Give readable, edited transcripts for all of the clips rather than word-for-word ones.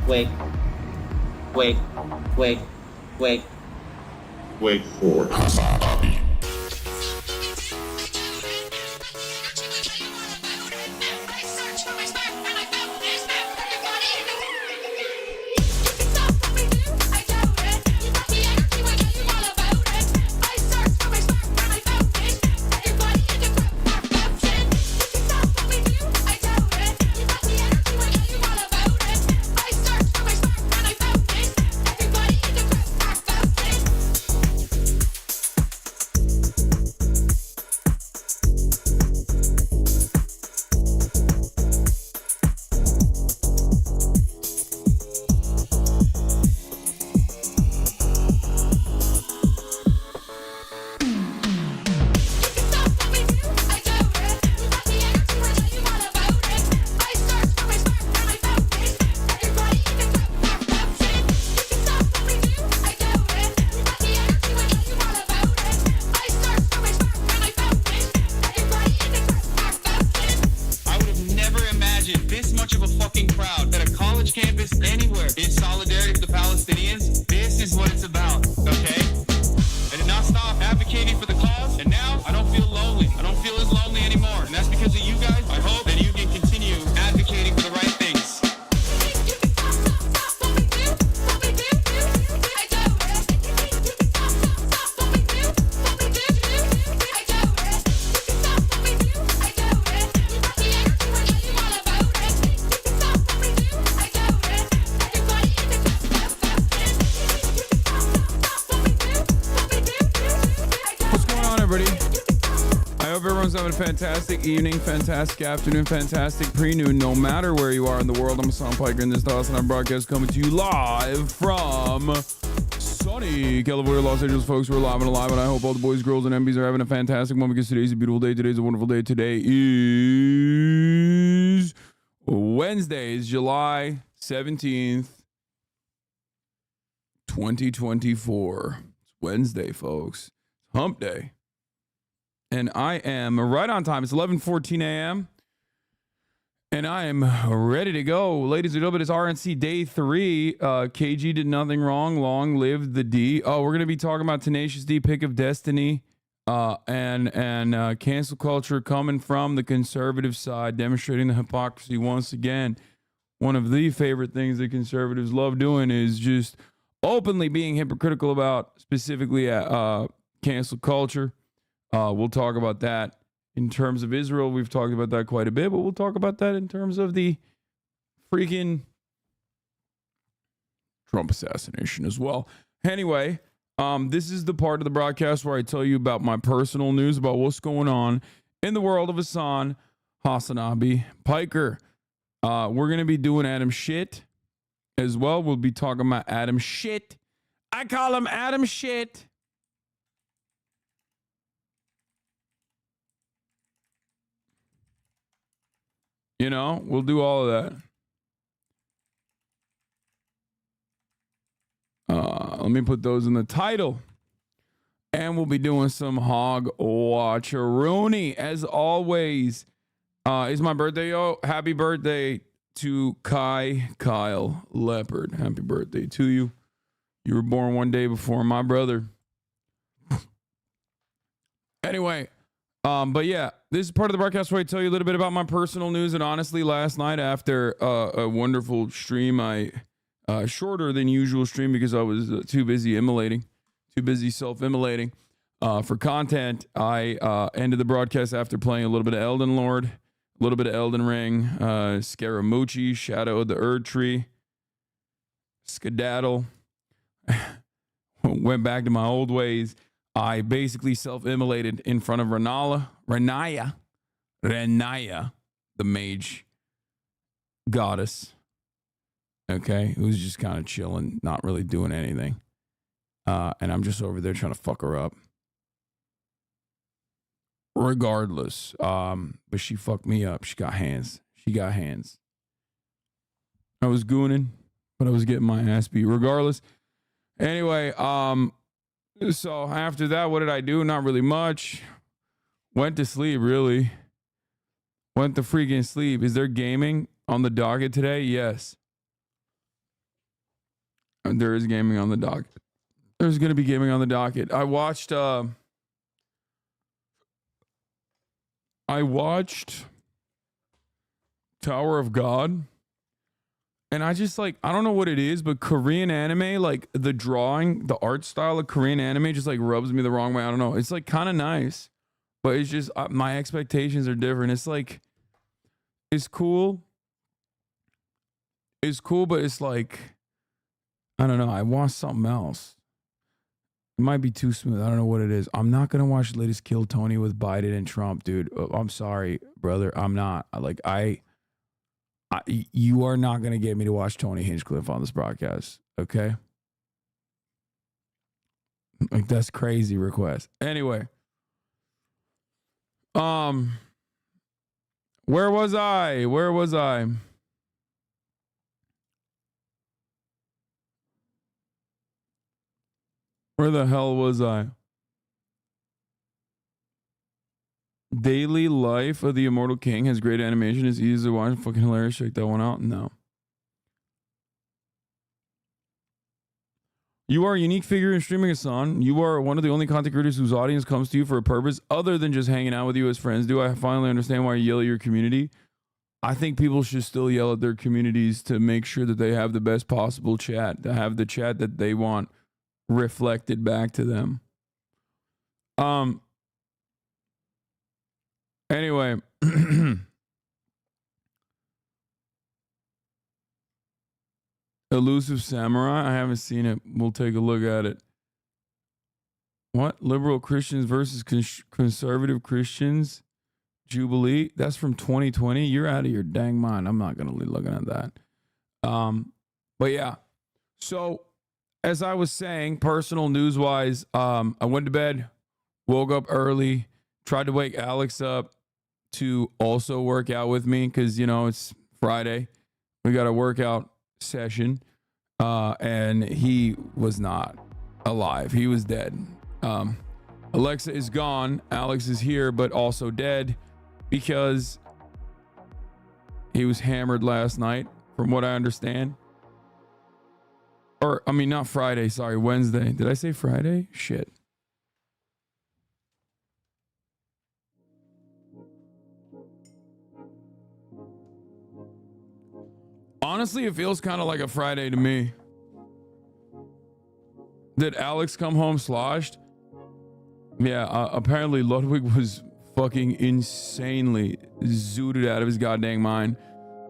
Wait. Wait. Wait. Wait. Wait for HasanAbi. Fantastic evening, fantastic afternoon, fantastic pre-noon, no matter where you are in the world. I'm Hassan Piker, and this is the HasanAbi broadcast coming to you live from sunny California, Los Angeles. Folks, we're live and alive, and I hope all the boys, girls, and MBs are having a fantastic one because today's a beautiful day. Today's a wonderful day. Today is Wednesday, is July 17th, 2024. It's Wednesday, folks. Hump day. And I am right on time. It's 11:14 a.m. And I am ready to go. Ladies and gentlemen, it's RNC day 3. KG did nothing wrong. Long live the D. Oh, we're going to be talking about Tenacious D, Pick of Destiny, and cancel culture coming from the conservative side, demonstrating the hypocrisy once again. One of the favorite things that conservatives love doing is just openly being hypocritical about specifically cancel culture. We'll talk about that in terms of Israel. We've talked about that quite a bit, but we'll talk about that in terms of the freaking Trump assassination as well. Anyway, this is the part of the broadcast where I tell you about my personal news about what's going on in the world of HasanAbi Piker. We're going to be doing Adam Shit as well. We'll be talking about Adam Shit. I call him Adam Shit. You know, we'll do all of that. Let me put those in the title. And we'll be doing some hog watcheroony. As always, it's my birthday, yo. Happy birthday to Kyle Leopard. Happy birthday to you. You were born one day before my brother. Anyway. But yeah, this is part of the broadcast where I tell you a little bit about my personal news. And honestly, last night after a wonderful stream, shorter than usual stream because I was too busy self-immolating for content. I ended the broadcast after playing a little bit of Elden Lord, a little bit of Elden Ring, Scaramucci, Shadow of the Erd Tree, Skedaddle. Went back to my old ways. I basically self-immolated in front of Renaya, the mage goddess. Okay, who's just kind of chilling, not really doing anything. And I'm just over there trying to fuck her up. Regardless, but she fucked me up. She got hands. I was gooning, but I was getting my ass beat regardless. Anyway, so after that, what did I do? Not really much. Went to sleep, really. Went to freaking sleep. Is there gaming on the docket today? Yes. There is gaming on the docket. There's going to be gaming on the docket. I watched Tower of God. And I just like, I don't know what it is, but Korean anime, like the drawing, the art style of Korean anime just like rubs me the wrong way. I don't know. It's like kind of nice, but it's just my expectations are different. It's like, it's cool. It's cool, but it's like, I don't know. I want something else. It might be too smooth. I don't know what it is. I'm not going to watch the latest Kill Tony with Biden and Trump, dude. I'm sorry, brother. I'm not. Like, you are not going to get me to watch Tony Hinchcliffe on this broadcast, okay? Like, that's crazy request. Anyway. Where was I? Where the hell was I? Daily Life of the Immortal King has great animation. It's easy to watch. Fucking hilarious. Check that one out. No. You are a unique figure in streaming, Hasan. You are one of the only content creators whose audience comes to you for a purpose other than just hanging out with you as friends. Do I finally understand why you yell at your community? I think people should still yell at their communities to make sure that they have the best possible chat, to have the chat that they want reflected back to them. Anyway, Elusive Samurai. I haven't seen it. We'll take a look at it. What? Liberal Christians versus conservative Christians. Jubilee. That's from 2020. You're out of your dang mind. I'm not going to be looking at that. But yeah. So, as I was saying, personal news-wise, I went to bed, woke up early, tried to wake Alex up to also work out with me because, you know, it's Friday. We got a workout session, and he was not alive. He was dead. Alexa is gone. Alex is here, but also dead because he was hammered last night, from what I understand. Or, I mean, not Friday. Sorry, Wednesday. Did I say Friday? Shit. Honestly, it feels kind of like a Friday to me. Did Alex come home sloshed? Yeah, apparently Ludwig was fucking insanely zooted out of his goddamn mind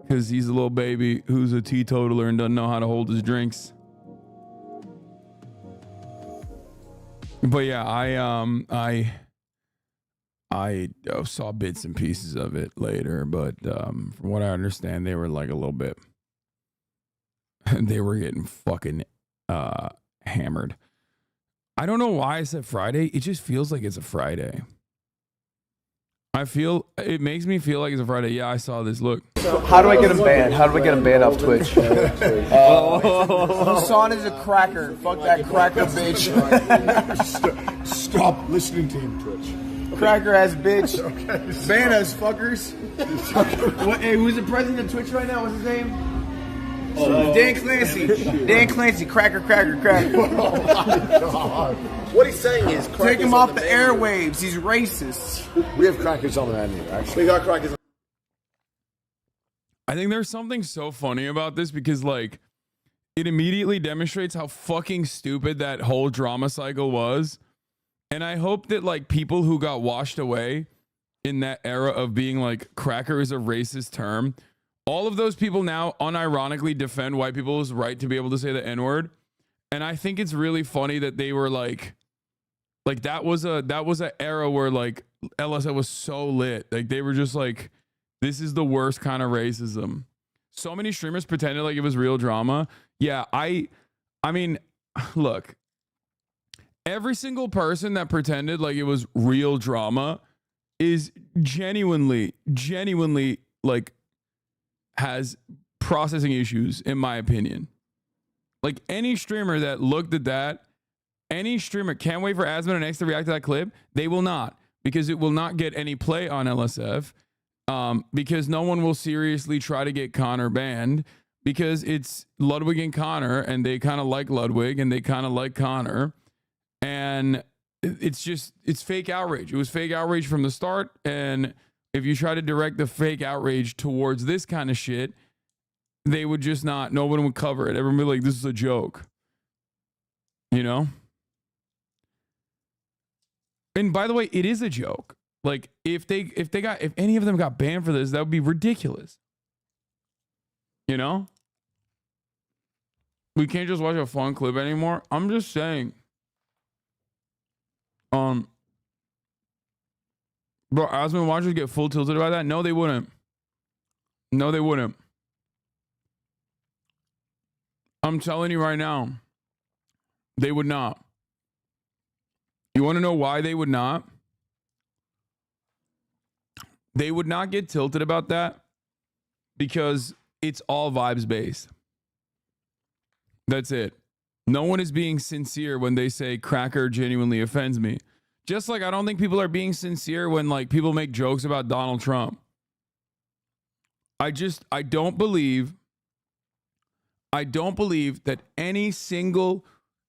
because he's a little baby who's a teetotaler and doesn't know how to hold his drinks. But yeah, I saw bits and pieces of it later, but from what I understand, they were like a little bit. They were getting fucking hammered. I don't know why I said Friday. It just feels like it's a Friday. It makes me feel like it's a Friday. Yeah, I saw this. Look. How do I get him banned? How do I get him banned off Twitch? Hasan is a cracker. Fuck that cracker bitch. Stop listening to him, Twitch. Cracker ass bitch. Okay. Ban us, fuckers. What? Hey, who's the president of Twitch right now? What's his name? Dan Clancy. Dan Clancy. Cracker. Oh my God. What he's saying is, take him off the airwaves. He's racist. We have crackers on the menu, actually. We got crackers. I think there's something so funny about this because, like, it immediately demonstrates how fucking stupid that whole drama cycle was. And I hope that, like, people who got washed away in that era of being like, cracker is a racist term, all of those people now unironically defend white people's right to be able to say the N-word. And I think it's really funny that they were like that was an era where like LSF was so lit. Like they were just like, this is the worst kind of racism. So many streamers pretended like it was real drama. Yeah, I mean, look, every single person that pretended like it was real drama is genuinely like has processing issues, in my opinion. Like any streamer that looked at that, any streamer can't wait for Asmon and X to react to that clip. They will not, because it will not get any play on LSF, because no one will seriously try to get Connor banned. because it's Ludwig and Connor, and they kind of like Ludwig and they kind of like Connor. And it's fake outrage. It was fake outrage from the start. And if you try to direct the fake outrage towards this kind of shit, they would just not, no one would cover it. Everyone would be like, this is a joke. You know? And by the way, it is a joke. Like, if any of them got banned for this, that would be ridiculous. You know? We can't just watch a fun clip anymore. I'm just saying. Bro, Aspen watchers get full tilted about that? No, they wouldn't. No, they wouldn't. I'm telling you right now, they would not. You want to know why they would not? They would not get tilted about that because it's all vibes based. That's it. No one is being sincere when they say cracker genuinely offends me. Just like I don't think people are being sincere when like people make jokes about Donald Trump. I don't believe that any single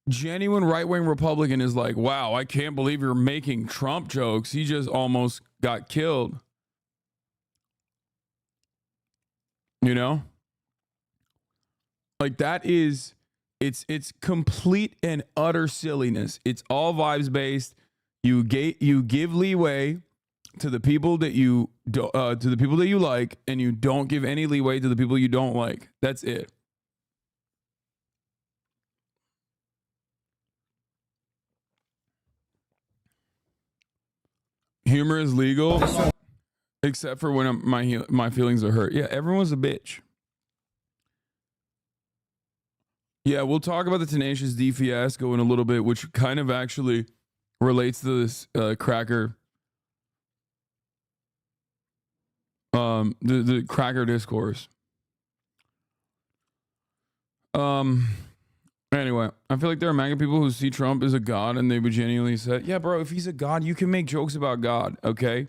genuine right-wing Republican is like, wow, I can't believe you're making Trump jokes. He just almost got killed. You know? Like that is, it's complete and utter silliness. It's all vibes based. You give leeway to the people that you like, and you don't give any leeway to the people you don't like. That's it. Humor is legal, except for when my feelings are hurt. Yeah, everyone's a bitch. Yeah, we'll talk about the Tenacious D fiasco in a little bit, which kind of actually relates to this cracker, the cracker discourse. Anyway, I feel like there are MAGA people who see Trump as a god and they would genuinely say, yeah, bro, if he's a god, you can make jokes about God, okay?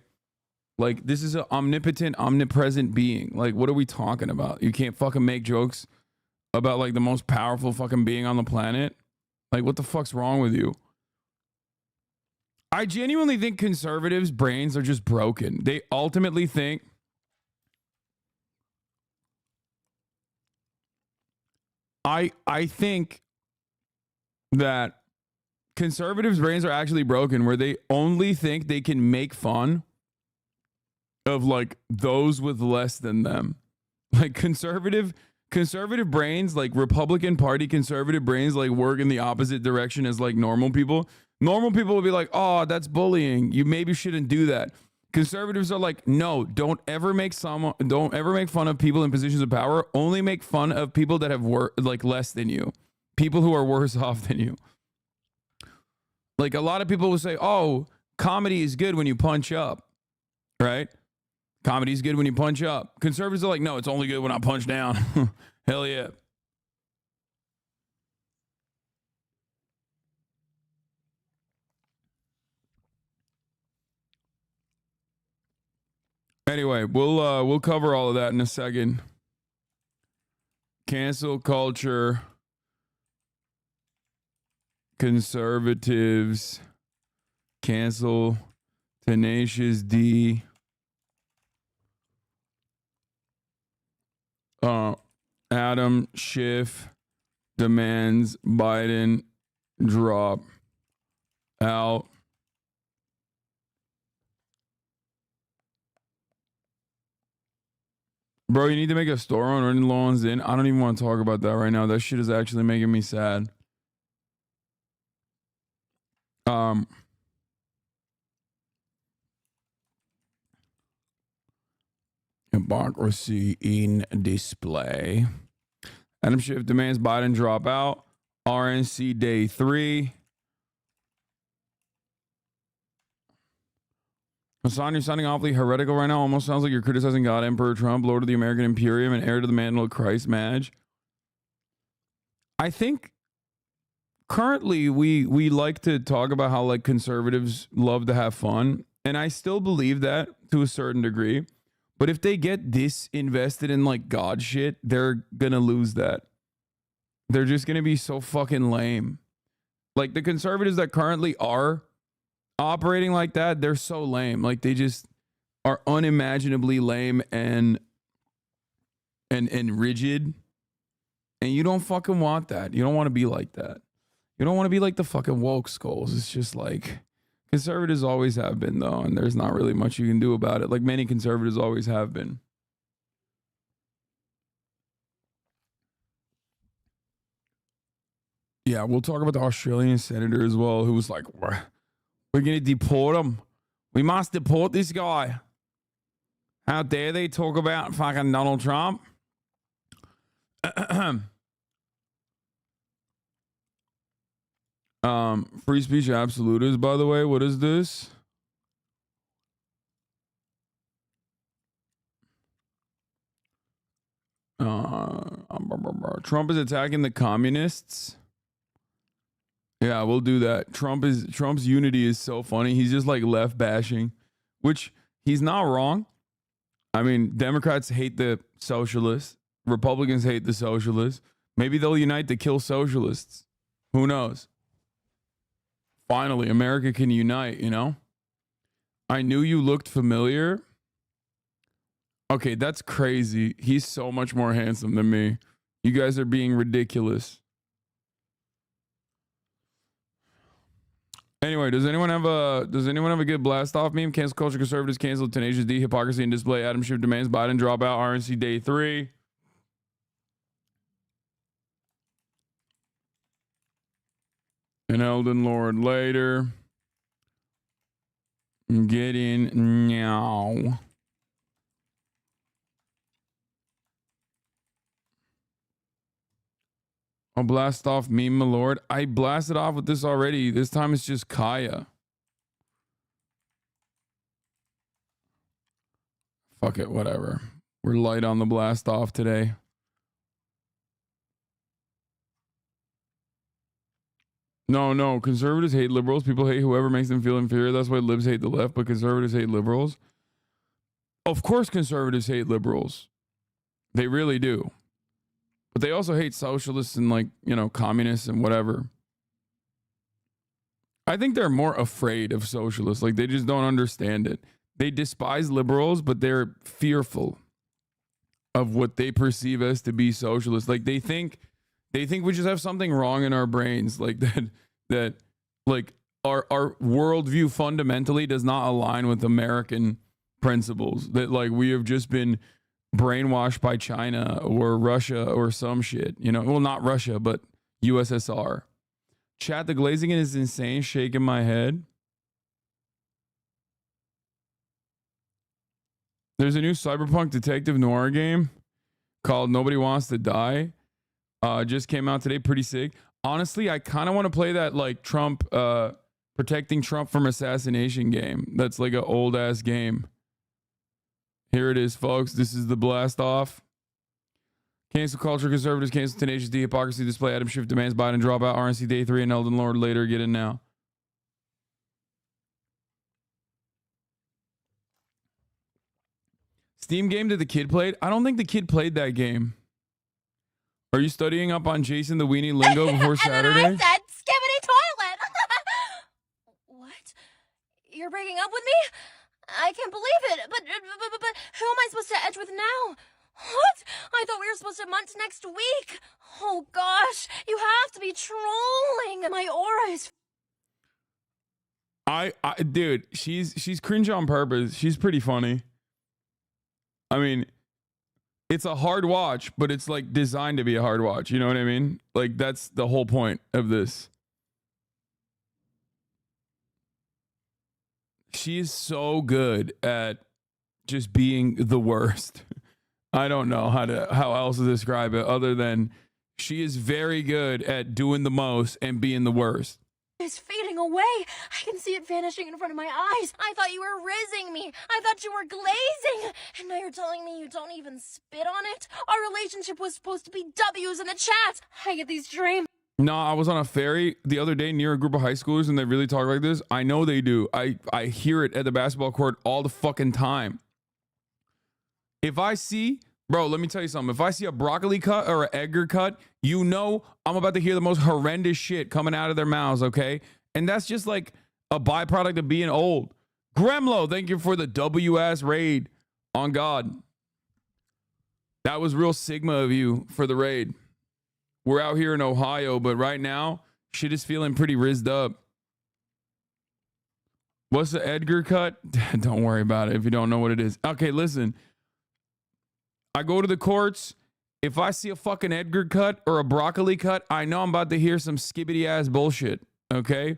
Like, this is an omnipotent, omnipresent being. Like, what are we talking about? You can't fucking make jokes about, like, the most powerful fucking being on the planet? Like, what the fuck's wrong with you? I genuinely think conservatives' brains are just broken. They ultimately think I think that conservatives' brains are actually broken, where they only think they can make fun of like those with less than them. Like conservative brains, like Republican Party conservative brains, like work in the opposite direction as like normal people. Normal people will be like, oh, that's bullying. You maybe shouldn't do that. Conservatives are like, no, don't ever make fun of people in positions of power. Only make fun of people that have like less than you. People who are worse off than you. Like a lot of people will say, oh, comedy is good when you punch up, right? Comedy is good when you punch up. Conservatives are like, no, it's only good when I punch down. Hell yeah. Anyway, we'll cover all of that in a second. Cancel culture, conservatives, cancel Tenacious D. Adam Schiff demands Biden drop out. Bro, you need to make a store on running loans in. I don't even want to talk about that right now. That shit is actually making me sad. Hypocrisy in display. Adam Schiff demands Biden drop out. RNC day 3. Hassan, you're sounding awfully heretical right now. Almost sounds like you're criticizing God, Emperor Trump, Lord of the American Imperium, and heir to the mantle of Christ, Madge. I think currently we like to talk about how like conservatives love to have fun, and I still believe that to a certain degree. But if they get disinvested in like God shit, they're gonna lose that. They're just gonna be so fucking lame. Like the conservatives that currently are operating like that, they're so lame. Like they just are unimaginably lame and rigid. And you don't fucking want that. You don't want to be like that. You don't want to be like the fucking woke skulls. It's just like conservatives always have been though, and there's not really much you can do about it. Like many conservatives always have been. Yeah, we'll talk about the Australian senator as well, who was like, we're going to deport him. We must deport this guy. How dare they talk about fucking Donald Trump? Free speech absolute is, by the way, what is this? Trump is attacking the communists. Yeah, we'll do that. Trump's unity is so funny. He's just like left bashing, which he's not wrong. I mean, Democrats hate the socialists. Republicans hate the socialists. Maybe they'll unite to kill socialists. Who knows? Finally, America can unite, you know? I knew you looked familiar. Okay, that's crazy. He's so much more handsome than me. You guys are being ridiculous. Anyway, does anyone have a good blast off meme? Cancel culture, conservatives canceled, Tenacious D, hypocrisy and display, Adam Schiff demands Biden drop out, RNC day 3. An Elden Lord later. Get in now. I'll blast off meme, my lord. I blasted off with this already. This time it's just Kaya. Fuck it, whatever. We're light on the blast off today. No. Conservatives hate liberals. People hate whoever makes them feel inferior. That's why libs hate the left, but conservatives hate liberals. Of course conservatives hate liberals. They really do. But they also hate socialists and, like, you know, communists and whatever. I think they're more afraid of socialists. Like, they just don't understand it. They despise liberals, but they're fearful of what they perceive as to be socialist. Like, they think we just have something wrong in our brains. Like, that like, our worldview fundamentally does not align with American principles. That, like, we have just been brainwashed by China or Russia or some shit, you know. Well, not Russia, but USSR. Chat, the glazing is insane. Shaking my head. There's a new cyberpunk detective noir game called Nobody Wants to Die. Just came out today. Pretty sick. Honestly, I kind of want to play that, like, Trump, protecting Trump from assassination game. That's like an old ass game. Here it is, folks. This is the blast off. Cancel culture, conservatives cancel, Tenacious D, hypocrisy display, Adam Schiff demands Biden drop out, RNC day 3, and Elden Lord later. Get in now. Steam game that the kid played? I don't think the kid played that game. Are you studying up on Jason the Weenie lingo before Saturday? And then I said, skibbity toilet. What? You're breaking up with me? I can't believe it. But who am I supposed to edge with now? What? I thought we were supposed to month next week. Oh gosh, you have to be trolling. My aura is. Dude, she's cringe on purpose. She's pretty funny. I mean, it's a hard watch, but it's like designed to be a hard watch. You know what I mean? Like, that's the whole point of this. She is so good at just being the worst. I don't know how else to describe it other than she is very good at doing the most and being the worst. It's fading away. I can see it vanishing in front of my eyes. I thought you were rizzing me. I thought you were glazing. And now you're telling me you don't even spit on it? Our relationship was supposed to be W's in the chat. I get these dreams. No, I was on a ferry the other day near a group of high schoolers and they really talk like this. I know they do. I hear it at the basketball court all the fucking time. If I see, bro, let me tell you something. If I see a broccoli cut or an Edgar cut, you know I'm about to hear the most horrendous shit coming out of their mouths, okay? And that's just like a byproduct of being old. Gremlo, thank you for the WS raid. On God. That was real Sigma of you for the raid. We're out here in Ohio, but right now, shit is feeling pretty rizzed up. What's the Edgar cut? Don't worry about it if you don't know what it is. Okay, listen. I go to the courts. If I see a fucking Edgar cut or a broccoli cut, I know I'm about to hear some skibbity ass bullshit. Okay?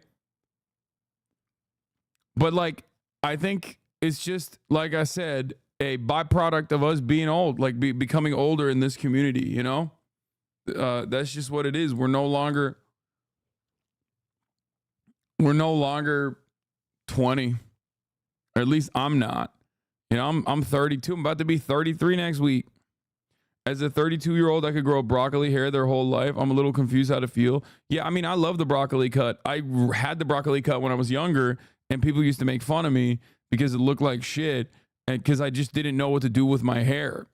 But like, I think it's just, like I said, a byproduct of us being old, like becoming older in this community, you know? That's just what it is. We're no longer 20, or at least I'm not. You know, I'm 32. I'm about to be 33 next week. As a 32-year-old, I could grow broccoli hair their whole life. I'm a little confused how to feel. Yeah, I mean, I love the broccoli cut. I had the broccoli cut when I was younger, and people used to make fun of me because it looked like shit, and because I just didn't know what to do with my hair.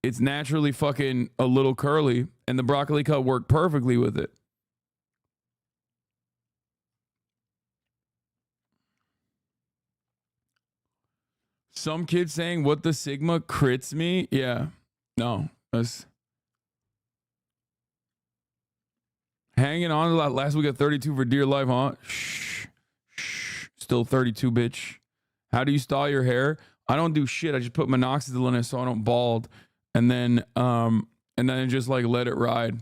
It's naturally fucking a little curly, and the broccoli cut worked perfectly with it. Some kid saying, what the Sigma crits me? Yeah. No. That's hanging on to that last week at 32 for dear life, huh? Shh. Shh. Still 32, bitch. How do you style your hair? I don't do shit. I just put minoxidil in it so I don't bald. And then just like let it ride.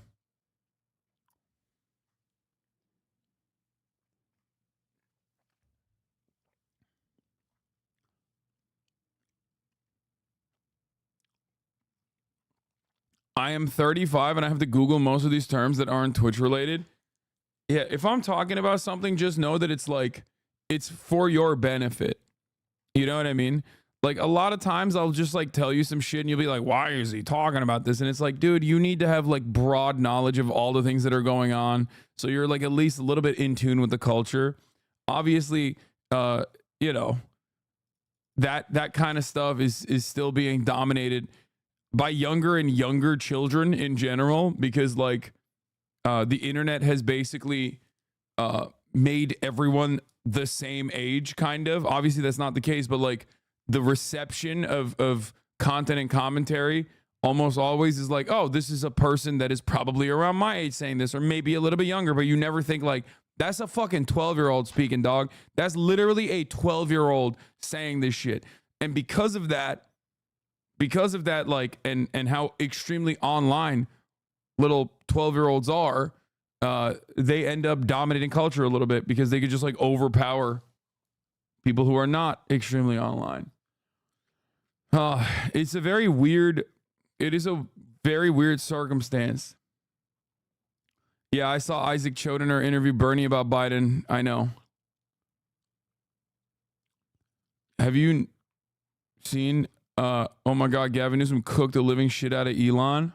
I am 35 and I have to Google most of these terms that aren't Twitch related. Yeah, if I'm talking about something, just know that it's like, it's for your benefit. You know what I mean? Like a lot of times I'll just like tell you some shit and you'll be like, why is he talking about this? And it's like, dude, you need to have like broad knowledge of all the things that are going on. So you're like at least a little bit in tune with the culture. Obviously, you know, that kind of stuff is still being dominated by younger and younger children in general, because like the internet has basically made everyone the same age, kind of. Obviously that's not the case, but like the reception of content and commentary almost always is like, oh, this is a person that is probably around my age saying this, or maybe a little bit younger, but you never think like, that's a fucking 12-year-old speaking, dog. That's literally a 12-year-old saying this shit. And because of that, like, and how extremely online little 12-year-olds are, they end up dominating culture a little bit because they could just like overpower people who are not extremely online. It is a very weird circumstance. Yeah, I saw Isaac Chodiner interview Bernie about Biden. I know. Have you seen, oh my God, Gavin Newsom cooked the living shit out of Elon?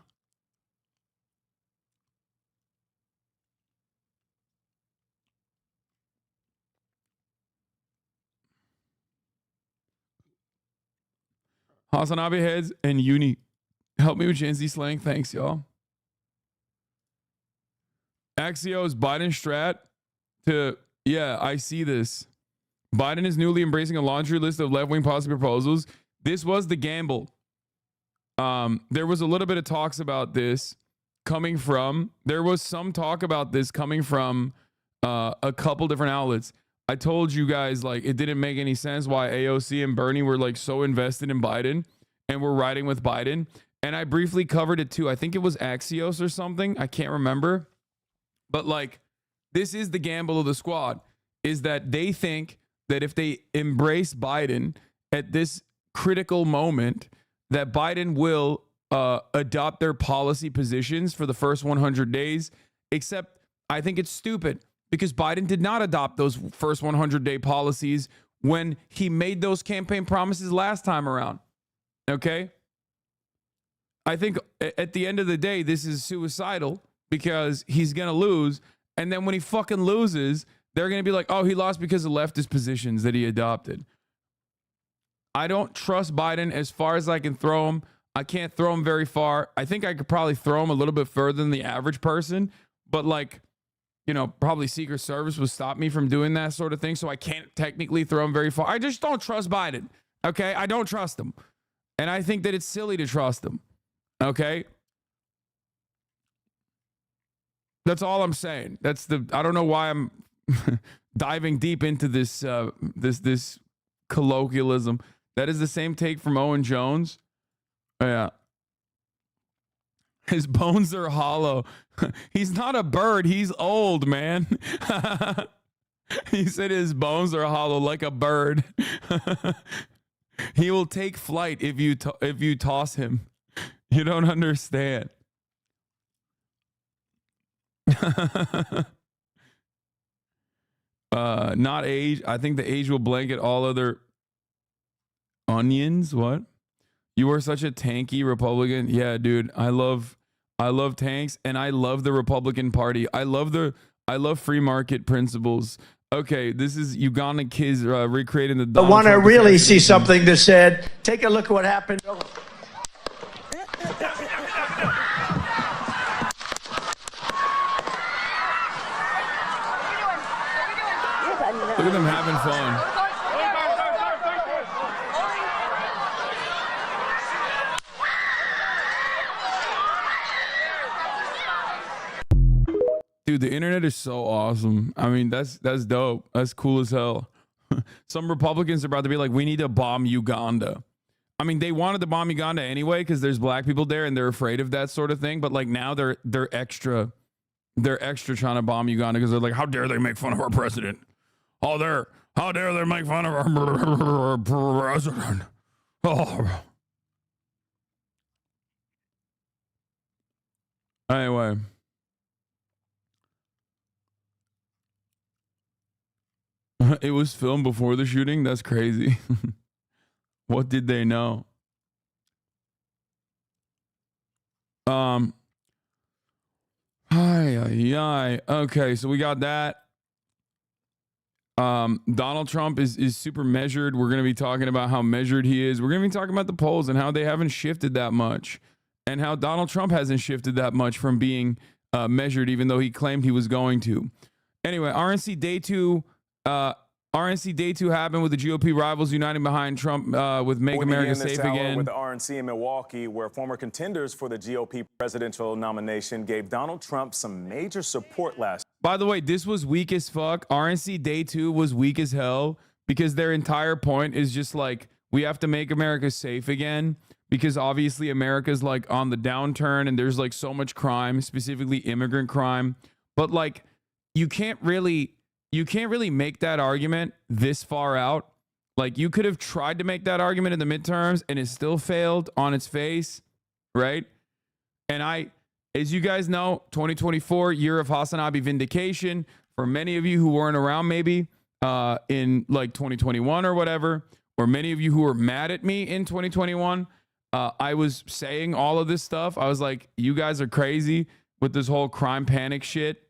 HasanAbi heads and Uni. Help me with Gen Z slang. Thanks, y'all. Axios Biden strat to, yeah, I see this. Biden is newly embracing a laundry list of left-wing policy proposals. This was the gamble. There was a little bit of talks about this coming from, there was some talk about this coming from a couple different outlets. I told you guys, like, it didn't make any sense why AOC and Bernie were like so invested in Biden and were riding with Biden. And I briefly covered it too. I think it was Axios or something. I can't remember. But like, this is the gamble of the squad, is that they think that if they embrace Biden at this critical moment, that Biden will adopt their policy positions for the first 100 days. Except I think it's stupid, because Biden did not adopt those first 100-day policies when he made those campaign promises last time around. Okay? I think at the end of the day, this is suicidal, because he's going to lose. And then when he fucking loses, they're going to be like, oh, he lost because of leftist positions that he adopted. I don't trust Biden as far as I can throw him. I can't throw him very far. I think I could probably throw him a little bit further than the average person, but like, you know, probably Secret Service would stop me from doing that sort of thing. So I can't technically throw him very far. I just don't trust Biden. Okay. I don't trust him. And I think that it's silly to trust him. Okay. That's all I'm saying. I don't know why I'm diving deep into this, this colloquialism. That is the same take from Owen Jones. Yeah. His bones are hollow. He's not a bird. He's old, man. He said his bones are hollow like a bird. He will take flight if you toss him. You don't understand. Not age. I think the age will blanket all other onions. What? You are such a tanky Republican. Yeah, dude. I love tanks, and I love the Republican Party. I love free market principles. Okay, this is Ugandan kids recreating the Donald I want to Trump really see assassination. something that said, take a look at what happened. Look at them having fun. Dude, the internet is so awesome. I mean, that's dope. That's cool as hell. Some Republicans are about to be like, we need to bomb Uganda. I mean, they wanted to bomb Uganda anyway because there's black people there and they're afraid of that sort of thing. But like now they're extra trying to bomb Uganda because they're like, how dare they make fun of our president? How dare they make fun of our president? Oh. Anyway. It was filmed before the shooting? That's crazy. What did they know? Okay, so we got that. Donald Trump is super measured. We're going to be talking about how measured he is. We're going to be talking about the polls and how they haven't shifted that much, and how Donald Trump hasn't shifted that much from being measured, even though he claimed he was going to. Anyway, RNC Day 2 happened with the GOP rivals uniting behind Trump with Make America Safe Again. With the RNC in Milwaukee, where former contenders for the GOP presidential nomination gave Donald Trump some major support last. By the way, this was weak as fuck. RNC Day 2 was weak as hell because their entire point is just like, we have to make America safe again because obviously America's like on the downturn and there's like so much crime, specifically immigrant crime. But like, you can't really make that argument this far out. Like, you could have tried to make that argument in the midterms and it still failed on its face, right? And as you guys know, 2024, year of HasanAbi vindication. For many of you who weren't around maybe in like 2021 or whatever, or many of you who were mad at me in 2021, I was saying all of this stuff. I was like, you guys are crazy with this whole crime panic shit.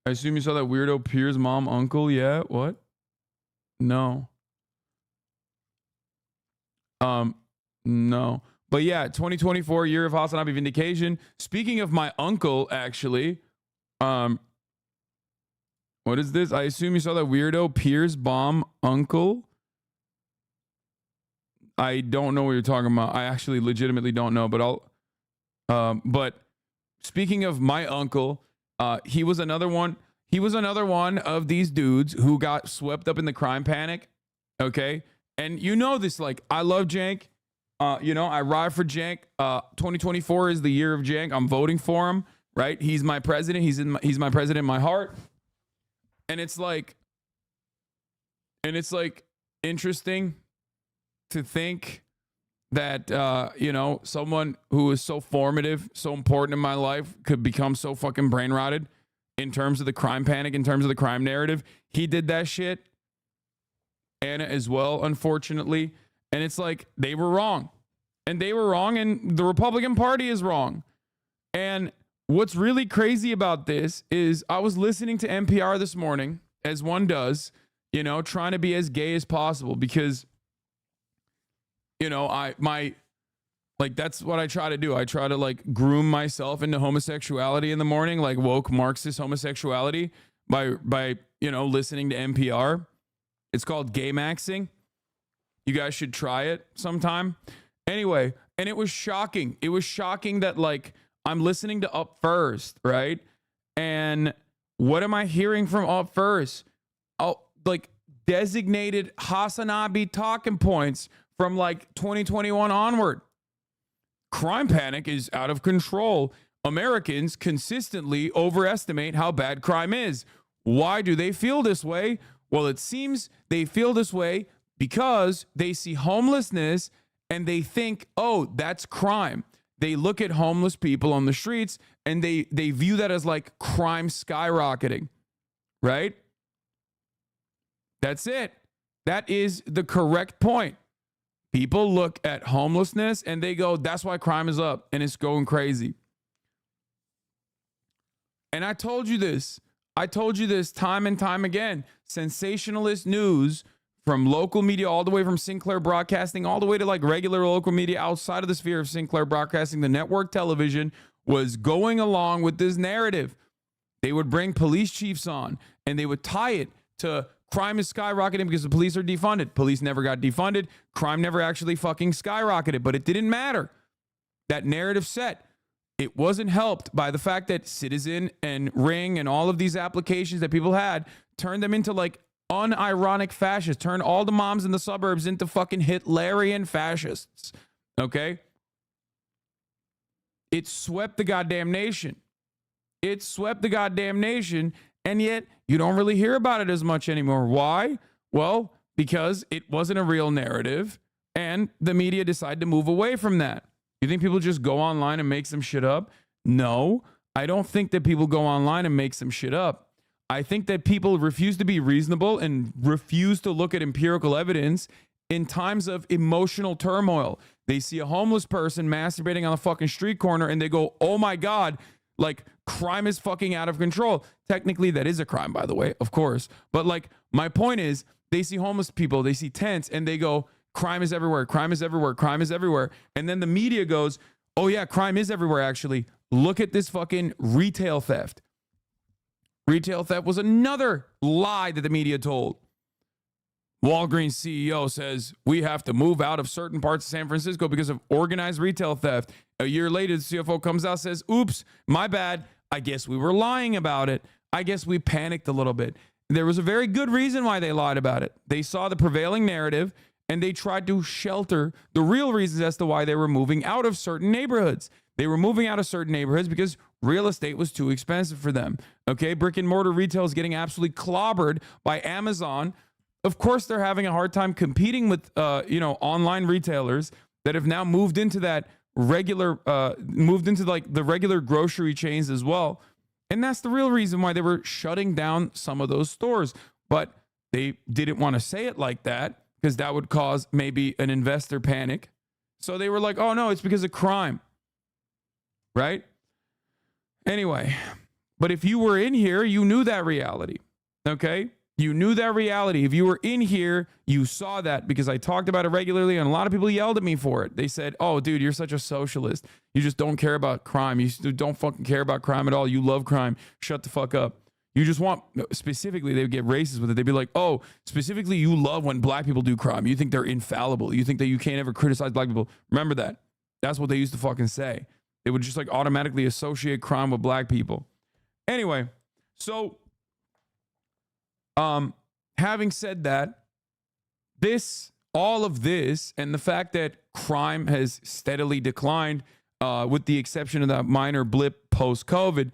I assume you saw that weirdo Pier's mom, uncle. Yeah, what? No. No. But yeah, 2024, year of HasanAbi vindication. Speaking of my uncle, actually, what is this? I assume you saw that weirdo Pier's bomb uncle. I don't know what you're talking about. I actually legitimately don't know, but but speaking of my uncle, he was another one. He was another one of these dudes who got swept up in the crime panic. Okay. And you know this, like, I love Jank. I ride for Jank. 2024 is the year of Jank. I'm voting for him, right? He's my president. He's my president in my heart. And it's like interesting to think that, someone who is so formative, so important in my life could become so fucking brain rotted in terms of the crime panic, in terms of the crime narrative. He did that shit. Anna as well, unfortunately. And it's like, they were wrong. And they were wrong, and the Republican Party is wrong. And what's really crazy about this is I was listening to NPR this morning, as one does, trying to be as gay as possible, because that's what I try to do. I try to like groom myself into homosexuality in the morning, like woke Marxist homosexuality by listening to NPR. It's called gay maxing. You guys should try it sometime. Anyway, and it was shocking. It was shocking that like I'm listening to Up First, right? And what am I hearing from Up First? Oh, like designated HasanAbi talking points from like 2021 onward. Crime panic is out of control. Americans consistently overestimate how bad crime is. Why do they feel this way? Well, it seems they feel this way because they see homelessness and they think, oh, that's crime. They look at homeless people on the streets and they view that as like crime skyrocketing, right? That's it. That is the correct point. People look at homelessness and they go, that's why crime is up and it's going crazy. And I told you this. I told you this time and time again. Sensationalist news from local media, all the way from Sinclair Broadcasting, all the way to like regular local media outside of the sphere of Sinclair Broadcasting, the network television was going along with this narrative. They would bring police chiefs on and they would tie it to crime is skyrocketing because the police are defunded. Police never got defunded. Crime never actually fucking skyrocketed, but it didn't matter. That narrative set. It wasn't helped by the fact that Citizen and Ring and all of these applications that people had turned them into like unironic fascists, turned all the moms in the suburbs into fucking Hitlerian fascists. Okay? It swept the goddamn nation. It swept the goddamn nation, and yet you don't really hear about it as much anymore. Why? Well, because it wasn't a real narrative, and the media decided to move away from that. You think people just go online and make some shit up? No, I don't think that people go online and make some shit up. I think that people refuse to be reasonable and refuse to look at empirical evidence in times of emotional turmoil. They see a homeless person masturbating on a fucking street corner and they go, oh my God, like crime is fucking out of control. Technically, that is a crime, by the way, of course. But like my point is, they see homeless people, they see tents, and they go, crime is everywhere, crime is everywhere, crime is everywhere. And then the media goes, oh yeah, crime is everywhere actually. Look at this fucking retail theft. Retail theft was another lie that the media told. Walgreens CEO says we have to move out of certain parts of San Francisco because of organized retail theft. A year later, the CFO comes out and says, oops, my bad. I guess we were lying about it. I guess we panicked a little bit. There was a very good reason why they lied about it. They saw the prevailing narrative and they tried to shelter the real reasons as to why they were moving out of certain neighborhoods. They were moving out of certain neighborhoods because real estate was too expensive for them. Okay, brick and mortar retail is getting absolutely clobbered by Amazon. Of course, they're having a hard time competing with, online retailers that have now moved into that moved into like the regular grocery chains as well. And that's the real reason why they were shutting down some of those stores. But they didn't want to say it like that because that would cause maybe an investor panic. So they were like, oh no, it's because of crime. Right? Anyway, but if you were in here, you knew that reality. Okay? You knew that reality. If you were in here, you saw that because I talked about it regularly and a lot of people yelled at me for it. They said, oh, dude, you're such a socialist. You just don't care about crime. You don't fucking care about crime at all. You love crime. Shut the fuck up. You just want, specifically, they would get racist with it. They'd be like, oh, specifically, you love when black people do crime. You think they're infallible. You think that you can't ever criticize black people. Remember that. That's what they used to fucking say. They would just like automatically associate crime with black people. Anyway, so having said that, all of this, and the fact that crime has steadily declined, with the exception of that minor blip post-COVID,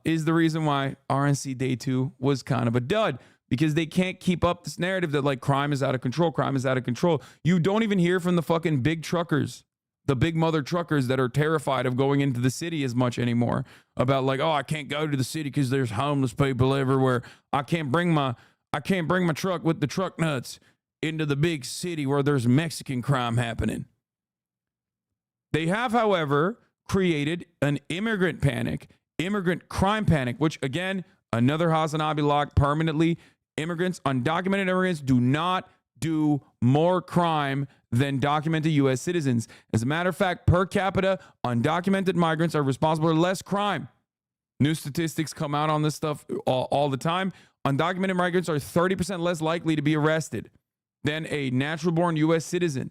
is the reason why RNC Day 2 was kind of a dud, because they can't keep up this narrative that like crime is out of control, crime is out of control. You don't even hear from the fucking big truckers, the big mother truckers that are terrified of going into the city as much anymore, about like, oh, I can't go to the city because there's homeless people everywhere. I can't bring my truck with the truck nuts into the big city where there's Mexican crime happening. They have, however, created an immigrant crime panic, which again, another HasanAbi lock permanently. Undocumented immigrants do not do more crime than documented U.S. citizens. As a matter of fact, per capita, undocumented migrants are responsible for less crime. New statistics come out on this stuff all the time. Undocumented migrants are 30% less likely to be arrested than a natural-born U.S. citizen.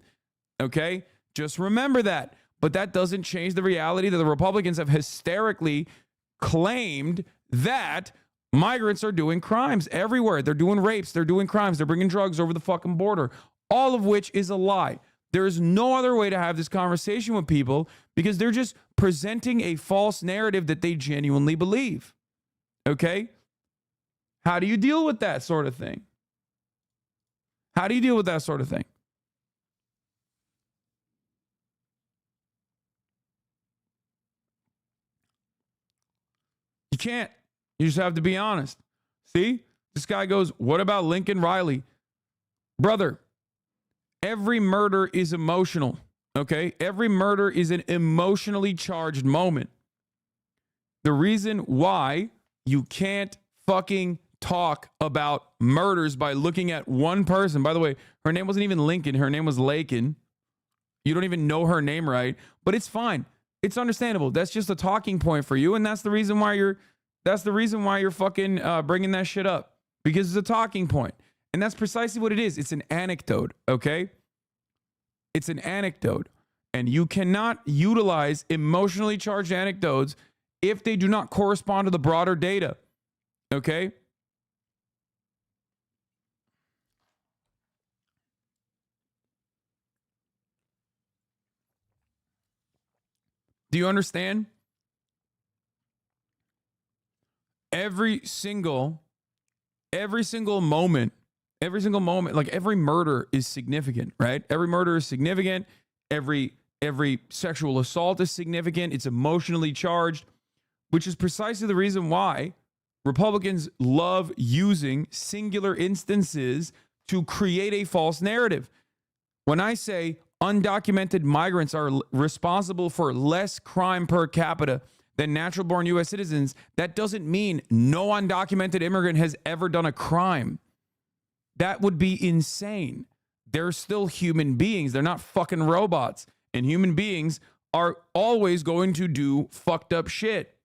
Okay? Just remember that. But that doesn't change the reality that the Republicans have hysterically claimed that migrants are doing crimes everywhere. They're doing rapes. They're doing crimes. They're bringing drugs over the fucking border. All of which is a lie. There is no other way to have this conversation with people because they're just presenting a false narrative that they genuinely believe. Okay? How do you deal with that sort of thing? How do you deal with that sort of thing? You can't. You just have to be honest. See? This guy goes, what about Lincoln Riley? Brother, every murder is emotional, okay? Every murder is an emotionally charged moment. The reason why you can't fucking talk about murders by looking at one person, by the way, her name wasn't even Lincoln, her name was Lakin. You don't even know her name right, but it's fine. It's understandable. That's just a talking point for you, and that's the reason why you're fucking bringing that shit up, because it's a talking point. And that's precisely what it is. It's an anecdote, okay? It's an anecdote. And you cannot utilize emotionally charged anecdotes if they do not correspond to the broader data, okay? Do you understand? Every single moment, like every murder is significant, right? Every murder is significant. Every sexual assault is significant. It's emotionally charged, which is precisely the reason why Republicans love using singular instances to create a false narrative. When I say undocumented migrants are responsible for less crime per capita than natural-born U.S. citizens, that doesn't mean no undocumented immigrant has ever done a crime. That would be insane. They're still human beings. They're not fucking robots. And human beings are always going to do fucked up shit.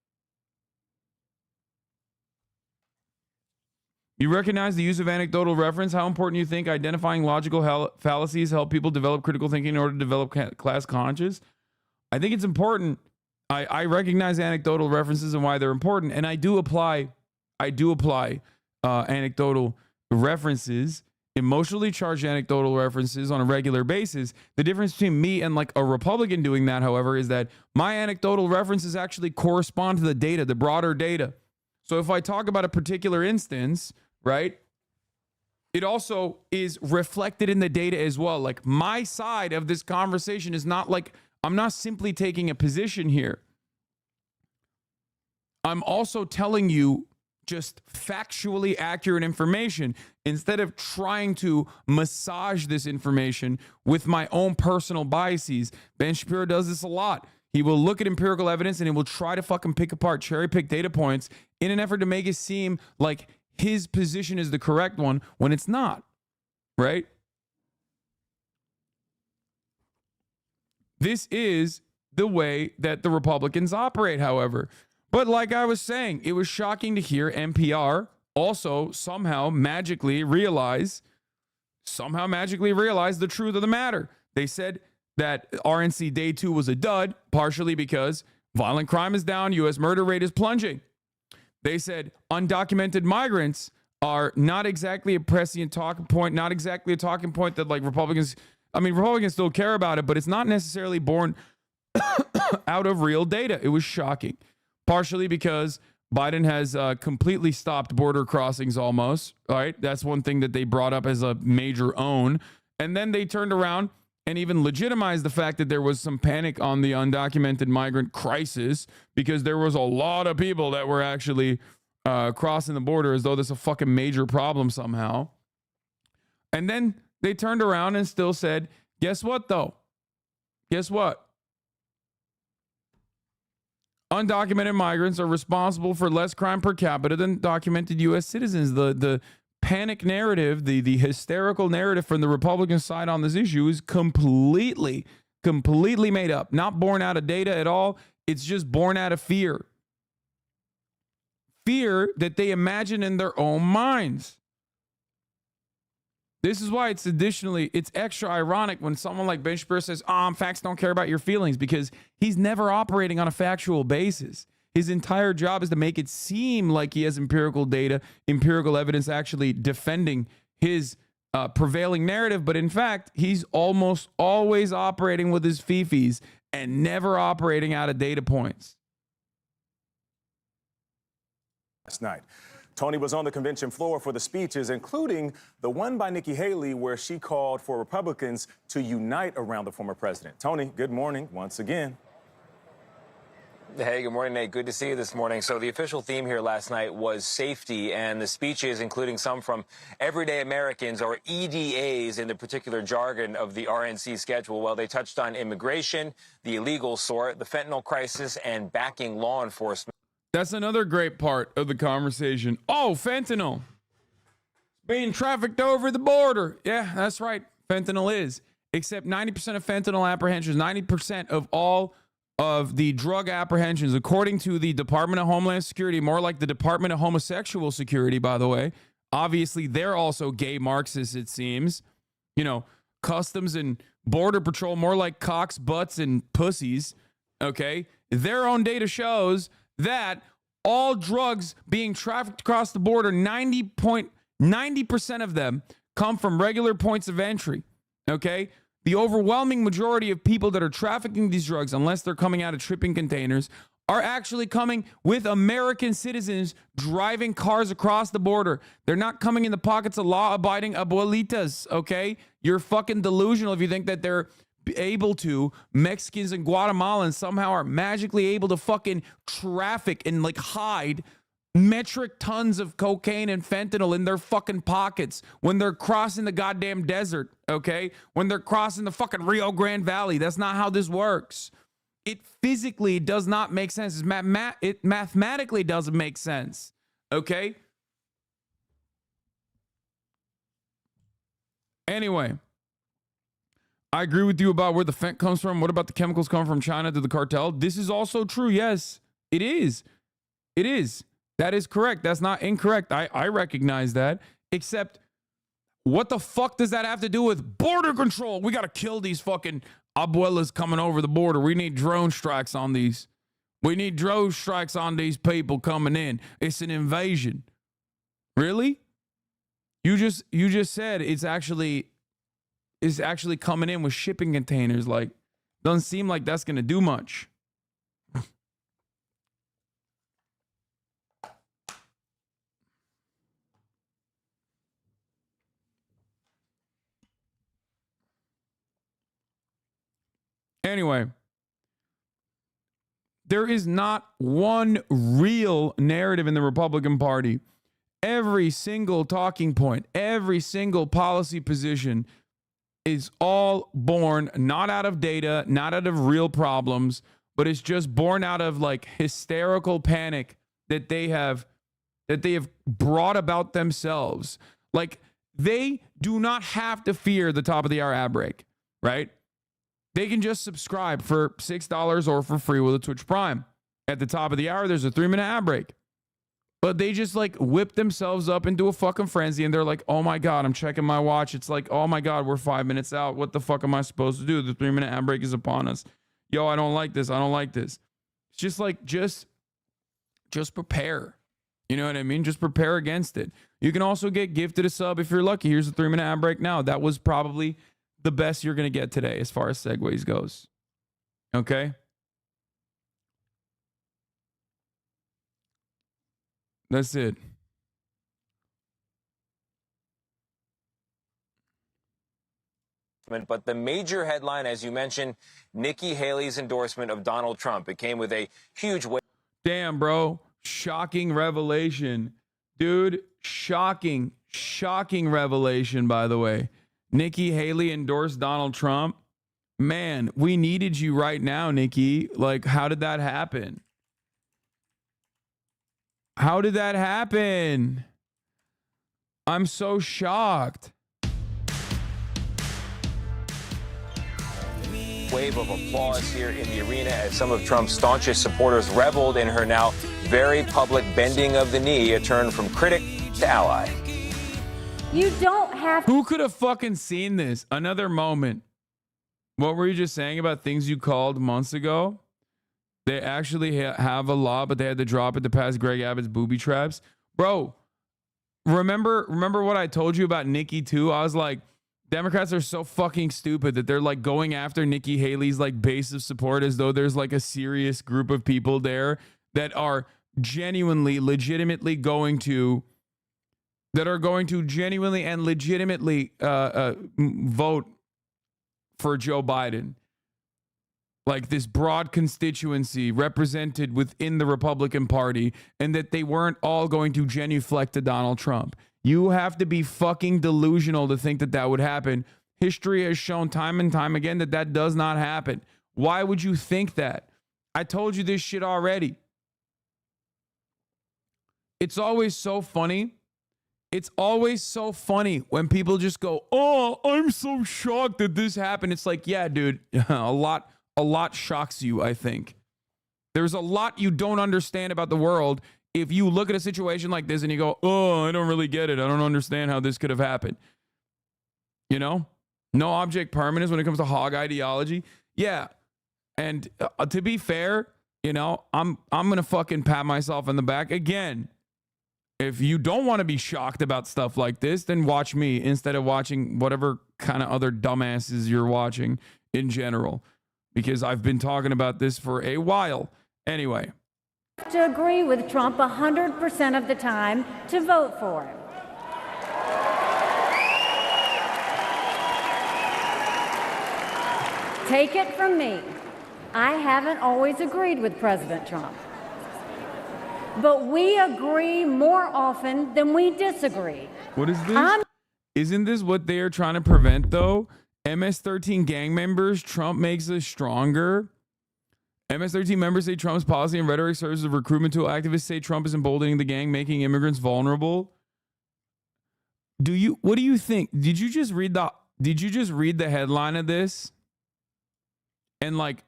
You recognize the use of anecdotal reference? How important do you think identifying logical fallacies help people develop critical thinking in order to develop class conscience? I think it's important. I recognize anecdotal references and why they're important, and I do apply anecdotal references, emotionally charged anecdotal references on a regular basis. The difference between me and like a Republican doing that, however, is that my anecdotal references actually correspond to the data, the broader data. So if I talk about a particular instance, right, it also is reflected in the data as well. Like my side of this conversation is not like, I'm not simply taking a position here. I'm also telling you just factually accurate information instead of trying to massage this information with my own personal biases. Ben Shapiro does this a lot. He will look at empirical evidence and he will try to fucking pick apart, cherry pick data points in an effort to make it seem like his position is the correct one when it's not, right? This is the way that the Republicans operate, however. But like I was saying, it was shocking to hear NPR also somehow magically realize the truth of the matter. They said that RNC Day 2 was a dud, partially because violent crime is down, U.S. murder rate is plunging. They said undocumented migrants are not exactly a prescient talking point, not exactly a talking point that like Republicans still care about it, but it's not necessarily born out of real data. It was shocking. Partially because Biden has completely stopped border crossings almost. All right. That's one thing that they brought up as a major own. And then they turned around and even legitimized the fact that there was some panic on the undocumented migrant crisis because there was a lot of people that were actually crossing the border as though this is a fucking major problem somehow. And then they turned around and still said, guess what, though? Guess what? Undocumented migrants are responsible for less crime per capita than documented U.S. citizens. The panic narrative, the hysterical narrative from the Republican side on this issue is completely made up, not born out of data at all. It's just born out of fear. Fear that they imagine in their own minds. This is why it's extra ironic when someone like Ben Shapiro says, facts don't care about your feelings, because he's never operating on a factual basis. His entire job is to make it seem like he has empirical data, empirical evidence actually defending his prevailing narrative. But in fact, he's almost always operating with his fifis and never operating out of data points. Last night, Tony was on the convention floor for the speeches, including the one by Nikki Haley, where she called for Republicans to unite around the former president. Tony, good morning once again. Hey, good morning, Nate. Good to see you this morning. So the official theme here last night was safety, and the speeches, including some from everyday Americans, or EDAs in the particular jargon of the RNC schedule, well, they touched on immigration, the illegal sort, the fentanyl crisis, and backing law enforcement. That's another great part of the conversation. Oh, fentanyl being trafficked over the border. Yeah, that's right. Fentanyl is. Except 90% of fentanyl apprehensions, 90% of all of the drug apprehensions, according to the Department of Homeland Security, more like the Department of Homosexual Security, by the way. Obviously, they're also gay Marxists, it seems. You know, Customs and Border Patrol, more like cocks, butts, and pussies. Okay? Their own data shows that all drugs being trafficked across the border, 90% of them come from regular points of entry. Okay? The overwhelming majority of people that are trafficking these drugs, unless they're coming out of shipping containers, are actually coming with American citizens driving cars across the border. They're not coming in the pockets of law-abiding abuelitas, okay? You're fucking delusional if you think that they're able to, Mexicans and Guatemalans somehow are magically able to fucking traffic and like hide metric tons of cocaine and fentanyl in their fucking pockets when they're crossing the goddamn desert, okay? When they're crossing the fucking Rio Grande Valley. That's not how this works. It physically does not make sense. It mathematically doesn't make sense, okay? Anyway, I agree with you about where the fent comes from. What about the chemicals come from China to the cartel? This is also true. Yes, it is. It is. That is correct. That's not incorrect. I recognize that. Except, what the fuck does that have to do with border control? We got to kill these fucking abuelas coming over the border. We need drone strikes on these. We need drone strikes on these people coming in. It's an invasion. Really? You just said it's actually coming in with shipping containers. Like, doesn't seem like that's going to do much. Anyway, there is not one real narrative in the Republican Party. Every single talking point, every single policy position is all born not out of data, not out of real problems, but it's just born out of like hysterical panic that they have brought about themselves. Like, they do not have to fear the top of the hour ad break, right? They can just subscribe for $6 or for free with a Twitch Prime. At the top of the hour, there's a 3-minute ad break. But they just like whip themselves up into a fucking frenzy, and they're like, oh my God, I'm checking my watch. It's like, oh my God, we're 5 minutes out. What the fuck am I supposed to do? The 3-minute ad break is upon us. Yo, I don't like this. I don't like this. It's just like, just prepare. You know what I mean? Just prepare against it. You can also get gifted a sub if you're lucky. Here's a 3-minute ad break now. That was probably the best you're going to get today as far as segues goes. Okay? That's it. But the major headline, as you mentioned, Nikki Haley's endorsement of Donald Trump. It came with a huge weight. Damn, bro. Shocking revelation. Dude, shocking revelation, by the way. Nikki Haley endorsed Donald Trump. Man, we needed you right now, Nikki. Like, how did that happen? How did that happen? I'm so shocked. Wave of applause here in the arena as some of Trump's staunchest supporters reveled in her now very public bending of the knee, a turn from critic to ally. You don't have. Who could have fucking seen this? Another moment. What were you just saying about things you called months ago? They actually have a law, but they had to drop it to pass Greg Abbott's booby traps. Bro, remember what I told you about Nikki too? I was like, Democrats are so fucking stupid that they're like going after Nikki Haley's like base of support as though there's like a serious group of people there that are genuinely, legitimately going to genuinely and legitimately vote for Joe Biden. Like this broad constituency represented within the Republican Party, and that they weren't all going to genuflect to Donald Trump. You have to be fucking delusional to think that that would happen. History has shown time and time again that that does not happen. Why would you think that? I told you this shit already. It's always so funny. It's always so funny when people just go, "Oh, I'm so shocked that this happened." It's like, yeah, dude, a lot shocks you, I think. There's a lot you don't understand about the world if you look at a situation like this and you go, "Oh, I don't really get it. I don't understand how this could have happened." You know? No object permanence when it comes to hog ideology. Yeah. And to be fair, you know, I'm going to fucking pat myself on the back again. If you don't want to be shocked about stuff like this, then watch me instead of watching whatever kind of other dumbasses you're watching in general, because I've been talking about this for a while. Anyway. To agree with Trump 100% of the time to vote for him. Take it from me, I haven't always agreed with President Trump. But we agree more often than we disagree. What is this? Isn't this what they are trying to prevent, though? MS-13 gang members, Trump makes us stronger. MS-13 members say Trump's policy and rhetoric serves as a recruitment tool. Activists say Trump is emboldening the gang, making immigrants vulnerable. What do you think? Did you just read the headline of this? And like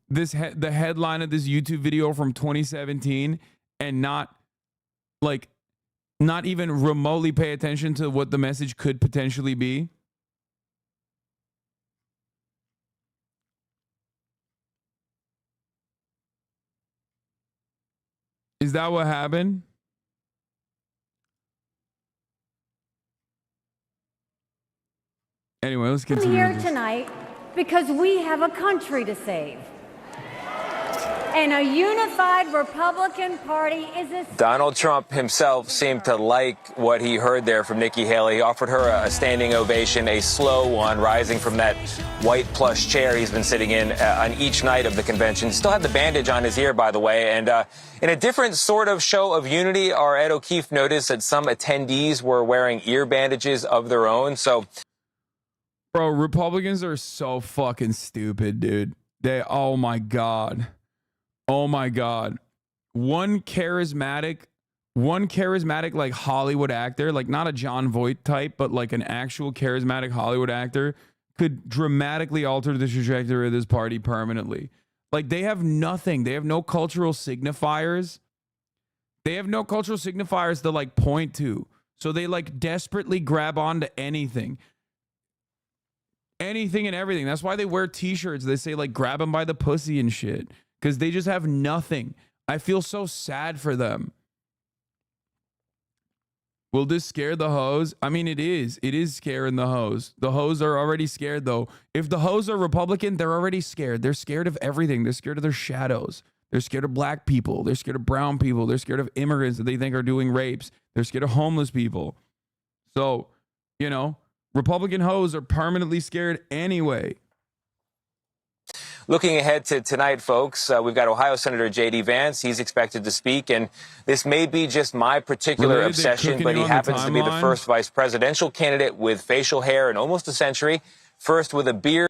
the headline of this YouTube video from 2017, and not even remotely pay attention to what the message could potentially be? Is that what happened? Anyway, let's continue. I'm here tonight because we have a country to save. And a unified Republican Party is a... Donald Trump himself seemed to like what he heard there from Nikki Haley. He offered her a standing ovation, a slow one, rising from that white plush chair he's been sitting in on each night of the convention. Still had the bandage on his ear, by the way. And in a different sort of show of unity, our Ed O'Keefe noticed that some attendees were wearing ear bandages of their own. So, bro, Republicans are so fucking stupid, dude. Oh my God. Oh my God. One charismatic like Hollywood actor, like not a John Voight type, but like an actual charismatic Hollywood actor could dramatically alter the trajectory of this party permanently. Like they have nothing. They have no cultural signifiers. They have no cultural signifiers to like point to. So they like desperately grab onto anything. Anything and everything. That's why they wear t-shirts. They say like grab them by the pussy and shit. Because they just have nothing. I feel so sad for them. Will this scare the hoes? I mean, it is. It is scaring the hoes. The hoes are already scared, though. If the hoes are Republican, they're already scared. They're scared of everything. They're scared of their shadows. They're scared of black people. They're scared of brown people. They're scared of immigrants that they think are doing rapes. They're scared of homeless people. So, you know, Republican hoes are permanently scared anyway. looking ahead to tonight, folks, we've got Ohio Senator J.D. Vance. He's expected to speak, and this may be just my particular obsession, but he happens to be the first vice presidential candidate with facial hair in almost a century, first with a beard.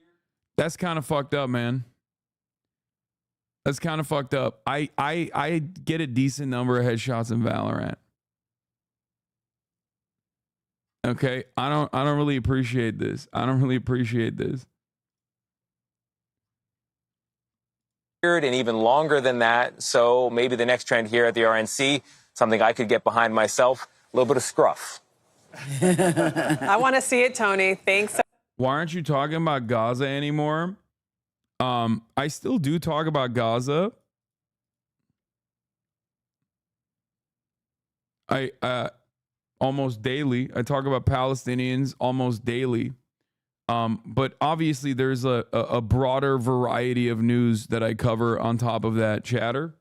That's kind of fucked up, man. That's kind of fucked up. I get a decent number of headshots in Valorant. Okay, I don't really appreciate this. I don't really appreciate this. And even longer than that. So maybe the next trend here at the RNC, something I could get behind myself, a little bit of scruff. I want to see it, Tony. Thanks. Why aren't you talking about Gaza anymore? I still do talk about Gaza. I almost daily. I talk about Palestinians almost daily. But obviously there's a broader variety of news that I cover on top of that chatter.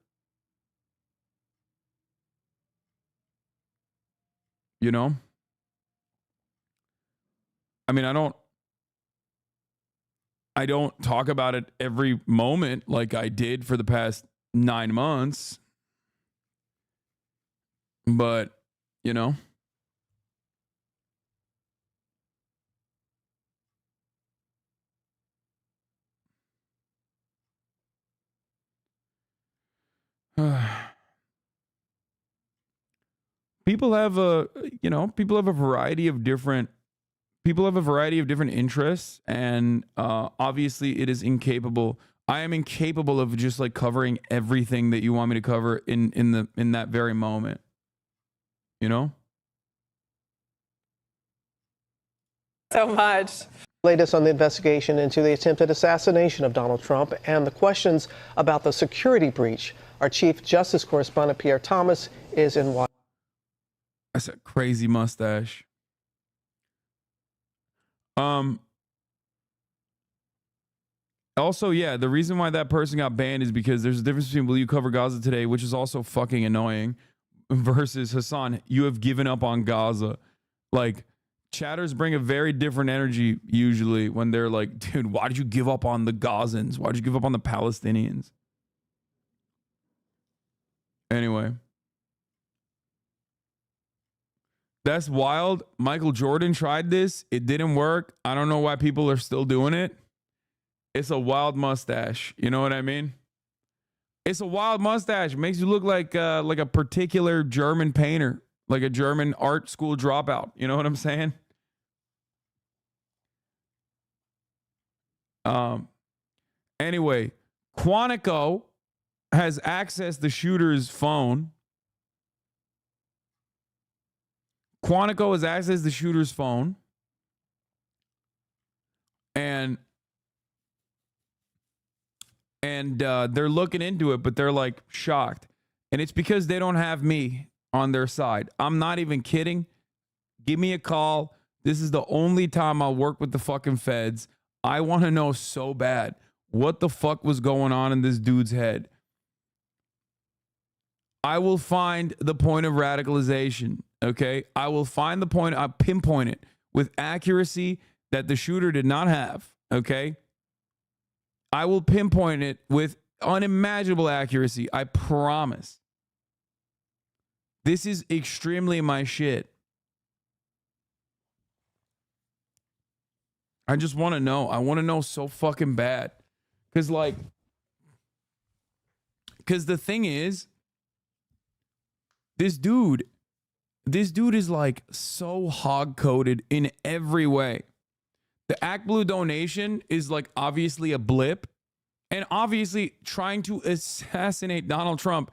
You know? I mean, I don't talk about it every moment like I did for the past 9 months. But, you know. People have a variety of different interests, and obviously it is incapable. I am incapable of just like covering everything that you want me to cover in that very moment. You know? So much. Latest on the investigation into the attempted assassination of Donald Trump and the questions about the security breach. Our Chief Justice correspondent Pierre Thomas is in Washington. That's a crazy mustache. Also, yeah, the reason why that person got banned is because there's a difference between Will You Cover Gaza Today, which is also fucking annoying, versus Hasan, you have given up on Gaza. Like, chatters bring a very different energy usually when they're like, dude, why did you give up on the Gazans? Why did you give up on the Palestinians? Anyway. That's wild. Michael Jordan tried this. It didn't work. I don't know why people are still doing it. It's a wild mustache. You know what I mean? It's a wild mustache. It makes you look like a particular German painter, like a German art school dropout. You know what I'm saying? Anyway, Quantico has accessed the shooter's phone. Quantico has accessed the shooter's phone, and they're looking into it, but they're like shocked, and it's because they don't have me on their side. I'm not even kidding. Give me a call. This is the only time I'll work with the fucking feds. I want to know so bad what the fuck was going on in this dude's head. I will find the point of radicalization. Okay, I will find the point. I pinpoint it with accuracy that the shooter did not have. Okay, I will pinpoint it with unimaginable accuracy. I promise. This is extremely my shit. I just want to know. I want to know so fucking bad. Because the thing is, this dude is like so hog-coded in every way. The Act Blue donation is like obviously a blip. And obviously trying to assassinate Donald Trump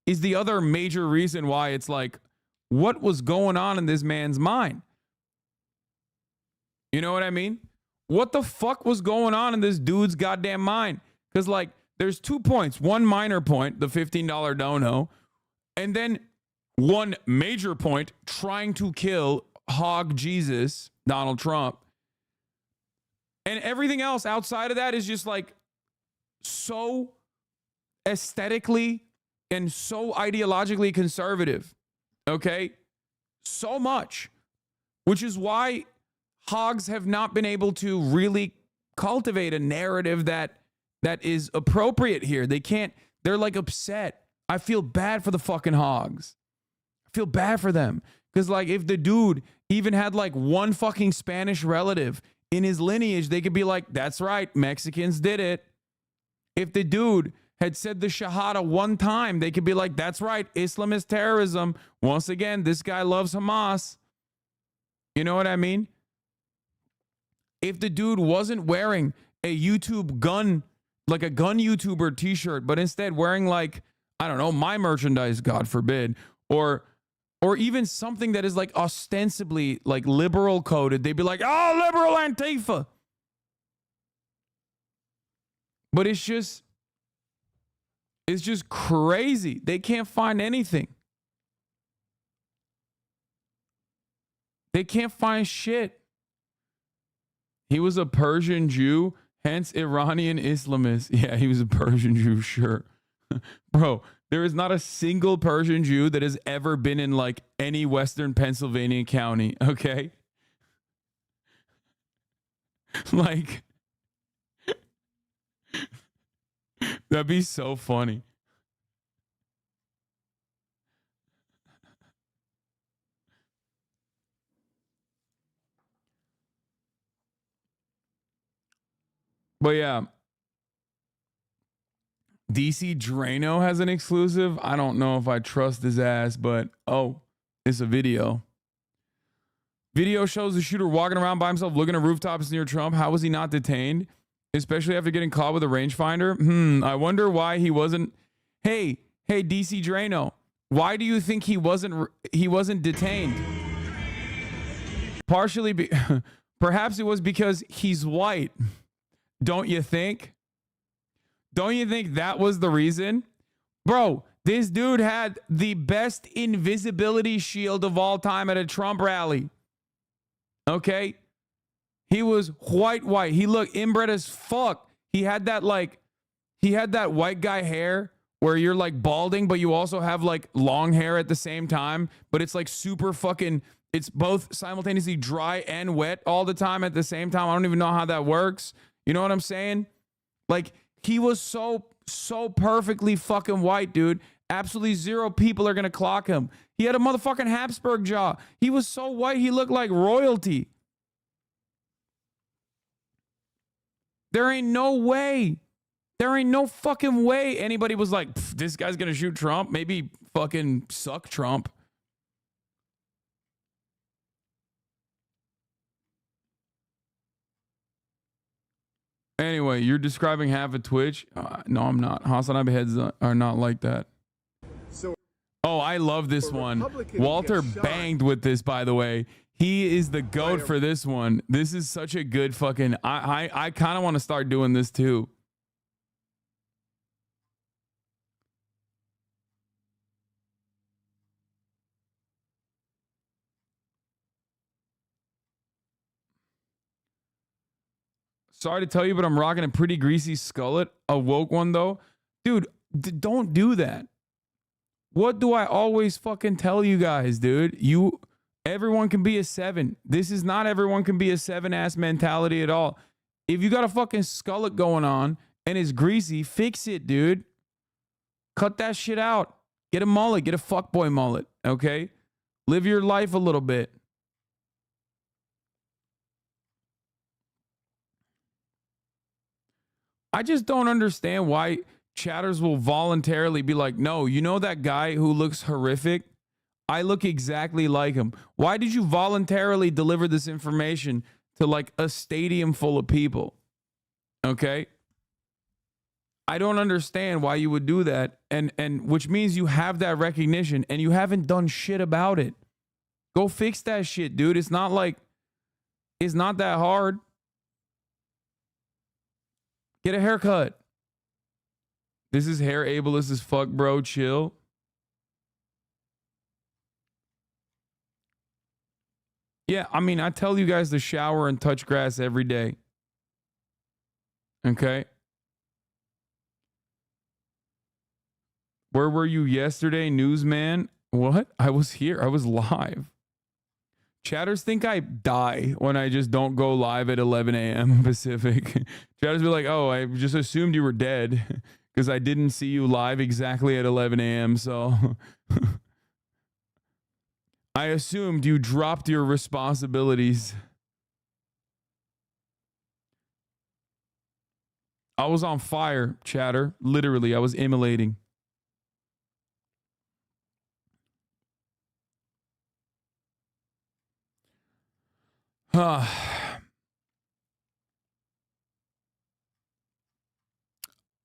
is the other major reason why it's like, what was going on in this man's mind? You know what I mean? What the fuck was going on in this dude's goddamn mind? Because like there's 2 points. One minor point, the $15 dono. And then one major point, trying to kill Hog Jesus, Donald Trump. And everything else outside of that is just like so aesthetically and so ideologically conservative. Okay? So much. Which is why hogs have not been able to really cultivate a narrative that is appropriate here. They can't, they're like upset. I feel bad for the fucking hogs. I feel bad for them. Because like if the dude even had like one fucking Spanish relative in his lineage, they could be like, that's right, Mexicans did it. If the dude had said the Shahada one time, they could be like, that's right, Islamist terrorism. Once again, this guy loves Hamas. You know what I mean? If the dude wasn't wearing a YouTube gun, like a gun YouTuber t-shirt, but instead wearing like, I don't know, my merchandise, God forbid, or even something that is like ostensibly like liberal coded, they'd be like, oh, liberal Antifa. But it's just crazy. They can't find anything. They can't find shit. He was a Persian Jew, hence Iranian Islamist. Yeah, he was a Persian Jew, sure. Bro, there is not a single Persian Jew that has ever been in like any Western Pennsylvania county, okay? Like, that'd be so funny. But yeah, DC Drano has an exclusive. I don't know if I trust his ass, but oh, it's a video. Video shows the shooter walking around by himself looking at rooftops near Trump. How was he not detained? Especially after getting caught with a rangefinder? I wonder why he wasn't. Hey, DC Drano, why do you think he wasn't detained? Partially, perhaps it was because he's white. Don't you think? Don't you think that was the reason? Bro, this dude had the best invisibility shield of all time at a Trump rally. Okay? He was white. He looked inbred as fuck. He had that white guy hair where you're like balding, but you also have like long hair at the same time, but it's like super fucking, it's both simultaneously dry and wet all the time at the same time. I don't even know how that works. You know what I'm saying? Like, he was so perfectly fucking white, dude. Absolutely zero people are going to clock him. He had a motherfucking Habsburg jaw. He was so white, he looked like royalty. There ain't no way. There ain't no fucking way anybody was like, this guy's going to shoot Trump. Maybe fucking suck Trump. Anyway, you're describing half of Twitch. No, I'm not. HasanAbi heads are not like that. Oh, I love this one. Walter banged with this, by the way. He is the GOAT for this one. This is such a good fucking... I kind of want to start doing this too. Sorry to tell you, but I'm rocking a pretty greasy skullet. A woke one, though. Dude, don't do that. What do I always fucking tell you guys, dude? Everyone can be a 7. This is not everyone can be a 7-ass mentality at all. If you got a fucking skullet going on and it's greasy, fix it, dude. Cut that shit out. Get a mullet. Get a fuckboy mullet, okay? Live your life a little bit. I just don't understand why chatters will voluntarily be like, no, you know that guy who looks horrific? I look exactly like him. Why did you voluntarily deliver this information to like a stadium full of people? Okay? I don't understand why you would do that. And which means you have that recognition and you haven't done shit about it. Go fix that shit, dude. It's not that hard. Get a haircut. This is hair ableist as fuck, bro. Chill. Yeah, I mean, I tell you guys to shower and touch grass every day. Okay? Where were you yesterday, newsman? What? I was here. I was live. Chatters think I die when I just don't go live at 11 a.m. Pacific. Chatters be like, oh, I just assumed you were dead because I didn't see you live exactly at 11 a.m. So I assumed you dropped your responsibilities. I was on fire, chatter. Literally, I was immolating.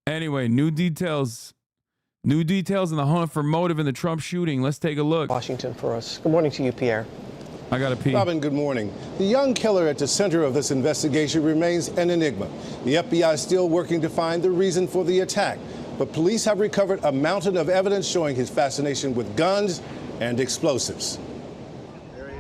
Anyway, new details. New details in the hunt for motive in the Trump shooting. Let's take a look. Washington for us. Good morning to you, Pierre. I gotta pee. Robin, good morning. The young killer at the center of this investigation remains an enigma. The FBI is still working to find the reason for the attack, but police have recovered a mountain of evidence showing his fascination with guns and explosives.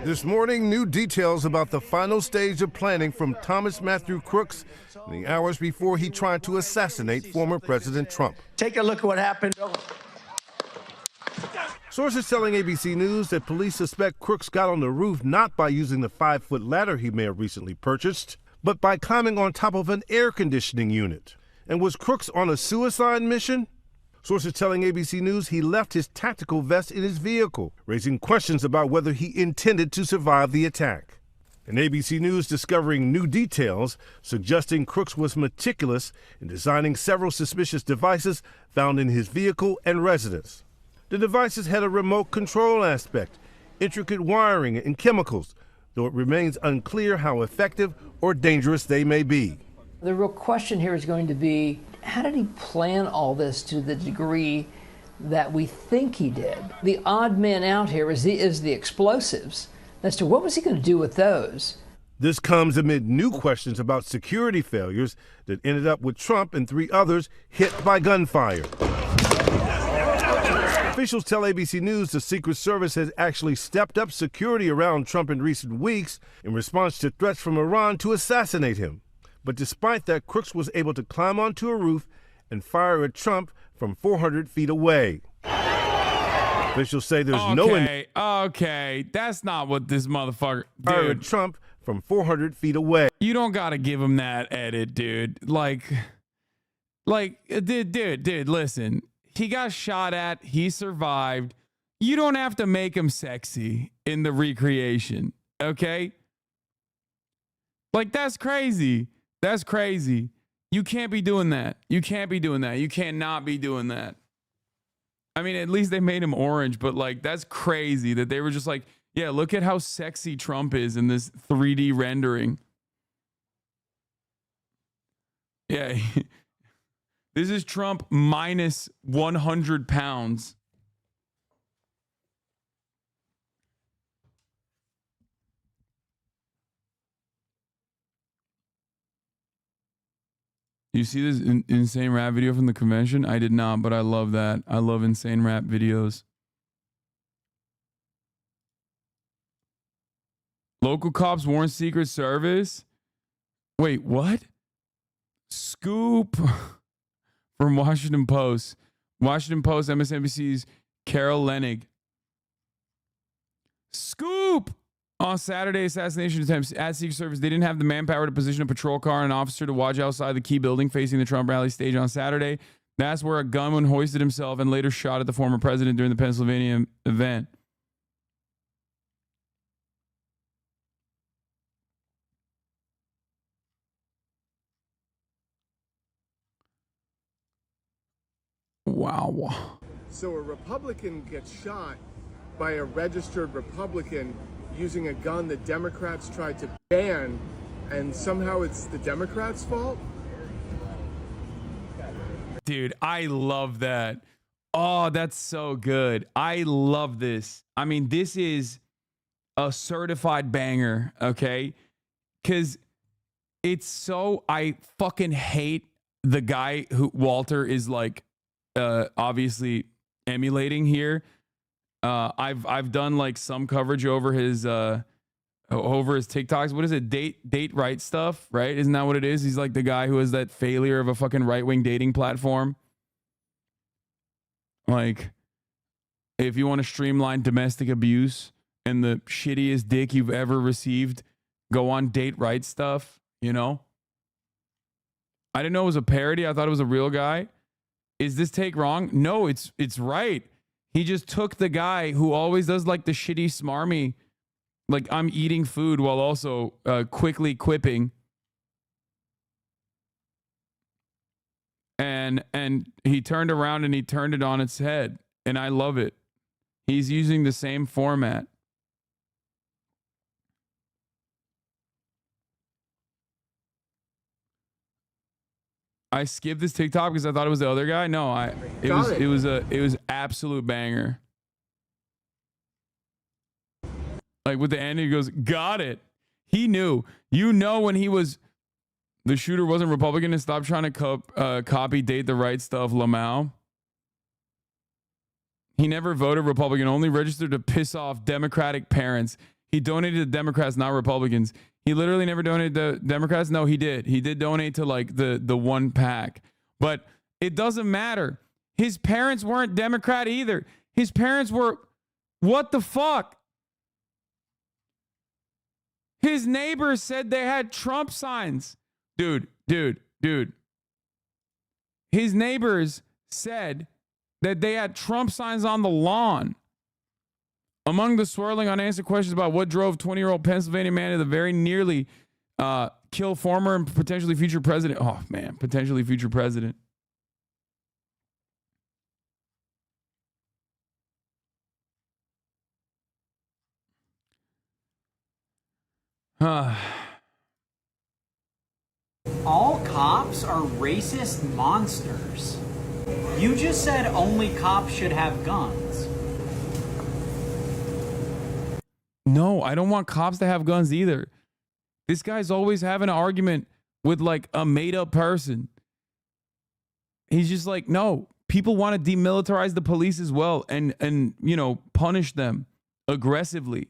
This morning, new details about the final stage of planning from Thomas Matthew Crooks in the hours before he tried to assassinate former President Trump. Take a look at what happened. Sources telling ABC News that police suspect Crooks got on the roof not by using the 5-foot ladder he may have recently purchased, but by climbing on top of an air conditioning unit. And was Crooks on a suicide mission? Sources telling ABC News he left his tactical vest in his vehicle, raising questions about whether he intended to survive the attack. And ABC News discovering new details suggesting Crooks was meticulous in designing several suspicious devices found in his vehicle and residence. The devices had a remote control aspect, intricate wiring and chemicals, though it remains unclear how effective or dangerous they may be. The real question here is going to be, how did he plan all this to the degree that we think he did? The odd man out here is the explosives. As to what was he going to do with those? This comes amid new questions about security failures that ended up with Trump and 3 others hit by gunfire. Officials tell ABC News the Secret Service has actually stepped up security around Trump in recent weeks in response to threats from Iran to assassinate him. But despite that, Crooks was able to climb onto a roof and fire at Trump from 400 feet away. Officials say there's Okay, that's not what this motherfucker... Fire Dude, at Trump from 400 feet away. you don't gotta give him that edit, dude. Dude, listen. He got shot at. He survived. You don't have to make him sexy in the recreation, okay? Like, that's crazy. That's crazy. You can't be doing that. You can't be doing that. You cannot be doing that. I mean, at least they made him orange, but like, that's crazy that they were just like, yeah, look at how sexy Trump is in this 3D rendering. Yeah. This is Trump minus 100 pounds. You see this insane rap video from the convention? I did not, but I love that. I love insane rap videos. Local cops warn Secret Service. Wait, what? Scoop from Washington Post. Washington Post, MSNBC's Carol Leonnig. Scoop! On Saturday, assassination attempts at Secret Service. They didn't have the manpower to position a patrol car and an officer to watch outside the key building facing the Trump rally stage on Saturday. That's where a gunman hoisted himself and later shot at the former president during the Pennsylvania event. Wow. So a Republican gets shot by a registered Republican using a gun that Democrats tried to ban, and somehow it's the Democrats' fault? Dude, I love that. Oh, that's so good. I love this. I mean, this is a certified banger, okay? Because it's so, I fucking hate the guy who Walter is like obviously emulating here. I've done like some coverage over his TikToks. What is it? Date right stuff, right? Isn't that what it is? He's like the guy who has that failure of a fucking right-wing dating platform. Like, if you want to streamline domestic abuse and the shittiest dick you've ever received, go on date right stuff, you know? I didn't know it was a parody. I thought it was a real guy. Is this take wrong? No, it's right. He just took the guy who always does like the shitty smarmy, like I'm eating food while also quickly quipping. And he turned around and he turned it on its head. And I love it. He's using the same format. I skipped this TikTok because I thought it was the other guy. No, it was absolute banger. Like with the end, he goes, "Got it." He knew. You know when the shooter wasn't Republican and stopped trying to copy date the right stuff. Lamau. He never voted Republican, only registered to piss off Democratic parents. He donated to Democrats, not Republicans. He literally never donated to Democrats. No, he did. He did donate to like the one pack. But it doesn't matter. His parents weren't Democrat either. His parents were, what the fuck? His neighbors said they had Trump signs. Dude. His neighbors said that they had Trump signs on the lawn. Among the swirling unanswered questions about what drove 20-year-old Pennsylvania man to the very nearly kill former and potentially future president. Oh, man, potentially future president. All cops are racist monsters. You just said only cops should have guns. No, I don't want cops to have guns either. This guy's always having an argument with like a made-up person. He's just like, no, people want to demilitarize the police as well and you know, punish them aggressively.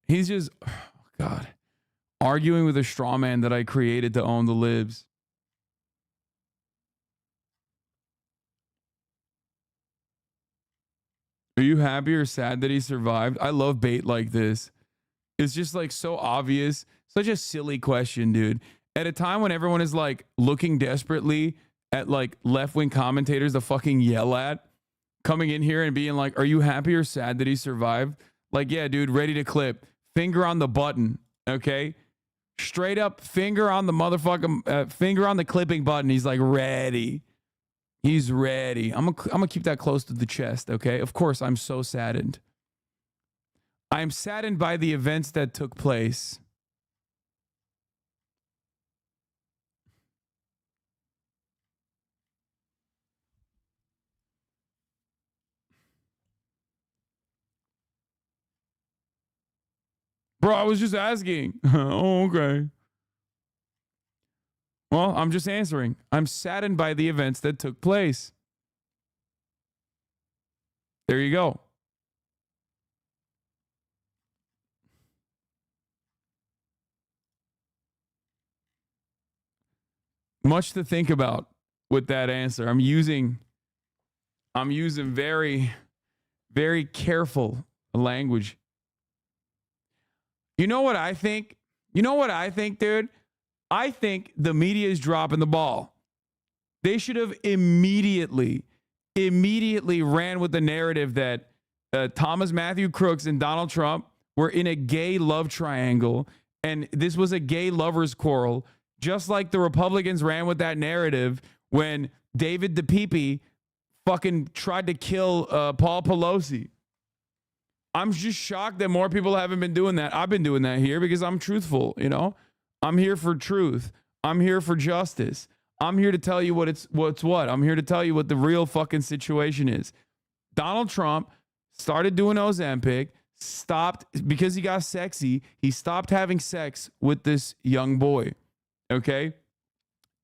He's just, oh God, arguing with a straw man that I created to own the libs. Are you happy or sad that he survived? I love bait like this. It's just like so obvious. Such a silly question, dude. At a time when everyone is like looking desperately at like left-wing commentators to fucking yell at, coming in here and being like, are you happy or sad that he survived? Like, yeah, dude, ready to clip. Finger on the button, okay? Straight up finger on the motherfucking, finger on the clipping button. He's like, ready. He's ready. I'm gonna keep that close to the chest, okay? Of course, I'm so saddened. I'm saddened by the events that took place. Bro, I was just asking. Oh, okay. Well, I'm just answering. I'm saddened by the events that took place. There you go. Much to think about with that answer. I'm using very, very careful language. You know what I think? Dude? I think the media is dropping the ball. They should have immediately ran with the narrative that Thomas Matthew Crooks and Donald Trump were in a gay love triangle, and this was a gay lovers quarrel, just like the Republicans ran with that narrative when David DePipe fucking tried to kill Paul Pelosi. I'm just shocked that more people haven't been doing that. I've been doing that here because I'm truthful, you know? I'm here for truth. I'm here for justice. I'm here to tell you what's what. I'm here to tell you what the real fucking situation is. Donald Trump started doing Ozempic, stopped because he got sexy. He stopped having sex with this young boy. Okay?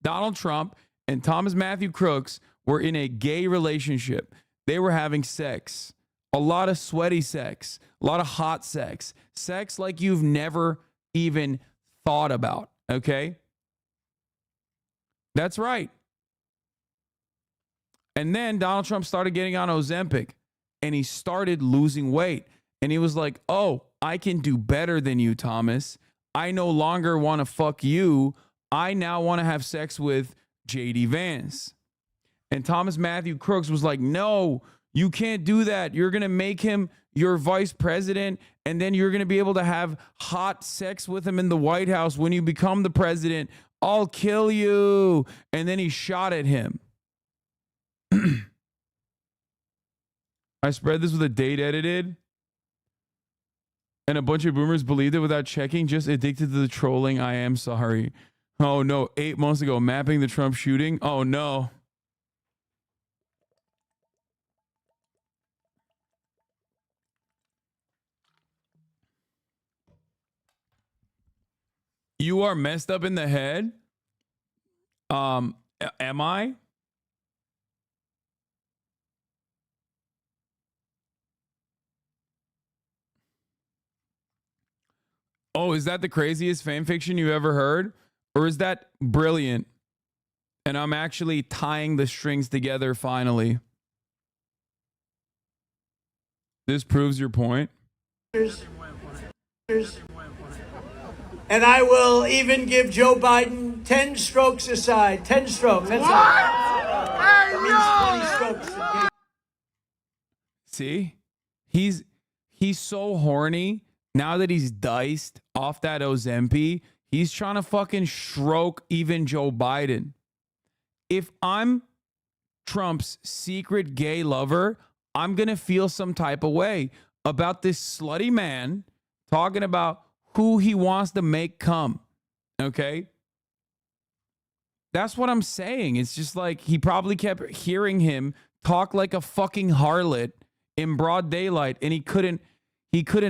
Donald Trump and Thomas Matthew Crooks were in a gay relationship. They were having sex. A lot of sweaty sex, a lot of hot sex, sex like you've never even thought about, okay? That's right. And then Donald Trump started getting on Ozempic and he started losing weight. And he was like, oh, I can do better than you, Thomas. I no longer want to fuck you. I now want to have sex with J.D. Vance. And Thomas Matthew Crooks was like, no, you can't do that. You're going to make him your vice president, and then you're going to be able to have hot sex with him in the White House when you become the president. I'll kill you. And then he shot at him. I spread this with a date edited. And a bunch of boomers believed it without checking, just addicted to the trolling. I am sorry. Oh no, 8 months ago, mapping the Trump shooting. Oh no. You are messed up in the head? Am I? Oh, is that the craziest fan fiction you ever heard? Or is that brilliant? And I'm actually tying the strings together finally. This proves your point. And I will even give Joe Biden 10 strokes aside. 10 strokes. That's that means 20 strokes. See? He's so horny. Now that he's diced off that Ozempic, he's trying to fucking stroke even Joe Biden. If I'm Trump's secret gay lover, I'm going to feel some type of way about this slutty man talking about who he wants to make come. Okay? That's what I'm saying. It's just like he probably kept hearing him talk like a fucking harlot in broad daylight, and he couldn't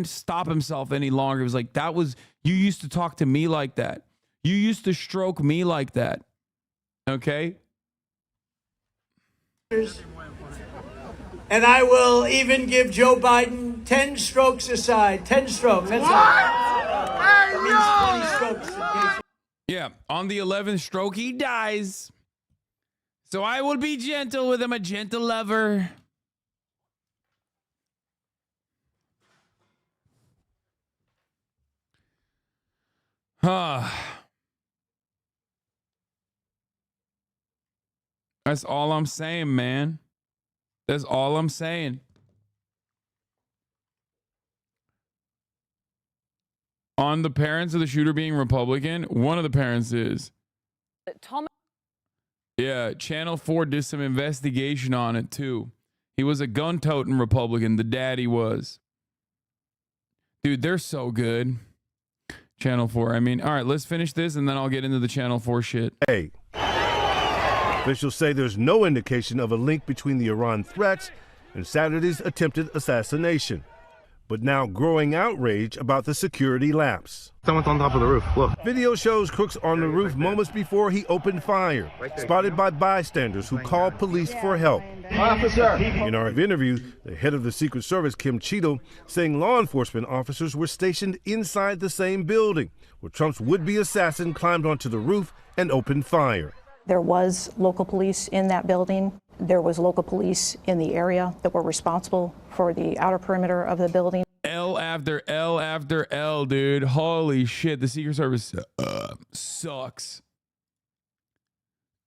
stop himself any longer. It was like, you used to talk to me like that. You used to stroke me like that. Okay? And I will even give Joe Biden 10 strokes aside. 10 strokes. That's that means 20 strokes. Yeah, on the 11th stroke, he dies. So I will be gentle with him, a gentle lover. That's all I'm saying, man. That's all I'm saying. On the parents of the shooter being Republican, one of the parents is. Yeah, Channel 4 did some investigation on it too. He was a gun-toting Republican, the daddy was. Dude, they're so good. Channel 4. I mean, all right, let's finish this and then I'll get into the Channel 4 shit. Hey. Officials say there's no indication of a link between the Iran threats and Saturday's attempted assassination. But now growing outrage about the security lapse. Someone's on top of the roof. Look. Video shows Crooks on the roof moments before he opened fire, spotted by bystanders who called police for help. Officer. In our interview, the head of the Secret Service, Kim Cheeto, saying law enforcement officers were stationed inside the same building where Trump's would-be assassin climbed onto the roof and opened fire. There was local police in that building. There was local police in the area that were responsible for the outer perimeter of the building. L after L after L, dude. Holy shit. The Secret Service sucks.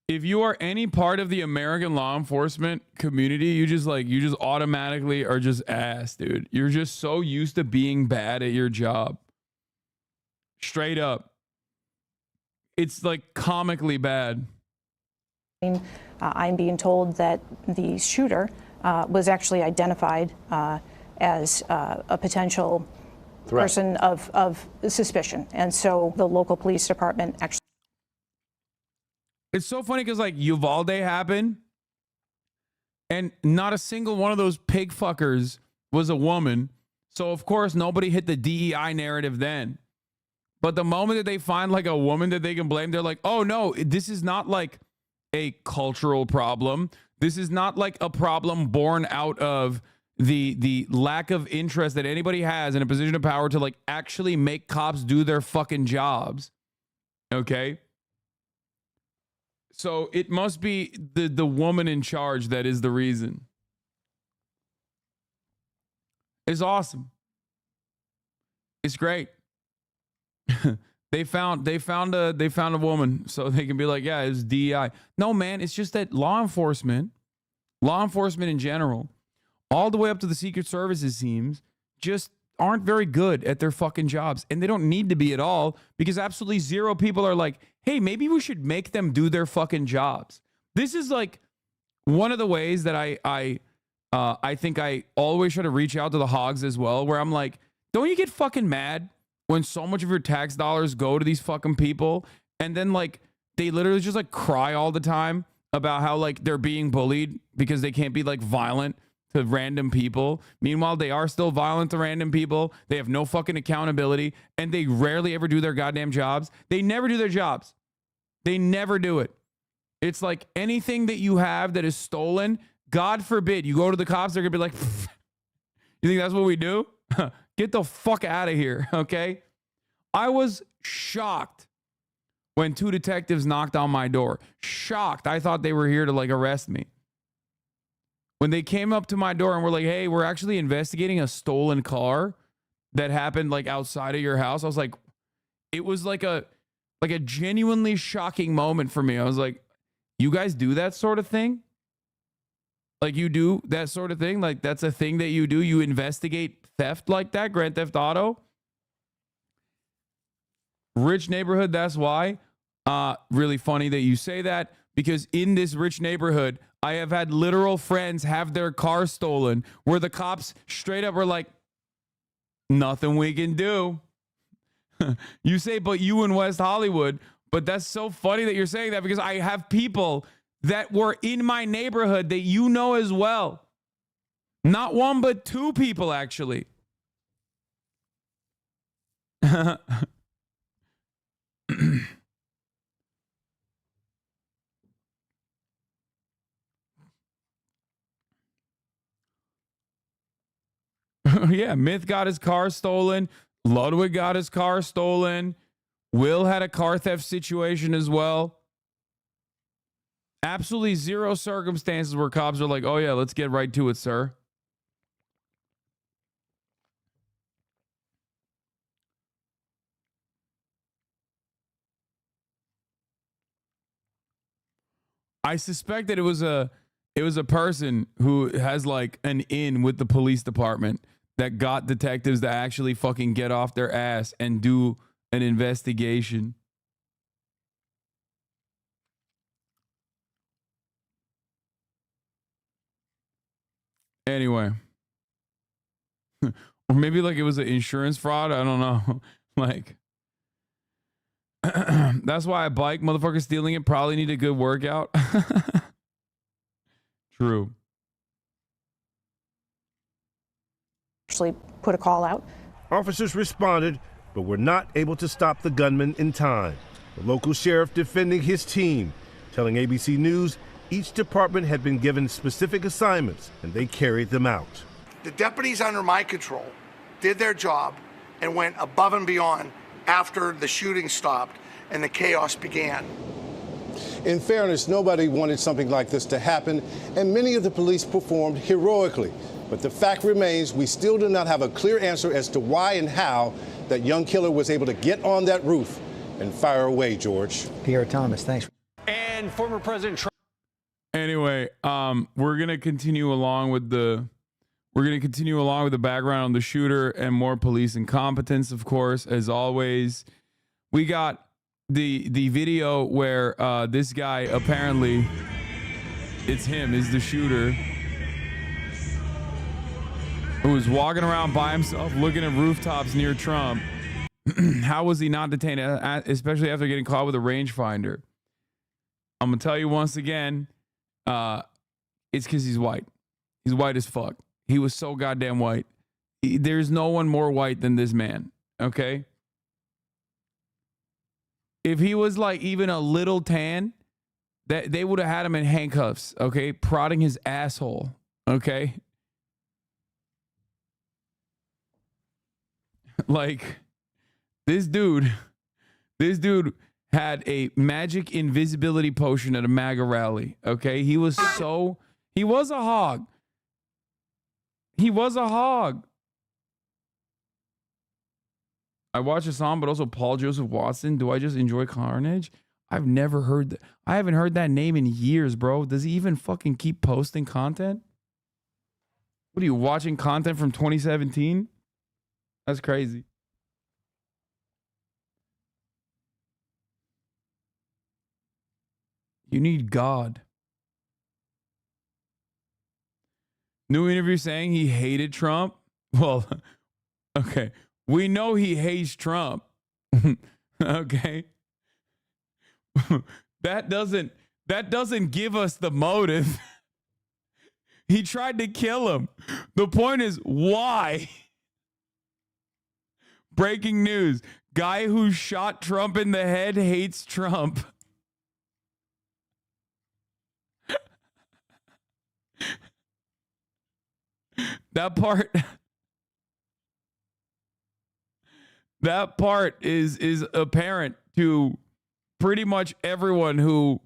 If you are any part of the American law enforcement community, you just automatically are just ass, dude. You're just so used to being bad at your job. Straight up. It's like comically bad. I'm being told that the shooter was actually identified as a potential person of suspicion. And so the local police department actually... It's so funny because like Uvalde happened and not a single one of those pig fuckers was a woman. So of course nobody hit the DEI narrative then. But the moment that they find like a woman that they can blame, they're like, oh no, this is not like a cultural problem. This is not like a problem born out of the lack of interest that anybody has in a position of power to like actually make cops do their fucking jobs. Okay? So it must be the woman in charge that is the reason. It's awesome. It's great. They found a woman so they can be like, yeah, it's DEI. No, man, it's just that law enforcement in general, all the way up to the Secret Services teams, just aren't very good at their fucking jobs. And they don't need to be at all because absolutely zero people are like, hey, maybe we should make them do their fucking jobs. This is like one of the ways that I think I always try to reach out to the hogs as well, where I'm like, don't you get fucking mad when so much of your tax dollars go to these fucking people and then like they literally just like cry all the time about how like they're being bullied because they can't be like violent to random people. Meanwhile, they are still violent to random people. They have no fucking accountability and they rarely ever do their goddamn jobs. They never do their jobs. They never do it. It's like anything that you have that is stolen, God forbid, you go to the cops, they're gonna be like, you think that's what we do? Get the fuck out of here, okay? I was shocked when 2 detectives knocked on my door. Shocked. I thought they were here to like arrest me. When they came up to my door and were like, hey, we're actually investigating a stolen car that happened like outside of your house. I was like, it was like a genuinely shocking moment for me. I was like, you guys do that sort of thing? Like you do that sort of thing? Like that's a thing that you do? You investigate theft like that? Grand Theft Auto? Rich neighborhood, that's why. Really funny that you say that because in this rich neighborhood, I have had literal friends have their car stolen where the cops straight up were like, nothing we can do. You say, but you in West Hollywood. But that's so funny that you're saying that because I have people that were in my neighborhood that you know as well. Not one, but 2 people, actually. Yeah, Myth got his car stolen. Ludwig got his car stolen. Will had a car theft situation as well. Absolutely zero circumstances where cops are like, oh yeah, let's get right to it, sir. I suspect that it was a person who has like an in with the police department that got detectives to actually fucking get off their ass and do an investigation. Anyway. Or maybe like it was an insurance fraud. I don't know. Like, that's why I bike. Motherfucker stealing it probably need a good workout. True. Actually put a call out. Officers responded, but were not able to stop the gunman in time. The local sheriff defending his team, telling ABC News each department had been given specific assignments and they carried them out. The deputies under my control did their job and went above and beyond after the shooting stopped and the chaos began. In fairness, nobody wanted something like this to happen, and many of the police performed heroically. But the fact remains, we still do not have a clear answer as to why and how that young killer was able to get on that roof and fire away, George. Pierre Thomas, thanks. And former President Trump. Anyway, we're gonna continue along with the background on the shooter and more police incompetence, of course, as always. We got the video where this guy apparently it's him, is the shooter, who was walking around by himself looking at rooftops near Trump. How was he not detained, especially after getting caught with a rangefinder? I'm gonna tell you once again, it's because he's white. He's white as fuck. He was so goddamn white. There's no one more white than this man, okay? If he was like even a little tan, that they would have had him in handcuffs, okay? Prodding his asshole, okay? Like, this dude had a magic invisibility potion at a MAGA rally, okay? He was a hog. He was a hog. I watch Hassan, but also Paul Joseph Watson. Do I just enjoy carnage? I've never heard that. I haven't heard that name in years, bro. Does he even fucking keep posting content? What are you watching content from 2017? That's crazy. You need God. New interview saying he hated Trump. Well, Okay. We know he hates Trump. Okay. That doesn't give us the motive. He tried to kill him. The point is, why? Breaking news. Guy who shot Trump in the head hates Trump. That part is apparent to pretty much everyone who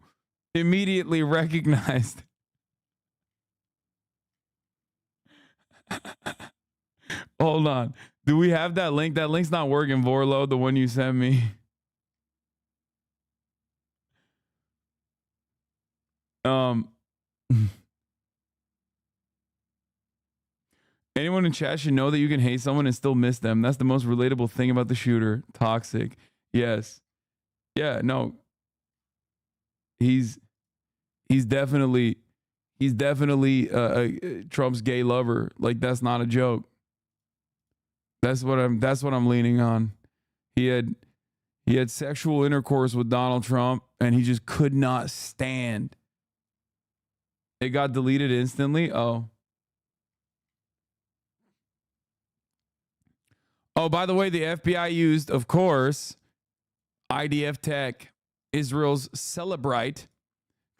immediately recognized. Hold on. Do we have that link? That link's not working, Vorlo, the one you sent me. Anyone in chat should know that you can hate someone and still miss them. That's the most relatable thing about the shooter. Toxic. Yes. Yeah, no. He's definitely Trump's gay lover. Like, that's not a joke. That's what I'm leaning on. He had sexual intercourse with Donald Trump and he just could not stand. It got deleted instantly. Oh, by the way, the FBI used, of course, IDF tech, Israel's Celebrite.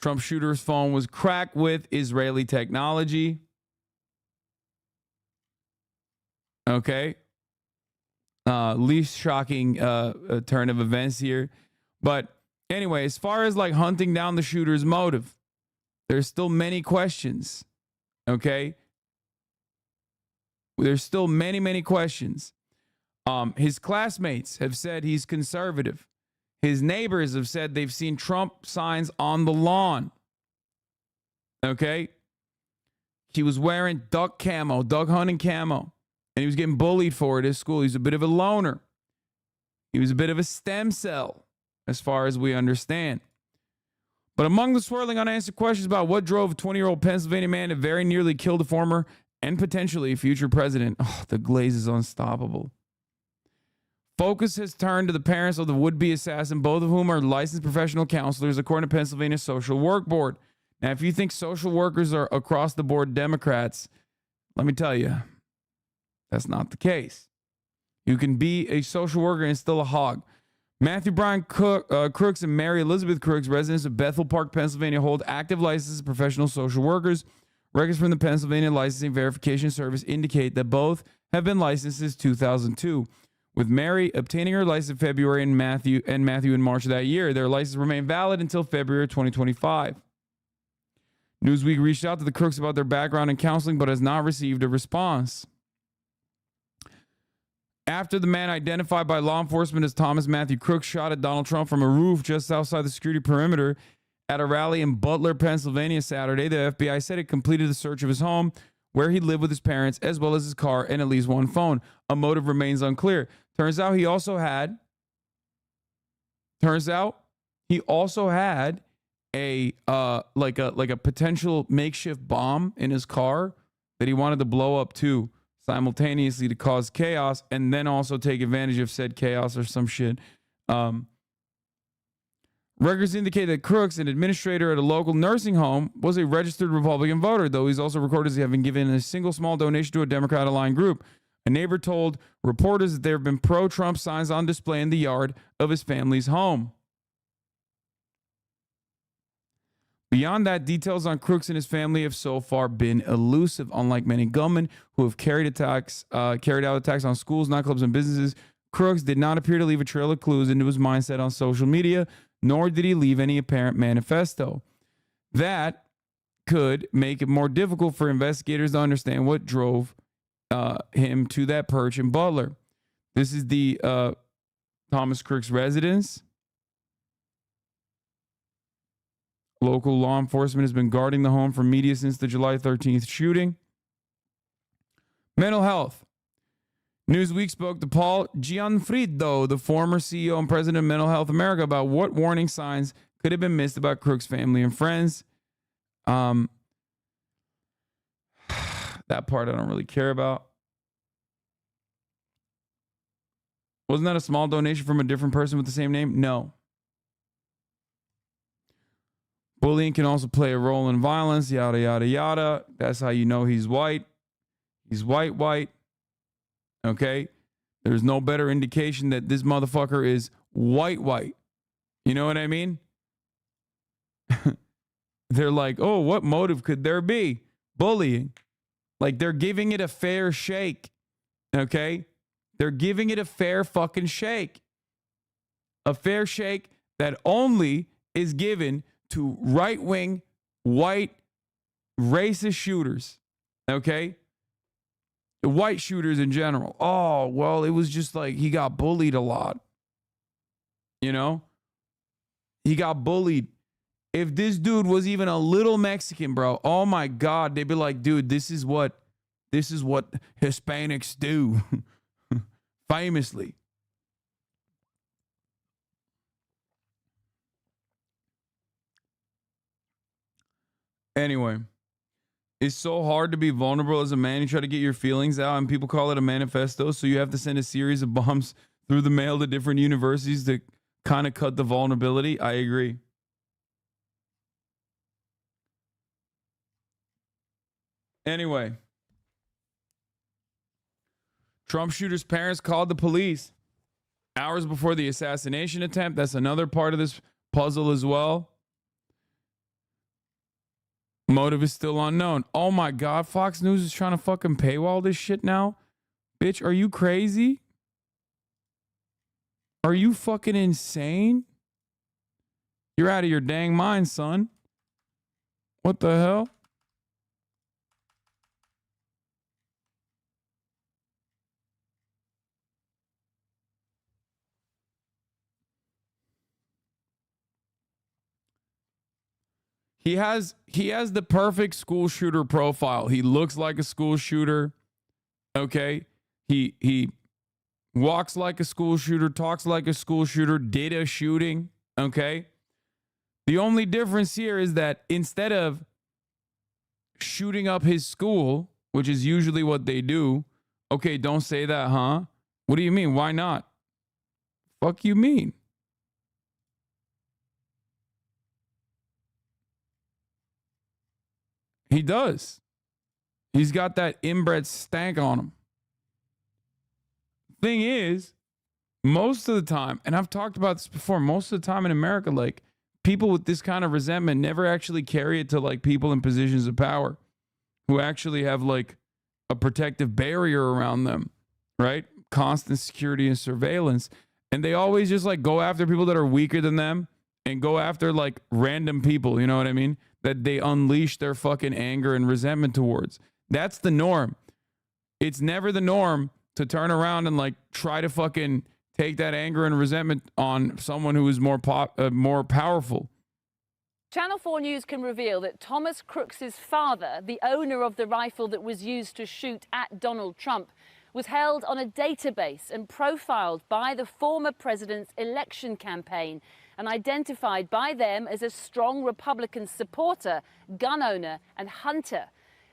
Trump shooter's phone was cracked with Israeli technology. Okay. Least shocking turn of events here. But anyway, as far as like hunting down the shooter's motive, there's still many questions. Okay. There's still many questions. His classmates have said he's conservative. His neighbors have said they've seen Trump signs on the lawn. Okay. He was wearing duck hunting camo. And he was getting bullied for it at school. He's a bit of a loner. He was a bit of a stem cell, as far as we understand. But among the swirling unanswered questions about what drove a 20-year-old Pennsylvania man to very nearly kill the former and potentially future president, the glaze is unstoppable. Focus has turned to the parents of the would-be assassin, both of whom are licensed professional counselors, according to Pennsylvania Social Work Board. Now, if you think social workers are across-the-board Democrats, let me tell you, that's not the case. You can be a social worker and still a hog. Matthew Brian Crooks and Mary Elizabeth Crooks, residents of Bethel Park, Pennsylvania, hold active licenses as professional social workers. Records from the Pennsylvania Licensing Verification Service indicate that both have been licensed since 2002, with Mary obtaining her license in February and Matthew in March of that year. Their licenses remain valid until February 2025. Newsweek reached out to the Crooks about their background in counseling, but has not received a response. After the man identified by law enforcement as Thomas Matthew Crooks shot at Donald Trump from a roof just outside the security perimeter at a rally in Butler, Pennsylvania Saturday, the FBI said it completed the search of his home, where he lived with his parents, as well as his car and at least one phone. A motive remains unclear. Turns out he also had a potential makeshift bomb in his car that he wanted to blow up too, simultaneously, to cause chaos and then also take advantage of said chaos or some shit. Records indicate that Crooks, an administrator at a local nursing home, was a registered Republican voter, though he's also recorded as having given a single small donation to a Democrat-aligned group. A neighbor told reporters that there have been pro-Trump signs on display in the yard of his family's home. Beyond that, details on Crooks and his family have so far been elusive. Unlike many gunmen who have carried out attacks on schools, nightclubs, and businesses, Crooks did not appear to leave a trail of clues into his mindset on social media, nor did he leave any apparent manifesto. That could make it more difficult for investigators to understand what drove him to that perch in Butler. This is the Thomas Crooks residence. Local law enforcement has been guarding the home from media since the July 13th shooting. Mental health. Newsweek spoke to Paul Gianfrido, the former CEO and president of Mental Health America, about what warning signs could have been missed about Crooks' family and friends. That part I don't really care about. Wasn't that a small donation from a different person with the same name? No. Bullying can also play a role in violence, yada, yada, yada. That's how you know he's white. He's white. Okay? There's no better indication that this motherfucker is white. You know what I mean? They're like, oh, what motive could there be? Bullying. Like, they're giving it a fair shake. Okay? They're giving it a fair fucking shake. A fair shake that only is given to right-wing, white, racist shooters. Okay? The white shooters in general. Oh, well, it was just like he got bullied a lot. You know? He got bullied. If this dude was even a little Mexican, bro, oh my God, they'd be like, dude, this is what Hispanics do. Famously. Anyway, it's so hard to be vulnerable as a man. You try to get your feelings out, and people call it a manifesto. So you have to send a series of bombs through the mail to different universities to kind of cut the vulnerability. I agree. Anyway, Trump shooter's parents called the police hours before the assassination attempt. That's another part of this puzzle as well. Motive is still unknown. Oh my God, Fox News is trying to fucking paywall this shit now? Bitch, are you crazy? Are you fucking insane? You're out of your dang mind, son. What the hell? He has the perfect school shooter profile. He looks like a school shooter. Okay? He walks like a school shooter, talks like a school shooter, did a shooting. Okay? The only difference here is that instead of shooting up his school, which is usually what they do, okay, don't say that, huh? What do you mean? Why not? Fuck you mean? He does. He's got that inbred stank on him. Thing is, most of the time, and I've talked about this before, most of the time in America, like, people with this kind of resentment never actually carry it to, like, people in positions of power who actually have, like, a protective barrier around them, right? Constant security and surveillance. And they always just, like, go after people that are weaker than them and go after, like, random people, you know what I mean? That they unleash their fucking anger and resentment towards. That's the norm. It's never the norm to turn around and, like, try to fucking take that anger and resentment on someone who is more powerful. Channel 4 News can reveal that Thomas Crooks's father, the owner of the rifle that was used to shoot at Donald Trump, was held on a database and profiled by the former president's election campaign and identified by them as a strong Republican supporter, gun owner, and hunter.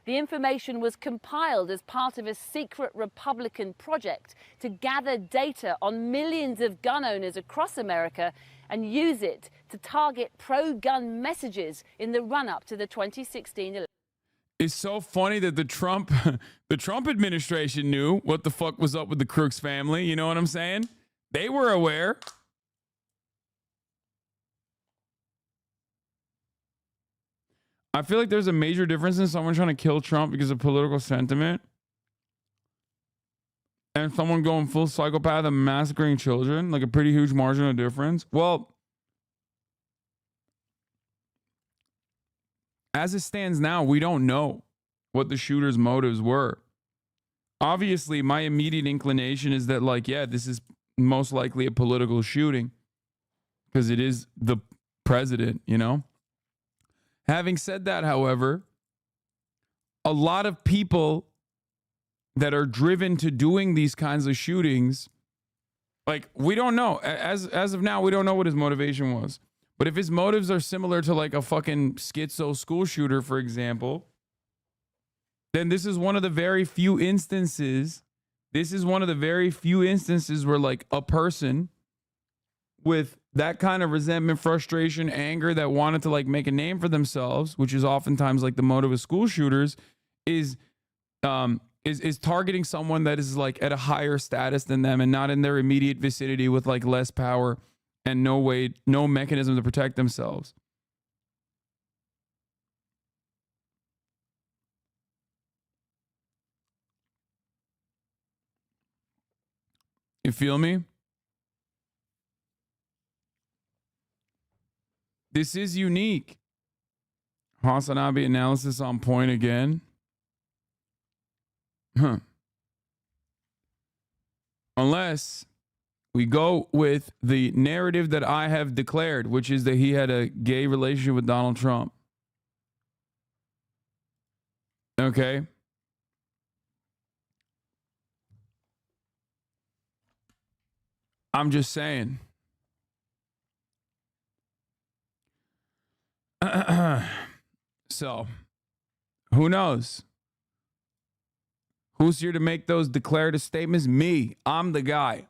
The information was compiled as part of a secret Republican project to gather data on millions of gun owners across America and use it to target pro-gun messages in the run-up to the 2016 election. It's so funny that the Trump administration knew what the fuck was up with the Crooks family. You know what I'm saying? They were aware. I feel like there's a major difference in someone trying to kill Trump because of political sentiment and someone going full psychopath and massacring children, like a pretty huge margin of difference. Well, as it stands now, we don't know what the shooter's motives were. Obviously, my immediate inclination is that, like, yeah, this is most likely a political shooting because it is the president, you know? Having said that, however, a lot of people that are driven to doing these kinds of shootings, like, we don't know. As of now, we don't know what his motivation was. But if his motives are similar to, like, a fucking schizo school shooter, for example, then this is one of the very few instances This is one of the very few instances where like a person with that kind of resentment, frustration, anger that wanted to like make a name for themselves, which is oftentimes like the motive of school shooters, is targeting someone that is like at a higher status than them and not in their immediate vicinity with like less power and no mechanism to protect themselves. You feel me? This is unique. HasanAbi analysis on point again. Huh. Unless we go with the narrative that I have declared, which is that he had a gay relationship with Donald Trump. Okay. I'm just saying. So, who knows? Who's here to make those declarative statements? Me. I'm the guy.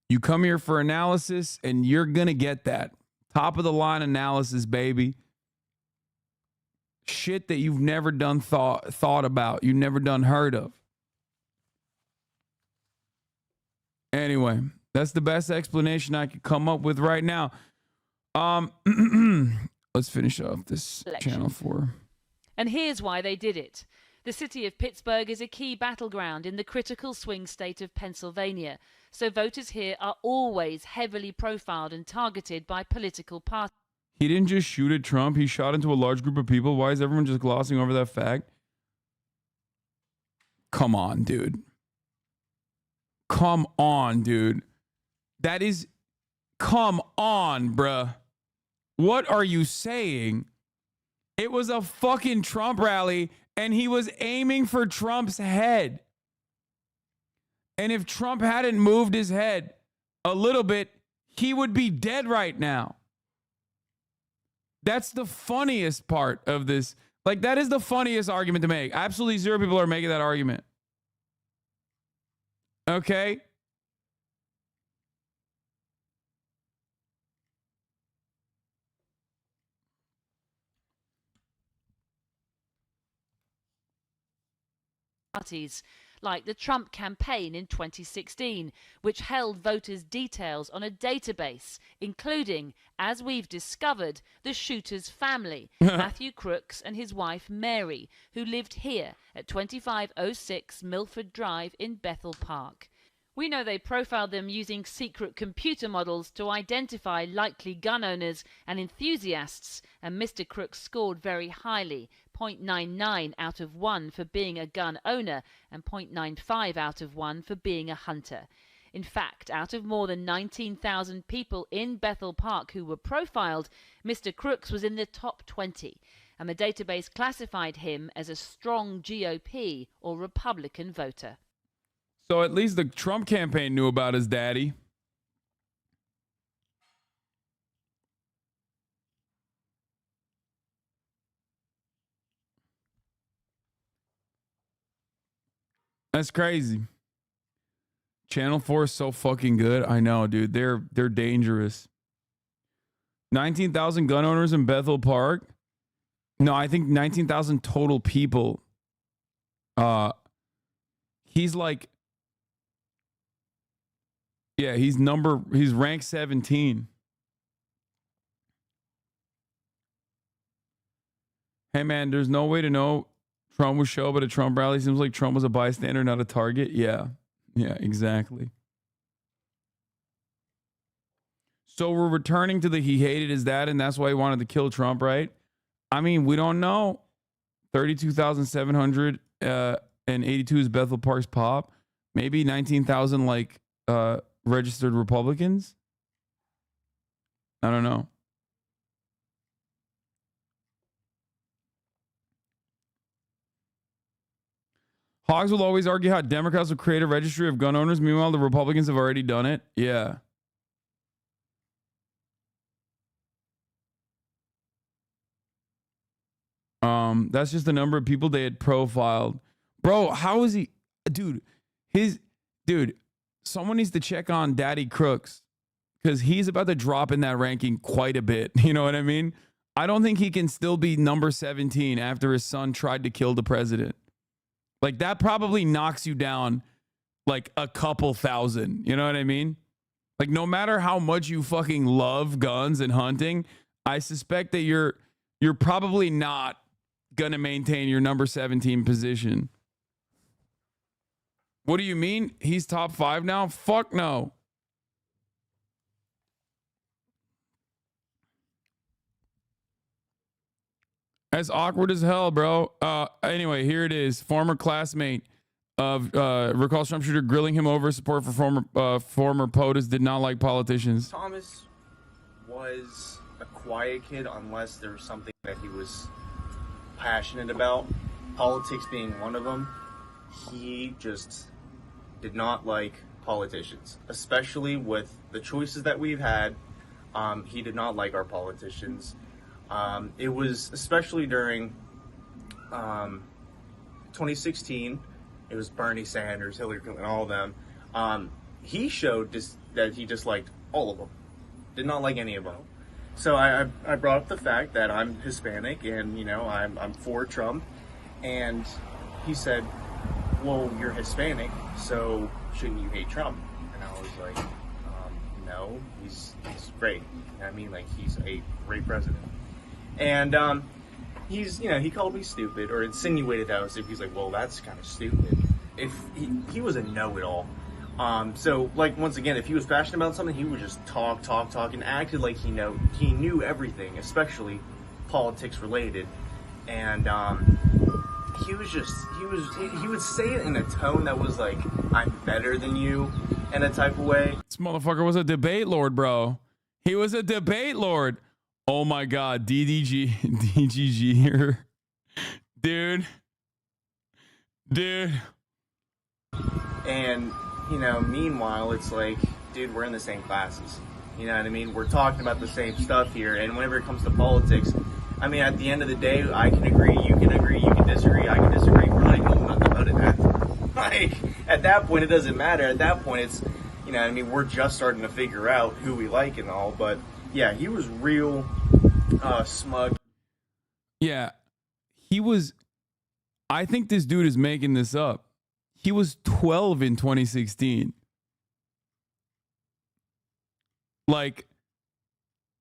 You come here for analysis, and you're going to get that. Top of the line analysis, baby. Shit that you've never done thought about. You've never done heard of. Anyway, that's the best explanation I could come up with right now. Let's finish off this Channel 4. And here's why they did it. The city of Pittsburgh is a key battleground in the critical swing state of Pennsylvania, so voters here are always heavily profiled and targeted by political parties. He didn't just shoot at Trump, he shot into a large group of people. Why is everyone just glossing over that fact? Come on, dude. Come on, dude. That is... Come on, bruh. What are you saying? It was a fucking Trump rally, and he was aiming for Trump's head. And if Trump hadn't moved his head a little bit, he would be dead right now. That's the funniest part of this. Like, that is the funniest argument to make. Absolutely zero people are making that argument. Okay? Parties, like the Trump campaign in 2016, which held voters' details on a database, including, as we've discovered, the shooter's family, Matthew Crooks and his wife Mary, who lived here at 2506 Milford Drive in Bethel Park. We know they profiled them using secret computer models to identify likely gun owners and enthusiasts, and Mr. Crooks scored very highly, 0.99 out of 1 for being a gun owner and 0.95 out of 1 for being a hunter. In fact, out of more than 19,000 people in Bethel Park who were profiled, Mr. Crooks was in the top 20, and the database classified him as a strong GOP or Republican voter. So at least the Trump campaign knew about his daddy. That's crazy. Channel 4 is so fucking good. I know, dude. They're dangerous. 19,000 gun owners in Bethel Park. No, I think 19,000 total people. He's like, yeah, he's ranked 17. Hey man, there's no way to know Trump was show up at a Trump rally. Seems like Trump was a bystander, not a target. Yeah, exactly. So we're returning to the he hated his dad, and that's why he wanted to kill Trump, right? I mean, we don't know. 32,782 is Bethel Park's pop. Maybe 19,000 like registered Republicans. I don't know. Hogs will always argue how Democrats will create a registry of gun owners. Meanwhile, the Republicans have already done it. Yeah. That's just the number of people they had profiled. Bro, how is he? Dude, dude, someone needs to check on Daddy Crooks because he's about to drop in that ranking quite a bit. You know what I mean? I don't think he can still be number 17 after his son tried to kill the president. Like, that probably knocks you down like a couple thousand. You know what I mean? Like, no matter how much you fucking love guns and hunting, I suspect that you're probably not gonna maintain your number 17 position. What do you mean? He's top 5 now? Fuck no. That's awkward as hell, bro. Anyway, here it is. Former classmate of recalls Trump shooter grilling him over support for former POTUS did not like politicians. Thomas was a quiet kid unless there was something that he was passionate about, politics being one of them. He just did not like politicians, especially with the choices that we've had. He did not like our politicians. It was especially during 2016. It was Bernie Sanders, Hillary Clinton, all of them. He showed that he disliked all of them. Did not like any of them. So I brought up the fact that I'm Hispanic and, you know, I'm for Trump. And he said, well, you're Hispanic, so shouldn't you hate Trump? And I was like, no, he's great. I mean, like, he's a great president. And he's, you know, he called me stupid or insinuated that as if he's like, well, that's kind of stupid. If he was a know-it-all. So, like, once again, if he was passionate about something, he would just talk, and acted like he knew everything, especially politics related. And he would say it in a tone that was like, I'm better than you, in a type of way. This motherfucker was a debate lord, bro. He was a debate lord. Oh my God, DGG here. Dude. And, you know, meanwhile, it's like, dude, we're in the same classes. You know what I mean? We're talking about the same stuff here. And whenever it comes to politics, I mean, at the end of the day, I can agree, you can disagree, I can disagree. We're not even going nothing about it. Like, at that point, it doesn't matter. At that point, it's, you know what I mean? We're just starting to figure out who we like and all. But, yeah, he was real smug. Yeah, he was. I think this dude is making this up. He was 12 in 2016. Like,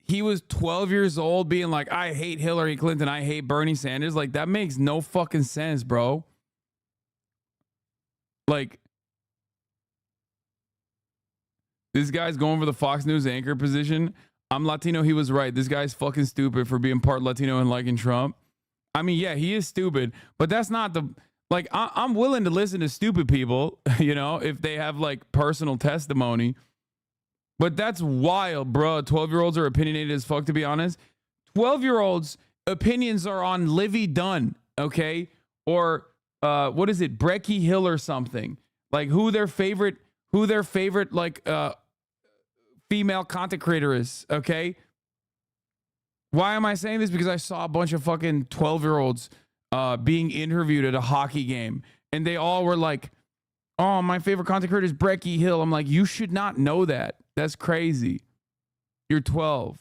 he was 12 years old being like, I hate Hillary Clinton, I hate Bernie Sanders. Like, that makes no fucking sense, bro. Like, this guy's going for the Fox News anchor position. I'm Latino, he was right. This guy's fucking stupid for being part Latino and liking Trump. I mean, yeah, he is stupid, but that's not the, like, I'm willing to listen to stupid people, you know, if they have, like, personal testimony. But that's wild, bro. 12-year-olds are opinionated as fuck, to be honest. 12-year-olds' opinions are on Livy Dunn, okay? Or, what is it, Brecky Hill or something. Like, who their favorite, like, female content creator is, okay? Why am I saying this? Because I saw a bunch of fucking 12-year-olds being interviewed at a hockey game, and they all were like, oh, my favorite content creator is Brecky Hill. I'm like, you should not know that. That's crazy. You're 12.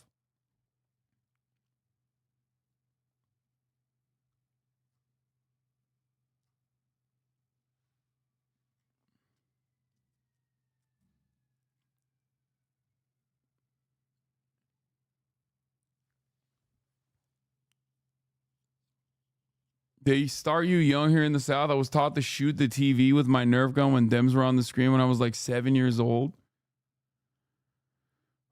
They start you young here in the South. I was taught to shoot the TV with my Nerf gun when Dems were on the screen when I was like 7 years old.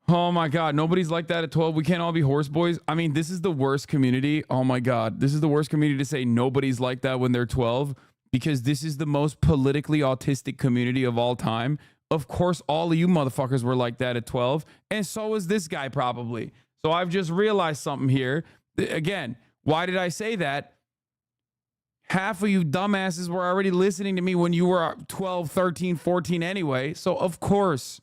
Oh my God, nobody's like that at 12. We can't all be horse boys. I mean, this is the worst community. Oh my God, this is the worst community to say nobody's like that when they're 12, because this is the most politically autistic community of all time. Of course, all of you motherfuckers were like that at 12, and so was this guy probably. So I've just realized something here. Again, why did I say that? Half of you dumbasses were already listening to me when you were 12, 13, 14 anyway. So of course,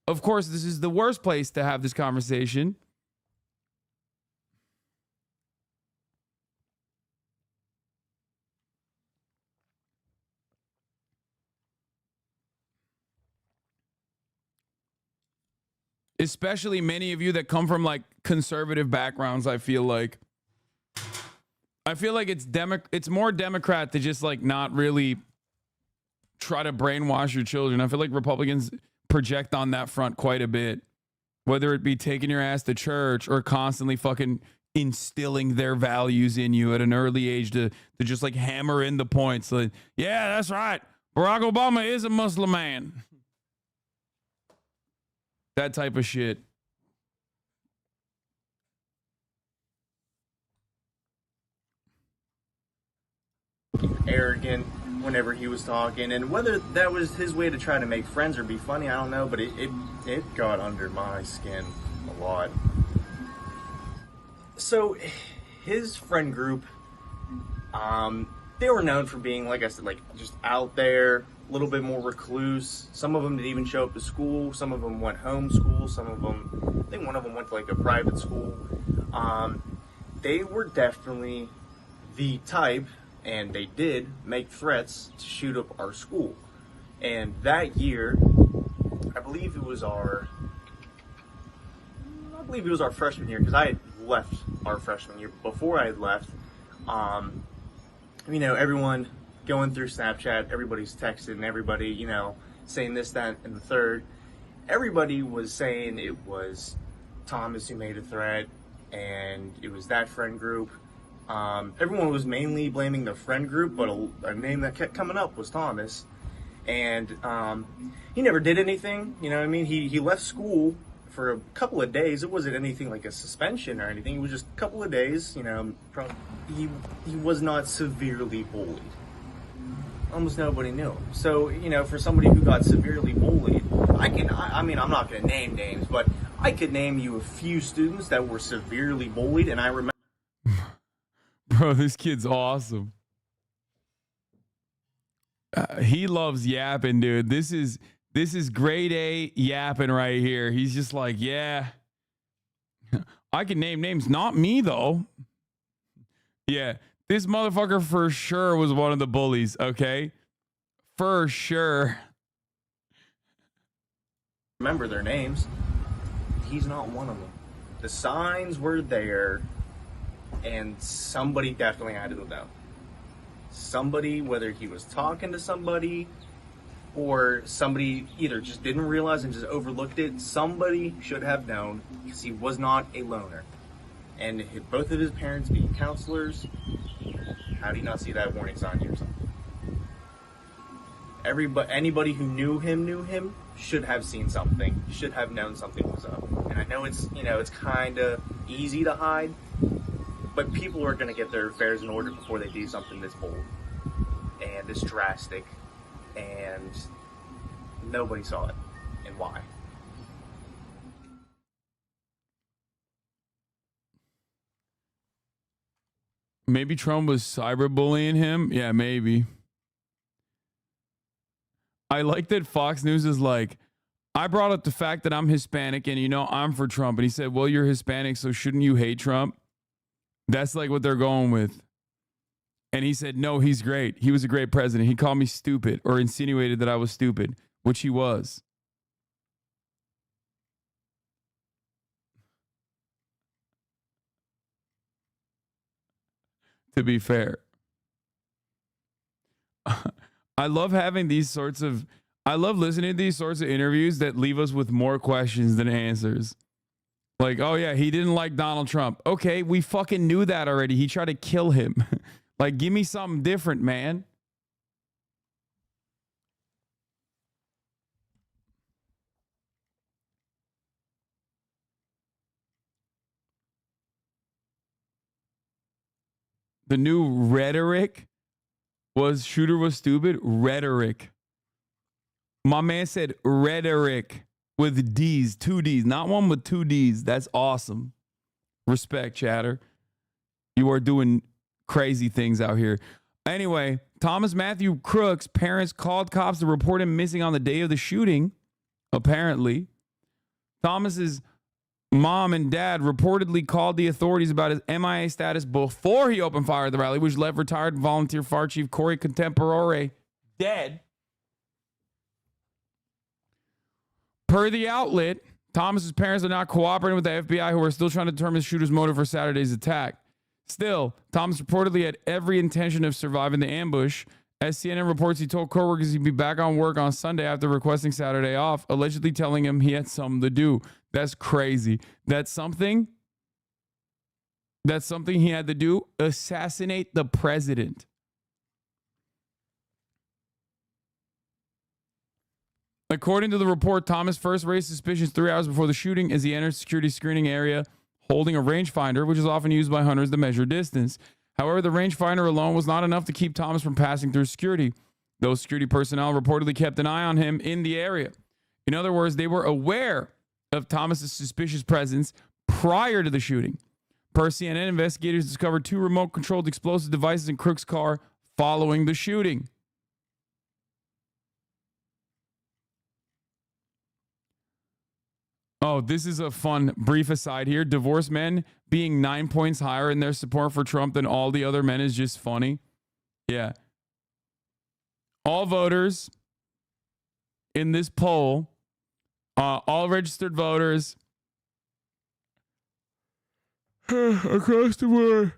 this is the worst place to have this conversation. especially many of you that come from like conservative backgrounds. I feel like it's more Democrat to just like not really try to brainwash your children. I feel like Republicans project on that front quite a bit, whether it be taking your ass to church or constantly fucking instilling their values in you at an early age to just like hammer in the points. Like, yeah, that's right. Barack Obama is a Muslim man. That type of shit. Arrogant whenever he was talking, and whether that was his way to try to make friends or be funny, I don't know, but it got under my skin a lot. So his friend group, they were known for being, like I said, like just out there, a little bit more recluse. Some of them didn't even show up to school. Some of them went homeschool. Some of them, I think one of them went to like a private school. They were definitely the type, and they did make threats to shoot up our school. And that year, I believe it was our freshman year, because I had left our freshman year. Before I had left, you know, everyone going through Snapchat, everybody's texting, everybody, you know, saying this, that, and the third. Everybody was saying it was Thomas who made a threat, and it was that friend group. Everyone was mainly blaming the friend group, but a name that kept coming up was Thomas. And he never did anything, you know what I mean? He left school for a couple of days. It wasn't anything like a suspension or anything. It was just a couple of days, you know. He was not severely bullied. Almost nobody knew him. So, you know, for somebody who got severely bullied, I mean, I'm not going to name names, but I could name you a few students that were severely bullied, and I remember. Bro, this kid's awesome. He loves yapping, dude. This is grade A yapping right here. He's just like, yeah, I can name names. Not me, though. Yeah, this motherfucker for sure was one of the bullies, okay? For sure. Remember their names. He's not one of them. The signs were there, and somebody definitely had to know. Somebody, whether he was talking to somebody or somebody either just didn't realize and just overlooked it, somebody should have known, because he was not a loner. And both of his parents being counselors, how do you not see that warning sign or something? Anybody who knew him should have seen something, should have known something was up. And I know it's, you know, it's kind of easy to hide, but people are going to get their affairs in order before they do something this bold and this drastic, and nobody saw it. And why? Maybe Trump was cyberbullying him. Yeah, maybe. I like that Fox News is like, I brought up the fact that I'm Hispanic and, you know, I'm for Trump. And he said, well, you're Hispanic, so shouldn't you hate Trump? That's like what they're going with. And he said, no, he's great. He was a great president. He called me stupid, or insinuated that I was stupid, which he was. To be fair. I love having these sorts of, I love listening to these sorts of interviews that leave us with more questions than answers. Like, oh yeah, he didn't like Donald Trump. Okay, we fucking knew that already. He tried to kill him. Like, give me something different, man. The new rhetoric was shooter was stupid. Rhetoric. My man said rhetoric with D's, 2 D's, not one with 2 D's. That's awesome. Respect, chatter. You are doing crazy things out here. Anyway, Thomas Matthew Crooks' parents called cops to report him missing on the day of the shooting, apparently. Thomas's mom and dad reportedly called the authorities about his MIA status before he opened fire at the rally, which left retired volunteer fire chief Corey Contemporore dead. Per the outlet, Thomas's parents are not cooperating with the FBI, who are still trying to determine the shooter's motive for Saturday's attack. Still, Thomas reportedly had every intention of surviving the ambush. As CNN reports, he told coworkers he'd be back on work on Sunday after requesting Saturday off, allegedly telling him he had something to do. That's crazy. That's something he had to do. Assassinate the president. According to the report, Thomas first raised suspicions 3 hours before the shooting as he entered security screening area holding a rangefinder, which is often used by hunters to measure distance. However, the rangefinder alone was not enough to keep Thomas from passing through security. Those security personnel reportedly kept an eye on him in the area. In other words, they were aware of Thomas's suspicious presence prior to the shooting. Per CNN, investigators discovered 2 remote-controlled explosive devices in Crook's car following the shooting. Oh, this is a fun brief aside here. Divorced men being 9 points higher in their support for Trump than all the other men is just funny. Yeah. All voters in this poll, all registered voters across the board,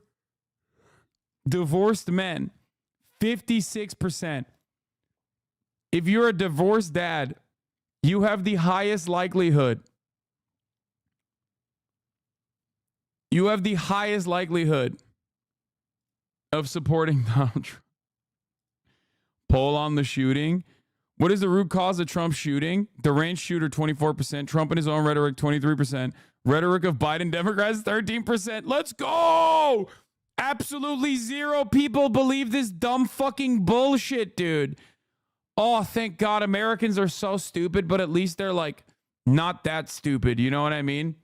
divorced men, 56%. If you're a divorced dad, you have the highest likelihood. You have the highest likelihood of supporting Donald Trump. Poll on the shooting. What is the root cause of Trump's shooting? Deranged shooter, 24%. Trump and his own rhetoric, 23%. Rhetoric of Biden Democrats, 13%. Let's go! Absolutely 0 people believe this dumb fucking bullshit, dude. Oh, thank God Americans are so stupid, but at least they're like not that stupid. You know what I mean?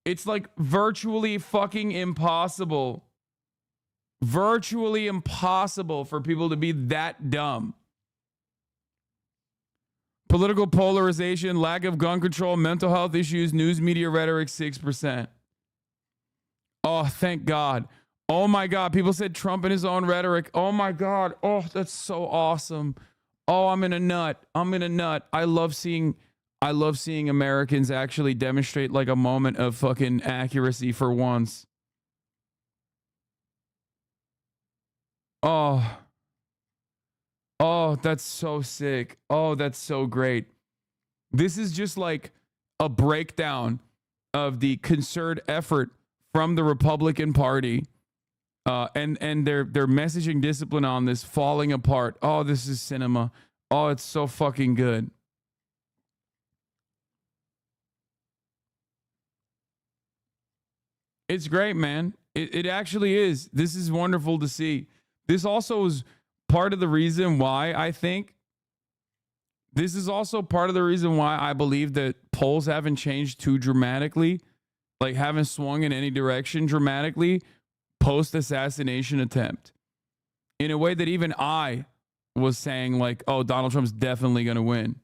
It's like virtually fucking impossible. Virtually impossible for people to be that dumb. Political polarization, lack of gun control, mental health issues, news media rhetoric, 6%. Oh, thank God. Oh my God. People said Trump and his own rhetoric. Oh my God. Oh, that's so awesome. Oh, I'm in a nut. I'm in a nut. I love seeing Americans actually demonstrate like a moment of fucking accuracy for once. Oh, that's so sick. Oh, that's so great. This is just like a breakdown of the concerted effort from the Republican Party and their messaging discipline on this falling apart. Oh, this is cinema. Oh, it's so fucking good. It's great, man. It actually is. This is wonderful to see. This also is part of the reason why I think this is also part of the reason why I believe that polls haven't changed too dramatically, like haven't swung in any direction dramatically post-assassination attempt. In a way that even I was saying like, oh, Donald Trump's definitely going to win.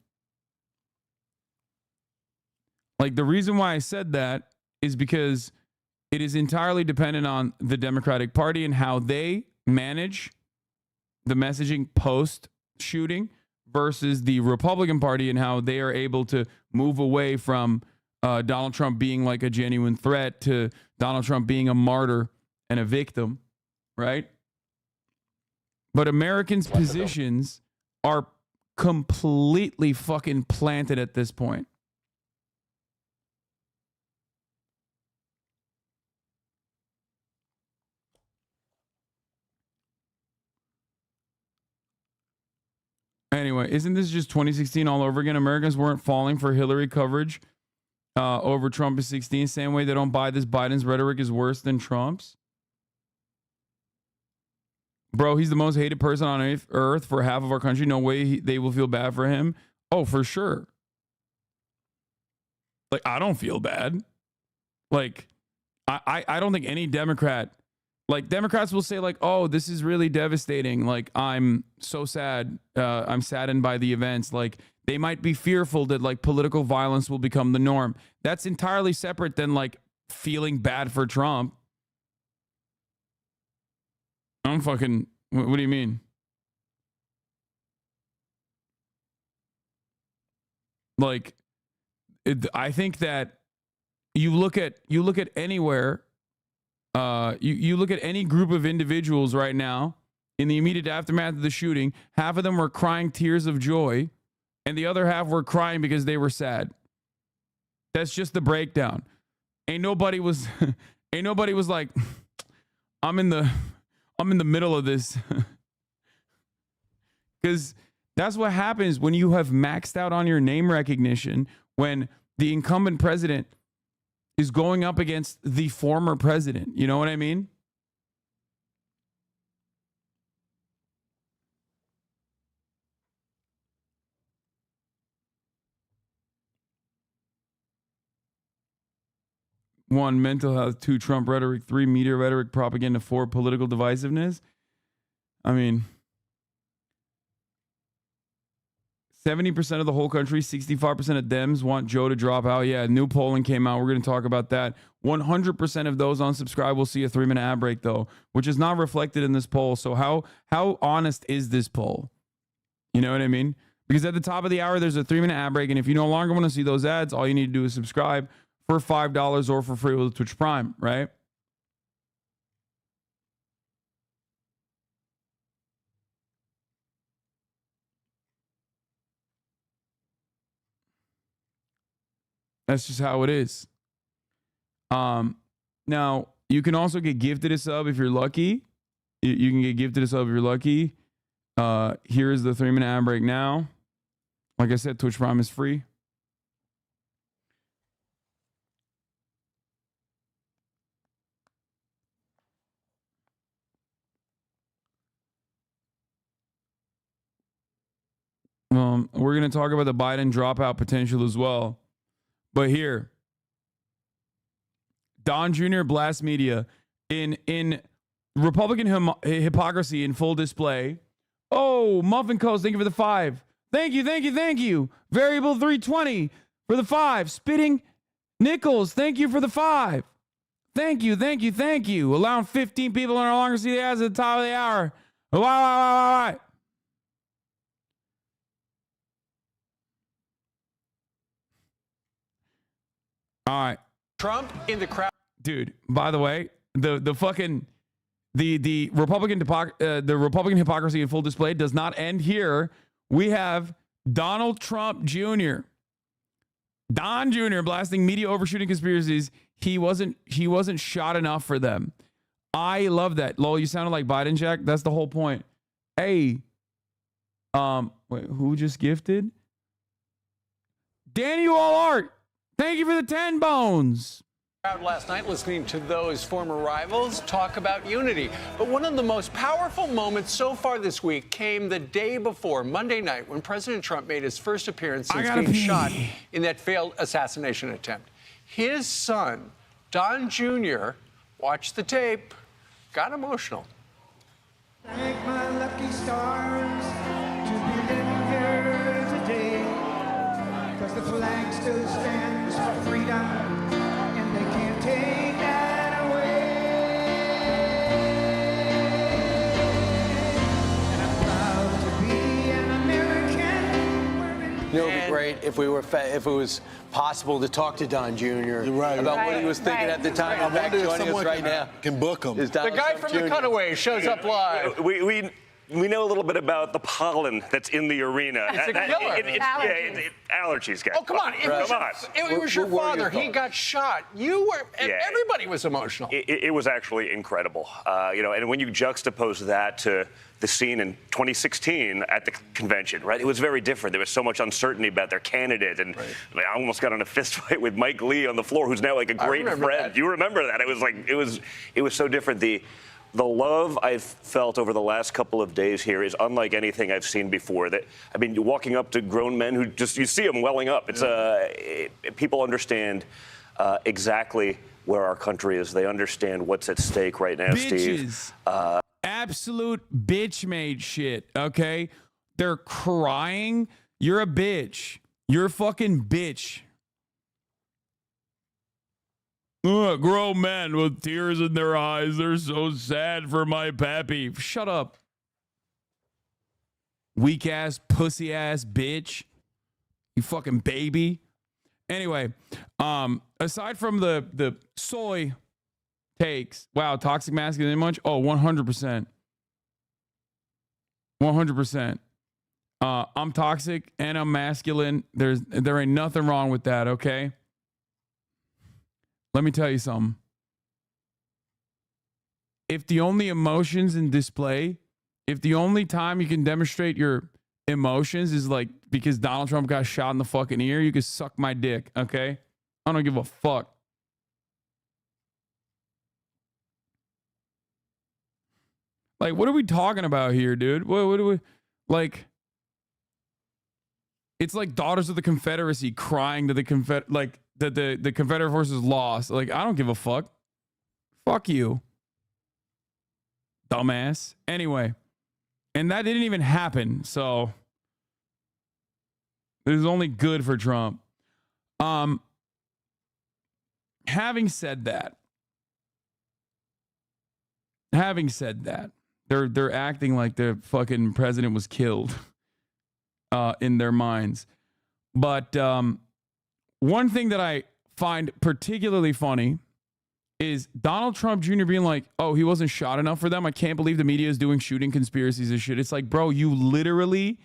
Like the reason why I said that is because it is entirely dependent on the Democratic Party and how they manage the messaging post-shooting versus the Republican Party and how they are able to move away from Donald Trump being like a genuine threat to Donald Trump being a martyr and a victim, right? But Americans' positions are completely fucking planted at this point. Anyway, isn't this just 2016 all over again? Americans weren't falling for Hillary coverage over Trump in 16. Same way they don't buy this Biden's rhetoric is worse than Trump's. Bro, he's the most hated person on earth for half of our country. No way they will feel bad for him. Oh, for sure. Like, I don't feel bad. Like, I don't think any Democrat... Like, Democrats will say, like, oh, this is really devastating. Like, I'm so sad. I'm saddened by the events. Like, they might be fearful that, like, political violence will become the norm. That's entirely separate than, like, feeling bad for Trump. I'm fucking... What do you mean? Like, I think that you look at anywhere, you look at any group of individuals right now in the immediate aftermath of the shooting, half of them were crying tears of joy, and the other half were crying because they were sad. That's just the breakdown. Ain't nobody was like, I'm in the middle of this. Because that's what happens when you have maxed out on your name recognition, when the incumbent president is going up against the former president. You know what I mean? One, mental health. Two, Trump rhetoric. Three, media rhetoric, propaganda. Four, political divisiveness. I mean, 70% of the whole country, 65% of Dems want Joe to drop out. Yeah, new polling came out. We're going to talk about that. 100% of those unsubscribed will see a 3-minute ad break, though, which is not reflected in this poll. So how honest is this poll? You know what I mean? Because at the top of the hour, there's a 3-minute ad break, and if you no longer want to see those ads, all you need to do is subscribe for $5 or for free with Twitch Prime, right? That's just how it is. Now, you can also get gifted a sub if you're lucky. You can get gifted a sub if you're lucky. Here's the 3-minute ad break now. Like I said, Twitch Prime is free. We're going to talk about the Biden dropout potential as well. But here, Don Jr. blasts media in Republican hypocrisy in full display. Oh, Muffin Coast, thank you for the 5. Thank you. Variable 320 for the 5. Spitting Nichols, thank you for the 5. Thank you. Allowing 15 people to no longer see the ads at the top of the hour. Why? All right. Trump in the crowd. Dude, by the way, the Republican hypocrisy in full display does not end here. We have Donald Trump Jr. Don Jr. blasting media overshooting conspiracies. He wasn't shot enough for them. I love that. Lol, you sounded like Biden, Jack. That's the whole point. Hey, wait, who just gifted? Daniel Art. Thank you for the 10 bones. Last night listening to those former rivals talk about unity. But one of the most powerful moments so far this week came the day before, Monday night, when President Trump made his first appearance since being shot in that failed assassination attempt. His son, Don Jr., watched the tape, got emotional. Thank my lucky stars to be living here today, 'cause the flag still stands for freedom, and they can't take that away. And I'm proud to be an American. You know, it'd be great if it was possible to talk to Don Jr. about what he was thinking at the time. In fact, joining us right now can book him. The guy from the Cutaway shows up live. We know a little bit about the pollen that's in the arena. It's a killer. Allergies, guys. Oh, come on. It was your father. He got shot. Everybody was emotional. It was actually incredible. And when you juxtapose that to the scene in 2016 at the convention, right? It was very different. There was so much uncertainty about their candidate. And I almost got in a fist fight with Mike Lee on the floor, who's now like a great friend. That. You remember that? It was like, it was so different. The love I've felt over the last couple of days here is unlike anything I've seen before. You're walking up to grown men who you see them welling up. It's people understand exactly where our country is. They understand what's at stake right now, Bitches. Steve. Absolute bitch-made shit, okay? They're crying. You're a bitch. You're a fucking bitch. Grown men with tears in their eyes. They're so sad for my pappy. Shut up. Weak ass, pussy ass bitch. You fucking baby. Anyway, aside from the soy takes, wow, toxic masculinity much? Oh, 100%. 100%. I'm toxic and I'm masculine. There ain't nothing wrong with that, okay? Let me tell you something. If the only emotions in display, if the only time you can demonstrate your emotions is like because Donald Trump got shot in the fucking ear, you can suck my dick, okay? I don't give a fuck. Like, what are we talking about here, dude? What do we, like, it's like Daughters of the Confederacy crying to the like that the Confederate forces lost. Like, I don't give a fuck. Fuck you, dumbass. Anyway, and that didn't even happen, so this is only good for Trump. Having said that, they're acting like the fucking president was killed in their minds. But one thing that I find particularly funny is Donald Trump Jr. being like, oh, he wasn't shot enough for them. I can't believe the media is doing shooting conspiracies and shit. It's like, bro, you literally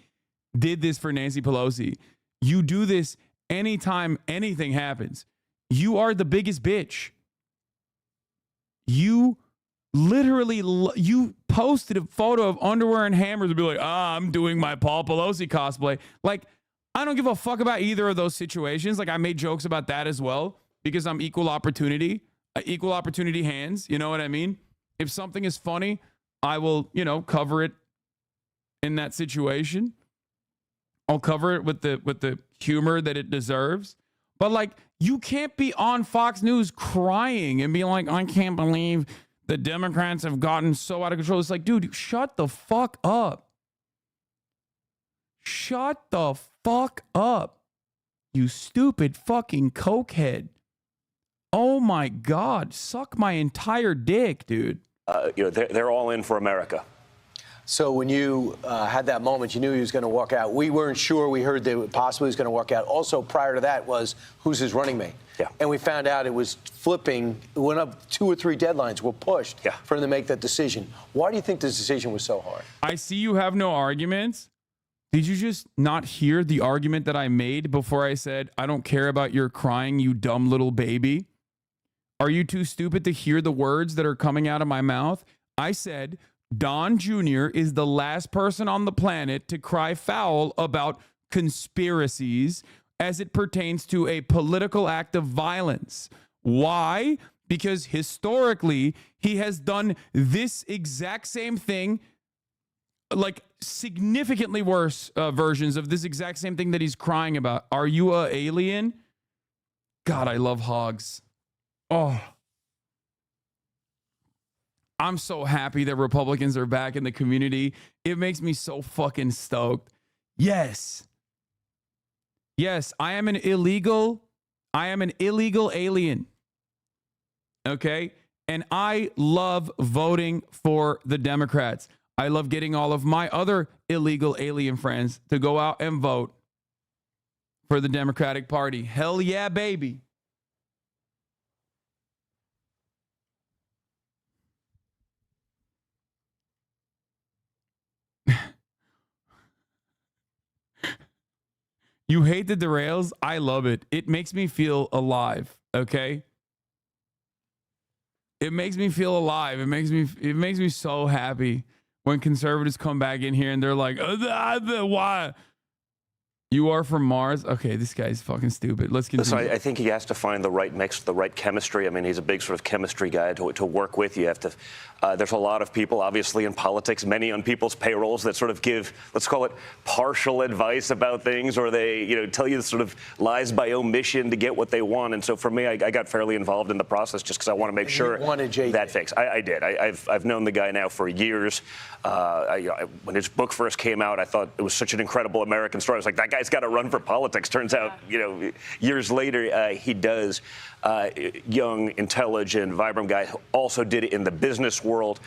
did this for Nancy Pelosi. You do this anytime anything happens. You are the biggest bitch. You literally, you posted a photo of underwear and hammers and be like, I'm doing my Paul Pelosi cosplay. Like, I don't give a fuck about either of those situations. Like, I made jokes about that as well because I'm equal opportunity hands. You know what I mean? If something is funny, I will, cover it in that situation. I'll cover it with the humor that it deserves. But like, you can't be on Fox News crying and be like, I can't believe the Democrats have gotten so out of control. It's like, dude, shut the fuck up. Shut the fuck up. You stupid fucking cokehead. Oh my God. Suck my entire dick, dude. They're all in for America. So when you had that moment, you knew he was going to walk out. We weren't sure. We heard that possibly he was going to walk out. Also, prior to that was who's his running mate. Yeah. And we found out it was flipping. It went up 2 or 3 deadlines were pushed for him to make that decision. Why do you think this decision was so hard? I see you have no arguments. Did you just not hear the argument that I made before I said, I don't care about your crying, you dumb little baby? Are you too stupid to hear the words that are coming out of my mouth? I said, Don Jr. is the last person on the planet to cry foul about conspiracies as it pertains to a political act of violence. Why? Because historically, he has done this exact same thing, like significantly worse versions of this exact same thing that he's crying about. Are you an alien? God, I love hogs. Oh. I'm so happy that Republicans are back in the community. It makes me so fucking stoked. Yes. Yes, I am an illegal alien. Okay? And I love voting for the Democrats. I love getting all of my other illegal alien friends to go out and vote for the Democratic Party. Hell yeah, baby. You hate the derails? I love it. It makes me feel alive, okay? It makes me feel alive. It makes me so happy when conservatives come back in here and they're like, why? You are from Mars? Okay, this guy's fucking stupid. Let's continue. So I think he has to find the right mix, the right chemistry. I mean, he's a big sort of chemistry guy to work with. You have to. There's a lot of people, obviously, in politics, many on people's payrolls that sort of give, let's call it, partial advice about things, or they, tell you sort of lies by omission to get what they want. And so for me, I got fairly involved in the process just because I want to make sure that fix. I did. I've known the guy now for years. When his book first came out, I thought it was such an incredible American story. I was like, that guy's guy's got to run for politics. Turns out, years later, he does. Young, intelligent, vibrant guy. Also did it in the business world.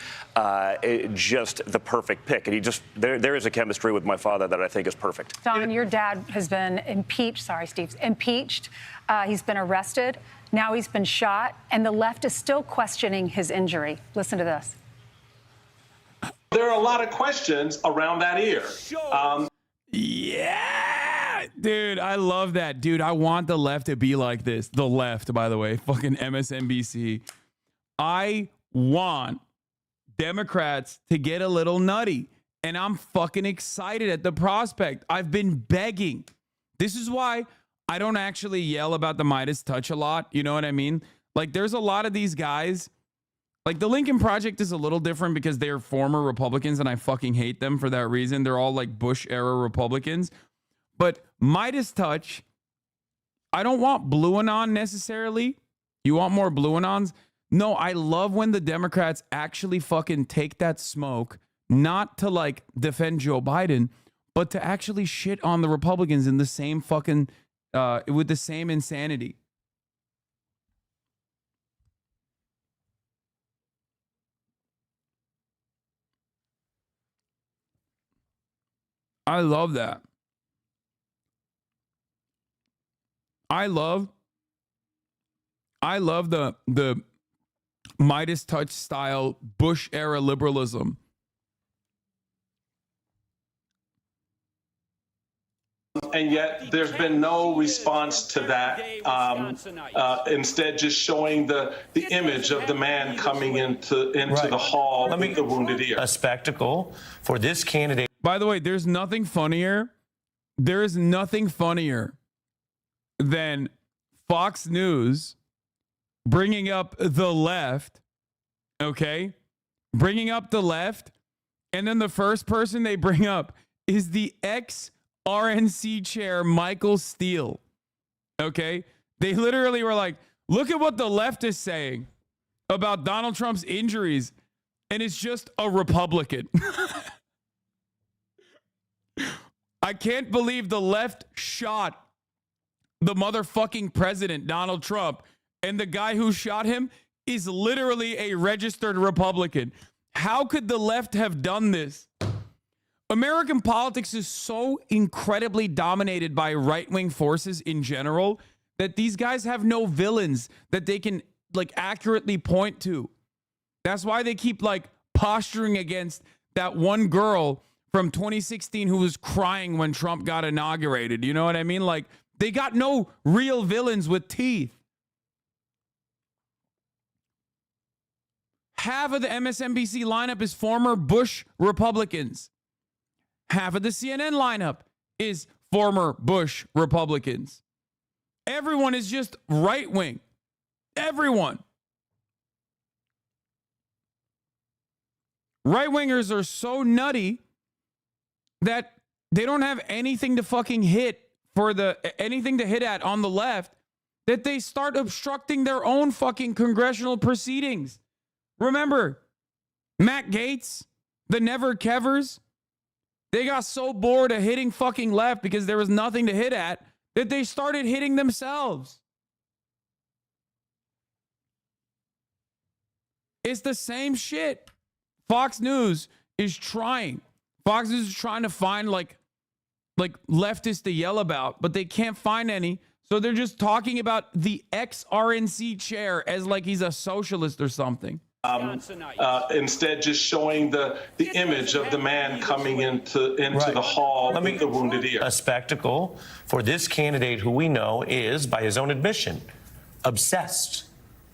Just the perfect pick. And there is a chemistry with my father that I think is perfect. Don, your dad has been impeached. Sorry, Steve. Impeached. He's been arrested. Now he's been shot. And the left is still questioning his injury. Listen to this. There are a lot of questions around that ear. Yeah, dude, I love that. Dude, I want the left to be like this. The left, by the way, fucking MSNBC. I want Democrats to get a little nutty, and I'm fucking excited at the prospect. I've been begging. This is why I don't actually yell about the Midas touch a lot. You know what I mean? Like, there's a lot of these guys. Like, the Lincoln Project is a little different because they're former Republicans, and I fucking hate them for that reason. They're all like Bush-era Republicans. But Midas touch, I don't want Blue Anon necessarily. You want more Blue Anons? No, I love when the Democrats actually fucking take that smoke, not to like defend Joe Biden, but to actually shit on the Republicans in the same fucking, with the same insanity. I love that. I love the Midas touch style Bush era liberalism. And yet there's been no response to that. Instead, just showing the image of the man coming into the hall with the wounded ear. A spectacle for this candidate. By the way, there's nothing funnier. There is nothing funnier than Fox News bringing up the left, okay? Bringing up the left, and then the first person they bring up is the ex-RNC chair, Michael Steele, okay? They literally were like, look at what the left is saying about Donald Trump's injuries, and it's just a Republican. I can't believe the left shot the motherfucking president, Donald Trump, and the guy who shot him is literally a registered Republican. How could the left have done this? American politics is so incredibly dominated by right-wing forces in general that these guys have no villains that they can like accurately point to. That's why they keep like posturing against that one girl from 2016 who was crying when Trump got inaugurated. You know what I mean? Like, they got no real villains with teeth. Half of the MSNBC lineup is former Bush Republicans. Half of the CNN lineup is former Bush Republicans. Everyone is just right-wing. Everyone. Right-wingers are so nutty that they don't have anything to fucking hit anything to hit at on the left, that they start obstructing their own fucking congressional proceedings. Remember, Matt Gaetz, the Never Kevers, they got so bored of hitting fucking left because there was nothing to hit at that they started hitting themselves. It's the same shit. Fox News is trying. Fox News is trying to find like leftists to yell about, but they can't find any. So they're just talking about the ex-RNC chair as like he's a socialist or something. Instead, just showing the image of the man coming into the hall with the wounded ear. A spectacle for this candidate who we know is, by his own admission, obsessed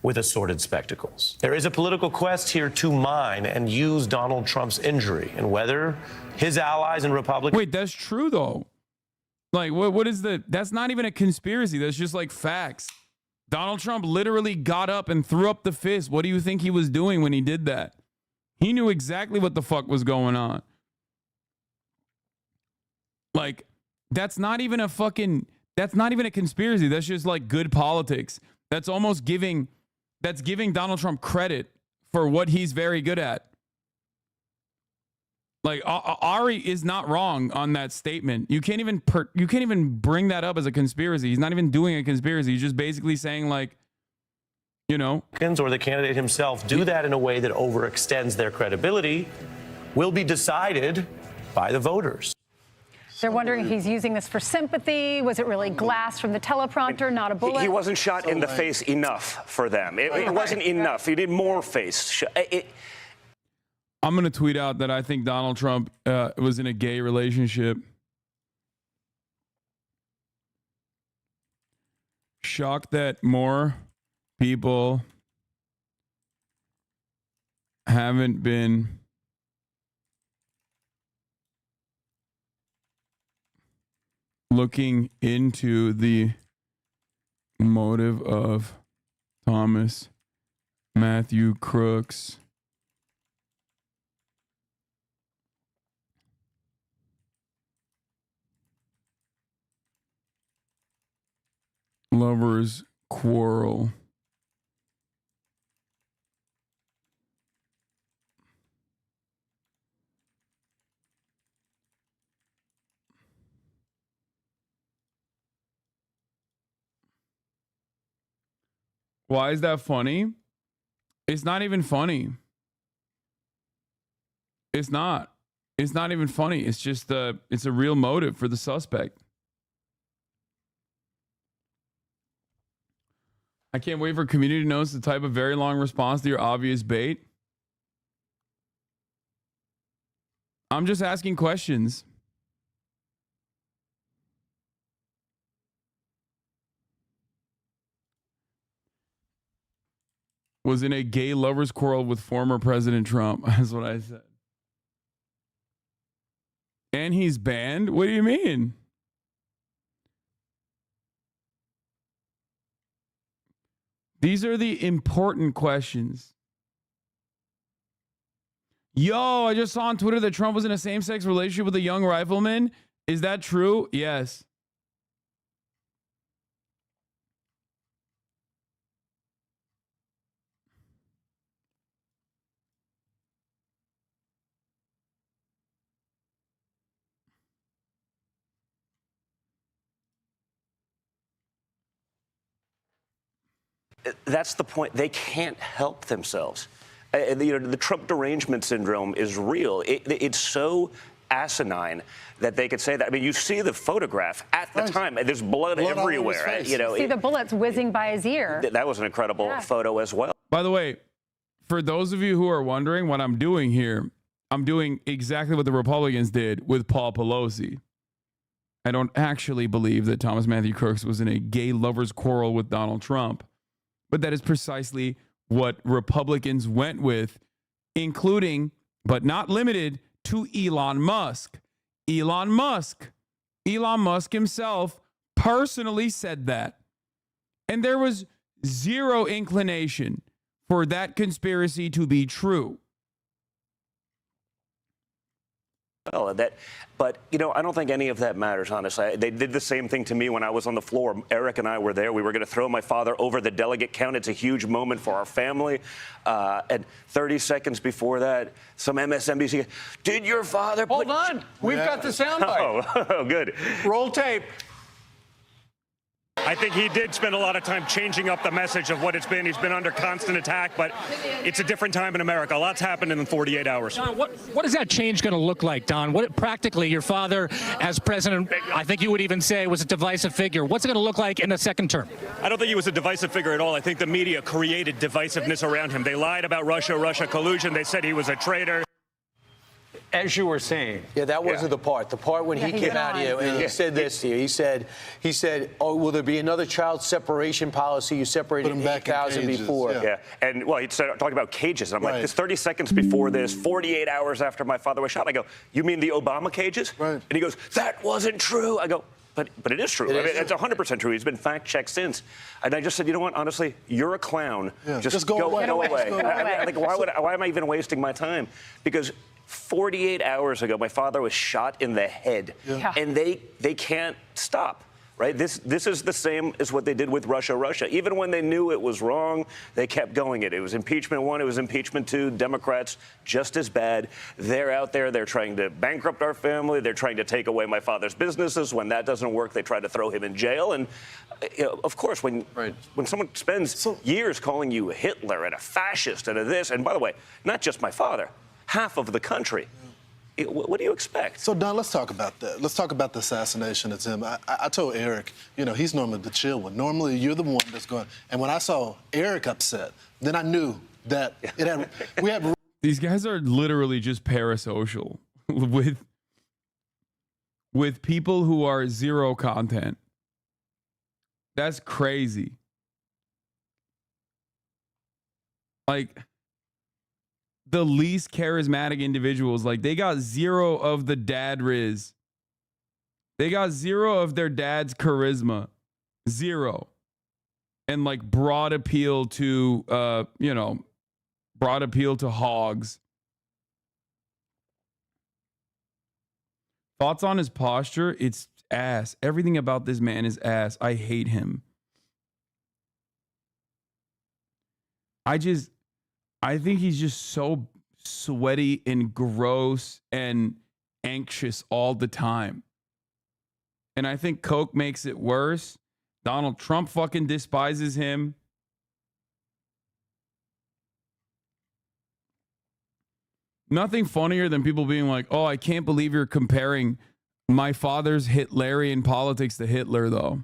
with assorted spectacles. There is a political quest here to mine and use Donald Trump's injury, and whether his allies and Republicans... Wait, that's true, though. Like, what is that's not even a conspiracy. That's just like facts. Donald Trump literally got up and threw up the fist. What do you think he was doing when he did that? He knew exactly what the fuck was going on. Like, that's not even a conspiracy. That's just like good politics. That's almost giving Donald Trump credit for what he's very good at. Like Ari is not wrong on that statement. You can't even bring that up as a conspiracy. He's not even doing a conspiracy. He's just basically saying, like, you know, or the candidate himself do that in a way that overextends their credibility will be decided by the voters. They're wondering if he's using this for sympathy. Was it really glass from the teleprompter, not a bullet? He wasn't shot in the face enough for them. It wasn't enough. He did more face. I'm going to tweet out that I think Donald Trump was in a gay relationship. Shocked that more people haven't been looking into the motive of Thomas Matthew Crooks lovers quarrel. Why is that funny? It's not even funny. It's not. It's not even funny. It's just it's a real motive for the suspect. I can't wait for community to notice the type of very long response to your obvious bait. I'm just asking questions. Was in a gay lovers quarrel with former President Trump. That's what I said. And he's banned? What do you mean? These are the important questions. Yo, I just saw on Twitter that Trump was in a same-sex relationship with a young rifleman. Is that true? Yes. That's the point. They can't help themselves. The Trump derangement syndrome is real. It's so asinine that they could say that. I mean, you see the photograph at the time. There's blood everywhere. You see the bullets whizzing by his ear. That was an incredible photo as well. By the way, for those of you who are wondering what I'm doing here, I'm doing exactly what the Republicans did with Paul Pelosi. I don't actually believe that Thomas Matthew Crooks was in a gay lovers quarrel with Donald Trump. But that is precisely what Republicans went with, including, but not limited to, Elon Musk. Elon Musk himself personally said that. And there was zero inclination for that conspiracy to be true. Well, but you know, I don't think any of that matters, honestly. They did the same thing to me when I was on the floor. Eric and I were there. We were going to throw my father over the delegate count. It's a huge moment for our family. And 30 seconds before that, some MSNBC, did your father put... Hold on. We've got the soundbite. Oh, good. Roll tape. I think he did spend a lot of time changing up the message of what it's been. He's been under constant attack, but it's a different time in America. A lot's happened in 48 hours. Don, what is that change going to look like, Don? What practically, your father as president, I think you would even say, was a divisive figure. What's it going to look like in the second term? I don't think he was a divisive figure at all. I think the media created divisiveness around him. They lied about Russia collusion. They said he was a traitor. As you were saying. Yeah, that wasn't the part. The part when he came out here and he said this to you. He said, oh, will there be another child separation policy? You separated 8,000 before. Yeah. And, well, he started talking about cages. And I'm like, this 30 seconds before this, 48 hours after my father was shot. I go, you mean the Obama cages? Right. And he goes, that wasn't true. I go, but it is true. It's 100% true. He's been fact-checked since. And I just said, you know what? Honestly, you're a clown. Yeah, just go away. Go away. Go away. I think, why am I even wasting my time? Because 48 hours ago, my father was shot in the head. Yeah. And they can't stop. right? This is the same as what they did with Russia. Even when they knew it was wrong, they kept going it. It was impeachment 1, it was impeachment 2. Democrats, just as bad. They're out there. They're trying to bankrupt our family. They're trying to take away my father's businesses. When that doesn't work, they try to throw him in jail. And, of course, when someone spends years calling you Hitler and a fascist and a this, and by the way, not just my father, half of the country. What do you expect? So, Don, let's talk about that. Let's talk about the assassination attempt. I told Eric, he's normally the chill one. Normally, you're the one that's going. And when I saw Eric upset, then I knew that we had. These guys are literally just parasocial with people who are zero content. That's crazy. Like, the least charismatic individuals, like, they got 0 of the dad riz. They got 0 of their dad's charisma. 0. And like broad appeal to broad appeal to hogs. Thoughts on his posture? It's ass. Everything about this man is ass. I hate him. I think he's just so sweaty and gross and anxious all the time. And I think Coke makes it worse. Donald Trump fucking despises him. Nothing funnier than people being like, oh, I can't believe you're comparing my father's Hitlerian politics to Hitler, though.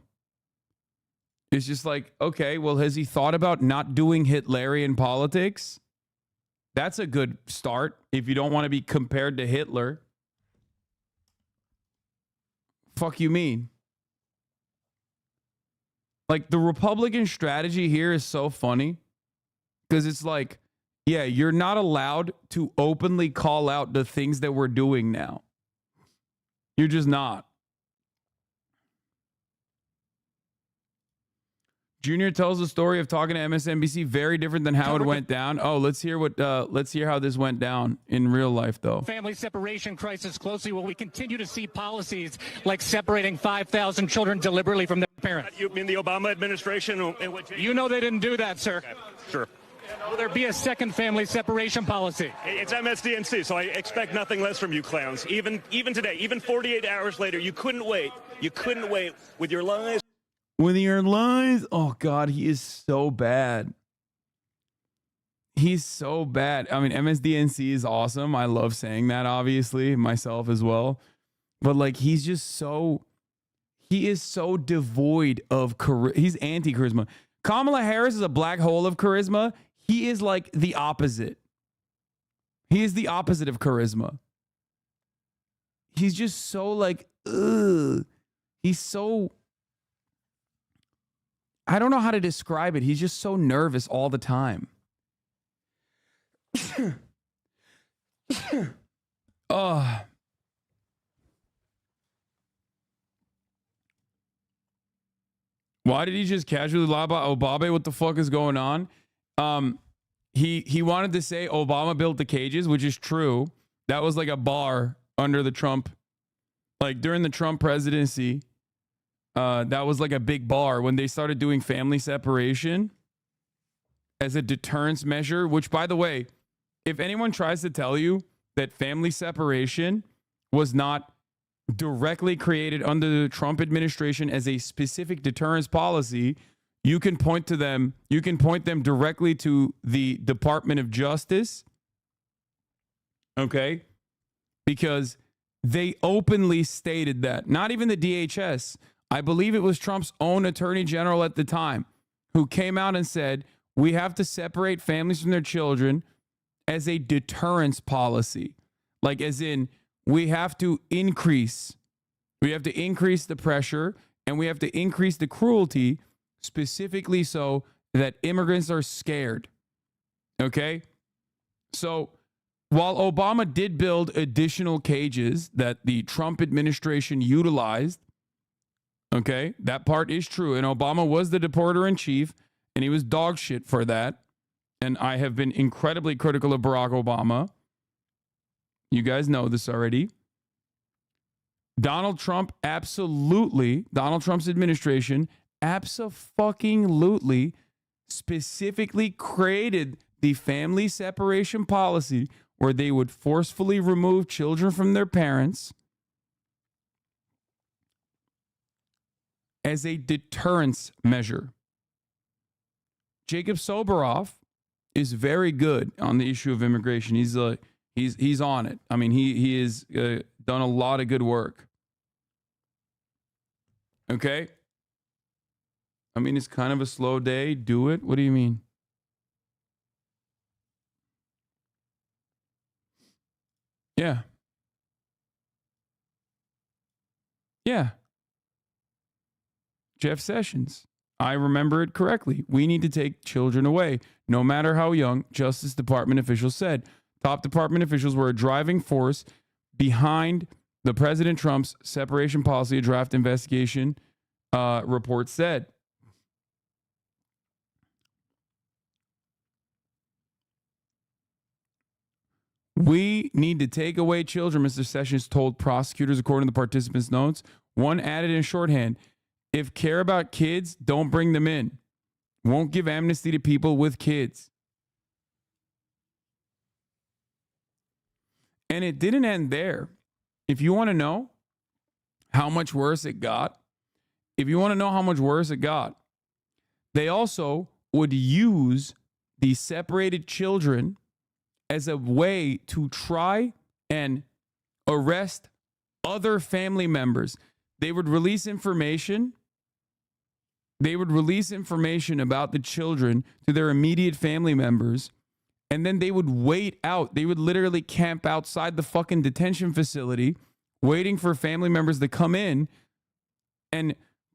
It's just like, okay, well, has he thought about not doing Hitlerian politics? That's a good start if you don't want to be compared to Hitler. Fuck you mean? Like, the Republican strategy here is so funny because it's like, yeah, you're not allowed to openly call out the things that we're doing now. You're just not. Junior tells the story of talking to MSNBC, very different than how it went down. Oh, let's hear how this went down in real life, though. Family separation crisis closely. Will we continue to see policies like separating 5,000 children deliberately from their parents? You mean the Obama administration? You know they didn't do that, sir. Okay, sure. Will there be a second family separation policy? It's MSDNC, so I expect nothing less from you clowns. Even today, even 48 hours later, you couldn't wait. You couldn't wait with your lies. With your lies, oh God, he is so bad. He's so bad. I mean, MSDNC is awesome. I love saying that, obviously, myself as well. But like, he is so devoid of charisma. He's anti-charisma. Kamala Harris is a black hole of charisma. He is like the opposite. He is the opposite of charisma. He's just so like, ugh. He's so... I don't know how to describe it. He's just so nervous all the time. Why did he just casually lie about Obama? What the fuck is going on? He wanted to say Obama built the cages, which is true. That was like a bar under the Trump, like during the Trump presidency. That was like a big bar when they started doing family separation as a deterrence measure, which, by the way, if anyone tries to tell you that family separation was not directly created under the Trump administration as a specific deterrence policy, you can point them directly to the Department of Justice. Okay? Because they openly stated that. Not even the DHS. I believe it was Trump's own attorney general at the time who came out and said, we have to separate families from their children as a deterrence policy. Like, as in, we have to increase the pressure and we have to increase the cruelty specifically so that immigrants are scared. Okay? So while Obama did build additional cages that the Trump administration utilized, okay, that part is true. And Obama was the deporter in chief, and he was dog shit for that. And I have been incredibly critical of Barack Obama. You guys know this already. Donald Trump's administration abso-fucking-lutely specifically created the family separation policy where they would forcefully remove children from their parents as a deterrence measure. Jacob Soboroff is very good on the issue of immigration. He's on it. I mean, he has done a lot of good work. Okay? I mean, it's kind of a slow day. Do it. What do you mean? Yeah. Yeah. Jeff Sessions. I remember it correctly. We need to take children away, no matter how young, Justice Department officials said. Top department officials were a driving force behind the President Trump's separation policy, a draft investigation report said. We need to take away children, Mr. Sessions told prosecutors, according to the participants' notes. One added in shorthand, if care about kids, don't bring them in. Won't give amnesty to people with kids. And it didn't end there. If you want to know how much worse it got, they also would use the separated children as a way to try and arrest other family members. They would release information. They would release information about the children to their immediate family members, and then they would wait out. They would literally camp outside the fucking detention facility, waiting for family members to come in and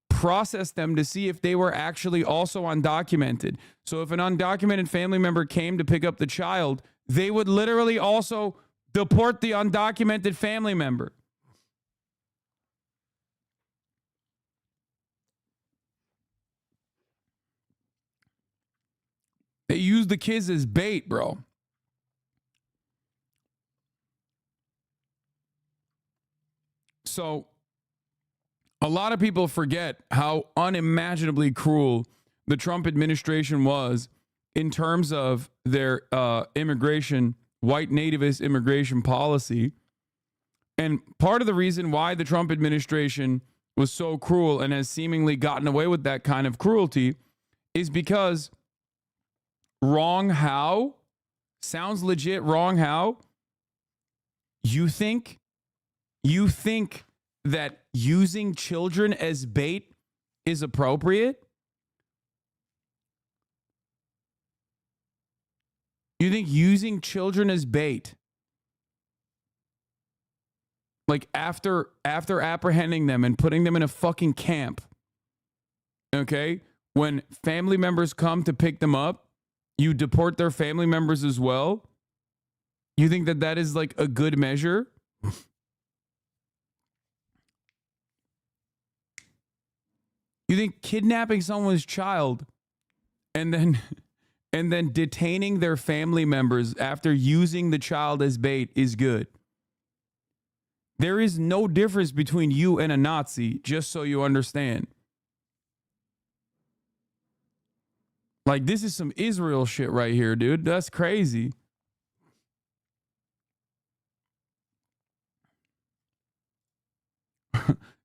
process them to see if they were actually also undocumented. So if an undocumented family member came to pick up the child, they would literally also deport the undocumented family member. They use the kids as bait, bro. So a lot of people forget how unimaginably cruel the Trump administration was in terms of their immigration, white nativist immigration policy. And part of the reason why the Trump administration was so cruel and has seemingly gotten away with that kind of cruelty is because wrong how sounds legit. Wrong how you think that using children as bait is appropriate? You think using children as bait, like after apprehending them and putting them in a fucking camp, okay, when family members come to pick them up, you deport their family members as well? You think that that is like a good measure? You think kidnapping someone's child and then detaining their family members after using the child as bait is good? There is no difference between you and a Nazi, just so you understand. Like, this is some Israel shit right here, dude. That's crazy.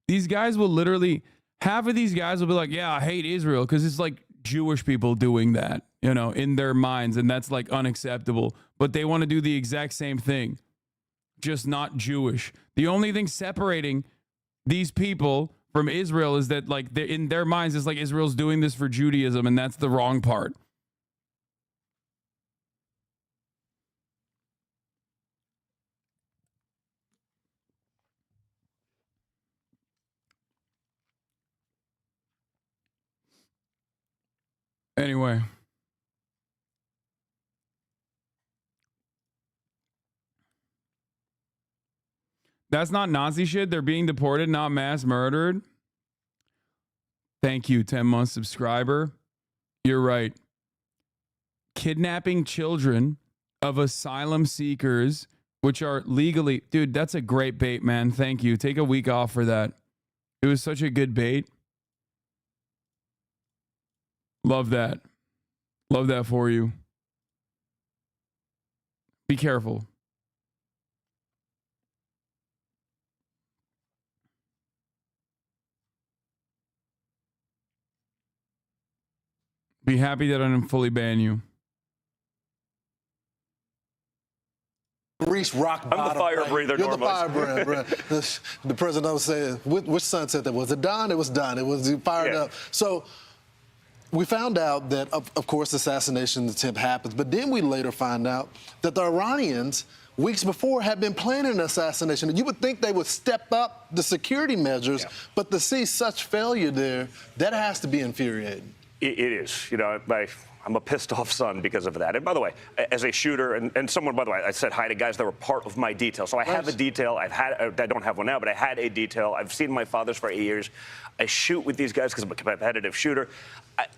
These guys will literally, half of these guys will be like, yeah, I hate Israel because it's like Jewish people doing that, you know, in their minds, and that's like unacceptable. But they want to do the exact same thing, just not Jewish. The only thing separating these people from Israel is that, like, in their minds, it's like Israel's doing this for Judaism, and that's the wrong part. Anyway. That's not Nazi shit. They're being deported, not mass murdered. Thank you, 10-month subscriber. You're right. Kidnapping children of asylum seekers which are legally, dude, that's a great bait, man. Thank you. Take a week off for that. It was such a good bait. Love that. Love that for you. Be careful. Be happy that I didn't fully ban you. Reach rock bottom. I'm the fire breather, You're normally. the fire breather, bro. The president was saying, which son said that? Was it Don? It was Don. It was fired up. So we found out that, of course, the assassination attempt happens, but then we later find out that the Iranians, weeks before, had been planning an assassination. You would think they would step up the security measures, but to see such failure there, that has to be infuriating. It is. You know, I'm a pissed off son because of that. And by the way, as a shooter and someone, by the way, I said hi to guys that were part of my detail. So I have a detail. I don't have one now, but I had a detail. I've seen my fathers for 8 years. I shoot with these guys because I'm a competitive shooter.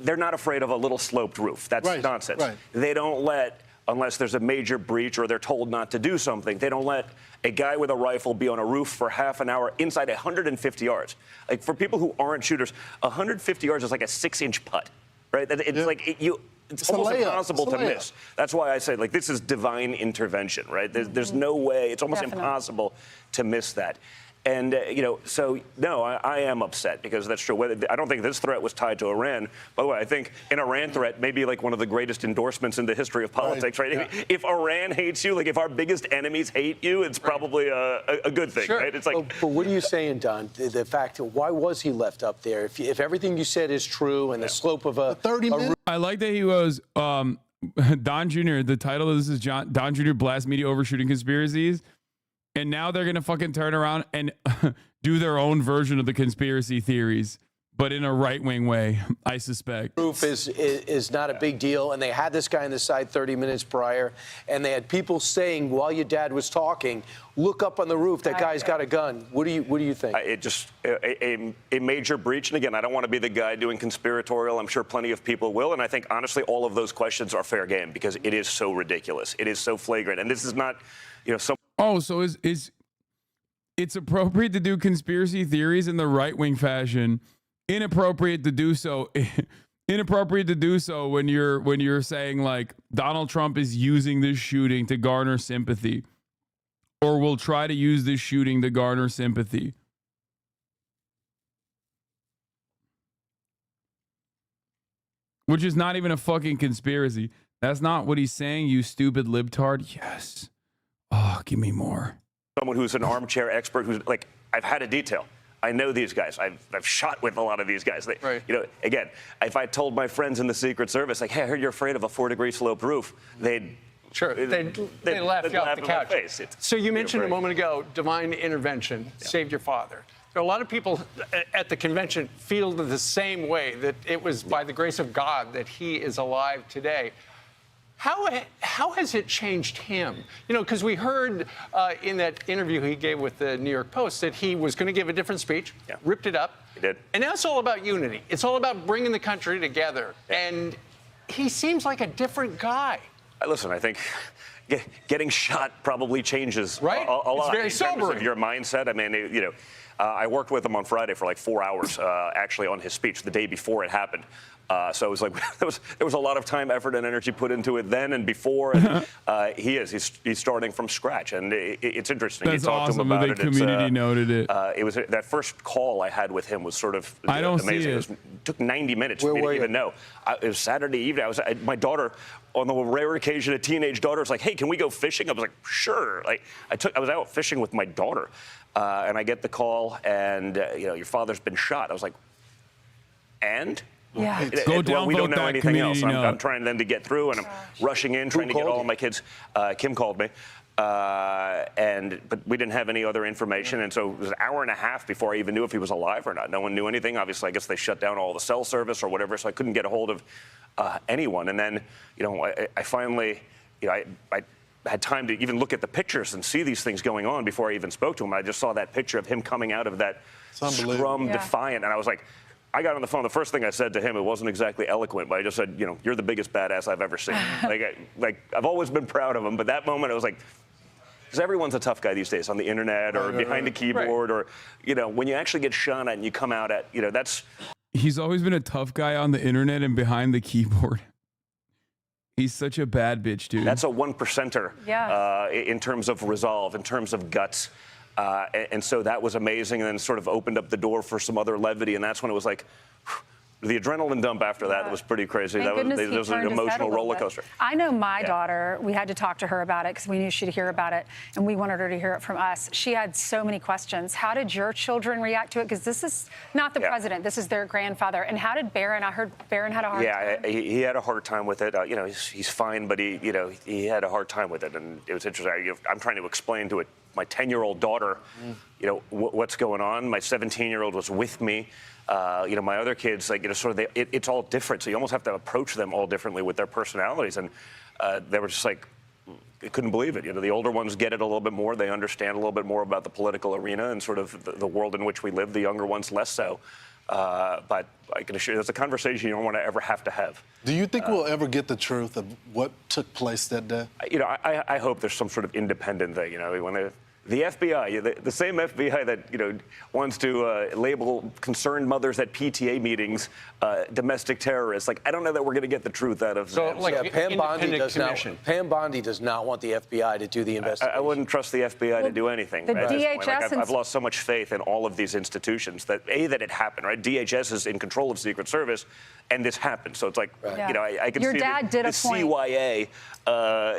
They're not afraid of a little sloped roof. That's nonsense. They don't let, unless there's a major breach or they're told not to do something, they don't let a guy with a rifle be on a roof for half an hour inside 150 yards. Like, for people who aren't shooters, 150 yards is like a 6-inch putt, right? It's like it's almost impossible to miss. That's why I say, like, this is divine intervention, right? There's no way. It's almost impossible to miss that. And, you know, so, no, I am upset because that's true. I don't think this threat was tied to Iran. By the way, I think an Iran threat may be like one of the greatest endorsements in the history of politics, right? Yeah. If Iran hates you, like if our biggest enemies hate you, it's probably a good thing, right? It's like. But what are you saying, Don? The fact, why was he left up there? If everything you said is true and the slope of a 30 minutes. I like that he was Don Jr. The title of this is Don Jr. Blast Media Overshooting Conspiracies. And now they're going to fucking turn around and do their own version of the conspiracy theories, but in a right-wing way, I suspect. Roof is not a big deal, and they had this guy on the side 30 minutes prior, and they had people saying while your dad was talking, look up on the roof, that guy's got a gun. What do you think? It just a major breach, and again, I don't want to be the guy doing conspiratorial. I'm sure plenty of people will, and I think honestly, all of those questions are fair game because it is so ridiculous, it is so flagrant, and this is not, you know, so. Oh, so it's appropriate to do conspiracy theories in the right-wing fashion, inappropriate to do so when you're saying like Donald Trump is using this shooting to garner sympathy or will try to use this shooting to garner sympathy. Which is not even a fucking conspiracy. That's not what he's saying, you stupid libtard. Yes. Oh, give me more. Someone who's an armchair expert, who's like, I've had a detail. I know these guys. I've shot with a lot of these guys. You know, again, if I told my friends in the Secret Service, like, hey, I heard you're afraid of a 4-degree sloped roof, they'd laugh you off the couch. So you mentioned a moment ago, divine intervention saved your father. There are a lot of people at the convention feel the same way, that it was by the grace of God that he is alive today. How has it changed him? You know, because we heard in that interview he gave with the New York Post that he was going to give a different speech, ripped it up. He did. And now it's all about unity. It's all about bringing the country together. And he seems like a different guy. Listen, I think getting shot probably changes a lot. It's very in terms sobering. of your mindset. I mean, you know, I worked with him on Friday for like 4 hours, actually, on his speech the day before it happened. So it was like there was a lot of time, effort, and energy put into it then and before. And he's starting from scratch, and it's interesting. That's you talk awesome to him about that the community noted it. It was that first call I had with him was sort of I don't amazing. see it. It took 90 minutes for me to even know. It was Saturday evening. My daughter, on the rare occasion, a teenage daughter was like, "Hey, can we go fishing?" I was like, "Sure." Like I was out fishing with my daughter, and I get the call, and you know, your father's been shot. I was like, and. Yeah. We don't know anything else. I'm trying then to get through, and I'm rushing in, trying to get all of my kids. Kim called me, but we didn't have any other information, and so it was an hour and a half before I even knew if he was alive or not. No one knew anything. Obviously, I guess they shut down all the cell service or whatever, so I couldn't get a hold of anyone. And then, you know, I finally, you know, I had time to even look at the pictures and see these things going on before I even spoke to him. I just saw that picture of him coming out of that scrum defiant, and I was like. I got on the phone. The first thing I said to him, it wasn't exactly eloquent, but I just said, you know, you're the biggest badass I've ever seen. like I've always been proud of him, but that moment, I was like, because everyone's a tough guy these days on the internet or behind a keyboard or, you know, when you actually get shot at and you come out at, you know, that's. He's always been a tough guy on the internet and behind the keyboard. He's such a bad bitch, dude. That's a 1%er in terms of resolve, in terms of guts. And so that was amazing, and then sort of opened up the door for some other levity, and that's when it was like, the adrenaline dump after that was pretty crazy. Thank That goodness was he an turned his head a emotional little roller bit. coaster. I know my daughter, we had to talk to her about it because we knew she'd hear about it, and we wanted her to hear it from us. She had so many questions. How did your children react to it? Because this is not the president. This is their grandfather. And how did Barron? I heard Barron had a hard time. Yeah, he had a hard time with it. You know, he's fine, but he had a hard time with it, and it was interesting. I'm trying to explain to my 10-year-old daughter, you know, what's going on. My 17-year-old was with me. You know, my other kids, like, you know, sort of, it's all different. So you almost have to approach them all differently with their personalities. And they were just like, they couldn't believe it. You know, the older ones get it a little bit more. They understand a little bit more about the political arena and sort of the world in which we live. The younger ones less so. But I can assure you, it's a conversation you don't want to ever have to have. Do you think we'll ever get the truth of what took place that day? You know, I hope there's some sort of independent thing. You know, when the FBI, the same FBI that, you know, wants to label concerned mothers at PTA meetings domestic terrorists. Like, I don't know that we're going to get the truth out of them. Pam Bondi does not want the FBI to do the investigation. I wouldn't trust the FBI to do anything. The right, DHS like, I've lost so much faith in all of these institutions that that it happened. Right, DHS is in control of Secret Service, and this happened. So it's like, you know, I can Your see dad did a point. CYA,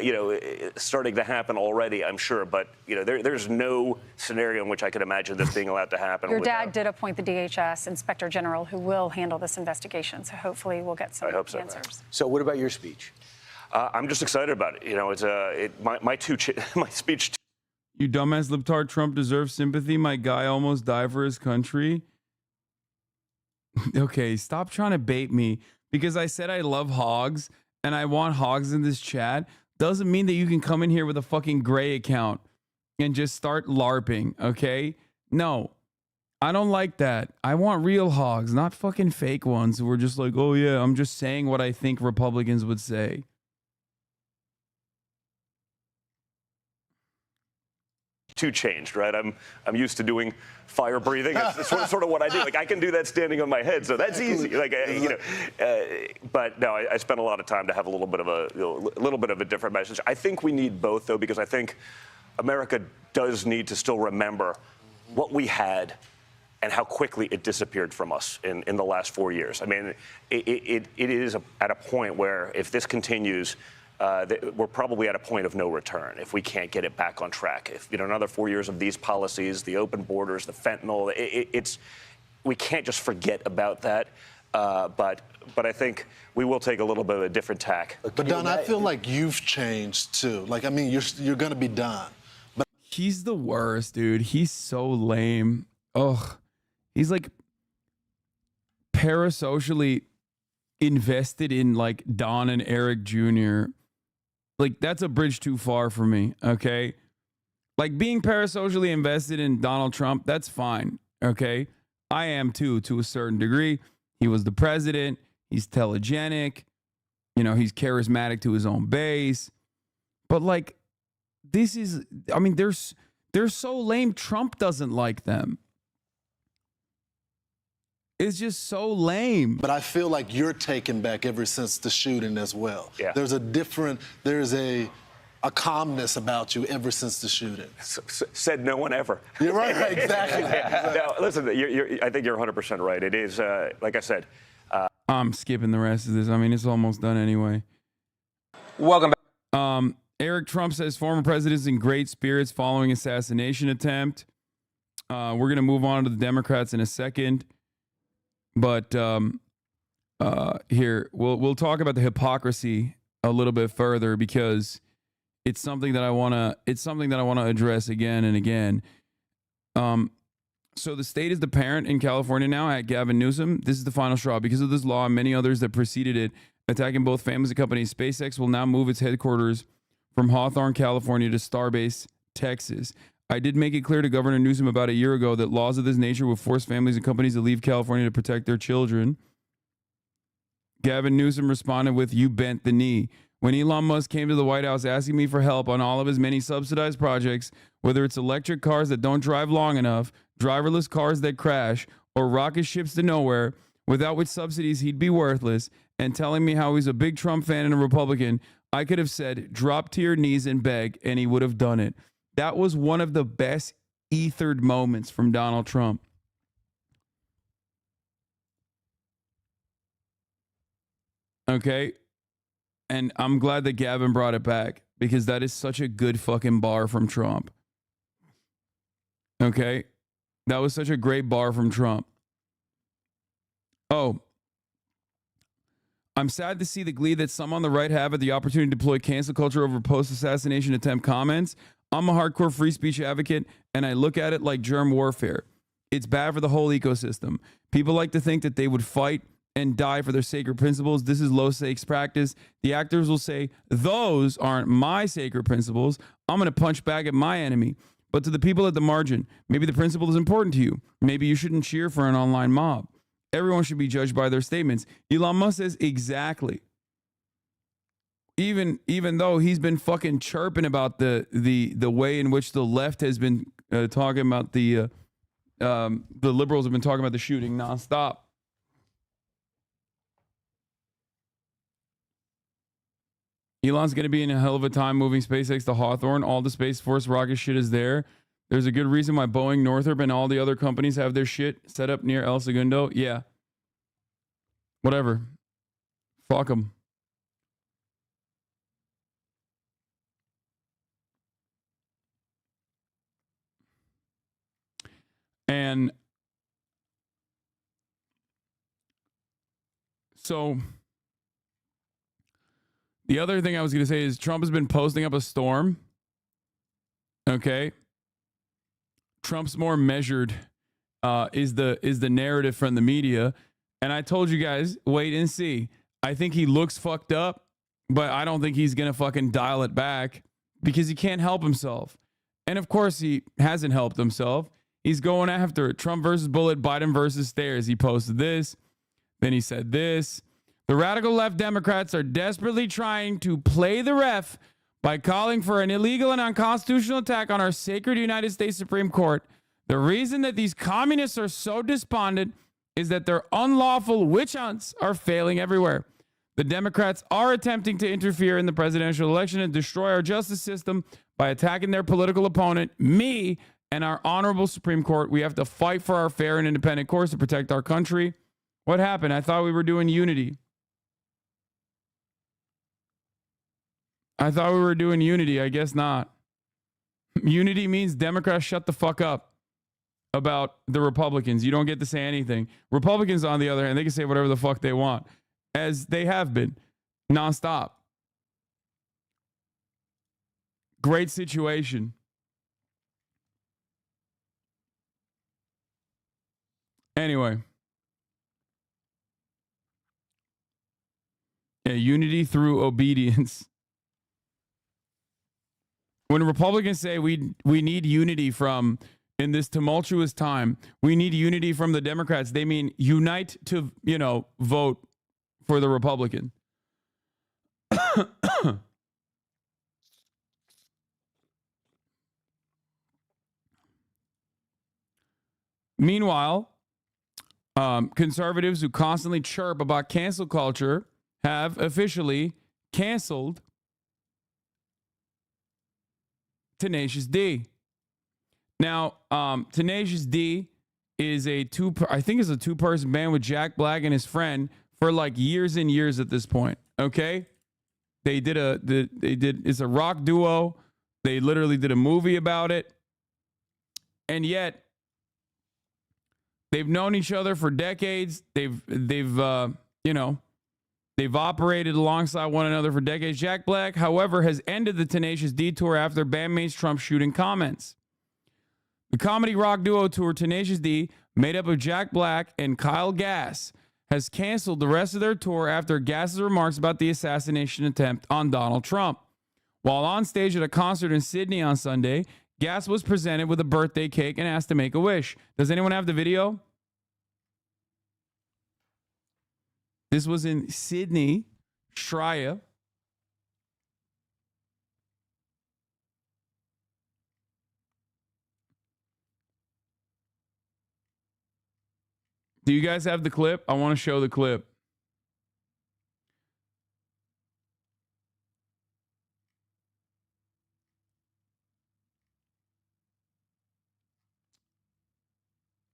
you know, starting to happen already. I'm sure, but you know, there's no scenario in which I could imagine this being allowed to happen. Your dad did appoint the DHS Inspector General who will handle this investigation. So hopefully we'll get some answers. So what about your speech? I'm just excited about it. You know, it's my speech. You dumbass libtard, Trump deserves sympathy. My guy almost died for his country. Okay, stop trying to bait me because I said I love hogs and I want hogs in this chat. Doesn't mean that you can come in here with a fucking gray account and just start LARPing, okay? No, I don't like that. I want real hogs, not fucking fake ones who are just like, oh yeah, I'm just saying what I think Republicans would say. Changed, right? I'm used to doing fire breathing. It's sort of what I do. Like, I can do that standing on my head, so that's easy. Like, you know, but no, I spent a lot of time to have a little bit of a different message. I think we need both, though, because I think America does need to still remember what we had and how quickly it disappeared from us in the last 4 years. I mean, it is at a point where if this continues, we're probably at a point of no return if we can't get it back on track. If, you know, another 4 years of these policies, the open borders, the fentanyl, we can't just forget about that. But I think we will take a little bit of a different tack. But Don, I feel like you've changed too. Like, I mean, you're going to be done. But he's the worst, dude. He's so lame. Ugh. He's like parasocially invested in like Don and Eric Jr. Like, that's a bridge too far for me, okay? Like, being parasocially invested in Donald Trump, that's fine, okay? I am too, to a certain degree. He was the president. He's telegenic. You know, he's charismatic to his own base. But, like, this is, I mean, they're so lame, Trump doesn't like them. It's just so lame. But I feel like you're taken back ever since the shooting as well. Yeah. There's a calmness about you ever since the shooting. Said no one ever. You're right, exactly. No, listen, I think you're 100% right. It is, like I said. I'm skipping the rest of this. I mean, it's almost done anyway. Welcome back. Eric Trump says former president's in great spirits following assassination attempt. We're going to move on to the Democrats in a second. But here we'll talk about the hypocrisy a little bit further because it's something that I want to address again and again. So the state is the parent in California now at Gavin Newsom. This is the final straw because of this law and many others that preceded it, attacking both families and companies. SpaceX will now move its headquarters from Hawthorne, California to Starbase, Texas. I did make it clear to Governor Newsom about a year ago that laws of this nature will force families and companies to leave California to protect their children. Gavin Newsom responded with, "You bent the knee." when Elon Musk came to the White House asking me for help on all of his many subsidized projects, whether it's electric cars that don't drive long enough, driverless cars that crash, or rocket ships to nowhere, without which subsidies he'd be worthless, and telling me how he's a big Trump fan and a Republican, I could have said, drop to your knees and beg, and he would have done it. That was one of the best ethered moments from Donald Trump. Okay? And I'm glad that Gavin brought it back, because that is such a good fucking bar from Trump. Okay? That was such a great bar from Trump. Oh, I'm sad to see the glee that some on the right have at the opportunity to deploy cancel culture over post-assassination attempt comments. I'm a hardcore free speech advocate, and I look at it like germ warfare. It's bad for the whole ecosystem. People like to think that they would fight and die for their sacred principles. This is low-stakes practice. The actors will say, those aren't my sacred principles. I'm going to punch back at my enemy. But to the people at the margin, maybe the principle is important to you. Maybe you shouldn't cheer for an online mob. Everyone should be judged by their statements. Elon Musk says exactly. Even though he's been fucking chirping about the way in which the left has been talking about the liberals have been talking about the shooting nonstop. Elon's going to be in a hell of a time moving SpaceX to Hawthorne. All the Space Force rocket shit is there. There's a good reason why Boeing, Northrop, and all the other companies have their shit set up near El Segundo. Yeah. Whatever. Fuck them. And so the other thing I was going to say is Trump has been posting up a storm. Okay. Trump's more measured is the narrative from the media. And I told you guys, wait and see. I think he looks fucked up, but I don't think he's going to fucking dial it back because he can't help himself. And of course, he hasn't helped himself. He's going after it. Trump versus Bullet, Biden versus Stairs. He posted this. Then he said this. The radical left Democrats are desperately trying to play the ref by calling for an illegal and unconstitutional attack on our sacred United States Supreme Court. The reason that these communists are so despondent is that their unlawful witch hunts are failing everywhere. The Democrats are attempting to interfere in the presidential election and destroy our justice system by attacking their political opponent, me, and our honorable Supreme Court. We have to fight for our fair and independent course to protect our country. What happened? I thought we were doing unity. I thought we were doing unity. I guess not. Unity means Democrats shut the fuck up about the Republicans. You don't get to say anything. Republicans, on the other hand, they can say whatever the fuck they want, as they have been, nonstop. Great situation. Anyway. Yeah, unity through obedience. When Republicans say we need unity from, in this tumultuous time, we need unity from the Democrats, they mean unite to, vote for the Republican. Meanwhile, conservatives who constantly chirp about cancel culture have officially canceled Tenacious D. Now, Tenacious D is a two-person band with Jack Black and his friend for like years and years at this point. Okay, it's a rock duo. They literally did a movie about it, and yet they've known each other for decades. They've operated alongside one another for decades. Jack Black, however, has ended the Tenacious D tour after bandmates Trump shooting comments. The comedy rock duo tour Tenacious D, made up of Jack Black and Kyle Gass, has canceled the rest of their tour after Gass's remarks about the assassination attempt on Donald Trump. While on stage at a concert in Sydney on Sunday, Gass was presented with a birthday cake and asked to make a wish. Does anyone have the video? This was in Sydney, Australia. Do you guys have the clip? I want to show the clip.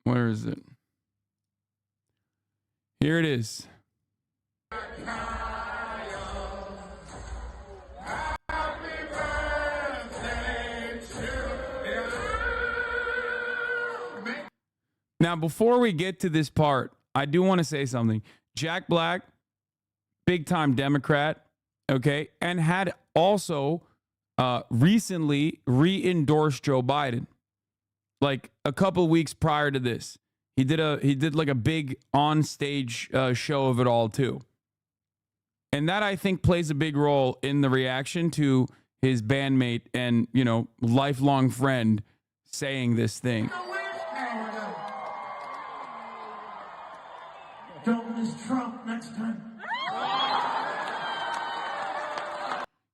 Where is it? Here it is. Now, before we get to this part, I do want to say something. Jack Black, big time Democrat, okay, and had also recently re-endorsed Joe Biden. Like a couple weeks prior to this, he did like a big on stage show of it all too, and that I think plays a big role in the reaction to his bandmate and lifelong friend saying this thing. Don't miss Trump next time.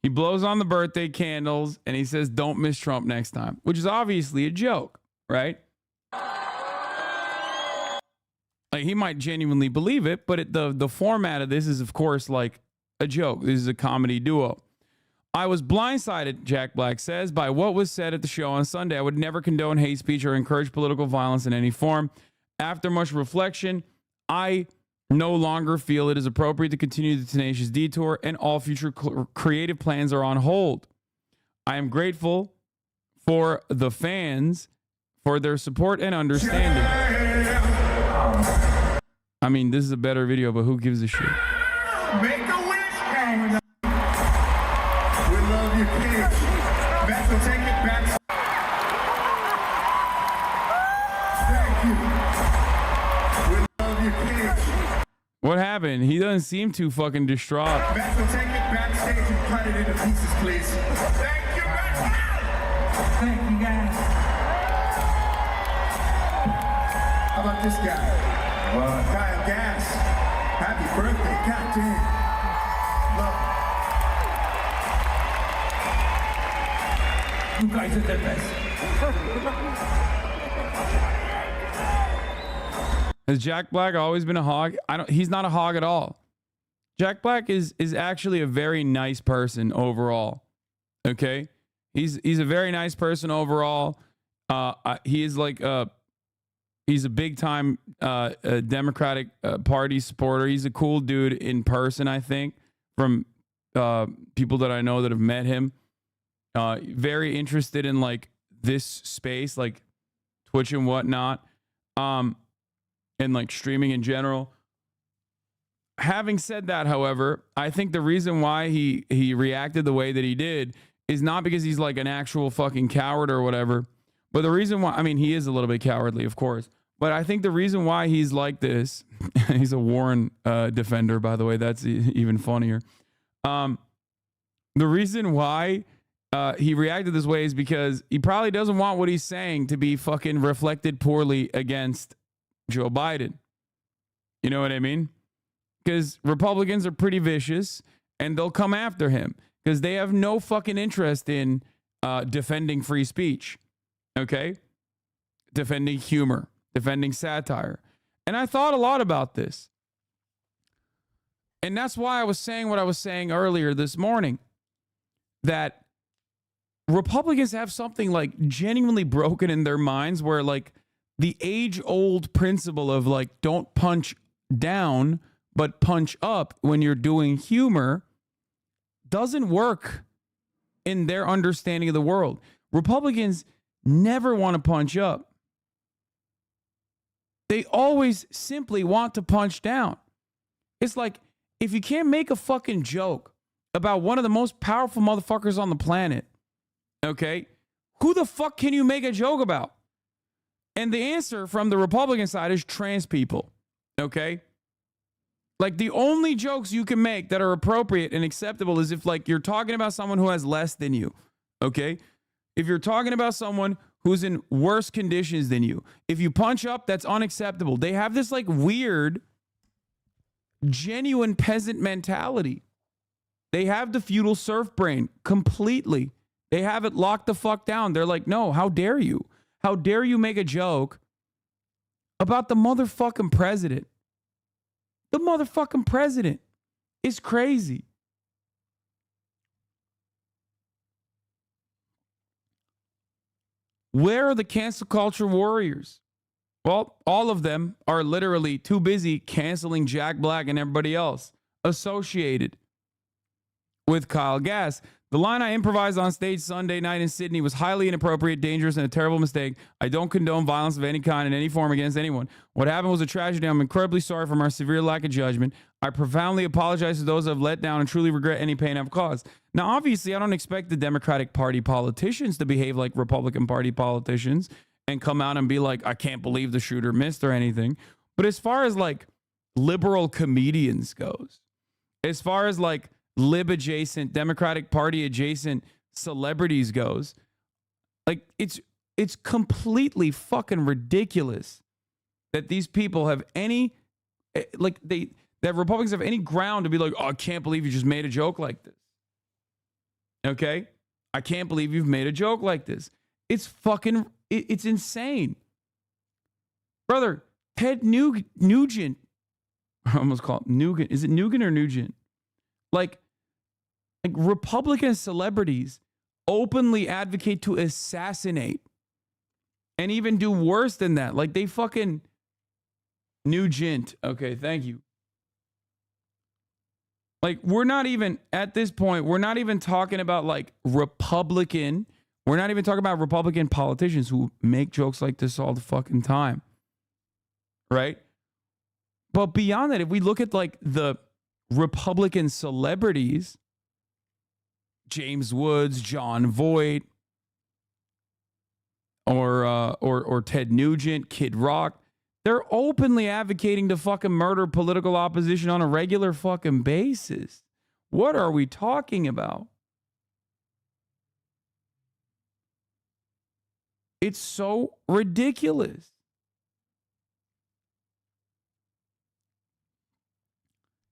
He blows on the birthday candles and he says, "Don't miss Trump next time," which is obviously a joke, right? Like he might genuinely believe it, but the format of this is, of course, like a joke. This is a comedy duo. I was blindsided, Jack Black says, by what was said at the show on Sunday. I would never condone hate speech or encourage political violence in any form. After much reflection, I no longer feel it is appropriate to continue the tenacious detour, and all future creative plans are on hold. I am grateful for the fans for their support and understanding. I mean, this is a better video, but who gives a shit? Make a wish, Canada. We love you, kids. Beth will take it back. Thank you. We love you, kids. What happened? He doesn't seem too fucking distraught. Beth will take it backstage and cut it into pieces, please. Thank you, Beth. Thank you, guys. How about this guy? Kyle Gass. Happy birthday. God damn. You guys are the best. Has Jack Black always been a hog? He's not a hog at all. Jack Black is actually a very nice person overall. Okay? He's a very nice person overall. He is like he's a big time Democratic Party supporter. He's a cool dude in person, I think, from people that I know that have met him. Very interested in like this space, like Twitch and whatnot. And like streaming in general. Having said that, however, I think the reason why he reacted the way that he did is not because he's like an actual fucking coward or whatever, but the reason why, I mean, he is a little bit cowardly, of course, but I think the reason why he's like this, he's a Warren defender, by the way, that's even funnier. The reason why he reacted this way is because he probably doesn't want what he's saying to be fucking reflected poorly against Joe Biden. You know what I mean? Because Republicans are pretty vicious and they'll come after him because they have no fucking interest in defending free speech. Okay? Defending humor, defending satire. And I thought a lot about this. And that's why I was saying what I was saying earlier this morning, that Republicans have something like genuinely broken in their minds where like the age-old principle of like don't punch down but punch up when you're doing humor doesn't work in their understanding of the world. Republicans never want to punch up. They always simply want to punch down. It's like if you can't make a fucking joke about one of the most powerful motherfuckers on the planet, okay, who the fuck can you make a joke about? And the answer from the Republican side is trans people, okay? Like the only jokes you can make that are appropriate and acceptable is if like you're talking about someone who has less than you, okay? If you're talking about someone who's in worse conditions than you, if you punch up, that's unacceptable. They have this like weird, genuine peasant mentality. They have the feudal serf brain completely. They have it locked the fuck down. They're like, no, how dare you? How dare you make a joke about the motherfucking president. The motherfucking president is crazy. Where are the cancel culture warriors? Well, all of them are literally too busy canceling Jack Black and everybody else associated with Kyle Gass. The line I improvised on stage Sunday night in Sydney was highly inappropriate, dangerous, and a terrible mistake. I don't condone violence of any kind in any form against anyone. What happened was a tragedy. I'm incredibly sorry for my severe lack of judgment. I profoundly apologize to those I've let down and truly regret any pain I've caused. Now, obviously, I don't expect the Democratic Party politicians to behave like Republican Party politicians and come out and be like, I can't believe the shooter missed or anything. But as far as like liberal comedians goes, as far as like lib adjacent, Democratic Party adjacent celebrities goes, like it's completely fucking ridiculous that these people have any, like that Republicans have any ground to be like, oh, I can't believe you just made a joke like this. Okay? I can't believe you've made a joke like this. It's fucking, it's insane. Brother, Ted Nugent, I almost call it Nugent. Is it Nugent or Nugent? Like Republican celebrities openly advocate to assassinate and even do worse than that. Like they fucking Nugent. Okay, thank you. Like we're not even at this point, we're not even talking about like Republican. We're not even talking about Republican politicians who make jokes like this all the fucking time. Right? But beyond that, if we look at like the Republican celebrities, James Woods, John Voight, or Ted Nugent, Kid Rock, they're openly advocating to fucking murder political opposition on a regular fucking basis. What are we talking about? It's so ridiculous.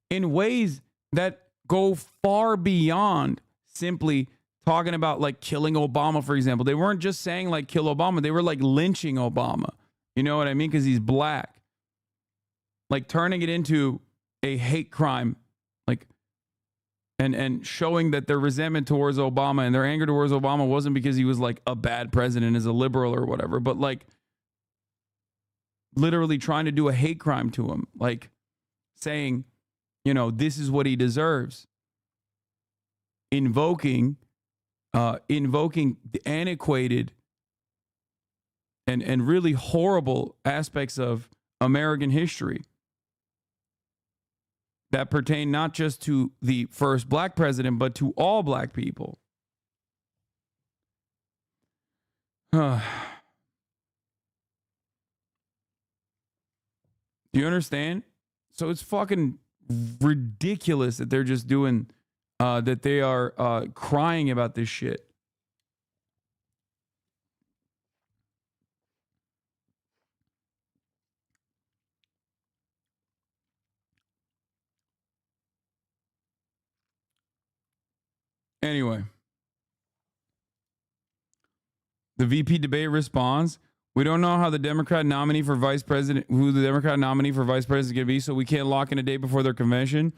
In ways that go far beyond simply talking about like killing Obama, for example. They weren't just saying like kill Obama. They were like lynching Obama. You know what I mean? Because he's black. Like turning it into a hate crime. Like, and showing that their resentment towards Obama and their anger towards Obama wasn't because he was like a bad president as a liberal or whatever, but like literally trying to do a hate crime to him. Like saying, you know, this is what he deserves. Invoking the antiquated and really horrible aspects of American history that pertain not just to the first black president, but to all black people. Do you understand? So it's fucking ridiculous that they're just doing, that they are crying about this shit. Anyway, the VP debate responds, we don't know how the Democrat nominee for vice president, who the Democrat nominee for vice president is going to be, so we can't lock in a date before their convention.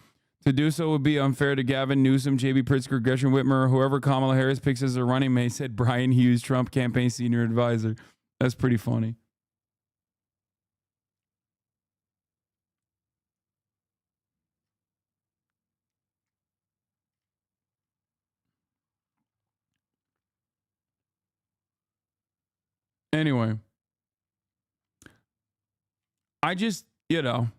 To do so would be unfair to Gavin Newsom, J.B. Pritzker, Gretchen Whitmer, or whoever Kamala Harris picks as their running mate, said Brian Hughes, Trump campaign senior advisor. That's pretty funny. Anyway, I just, you know,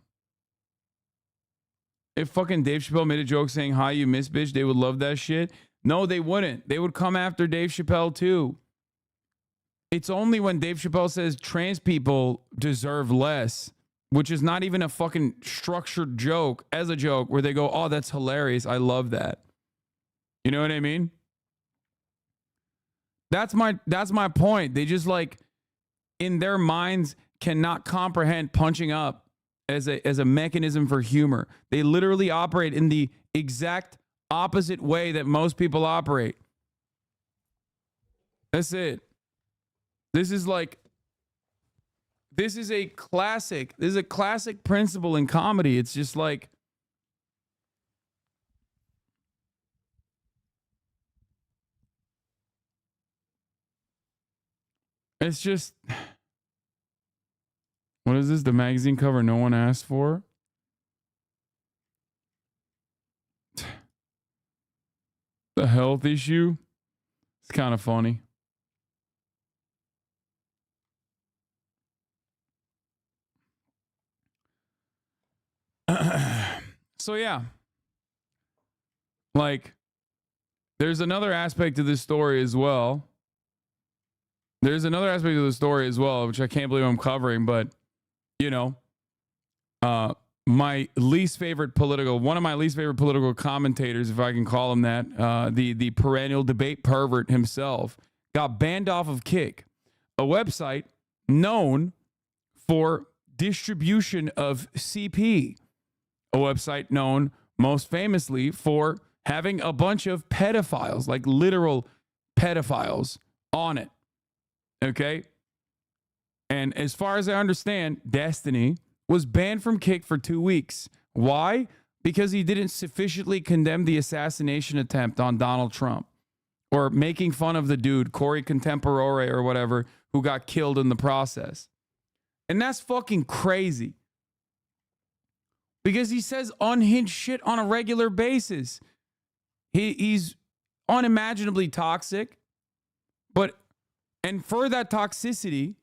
if fucking Dave Chappelle made a joke saying, hi, you miss bitch, they would love that shit. No, they wouldn't. They would come after Dave Chappelle too. It's only when Dave Chappelle says trans people deserve less, which is not even a fucking structured joke, as a joke, where they go, oh, that's hilarious. I love that. You know what I mean? That's my point. They just like, in their minds, cannot comprehend punching up as a mechanism for humor. They literally operate in the exact opposite way that most people operate. That's it. This is like this is a classic. This is a classic principle in comedy. It's just like, it's just, what is this? The magazine cover no one asked for? The health issue? It's kind of funny. So yeah, like, there's another aspect to this story as well. There's another aspect of the story as well, which I can't believe I'm covering, but, you know, one of my least favorite political commentators, if I can call him that, the perennial debate pervert himself, got banned off of Kick, a website known for distribution of CP, a website known most famously for having a bunch of pedophiles, like literal pedophiles, on it. Okay? And as far as I understand, Destiny was banned from Kick for 2 weeks. Why? Because he didn't sufficiently condemn the assassination attempt on Donald Trump, or making fun of the dude, Corey Contemporore or whatever, who got killed in the process. And that's fucking crazy. Because he says unhinged shit on a regular basis. He's unimaginably toxic, and for that toxicity,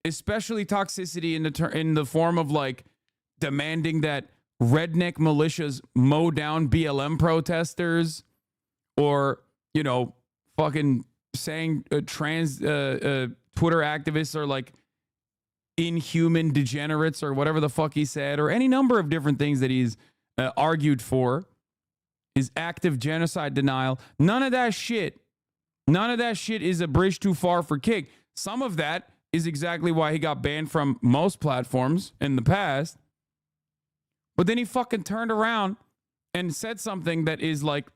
especially toxicity in the form of like demanding that redneck militias mow down BLM protesters, or, you know, fucking saying trans Twitter activists are like inhuman degenerates, or whatever the fuck he said, or any number of different things that he's argued for, is active genocide denial. None of that shit is a bridge too far for Kick. Some of that is exactly why he got banned from most platforms in the past. But then he fucking turned around and said something that is like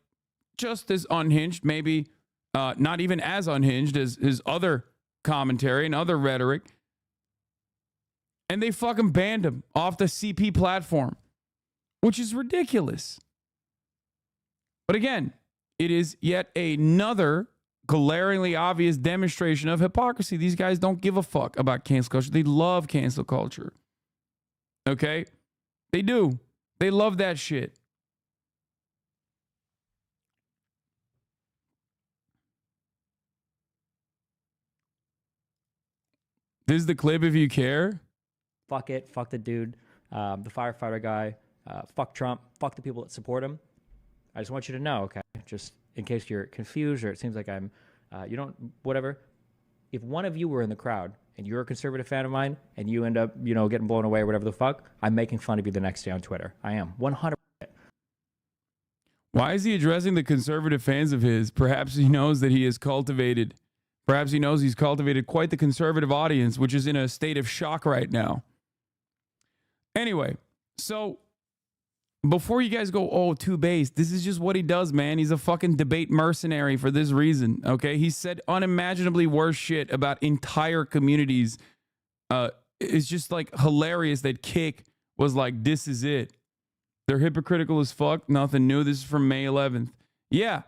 just as unhinged, maybe not even as unhinged as his other commentary and other rhetoric. And they fucking banned him off the CP platform, which is ridiculous. But again, it is yet another glaringly obvious demonstration of hypocrisy. These guys don't give a fuck about cancel culture. They love cancel culture. Okay? They do. They love that shit. This is the clip if you care. Fuck it. Fuck the dude. The firefighter guy. Fuck Trump. Fuck the people that support him. I just want you to know, okay? Just in case you're confused or it seems like I'm, whatever. If one of you were in the crowd and you're a conservative fan of mine and you end up, getting blown away or whatever the fuck, I'm making fun of you the next day on Twitter. I am. 100%. Why is he addressing the conservative fans of his? Perhaps he knows that he's cultivated quite the conservative audience, which is in a state of shock right now. Anyway, so before you guys go, oh, too base, this is just what he does, man. He's a fucking debate mercenary for this reason, okay? He said unimaginably worse shit about entire communities. It's just like hilarious that Kick was like, this is it. They're hypocritical as fuck. Nothing new. This is from May 11th. Yeah.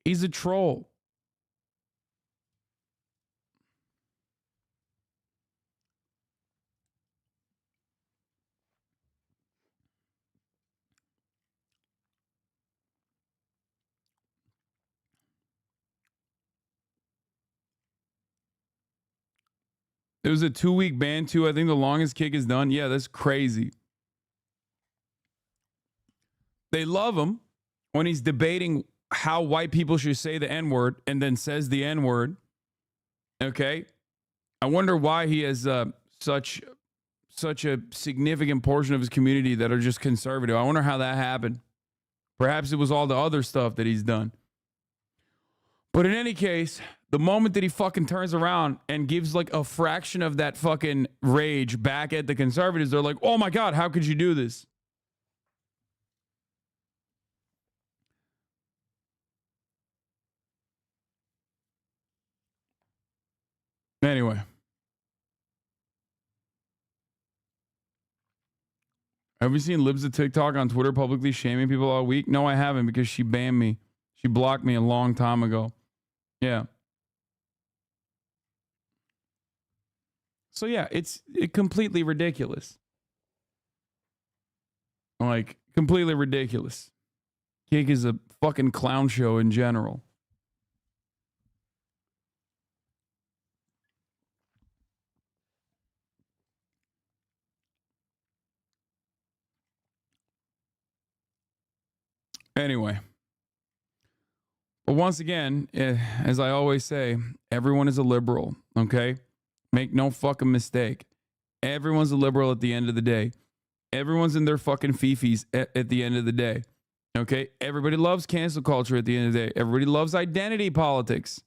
He's a troll. It was a 2-week ban too. I think the longest Kick is done. Yeah, that's crazy. They love him when he's debating how white people should say the N-word and then says the N-word. Okay? I wonder why he has such a significant portion of his community that are just conservative. I wonder how that happened. Perhaps it was all the other stuff that he's done. But in any case, the moment that he fucking turns around and gives like a fraction of that fucking rage back at the conservatives, they're like, oh my God, how could you do this? Anyway. Have you seen Libs of TikTok on Twitter publicly shaming people all week? No, I haven't, because she banned me. She blocked me a long time ago. Yeah. So yeah, it's completely ridiculous. Like, completely ridiculous. Cake is a fucking clown show in general. Anyway. But once again, as I always say, everyone is a liberal, okay? Make no fucking mistake. Everyone's a liberal at the end of the day. Everyone's in their fucking fifis at the end of the day. Okay? Everybody loves cancel culture at the end of the day. Everybody loves identity politics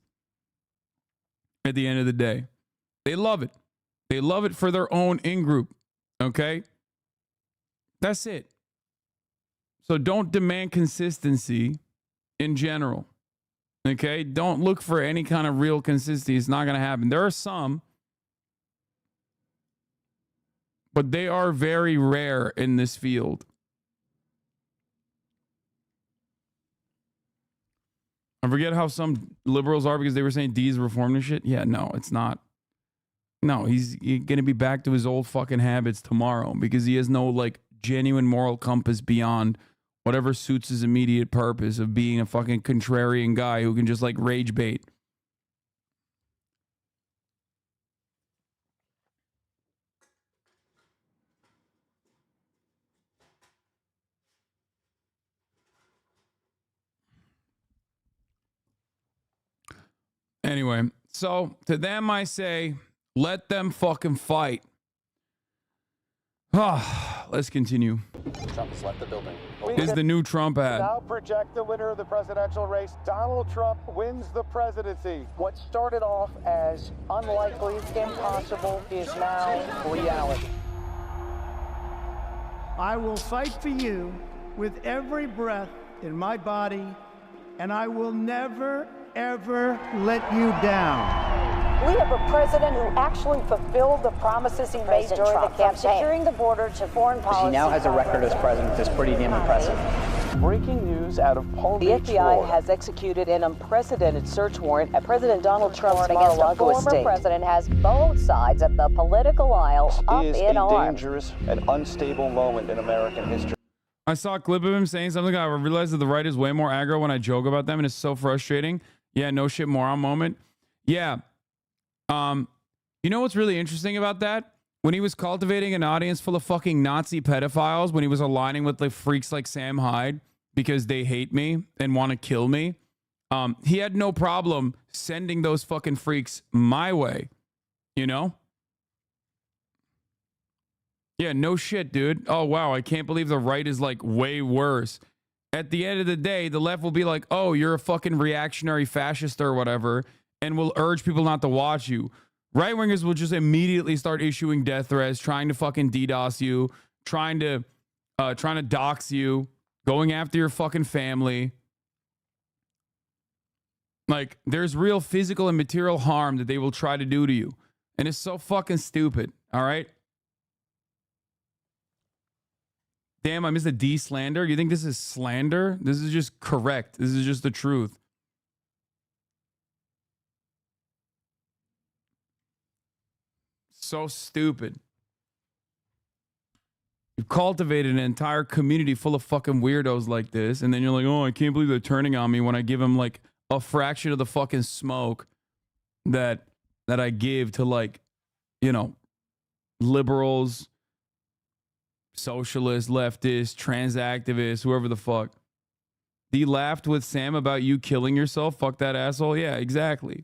at the end of the day. They love it. They love it for their own in-group. Okay? That's it. So don't demand consistency in general. Okay? Don't look for any kind of real consistency. It's not going to happen. There are some, but they are very rare in this field. I forget how some liberals are because they were saying D's reformed and shit. Yeah, no, it's not. No, he's going to be back to his old fucking habits tomorrow because he has no like genuine moral compass beyond whatever suits his immediate purpose of being a fucking contrarian guy who can just like rage bait. Anyway, so to them I say, let them fucking fight. Let's continue. Trump's left the building. This is the new Trump ad. Now project the winner of the presidential race. Donald Trump wins the presidency. What started off as unlikely, impossible, is now reality. I will fight for you with every breath in my body, and I will never, ever let you down. We have a president who actually fulfilled the promises he made during the campaign. Securing the border to foreign policy. He now has a record as president that's pretty damn impressive. Breaking news out of Palm Beach, The FBI has executed an unprecedented search warrant at President Donald Trump's Mar-a-Lago estate. The former president has both sides of the political aisle up in arms. It is a dangerous and unstable moment in American history. I saw a clip of him saying something. I realized that the right is way more aggro when I joke about them, and it's so frustrating. Yeah, no shit, moron moment. Yeah. You know what's really interesting about that? When he was cultivating an audience full of fucking Nazi pedophiles, when he was aligning with like freaks like Sam Hyde because they hate me and want to kill me, he had no problem sending those fucking freaks my way, you know? Yeah, no shit, dude. Oh, wow, I can't believe the right is like way worse. At the end of the day, the left will be like, oh, you're a fucking reactionary fascist or whatever, and will urge people not to watch you. Right-wingers will just immediately start issuing death threats, trying to fucking DDoS you, trying to dox you, going after your fucking family. Like, there's real physical and material harm that they will try to do to you. And it's so fucking stupid, all right? Damn, I missed a D slander. You think this is slander? This is just correct. This is just the truth. So stupid. You've cultivated an entire community full of fucking weirdos like this, and then you're like, oh, I can't believe they're turning on me when I give them like a fraction of the fucking smoke that I give to, like, you know, liberals, socialists, leftists, trans activists, whoever the fuck. He laughed with Sam about you killing yourself. Fuck that asshole. Yeah, exactly.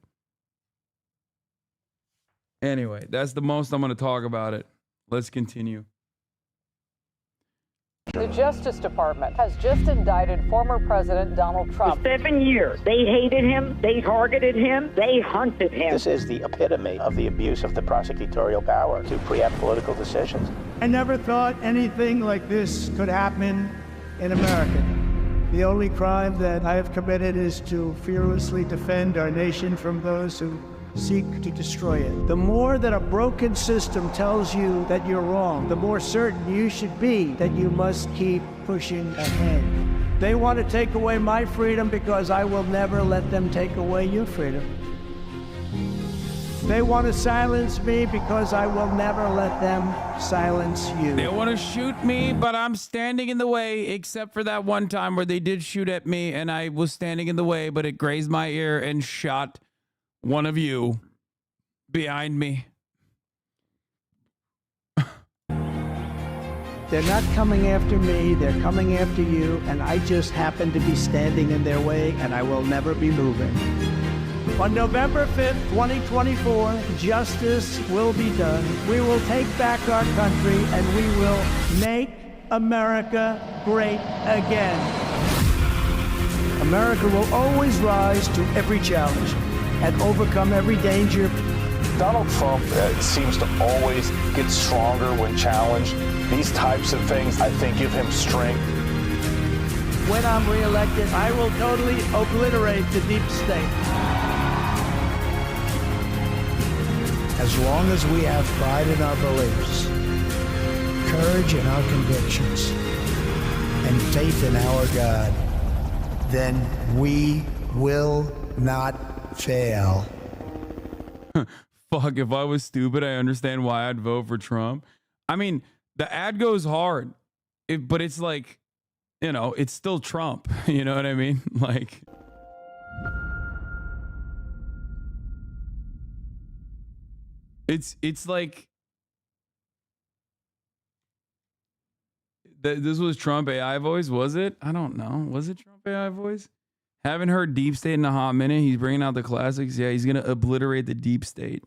Anyway, that's the most I'm going to talk about it. Let's continue. The Justice Department has just indicted former President Donald Trump. For 7 years, they hated him, they targeted him, they hunted him. This is the epitome of the abuse of the prosecutorial power to preempt political decisions. I never thought anything like this could happen in America. The only crime that I have committed is to fearlessly defend our nation from those who seek to destroy it. The more that a broken system tells you that you're wrong, the more certain you should be that you must keep pushing ahead. They want to take away my freedom because I will never let them take away your freedom. They want to silence me because I will never let them silence you. They want to shoot me, but I'm standing in the way, except for that one time where they did shoot at me and I was standing in the way, but it grazed my ear and shot one of you behind me. They're not coming after me, they're coming after you, and I just happen to be standing in their way, and I will never be moving. On November 5th, 2024, justice will be done. We will take back our country, and we will make America great again. America will always rise to every challenge and overcome every danger. Donald Trump seems to always get stronger when challenged. These types of things, I think, give him strength. When I'm reelected, I will totally obliterate the deep state. As long as we have pride in our beliefs, courage in our convictions, and faith in our God, then we will not fail. Fuck, if I was stupid, I understand why I'd vote for Trump. I mean, the ad goes hard, but it's like, you know, it's still Trump. You know what I mean? Like, it's like, this was Trump AI voice, was it? I don't know. Was it Trump AI voice? Haven't heard Deep State in a hot minute. He's bringing out the classics. Yeah, he's going to obliterate the Deep State.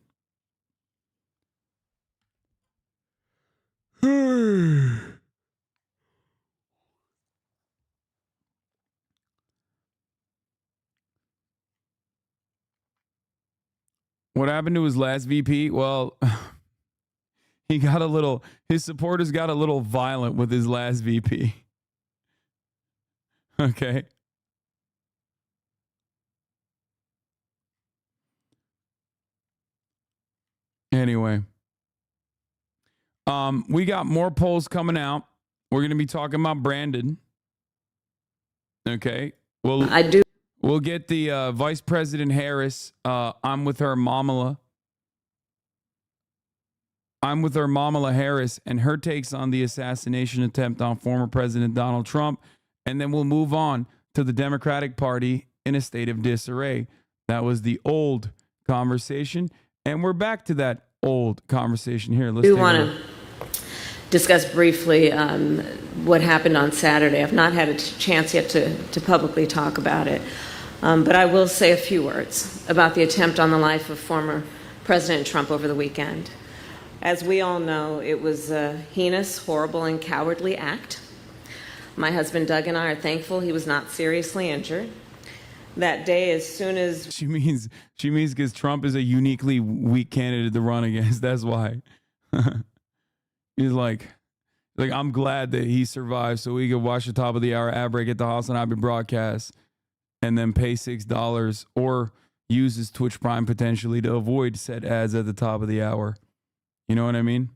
What happened to his last VP? Well, he got a little, his supporters got a little violent with his last VP. Okay. Anyway. We got more polls coming out. We're going to be talking about Brandon. Okay. Well, we'll get the Vice President Harris. I'm with her Mamala. I'm with her Mamala Harris and her takes on the assassination attempt on former President Donald Trump. And then we'll move on to the Democratic Party in a state of disarray. That was the old conversation. And we're back to that old conversation here. Let's want to discuss briefly what happened on Saturday. I've not had a chance yet to publicly talk about it. But I will say a few words about the attempt on the life of former President Trump over the weekend. As we all know, it was a heinous, horrible, and cowardly act. My husband Doug and I are thankful he was not seriously injured. That day, as soon as... She means because Trump is a uniquely weak candidate to run against. That's why. He's like, I'm glad that he survived so we could watch the top of the hour ad break at the HasanAbi broadcast and then pay $6 or use his Twitch Prime potentially to avoid said ads at the top of the hour. You know what I mean?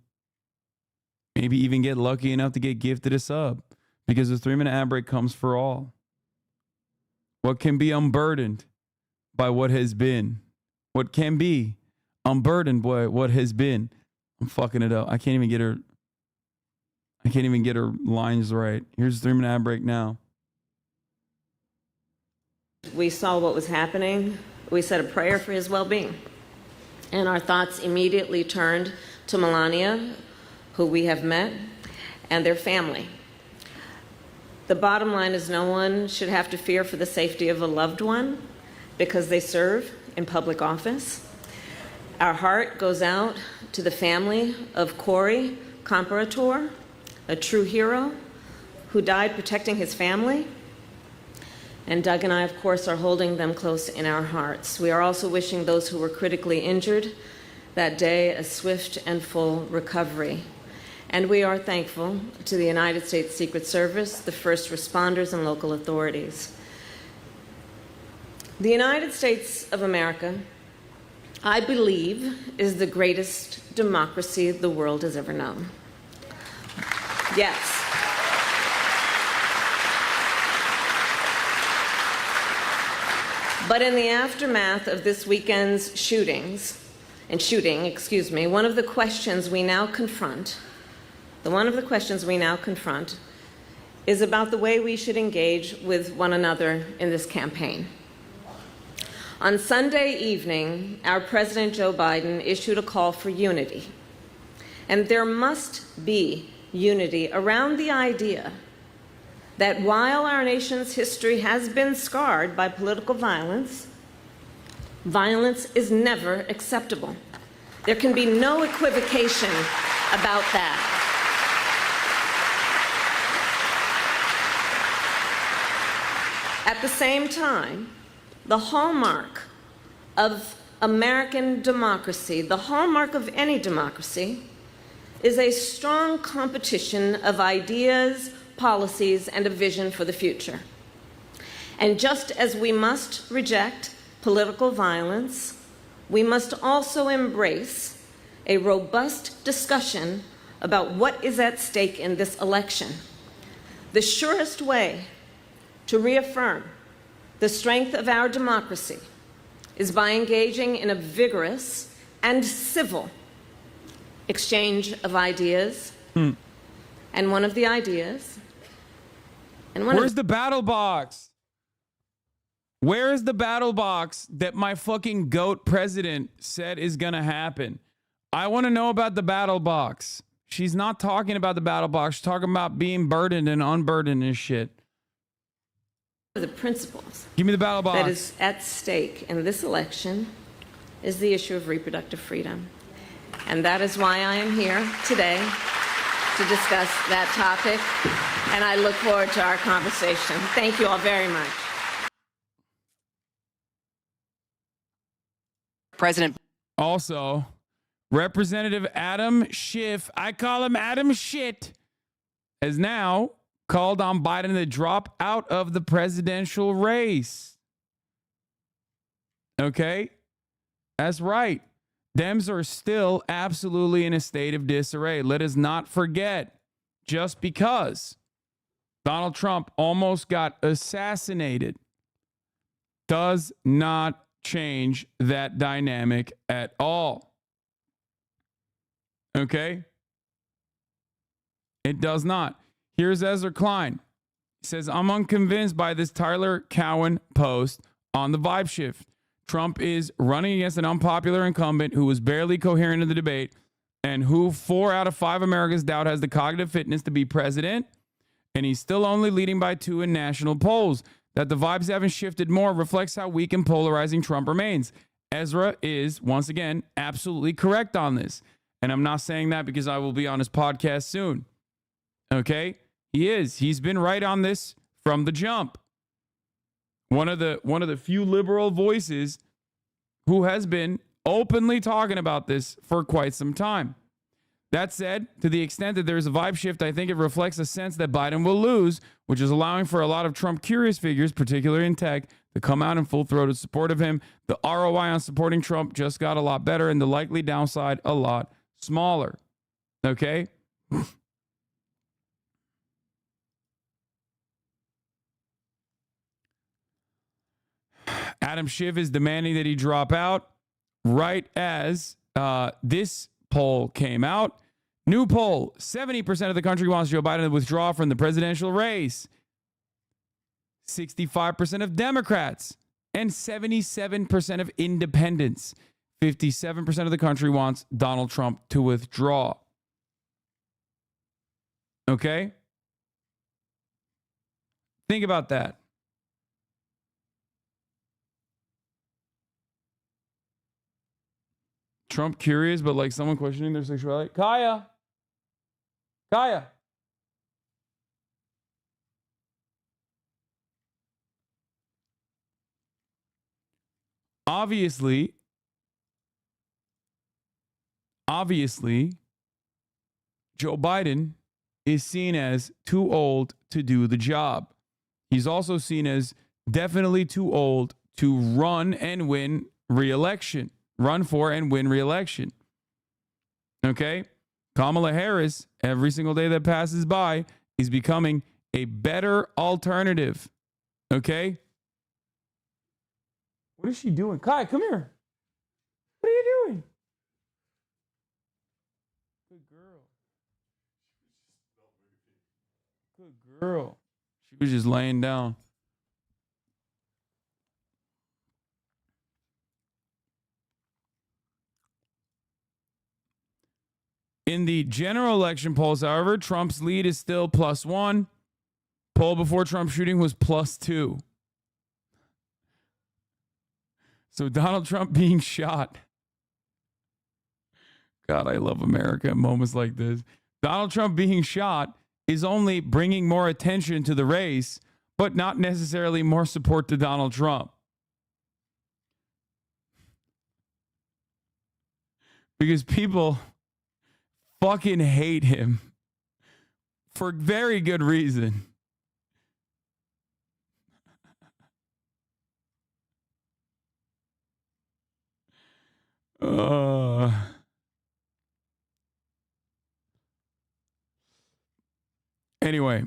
Maybe even get lucky enough to get gifted a sub because the 3-minute ad break comes for all. What can be unburdened by what has been? What can be unburdened by what has been? I'm fucking it up. I can't even get her lines right. Here's the 3-minute ad break now. we saw what was happening, we said a prayer for his well-being. And our thoughts immediately turned to Melania, who we have met, and their family. The bottom line is no one should have to fear for the safety of a loved one because they serve in public office. Our heart goes out to the family of Corey Comparator, a true hero who died protecting his family. And Doug and I, of course, are holding them close in our hearts. We are also wishing those who were critically injured that day a swift and full recovery. And we are thankful to the United States Secret Service, the first responders, and local authorities. The United States of America I believe is the greatest democracy the world has ever known. Yes. But in the aftermath of this weekend's shooting, one of the questions we now confront is about the way we should engage with one another in this campaign. On Sunday evening, our President Joe Biden issued a call for unity. And there must be unity around the idea that while our nation's history has been scarred by political violence, violence is never acceptable. There can be no equivocation about that. At the same time, the hallmark of American democracy, the hallmark of any democracy, is a strong competition of ideas, policies, and a vision for the future. And just as we must reject political violence, we must also embrace a robust discussion about what is at stake in this election. The surest way to reaffirm the strength of our democracy is by engaging in a vigorous and civil exchange of ideas. And one of the ideas... Where's the battle box? Where is the battle box that my fucking GOAT president said is going to happen? I want to know about the battle box. She's not talking about the battle box. She's talking about being burdened and unburdened and shit. The principles. Give me the battle box. That is at stake in this election is the issue of reproductive freedom. And that is why I am here today to discuss that topic. And I look forward to our conversation. Thank you all very much. President. Also, Representative Adam Schiff, I call him Adam Shit, has now called on Biden to drop out of the presidential race. Okay? That's right. Dems are still absolutely in a state of disarray. Let us not forget, just because Donald Trump almost got assassinated does not change that dynamic at all. Okay? It does not. Here's Ezra Klein. He says, I'm unconvinced by this Tyler Cowen post on the vibe shift. Trump is running against an unpopular incumbent who was barely coherent in the debate and who 4 out of 5 Americans doubt has the cognitive fitness to be president. And he's still only leading by 2 in national polls. That the vibes haven't shifted more reflects how weak and polarizing Trump remains. Ezra is, once again, absolutely correct on this. And I'm not saying that because I will be on his podcast soon. Okay? He is. He's been right on this from the jump. One of the few liberal voices who has been openly talking about this for quite some time. That said, to the extent that there's a vibe shift, I think it reflects a sense that Biden will lose, which is allowing for a lot of Trump-curious figures, particularly in tech, to come out in full-throated support of him. The ROI on supporting Trump just got a lot better and the likely downside a lot smaller. Okay? Adam Schiff is demanding that he drop out right as this poll came out. New poll, 70% of the country wants Joe Biden to withdraw from the presidential race. 65% of Democrats and 77% of independents. 57% of the country wants Donald Trump to withdraw. Okay? Think about that. Trump curious, but like someone questioning their sexuality. Kaya. Obviously, Joe Biden is seen as too old to do the job. He's also seen as definitely too old to run and win re-election. run for and win re-election. Okay? Kamala Harris, every single day that passes by, is becoming a better alternative. Okay? What is she doing? Kai, come here. What are you doing? Good girl. Good girl. She was just laying down. In the general election polls, however, Trump's lead is still +1. Poll before Trump shooting was +2. So Donald Trump being shot. God, I love America at moments like this. Donald Trump being shot is only bringing more attention to the race, but not necessarily more support to Donald Trump. Because people fucking hate him for very good reason. Anyway,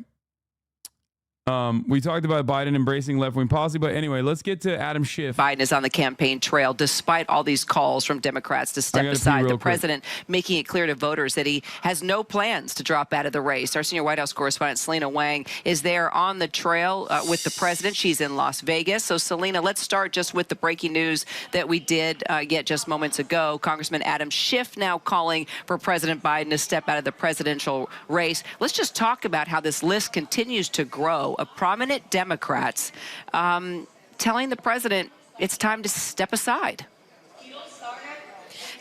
we talked about Biden embracing left-wing policy, but anyway, let's get to Adam Schiff. Biden is on the campaign trail despite all these calls from Democrats to step aside. The president making it clear to voters that he has no plans to drop out of the race. Our senior White House correspondent Selena Wang is there on the trail with the president. She's in Las Vegas. So Selena, let's start just with the breaking news that we did get just moments ago. Congressman Adam Schiff now calling for President Biden to step out of the presidential race. Let's just talk about how this list continues to grow of prominent Democrats telling the president it's time to step aside.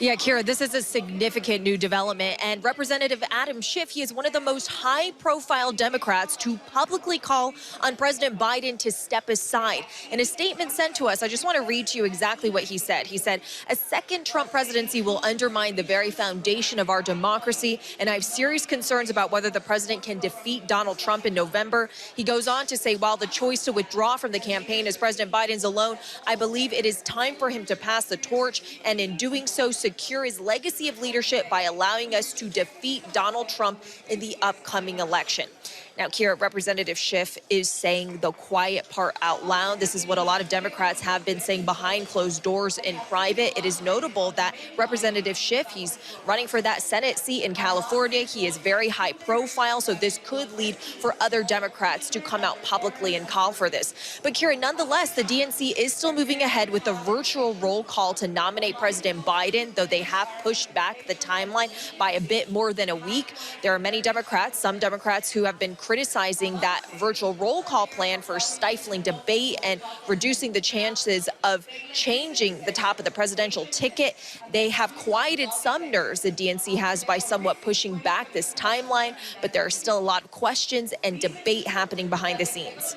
Yeah, Kira, this is a significant new development. And Representative Adam Schiff, he is one of the most high-profile Democrats to publicly call on President Biden to step aside. In a statement sent to us, I just want to read to you exactly what he said. He said, "A second Trump presidency will undermine the very foundation of our democracy, and I have serious concerns about whether the president can defeat Donald Trump in November." He goes on to say, while the choice to withdraw from the campaign is President Biden's alone, I believe it is time for him to pass the torch, and in doing so, secure his legacy of leadership by allowing us to defeat Donald Trump in the upcoming election. Now, Kira, Representative Schiff is saying the quiet part out loud. This is what a lot of Democrats have been saying behind closed doors in private. It is notable that Representative Schiff, he's running for that Senate seat in California. He is very high profile, so this could lead for other Democrats to come out publicly and call for this. But Kira, nonetheless, the DNC is still moving ahead with a virtual roll call to nominate President Biden, though they have pushed back the timeline by a bit more than a week. There are many Democrats, some Democrats who have been criticizing that virtual roll call plan for stifling debate and reducing the chances of changing the top of the presidential ticket. They have quieted some nerves, the DNC has, by somewhat pushing back this timeline, but there are still a lot of questions and debate happening behind the scenes.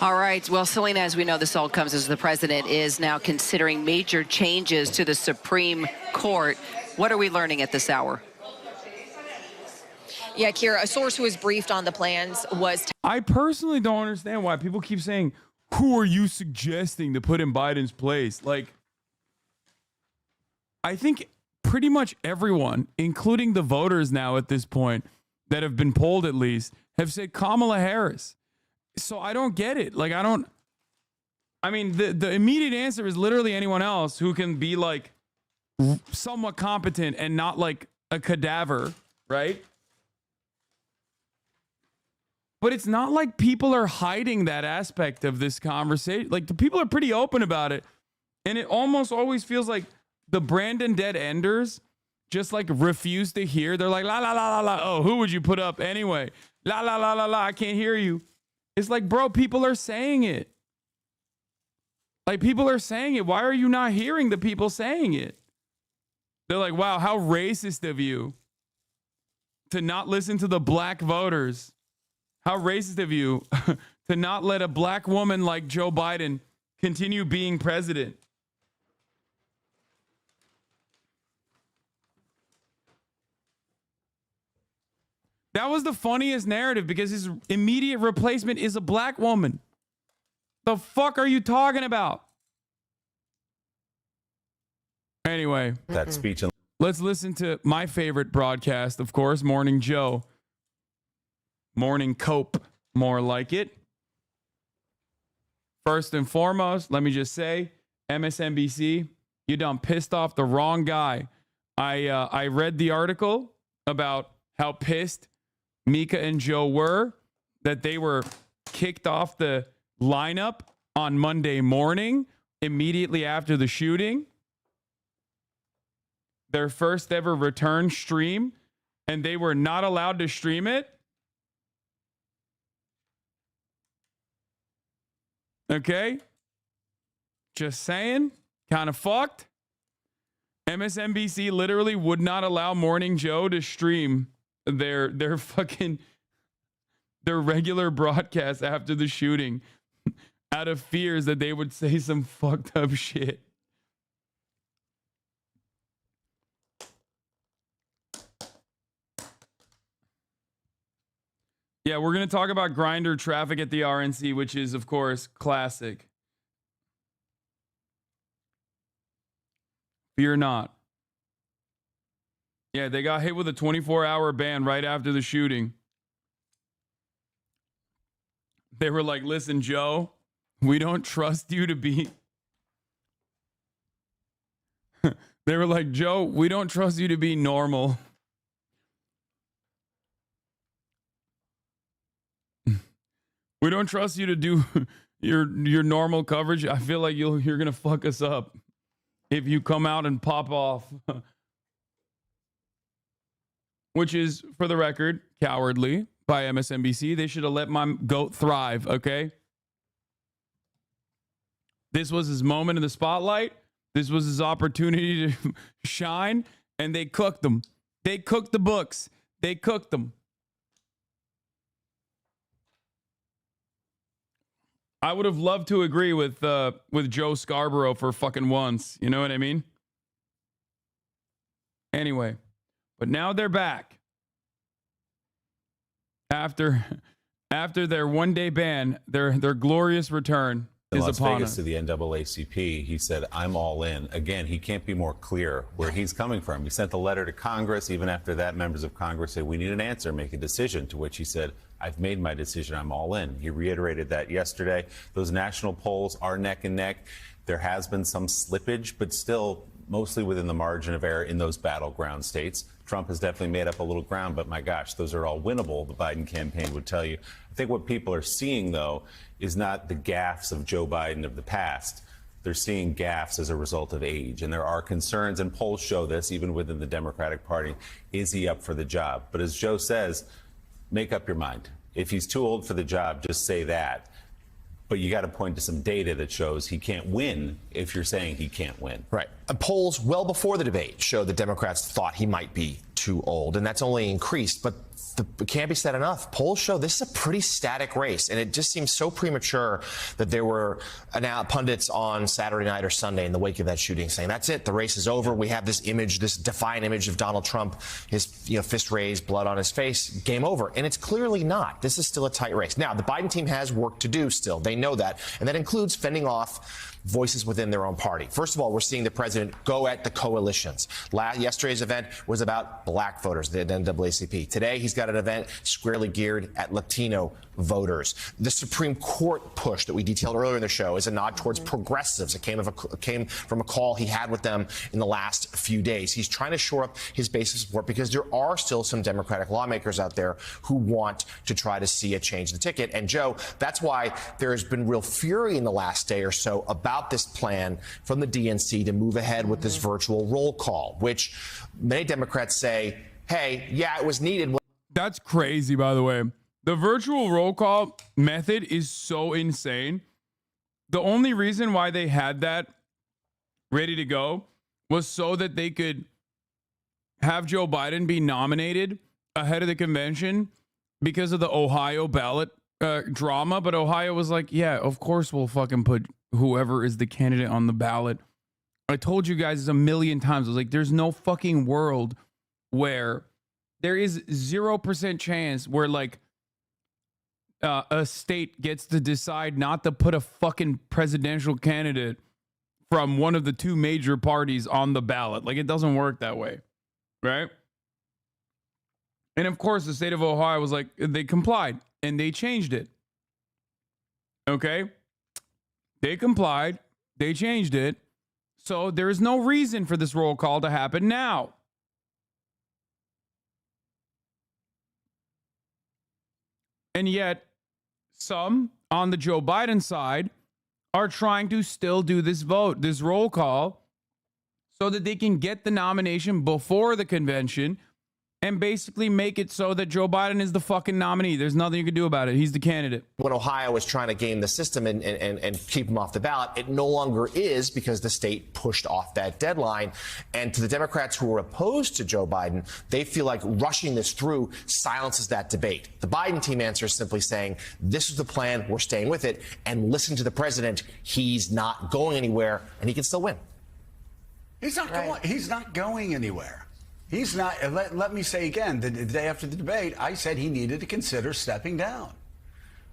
All right. Well, Selena, as we know, this all comes as the president is now considering major changes to the Supreme Court. What are we learning at this hour? Yeah, Kira, a source who was briefed on the plans was... I personally don't understand why people keep saying, who are you suggesting to put in Biden's place? Like, I think pretty much everyone, including the voters now at this point, that have been polled at least, have said Kamala Harris. So I don't get it. Like, I mean, the immediate answer is literally anyone else who can be like somewhat competent and not like a cadaver, right? But it's not like people are hiding that aspect of this conversation. Like, the people are pretty open about it. And it almost always feels like the Brandon dead enders just like refuse to hear. They're like, la, la, la, la, la. Oh, who would you put up anyway? La, la, la, la, la. I can't hear you. It's like, bro, people are saying it. Like, people are saying it. Why are you not hearing the people saying it? They're like, wow, how racist of you to not listen to the black voters. How racist of you to not let a black woman like Joe Biden continue being president. That was the funniest narrative because his immediate replacement is a black woman. The fuck are you talking about? Anyway, that speech. Let's listen to my favorite broadcast, of course, Morning Joe. Morning Cope, more like it. First and foremost, let me just say, MSNBC, you done pissed off the wrong guy. I read the article about how pissed Mika and Joe were that they were kicked off the lineup on Monday morning immediately after the shooting. Their first ever return stream, and they were not allowed to stream it. Okay? Just saying. Kind of fucked. MSNBC literally would not allow Morning Joe to stream their regular broadcast after the shooting out of fears that they would say some fucked up shit. Yeah, we're going to talk about Grindr traffic at the RNC, which is, of course, classic. Fear not. Yeah, they got hit with a 24-hour ban right after the shooting. They were like, listen, Joe, we don't trust you to be... They were like, Joe, we don't trust you to be normal. We don't trust you to do your normal coverage. I feel like you're going to fuck us up if you come out and pop off. Which is, for the record, cowardly by MSNBC. They should have let my goat thrive, okay? This was his moment in the spotlight. This was his opportunity to shine, and they cooked them. They cooked the books. They cooked them. I would have loved to agree with Joe Scarborough for fucking once. You know what I mean? Anyway, but now they're back. After their one-day ban, their glorious return is Las upon Vegas us. to the NAACP, he said, I'm all in. Again, he can't be more clear where he's coming from. He sent the letter to Congress. Even after that, members of Congress said, we need an answer, make a decision, to which he said, I've made my decision. I'm all in. He reiterated that yesterday. Those national polls are neck and neck. There has been some slippage, but still mostly within the margin of error in those battleground states. Trump has definitely made up a little ground, but my gosh, those are all winnable, the Biden campaign would tell you. I think what people are seeing, though, is not the gaffes of Joe Biden of the past. They're seeing gaffes as a result of age. And there are concerns, and polls show this, even within the Democratic Party. Is he up for the job? But as Joe says, make up your mind. If he's too old for the job, just say that. But you got to point to some data that shows he can't win if you're saying he can't win. Right. Polls well before the debate showed that Democrats thought he might be too old, and that's only increased. But it can't be said enough. Polls show this is a pretty static race, and it just seems so premature that there were pundits on Saturday night or Sunday in the wake of that shooting saying, that's it, the race is over. We have this image, this defiant image of Donald Trump, his fist raised, blood on his face, game over. And it's clearly not. This is still a tight race. Now, the Biden team has work to do still. They know that, and that includes fending off voices within their own party. First of all, we're seeing the president go at the coalitions. Yesterday's event was about black voters, the NAACP. Today, he's got an event squarely geared at Latino voters. The Supreme Court push that we detailed earlier in the show is a nod towards progressives. It came from a call he had with them in the last few days. He's trying to shore up his base of support because there are still some Democratic lawmakers out there who want to try to see a change in the ticket. And Joe, that's why there has been real fury in the last day or so about this plan from the DNC to move ahead with this virtual roll call, which many Democrats say, hey, yeah, it was needed. That's crazy, by the way. The virtual roll call method is so insane. The only reason why they had that ready to go was so that they could have Joe Biden be nominated ahead of the convention because of the Ohio ballot drama. But Ohio was like, yeah, of course we'll fucking put whoever is the candidate on the ballot. I told you guys a million times. I was like, there's no fucking world where there is 0% chance where like a state gets to decide not to put a fucking presidential candidate from one of the two major parties on the ballot. Like, it doesn't work that way, right? And of course, the state of Ohio was like, they complied and they changed it. Okay? They complied, they changed it. So there is no reason for this roll call to happen now. And yet, some on the Joe Biden side are trying to still do this vote, this roll call, so that they can get the nomination before the convention and basically make it so that Joe Biden is the fucking nominee. There's nothing you can do about it. He's the candidate. When Ohio was trying to game the system and keep him off the ballot, it no longer is because the state pushed off that deadline. And to the Democrats who are opposed to Joe Biden, they feel like rushing this through silences that debate. The Biden team answer is simply saying, this is the plan, we're staying with it, and listen to the president. He's not going anywhere, and he can still win. He's not going. He's not going anywhere. He's not. Let me say again, the day after the debate, I said he needed to consider stepping down.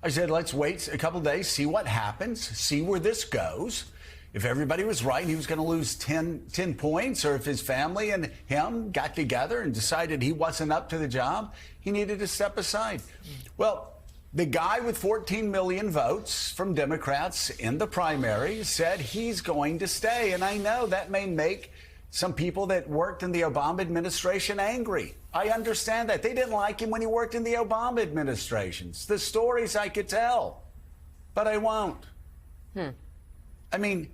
I said, let's wait a couple of days, see what happens, see where this goes. If everybody was right, he was going to lose 10 points, or if his family and him got together and decided he wasn't up to the job, he needed to step aside. Well, the guy with 14 million votes from Democrats in the primary said he's going to stay. And I know that may make some people that worked in the Obama administration angry. I understand that. They didn't like him when he worked in the Obama administrations. The stories I could tell, but I won't. I mean,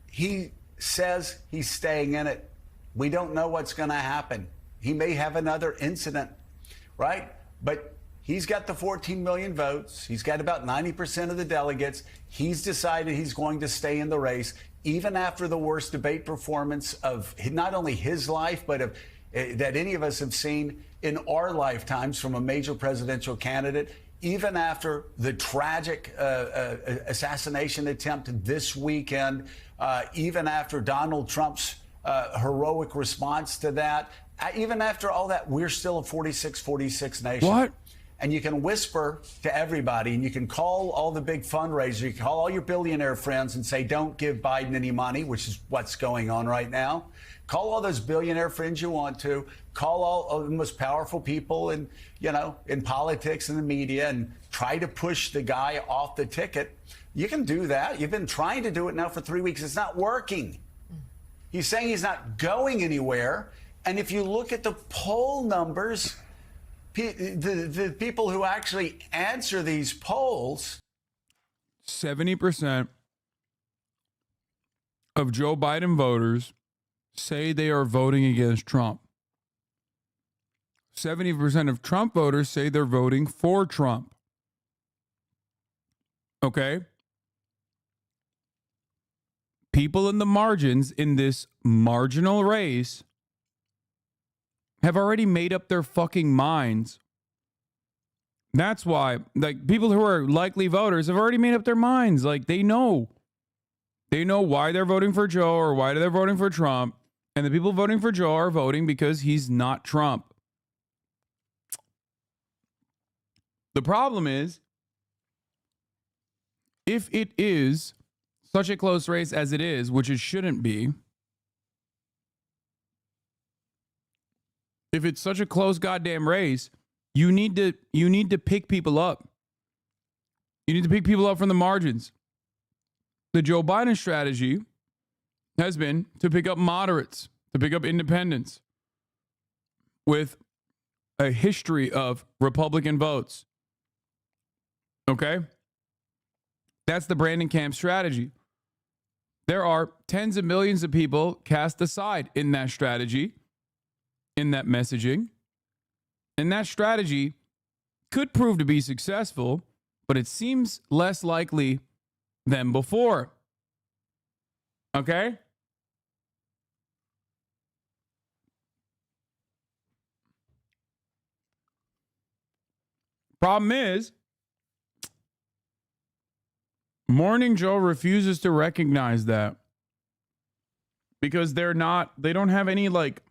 he says he's staying in it. We don't know what's going to happen. He may have another incident, right? But he's got the 14 million votes. He's got about 90% of the delegates. He's decided he's going to stay in the race, even after the worst debate performance of not only his life, but of that any of us have seen in our lifetimes from a major presidential candidate, even after the tragic assassination attempt this weekend, even after Donald Trump's heroic response to that, even after all that, we're still a 46-46 nation. What? And you can whisper to everybody, and you can call all the big fundraisers, you can call all your billionaire friends and say, don't give Biden any money, which is what's going on right now. Call all those billionaire friends you want to. Call all the most powerful people in politics and the media and try to push the guy off the ticket. You can do that. You've been trying to do it now for 3 weeks. It's not working. He's saying he's not going anywhere. And if you look at the poll numbers, the people who actually answer these polls, 70% of Joe Biden voters say they are voting against Trump. 70% of Trump voters say they're voting for Trump. Okay? People in the margins in this marginal race have already made up their fucking minds. That's why, like, people who are likely voters have already made up their minds. Like, they know. They know why they're voting for Joe or why they're voting for Trump. And the people voting for Joe are voting because he's not Trump. The problem is, if it is such a close race as it is, which it shouldn't be, if it's such a close goddamn race, you need to pick people up. You need to pick people up from the margins. The Joe Biden strategy has been to pick up moderates, to pick up independents with a history of Republican votes. Okay? That's the Brandon Camp strategy. There are tens of millions of people cast aside in that strategy, in that messaging. And that strategy could prove to be successful, but it seems less likely than before. Okay? Problem is, Morning Joe refuses to recognize that because they don't have any, like,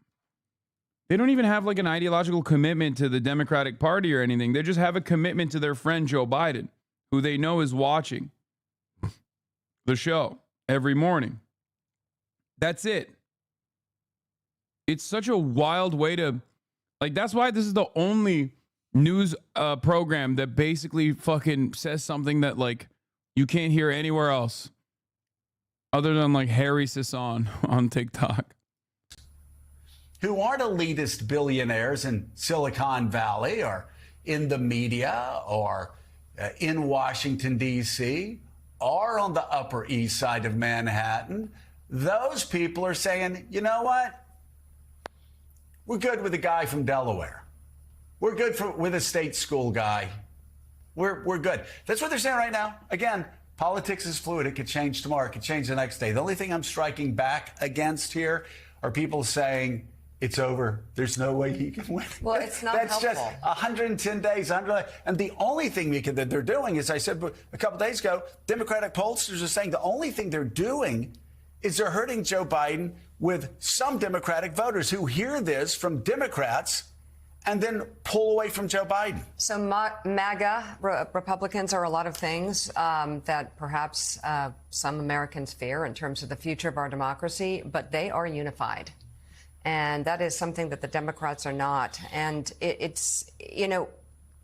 they don't even have like an ideological commitment to the Democratic Party or anything. They just have a commitment to their friend Joe Biden, who they know is watching the show. every morning. That's it. It's such a wild way to, like, that's why this is the only news program that basically fucking says something that, like, you can't hear anywhere else other than, like, Harry Sisson on TikTok. Who aren't elitist billionaires in Silicon Valley or in the media or in Washington, D.C., or on the Upper East Side of Manhattan. Those people are saying, you know what? We're good with a guy from Delaware. We're good with a state school guy. We're good. That's what they're saying right now. Again, politics is fluid. It could change tomorrow. It could change the next day. The only thing I'm striking back against here are people saying it's over. There's no way he can win. Well, it's not That's helpful. just 110 days. And the only thing that they're doing, as I said a couple days ago, Democratic pollsters are saying the only thing they're doing is they're hurting Joe Biden with some Democratic voters who hear this from Democrats and then pull away from Joe Biden. So MAGA Republicans are a lot of things that perhaps some Americans fear in terms of the future of our democracy, but they are unified. And that is something that the Democrats are not. And it's, you know,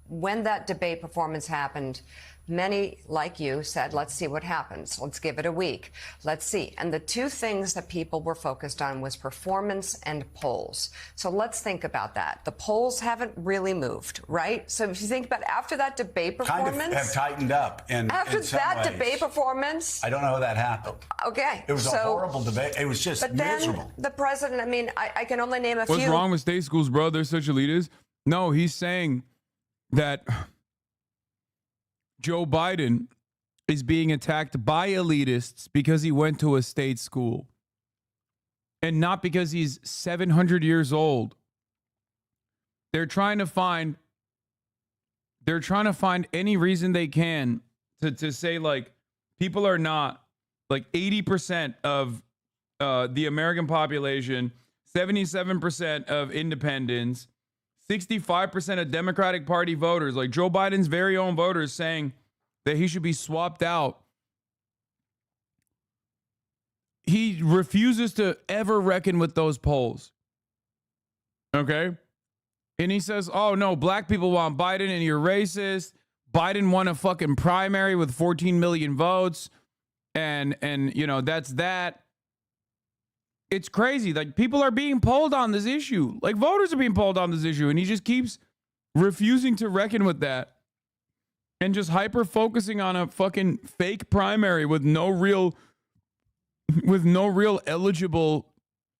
when that debate performance happened, many, like you, said, let's see what happens. Let's give it a week. Let's see. And the two things that people were focused on was performance and polls. So let's think about that. The polls haven't really moved, right? So if you think about after that debate performance. Kind of have tightened up. After that debate performance. I don't know how that happened. Okay. It was a horrible debate. It was just miserable. Then the president, I mean, I can only name a few. What's wrong with state schools, bro? They're such elitists. No, he's saying that Joe Biden is being attacked by elitists because he went to a state school and not because he's 700 years old. They're trying to find any reason they can to say, like, people are not, like, 80% of the American population, 77% of independents, 65% of Democratic Party voters, like Joe Biden's very own voters, saying that he should be swapped out. He refuses to ever reckon with those polls. Okay? And he says, oh, no, black people want Biden and you're racist. Biden won a fucking primary with 14 million votes. And you know, that's that. It's crazy. Like, people are being polled on this issue. Like, voters are being polled on this issue. And he just keeps refusing to reckon with that. And just hyper focusing on a fucking fake primary with no real eligible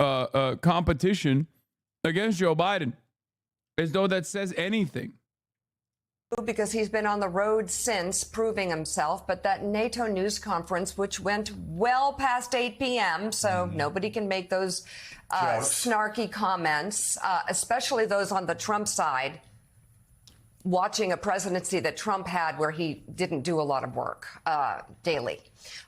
competition against Joe Biden. As though that says anything. Because he's been on the road since proving himself, but that NATO news conference, which went well past 8 p.m., so nobody can make those snarky comments, especially those on the Trump side, watching a presidency that Trump had where he didn't do a lot of work daily.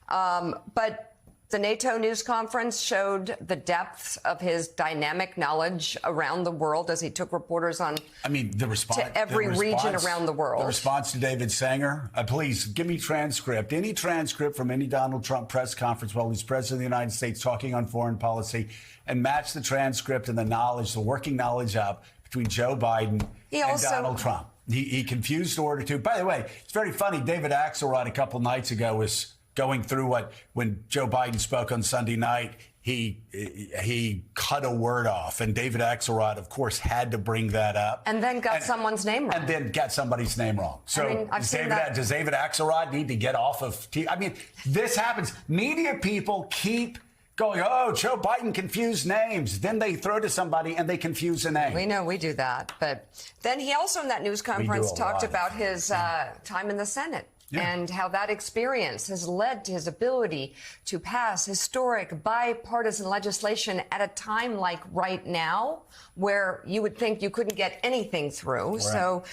But the NATO news conference showed the depth of his dynamic knowledge around the world as he took reporters on the response to every region around the world. The response to David Sanger, please give me transcript, any transcript from any Donald Trump press conference while he's president of the United States talking on foreign policy, and match the transcript and the knowledge, the working knowledge up between Joe Biden and Donald Trump. He confused order to. By the way, it's very funny. David Axelrod a couple nights ago was going through when Joe Biden spoke on Sunday night, he cut a word off. And David Axelrod, of course, had to bring that up. And then got someone's name wrong. And then got somebody's name wrong. So does David Axelrod need to get off of TV? This happens. Media people keep going, oh, Joe Biden confused names. Then they throw to somebody and they confuse a name. We know we do that. But then he also in that news conference talked about his time in the Senate. Yeah. And how that experience has led to his ability to pass historic bipartisan legislation at a time like right now, where you would think you couldn't get anything through. Right. So,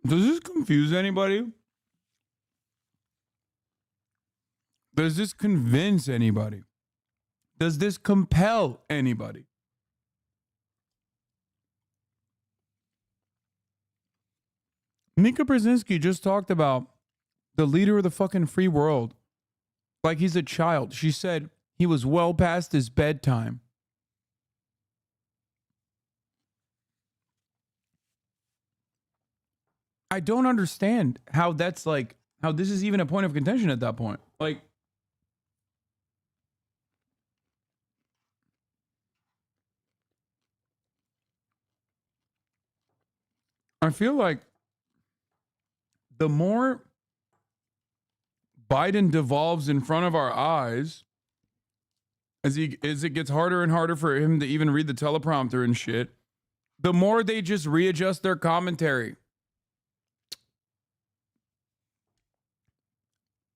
does this confuse anybody? Does this convince anybody? Does this compel anybody? Mika Brzezinski just talked about the leader of the fucking free world. like he's a child. She said he was well past his bedtime. I don't understand how that's like, how this is even a point of contention at that point. Like, I feel like the more Biden devolves in front of our eyes, as it gets harder and harder for him to even read the teleprompter and shit, the more they just readjust their commentary.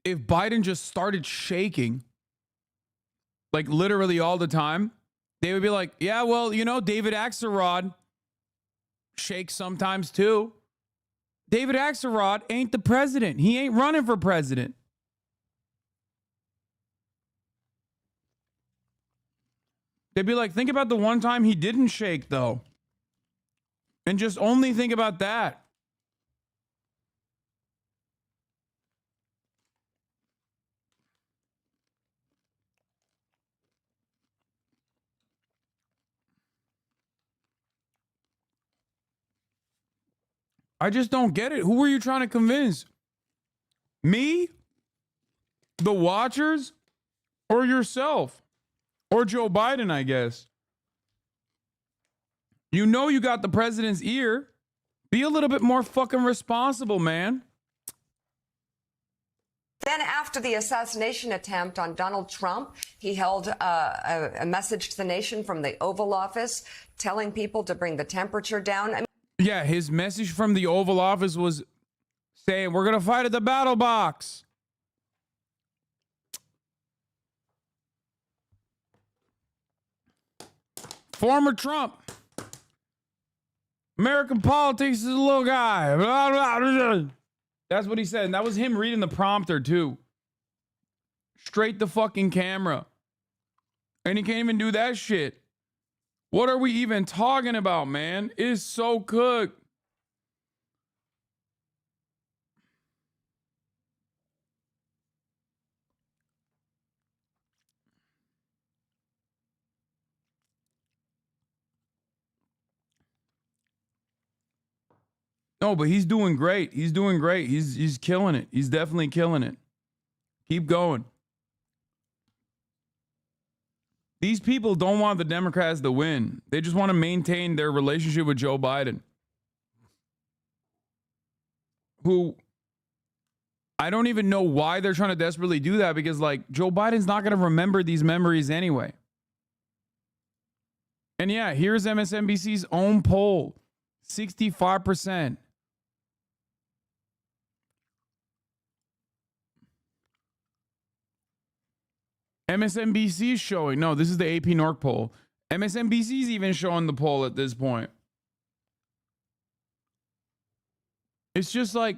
If Biden just started shaking, like literally all the time, they would be like, yeah, well, you know, David Axelrod shakes sometimes too. David Axelrod ain't the president. He ain't running for president. They'd be like, think about the one time he didn't shake, though. And just only think about that. I just don't get it. Who were you trying to convince? Me? The watchers? Or yourself? Or Joe Biden, I guess. You know you got the president's ear. Be a little bit more fucking responsible, man. Then after the assassination attempt on Donald Trump, he held a message to the nation from the Oval Office telling people to bring the temperature down. Yeah, his message from the Oval Office was saying, we're going to fight at the battle box. Former Trump. American politics is a little guy. Blah, blah, blah. That's what he said. And that was him reading the prompter, too. Straight to fucking camera. And he can't even do that shit. What are we even talking about, man? It is so cooked. No, but he's doing great. He's doing great. He's killing it. He's definitely killing it. Keep going. These people don't want the Democrats to win. They just want to maintain their relationship with Joe Biden, who I don't even know why they're trying to desperately do that, because like Joe Biden's not going to remember these memories anyway. And yeah, here's MSNBC's own poll. 65%. MSNBC's showing, no, this is the AP Norc poll. MSNBC's even showing the poll at this point. It's just like,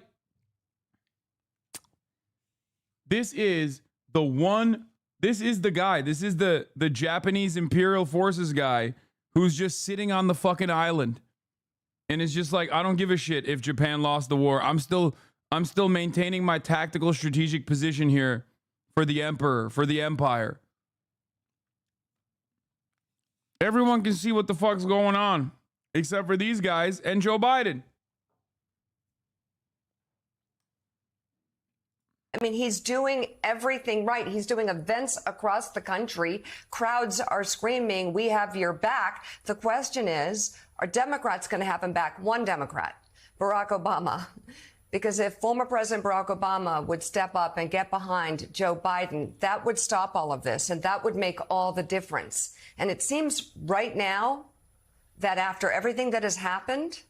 this is the guy. This is the Japanese Imperial Forces guy who's just sitting on the fucking island. And it's just like, I don't give a shit if Japan lost the war. I'm still maintaining my tactical strategic position here for the emperor, for the empire. Everyone can see what the fuck's going on, except for these guys and Joe Biden. I mean, he's doing everything right. He's doing events across the country. Crowds are screaming, we have your back. The question is, are Democrats going to have him back? One Democrat, Barack Obama. Because if former President Barack Obama would step up and get behind Joe Biden, that would stop all of this, and that would make all the difference. And it seems right now that after everything that has happened,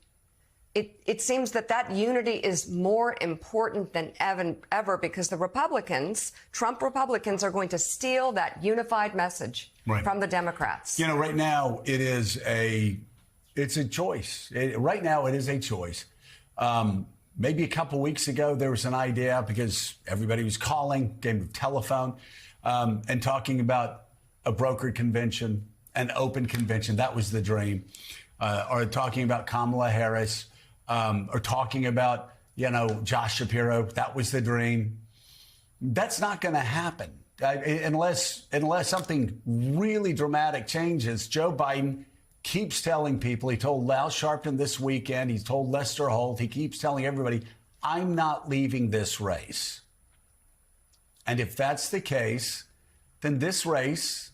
it seems that unity is more important than ever, because the Republicans, Trump Republicans, are going to steal that unified message from the Democrats. You know, right now it's a choice. Right now it is a choice. Maybe a couple weeks ago, there was an idea because everybody was calling, game of telephone, and talking about a brokered convention, an open convention. That was the dream. Or talking about Kamala Harris, or talking about, Josh Shapiro. That was the dream. That's not going to happen. unless something really dramatic changes, Joe Biden keeps telling people, he told Al Sharpton this weekend, he's told Lester Holt, he keeps telling everybody, I'm not leaving this race. And if that's the case, then this race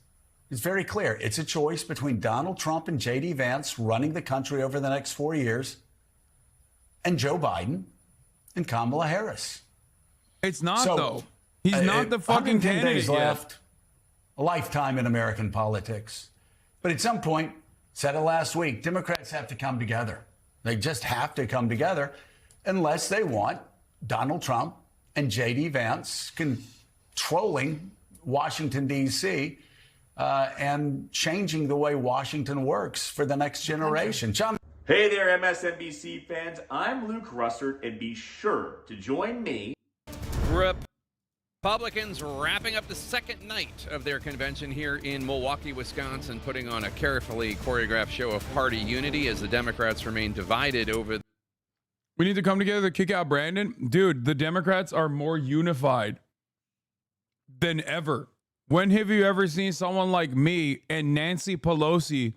is very clear. It's a choice between Donald Trump and J.D. Vance running the country over the next 4 years and Joe Biden and Kamala Harris. It's not, though. He's not the fucking 110 candidate days yet. left, a lifetime in American politics. But at some point, said it last week, Democrats have to come together. They just have to come together unless they want Donald Trump and J.D. Vance controlling Washington, D.C., and changing the way Washington works for the next generation. John. Hey there, MSNBC fans. I'm Luke Russert, and be sure to join me. Republicans wrapping up the second night of their convention here in Milwaukee, Wisconsin, putting on a carefully choreographed show of party unity as the Democrats remain divided over. We need to come together to kick out Brandon. Dude, the Democrats are more unified than ever. When have you ever seen someone like me and Nancy Pelosi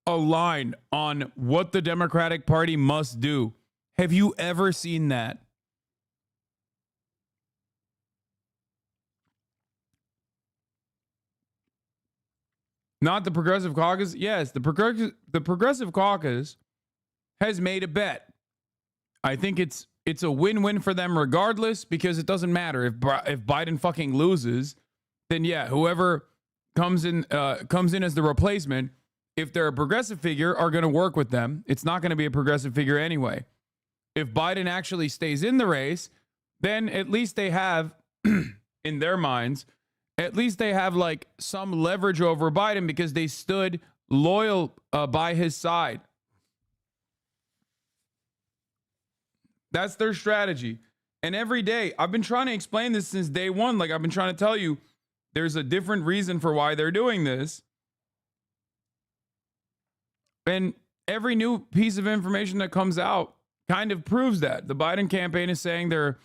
align on what the Democratic Party must do? Have you ever seen that? Not the Progressive Caucus. Yes, the Progressive Caucus has made a bet. I think it's a win-win for them regardless, because it doesn't matter if Biden fucking loses, then yeah, whoever comes in as the replacement, if they're a progressive figure, are going to work with them. It's not going to be a progressive figure anyway. If Biden actually stays in the race, then at least they have, in their minds, at least they have like some leverage over Biden because they stood loyal by his side. That's their strategy. And every day, I've been trying to explain this since day one. Like, I've been trying to tell you, there's a different reason for why they're doing this. And every new piece of information that comes out kind of proves that. The Biden campaign is saying they're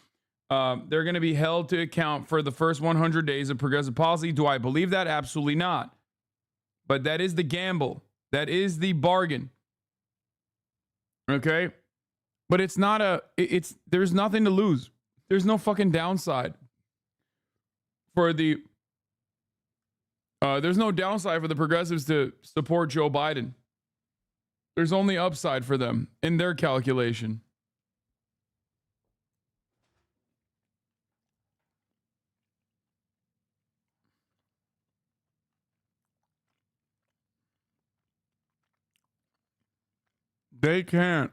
going to be held to account for the first 100 days of progressive policy. Do I believe that? Absolutely not. But that is the gamble. That is the bargain. Okay? But it's not there's nothing to lose. There's no fucking downside for there's no downside for the progressives to support Joe Biden. There's only upside for them in their calculation. They can't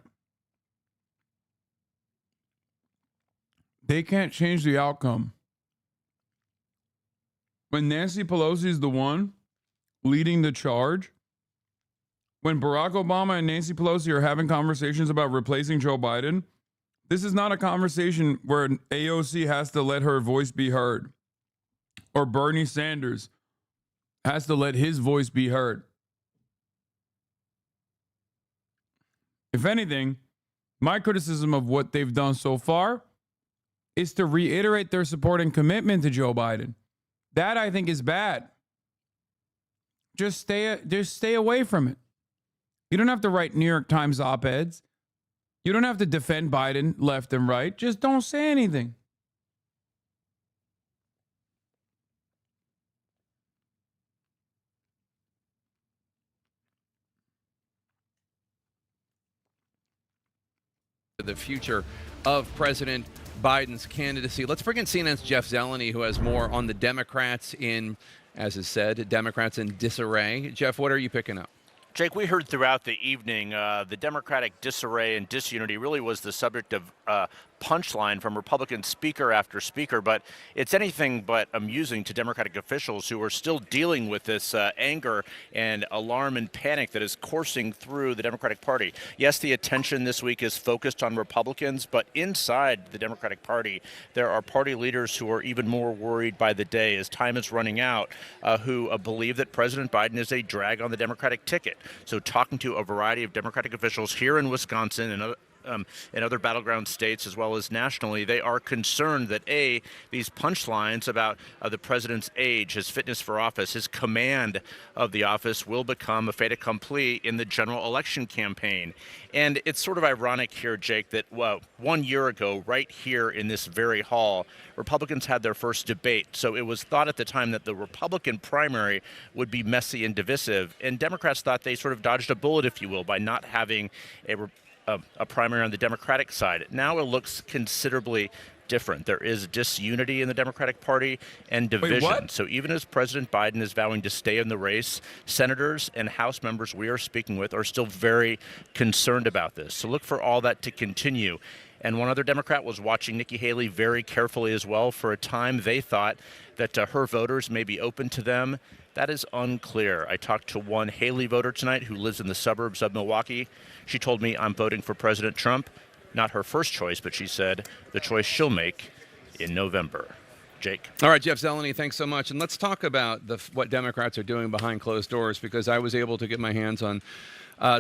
change the outcome. When Nancy Pelosi is the one leading the charge, when Barack Obama and Nancy Pelosi are having conversations about replacing Joe Biden, this is not a conversation where AOC has to let her voice be heard, or Bernie Sanders has to let his voice be heard. If anything, my criticism of what they've done so far is to reiterate their support and commitment to Joe Biden. That, I think, is bad. Just stay away from it. You don't have to write New York Times op-eds. You don't have to defend Biden left and right. Just don't say anything. The future of President Biden's candidacy. Let's bring in CNN's Jeff Zeleny, who has more on the Democrats in, as is said, Democrats in disarray. Jeff, what are you picking up? Jake, we heard throughout the evening the Democratic disarray and disunity really was the subject of punchline from Republican speaker after speaker, but it's anything but amusing to Democratic officials who are still dealing with this anger and alarm and panic that is coursing through the Democratic Party. Yes, the attention this week is focused on Republicans, but inside the Democratic Party, there are party leaders who are even more worried by the day as time is running out, who believe that President Biden is a drag on the Democratic ticket. So talking to a variety of Democratic officials here in Wisconsin and in other battleground states as well as nationally. They are concerned that, A, these punchlines about the president's age, his fitness for office, his command of the office will become a fait accompli in the general election campaign. And it's sort of ironic here, Jake, that 1 year ago, right here in this very hall, Republicans had their first debate. So it was thought at the time that the Republican primary would be messy and divisive. And Democrats thought they sort of dodged a bullet, if you will, by not having a primary on the Democratic side. Now it looks considerably different. There is disunity in the Democratic Party and division. Wait, what? So even as President Biden is vowing to stay in the race, senators and House members we are speaking with are still very concerned about this. So look for all that to continue. And one other Democrat was watching Nikki Haley very carefully as well. For a time, they thought that her voters may be open to them. That is unclear. I talked to one Haley voter tonight who lives in the suburbs of Milwaukee. She told me, I'm voting for President Trump. Not her first choice, but she said the choice she'll make in November. Jake. All right, Jeff Zeleny, thanks so much. And let's talk about what Democrats are doing behind closed doors, because I was able to get my hands on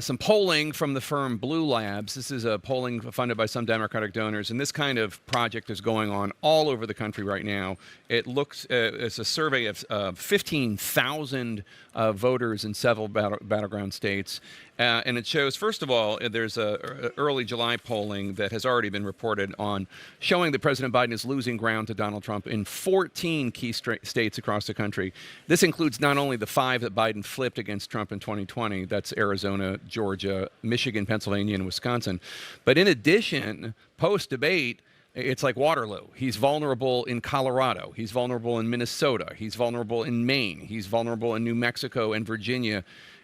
some polling from the firm Blue Labs. This is a polling funded by some Democratic donors, and this kind of project is going on all over the country right now. It looks, it's a survey of 15,000 voters in several battleground states. And it shows, first of all, there's a early July polling that has already been reported on showing that President Biden is losing ground to Donald Trump in 14 key states across the country. This includes not only the 5 that Biden flipped against Trump in 2020, that's Arizona, Georgia, Michigan, Pennsylvania, and Wisconsin, but in addition, post-debate, it's like Waterloo. He's vulnerable in Colorado. He's vulnerable in Minnesota. He's vulnerable in Maine. He's vulnerable in New Mexico and Virginia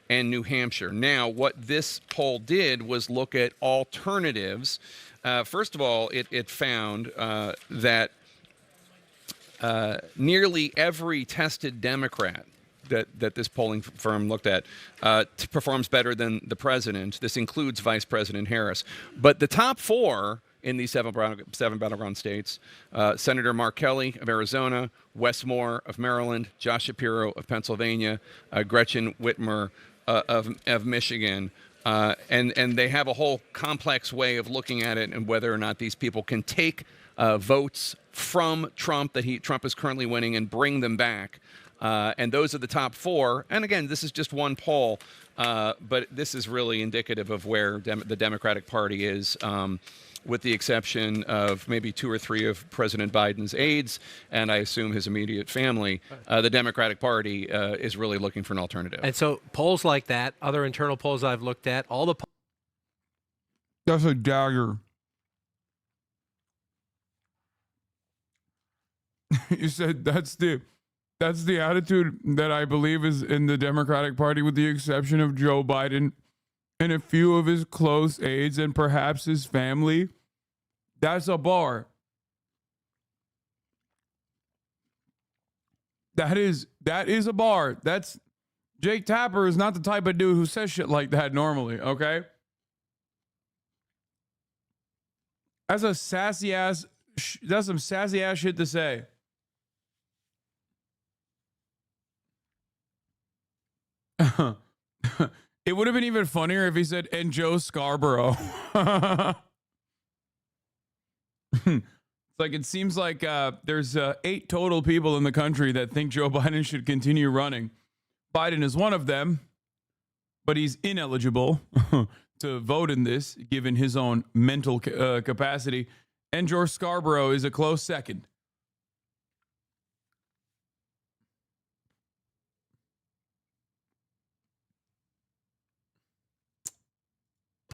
and New Hampshire. Now, what this poll did was look at alternatives. First of all, it found that nearly every tested Democrat that this polling firm looked at performs better than the president. This includes Vice President Harris. But the top 4 in these seven battleground states, Senator Mark Kelly of Arizona, Wes Moore of Maryland, Josh Shapiro of Pennsylvania, Gretchen Whitmer of Michigan, and they have a whole complex way of looking at it and whether or not these people can take votes from Trump that Trump is currently winning and bring them back. And those are the top 4. And again, this is just one poll, but this is really indicative of where the Democratic Party is. With the exception of maybe 2 or 3 of President Biden's aides, and I assume his immediate family, the Democratic Party is really looking for an alternative. And so polls like that, other internal polls I've looked at, all the... That's a dagger. You said that's the attitude that I believe is in the Democratic Party, with the exception of Joe Biden and a few of his close aides and perhaps his family. That's a bar. That is a bar. That's Jake Tapper is not the type of dude who says shit like that normally, okay? That's a sassy ass, that's some sassy ass shit to say. It would have been even funnier if he said, and Joe Scarborough. It's like, it seems like there's 8 total people in the country that think Joe Biden should continue running. Biden is one of them, but he's ineligible to vote in this, given his own mental capacity. And George Scarborough is a close second.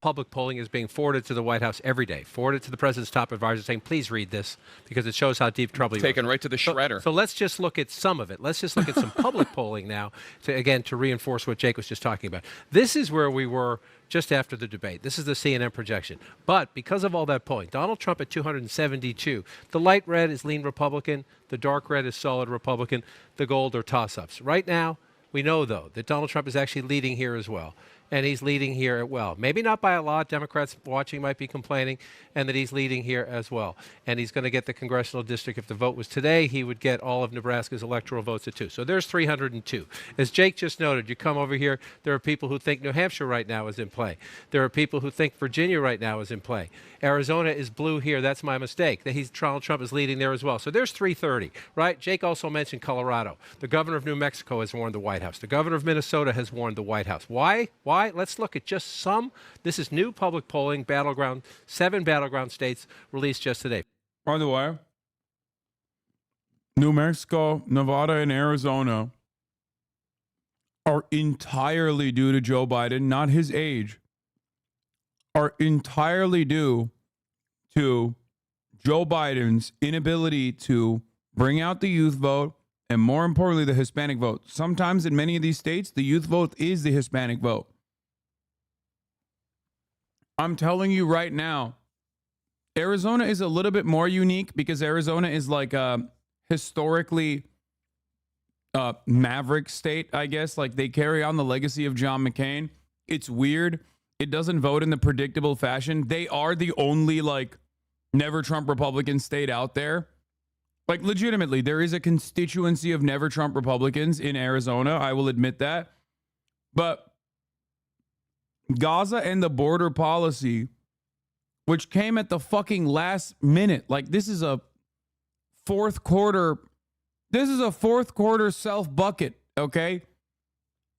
Public polling is being forwarded to the White House every day, forwarded to the president's top advisor saying, please read this, because it shows how deep trouble you're in. Taken right to the shredder. So let's just look at some of it. Let's just look at some public polling now, to reinforce what Jake was just talking about. This is where we were just after the debate. This is the CNN projection. But because of all that polling, Donald Trump at 272. The light red is lean Republican. The dark red is solid Republican. The gold are toss-ups. Right now, we know, though, that Donald Trump is actually leading here as well. and he's leading here well. Maybe not by a lot. Democrats watching might be complaining, and that he's leading here as well. And he's going to get the congressional district. If the vote was today, he would get all of Nebraska's electoral votes at 2. So there's 302. As Jake just noted, you come over here, there are people who think New Hampshire right now is in play. There are people who think Virginia right now is in play. Arizona is blue here. That's my mistake. Donald Trump is leading there as well. So there's 330, right? Jake also mentioned Colorado. The governor of New Mexico has warned the White House. The governor of Minnesota has warned the White House. Why? Let's look at just some. This is new public polling, battleground, 7 battleground states released just today. By the way, New Mexico, Nevada, and Arizona are entirely due to Joe Biden, not his age, are entirely due to Joe Biden's inability to bring out the youth vote, and more importantly, the Hispanic vote. Sometimes in many of these states, the youth vote is the Hispanic vote. I'm telling you right now, Arizona is a little bit more unique because Arizona is like a historically maverick state, I guess. Like they carry on the legacy of John McCain. It's weird. It doesn't vote in the predictable fashion. They are the only like never Trump Republican state out there. Like legitimately, there is a constituency of never Trump Republicans in Arizona. I will admit that. But Gaza and the border policy, which came at the fucking last minute. Like this is a fourth quarter self bucket, okay?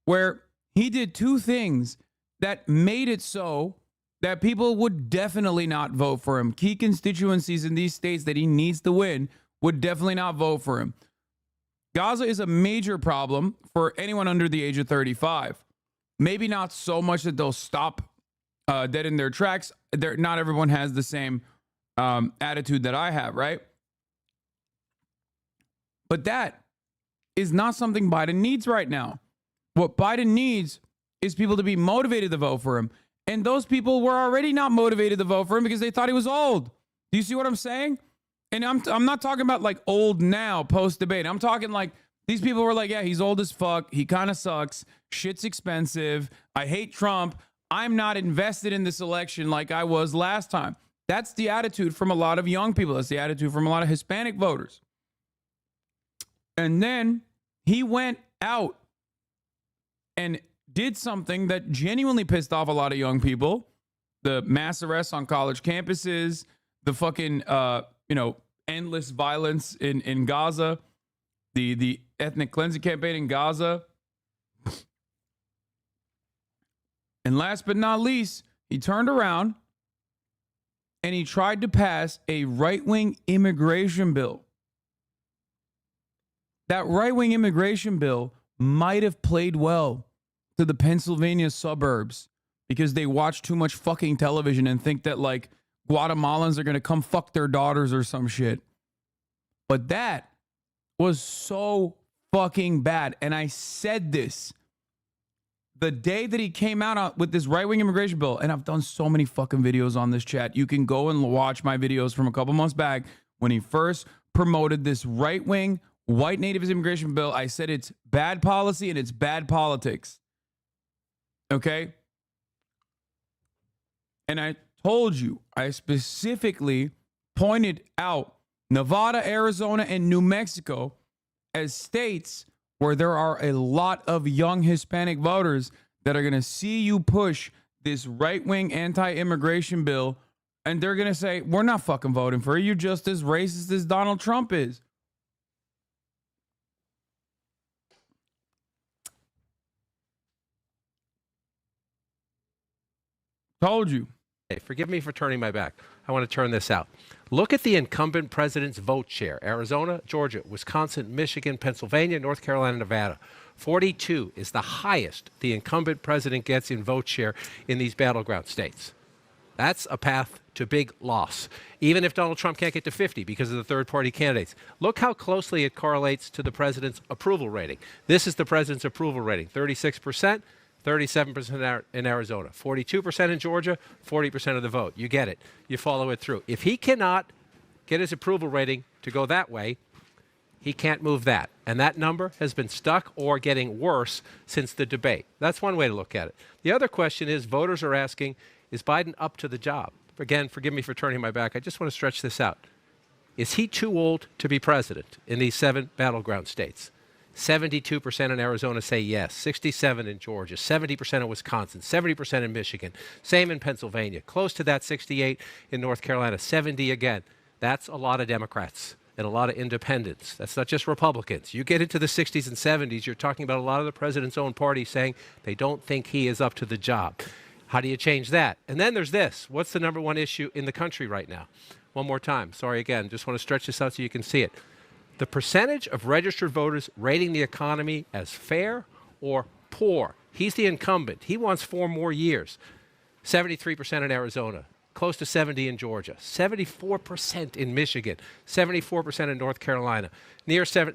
Where he did 2 things that made it so that people would definitely not vote for him. Key constituencies in these states that he needs to win would definitely not vote for him. Gaza is a major problem for anyone under the age of 35. Maybe not so much that they'll stop dead in their tracks. Not everyone has the same attitude that I have, right? But that is not something Biden needs right now. What Biden needs is people to be motivated to vote for him. And those people were already not motivated to vote for him because they thought he was old. Do you see what I'm saying? And I'm not talking about like old now, post-debate. I'm talking like these people were like, yeah, he's old as fuck. He kind of sucks. Shit's expensive. I hate Trump. I'm not invested in this election like I was last time. That's the attitude from a lot of young people. That's the attitude from a lot of Hispanic voters. And then he went out and did something that genuinely pissed off a lot of young people. The mass arrests on college campuses, the fucking, endless violence in Gaza, the ethnic cleansing campaign in Gaza. And last but not least, he turned around and he tried to pass a right-wing immigration bill. That right-wing immigration bill might have played well to the Pennsylvania suburbs because they watch too much fucking television and think that like Guatemalans are going to come fuck their daughters or some shit. But that was so fucking bad. And I said this the day that he came out with this right-wing immigration bill, and I've done so many fucking videos on this, chat. You can go and watch my videos from a couple months back when he first promoted this right-wing white native immigration bill. I said it's bad policy and it's bad politics. Okay? And I told you, I specifically pointed out Nevada, Arizona, and New Mexico as states where there are a lot of young Hispanic voters that are going to see you push this right-wing anti-immigration bill, and they're going to say, we're not fucking voting for you. You're just as racist as Donald Trump is. Told you. Hey, forgive me for turning my back. I want to turn this out. Look at the incumbent president's vote share. Arizona, Georgia, Wisconsin, Michigan, Pennsylvania, North Carolina, Nevada. 42 is the highest the incumbent president gets in vote share in these battleground states. That's a path to big loss, even if Donald Trump can't get to 50 because of the third-party candidates. Look how closely it correlates to the president's approval rating. This is the president's approval rating, 36%. 37% in Arizona, 42% in Georgia, 40% of the vote. You get it. You follow it through. If he cannot get his approval rating to go that way, He can't move that. And that number has been stuck or getting worse since the debate. That's one way to look at it. The other question is voters are asking, is Biden up to the job? Again, forgive me for turning my back. I just want to stretch this out. Is he too old to be president in these 7 battleground states? 72% in Arizona say yes, 67% in Georgia, 70% in Wisconsin, 70% in Michigan, same in Pennsylvania, close to that 68% in North Carolina, 70% again. That's a lot of Democrats and a lot of independents. That's not just Republicans. You get into the 60s and 70s, you're talking about a lot of the president's own party saying they don't think he is up to the job. How do you change that? And then there's this. What's the number one issue in the country right now? One more time. Sorry again. Just want to stretch this out so you can see it. The percentage of registered voters rating the economy as fair or poor. He's the incumbent. He wants 4 more years. 73% in Arizona, close to 70% in Georgia, 74% in Michigan, 74% in North Carolina,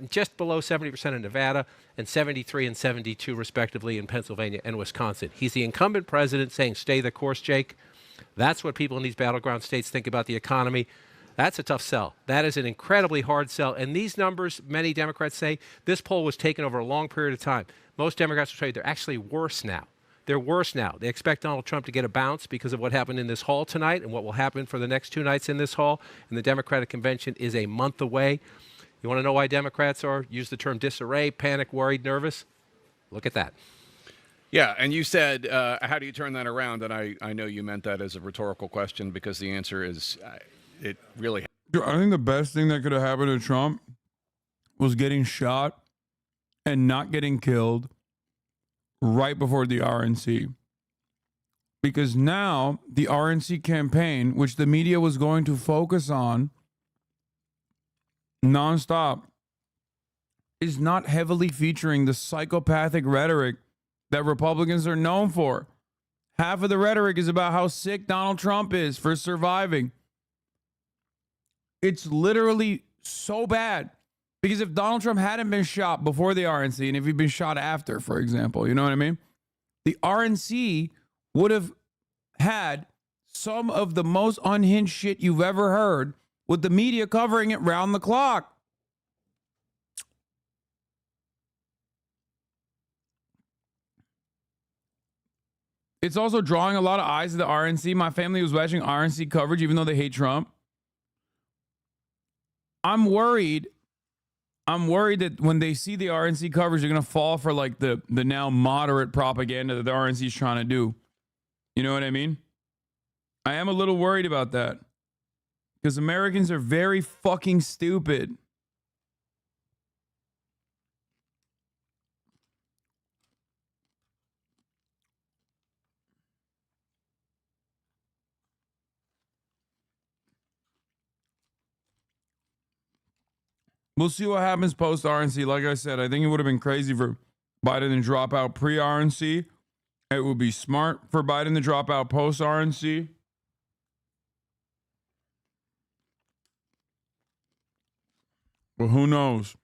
just below 70% in Nevada, and 73% and 72% respectively in Pennsylvania and Wisconsin. He's the incumbent president saying, stay the course, Jake. That's what people in these battleground states think about the economy. That's a tough sell. That is an incredibly hard sell. And these numbers, many Democrats say, this poll was taken over a long period of time. Most Democrats will tell you they're actually worse now. They're worse now. They expect Donald Trump to get a bounce because of what happened in this hall tonight and what will happen for the next 2 nights in this hall. And the Democratic convention is a month away. You want to know why Democrats are, use the term disarray, panic, worried, nervous? Look at that. Yeah, and you said, how do you turn that around? And I know you meant that as a rhetorical question because the answer is... it really. I think the best thing that could have happened to Trump was getting shot and not getting killed right before the RNC. Because now the RNC campaign, which the media was going to focus on nonstop, is not heavily featuring the psychopathic rhetoric that Republicans are known for. Half of the rhetoric is about how sick Donald Trump is for surviving. It's literally so bad because if Donald Trump hadn't been shot before the RNC and if he'd been shot after, for example, you know what I mean? The RNC would have had some of the most unhinged shit you've ever heard with the media covering it round the clock. It's also drawing a lot of eyes to the RNC. My family was watching RNC coverage even though they hate Trump. I'm worried that when they see the RNC coverage, they're going to fall for like the now moderate propaganda that the RNC is trying to do. You know what I mean? I am a little worried about that because Americans are very fucking stupid. We'll see what happens post RNC. Like I said, I think it would have been crazy for Biden to drop out pre RNC. It would be smart for Biden to drop out post RNC. But who knows?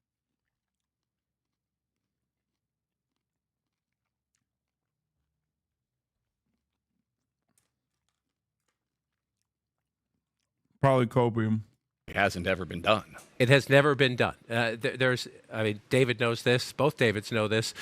Probably copium. It hasn't ever been done. It has never been done. David knows this. Both Davids know this.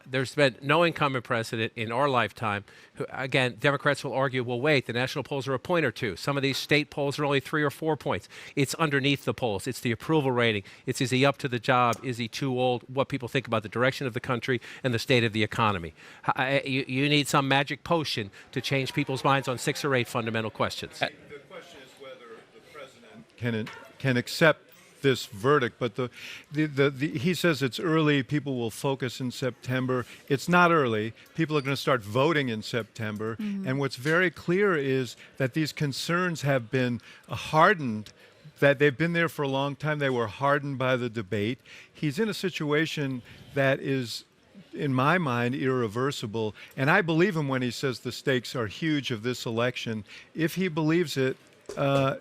There's been no incumbent president in our lifetime. Again, Democrats will argue, well, wait, the national polls are a point or two. Some of these state polls are only 3 or 4 points. It's underneath the polls. It's the approval rating. It's, is he up to the job? Is he too old? What people think about the direction of the country and the state of the economy. You need some magic potion to change people's minds on 6 or 8 fundamental questions. The question is whether the president can accept this verdict, but he says it's early. People will focus in September. It's not early. People are going to start voting in September. Mm-hmm. And what's very clear is that these concerns have been hardened, that they've been there for a long time. They were hardened by the debate. He's in a situation that is, in my mind, irreversible. And I believe him when he says the stakes are huge of this election. If he believes it,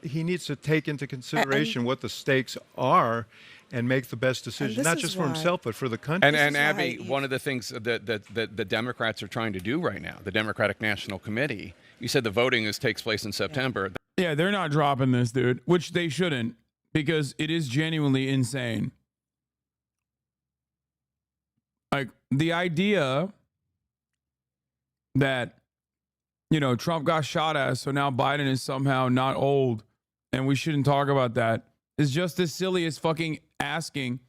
he needs to take into consideration what the stakes are and make the best decision, not just for himself, but for the country. And Abby, one of the things that the Democrats are trying to do right now, the Democratic National Committee, you said the voting takes place in September. Yeah, they're not dropping this, dude, which they shouldn't, because it is genuinely insane. Like the idea that, you know, Trump got shot at, so now Biden is somehow not old and we shouldn't talk about that is just as silly as fucking asking,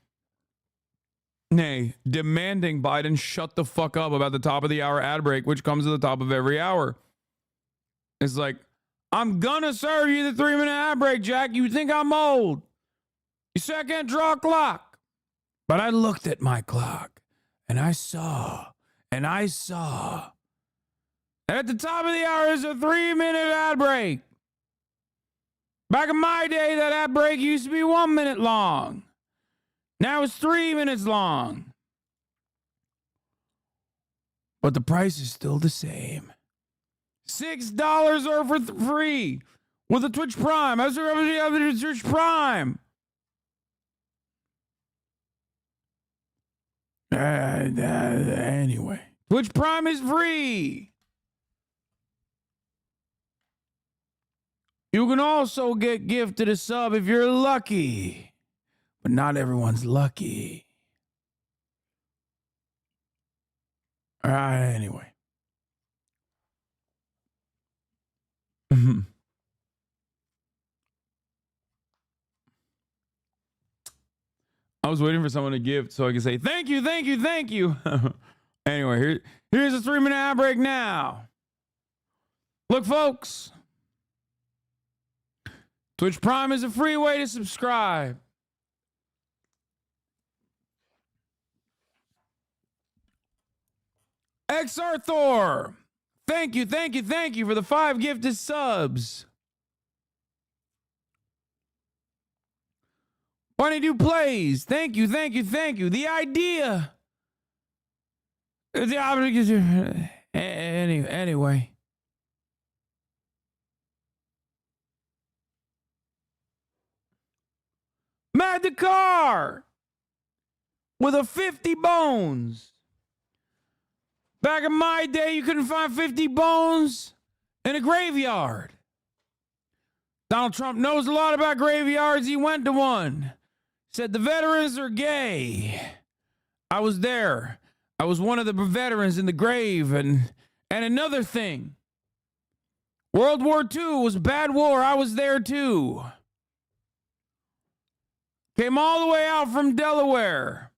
nay, demanding Biden shut the fuck up about the top of the hour ad break, which comes at the top of every hour. It's like, I'm gonna serve you the 3-minute ad break, Jack. You think I'm old. You say I can't draw a clock. But I looked at my clock and I saw at the top of the hour is a 3-minute ad break. Back in my day, that ad break used to be 1 minute long. Now it's 3 minutes long. But the price is still the same. $6 or for free with a Twitch Prime. How's the Twitch Prime? Anyway, Twitch Prime is free. You can also get gifted a sub if you're lucky, but not everyone's lucky. All right, anyway. I was waiting for someone to give so I could say, thank you, thank you, thank you. Anyway, here's a 3-minute ad break now. Look, folks. Twitch Prime is a free way to subscribe. XR Thor. Thank you, thank you, thank you for the 5 gifted subs. Bunny Do Plays. Thank you, thank you, thank you. The idea. Anyway. Mad the Car with a 50 bones. Back in my day, you couldn't find 50 bones in a graveyard. Donald Trump knows a lot about graveyards. He went to one. Said the veterans are gay. I was there. I was one of the veterans in the grave. And another thing. World War II was a bad war. I was there too. Came all the way out from Delaware.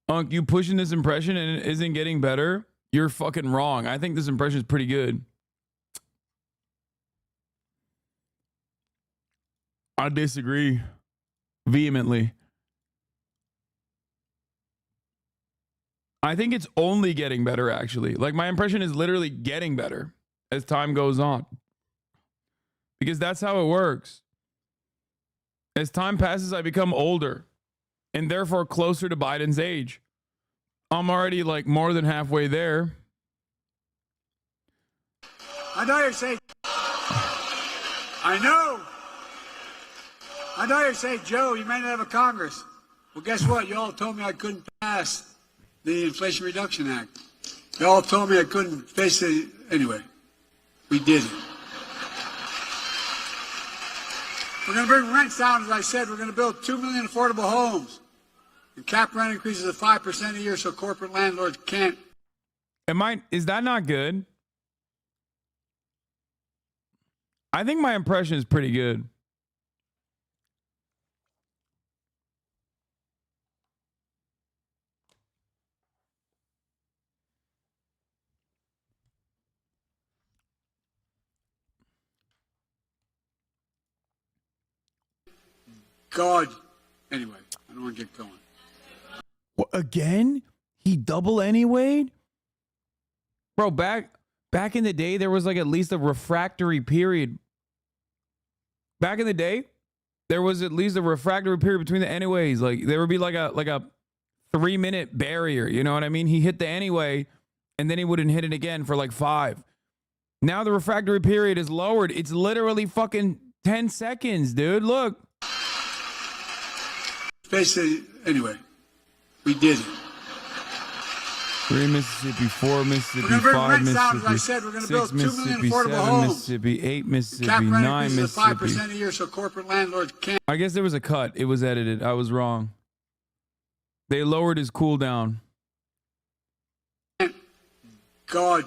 Unc, you pushing this impression and it isn't getting better? You're fucking wrong. I think this impression is pretty good. I disagree vehemently. I think it's only getting better, actually. Like, my impression is literally getting better as time goes on. Because that's how it works. As time passes, I become older. And therefore closer to Biden's age. I'm already like more than halfway there. I know you say, I know you say, Joe, you may not have a Congress. Well, guess what? You all told me I couldn't pass the Inflation Reduction Act. You all told me I couldn't face it. Anyway, we did it. We're going to bring rents down, as I said. We're going to build 2 million affordable homes. And cap rent increases of 5% a year so corporate landlords can't. Is that not good? I think my impression is pretty good. God. Anyway, I don't want to get going. What, again? He double anyway? Bro, back in the day, there was like at least a refractory period. Back in the day, there was at least a refractory period between the anyways. Like there would be like a 3-minute barrier. You know what I mean? He hit the anyway, and then he wouldn't hit it again for like 5. Now the refractory period is lowered. It's literally fucking 10 seconds, dude. Look. Basically, anyway. We did it. 3 Mississippi, 4 Mississippi, We're gonna 5 bring rents down, as I Mississippi, said, we're gonna 6 build 2 million Mississippi, affordable 7 homes. Mississippi, 8 Mississippi, Cap rent 9 increases of Mississippi. 5% a year, so corporate landlords can't. I guess there was a cut. It was edited. I was wrong. They lowered his cooldown. God.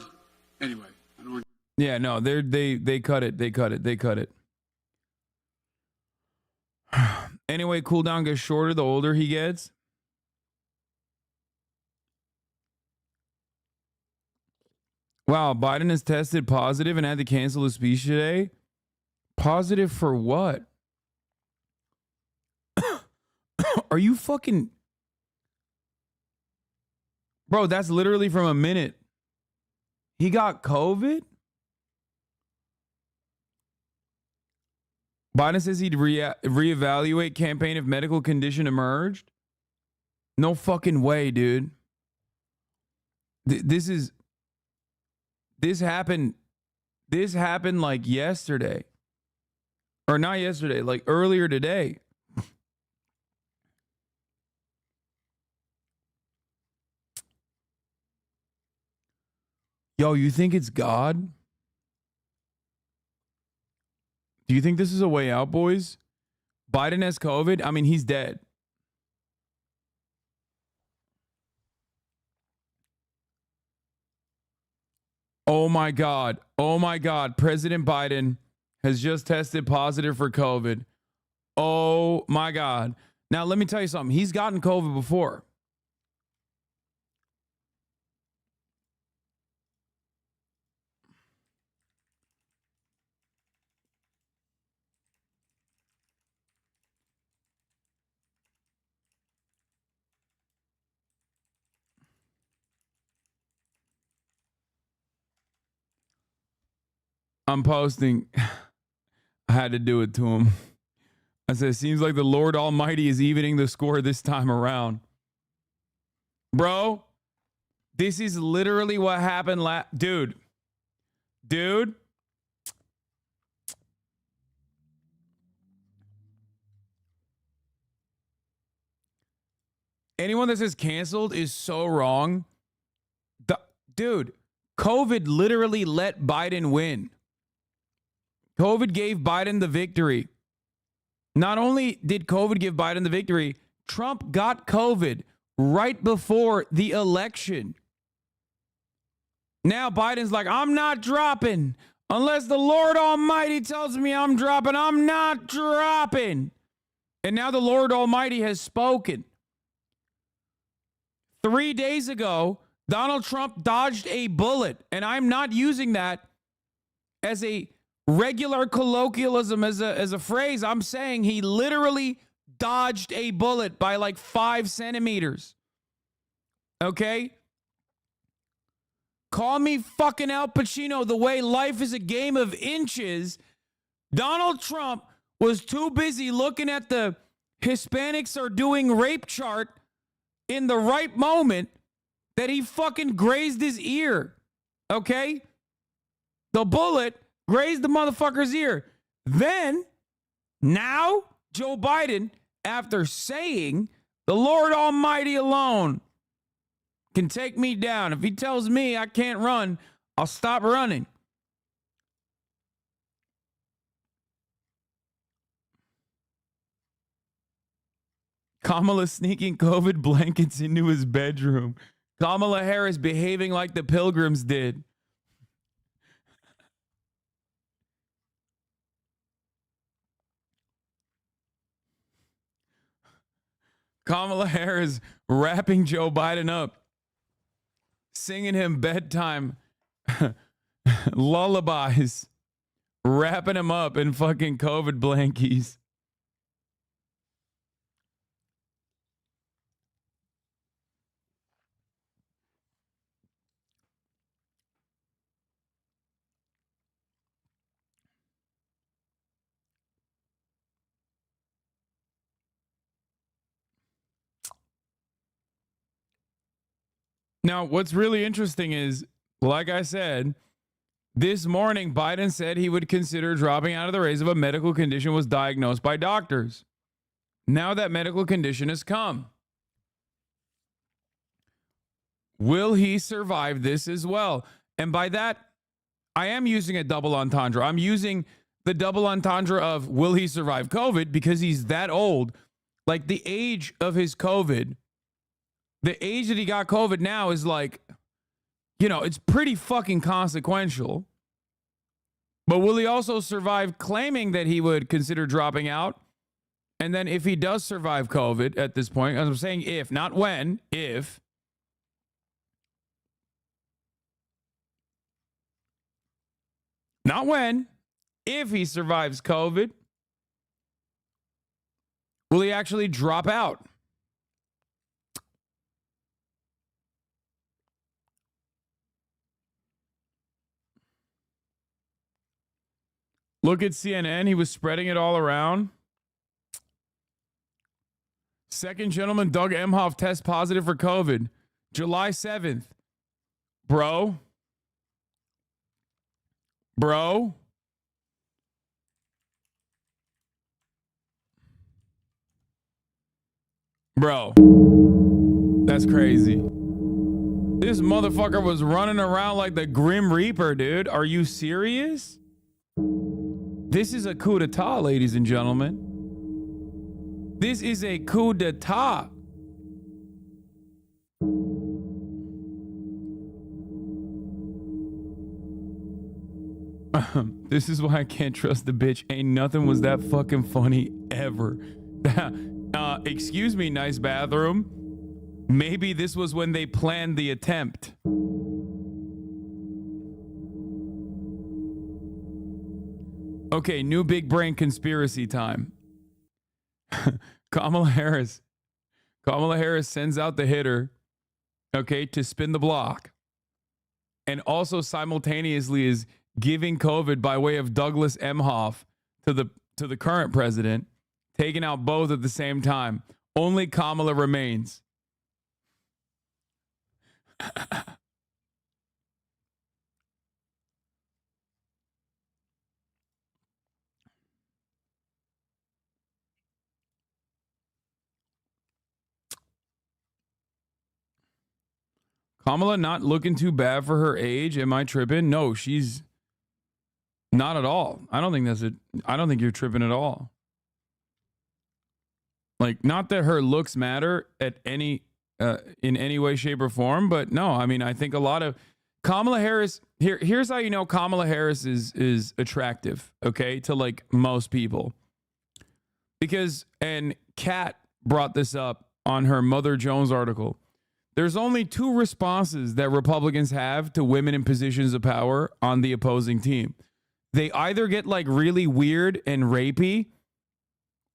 Anyway, I don't want. Yeah, no, they cut it. They cut it. Anyway, cooldown gets shorter the older he gets. Wow, Biden has tested positive and had to cancel his speech today. Positive for what? Are you fucking... Bro, that's literally from a minute. He got COVID? Biden says he'd reevaluate campaign if medical condition emerged. No fucking way, dude. This happened like yesterday. Or not yesterday, like earlier today. Yo, you think it's God? Do you think this is a way out, boys? Biden has COVID. I mean, he's dead. Oh my God. Oh my God. President Biden has just tested positive for COVID. Oh my God. Now, let me tell you something. He's gotten COVID before. I'm posting. I had to do it to him. I said, seems like the Lord Almighty is evening the score this time around. Bro, this is literally what happened Dude. Anyone that says canceled is so wrong. Dude, COVID literally let Biden win. COVID gave Biden the victory. Not only did COVID give Biden the victory, Trump got COVID right before the election. Now Biden's like, I'm not dropping. Unless the Lord Almighty tells me I'm dropping, I'm not dropping. And now the Lord Almighty has spoken. 3 days ago, Donald Trump dodged a bullet. And I'm not using that as a regular colloquialism, as a phrase. I'm saying he literally dodged a bullet by like 5 centimeters. Okay? Call me fucking Al Pacino the way life is a game of inches. Donald Trump was too busy looking at the Hispanics are doing rape chart in the right moment that he fucking grazed his ear. Okay? The bullet grazed the motherfucker's ear. Then, now, Joe Biden, after saying, the Lord Almighty alone can take me down. If he tells me I can't run, I'll stop running. Kamala sneaking COVID blankets into his bedroom. Kamala Harris behaving like the Pilgrims did. Kamala Harris wrapping Joe Biden up, singing him bedtime lullabies, wrapping him up in fucking COVID blankies. Now, what's really interesting is, like I said, this morning, Biden said he would consider dropping out of the race if a medical condition was diagnosed by doctors. Now that medical condition has come. Will he survive this as well? And by that, I am using a double entendre. I'm using the double entendre of will he survive COVID because he's that old. Like the age of his COVID, the age that he got COVID now is like, you know, it's pretty fucking consequential. But will he also survive claiming that he would consider dropping out? And then if he does survive COVID at this point, as I'm saying if, not when, if. Not when, if he survives COVID, will he actually drop out? Look at CNN. He was spreading it all around. Second gentleman, Doug Emhoff, test positive for COVID. July 7th. Bro. Bro. That's crazy. This motherfucker was running around like the Grim Reaper, dude. Are you serious? This is a coup d'etat, ladies and gentlemen. This is a coup d'etat. This is why I can't trust the bitch. Ain't nothing was that fucking funny ever. Excuse me, nice bathroom. Maybe this was when they planned the attempt. Okay, new big brain conspiracy time. Kamala Harris sends out the hitter, okay, to spin the block. And also simultaneously is giving COVID by way of Douglas Emhoff to the current president, taking out both at the same time. Only Kamala remains. Kamala not looking too bad for her age. Am I tripping? No, she's not at all. I don't think that's it. I don't think you're tripping at all. Like, not that her looks matter at any in any way, shape, or form, but no, I mean, I think a lot of Kamala Harris. Here's how you know Kamala Harris is attractive, okay, to like most people. Because, and Kat brought this up on her Mother Jones article. There's only two responses that Republicans have to women in positions of power on the opposing team. They either get like really weird and rapey,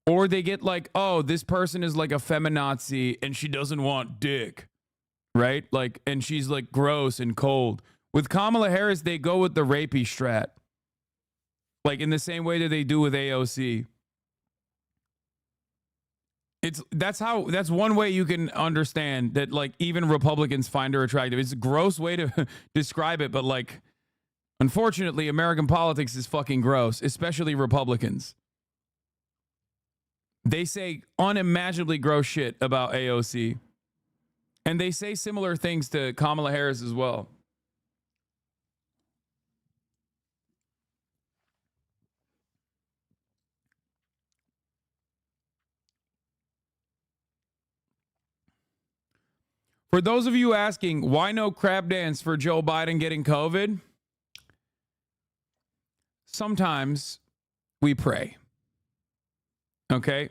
or they get like, oh, this person is like a feminazi and she doesn't want dick, right? Like, and she's like gross and cold. With Kamala Harris, they go with the rapey strat. Like in the same way that they do with AOC. That's one way you can understand that, like, even Republicans find her attractive. It's a gross way to describe it, but like, unfortunately, American politics is fucking gross, especially Republicans. They say unimaginably gross shit about AOC. And they say similar things to Kamala Harris as well. For those of you asking, why no crab dance for Joe Biden getting COVID? Sometimes we pray. Okay?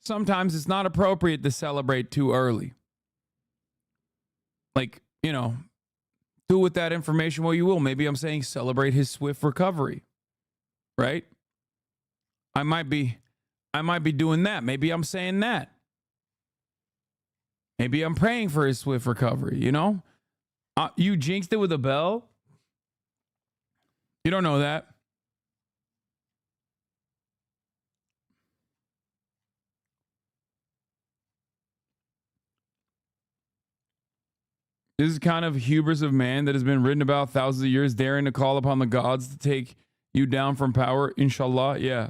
Sometimes it's not appropriate to celebrate too early. Like, you know, do with that information what you will. Maybe I'm saying celebrate his swift recovery. Right? I might be doing that. Maybe I'm saying that. Maybe I'm praying for his swift recovery, you know? You jinxed it with a bell? You don't know that. This is kind of hubris of man that has been written about thousands of years, daring to call upon the gods to take you down from power. Inshallah, yeah.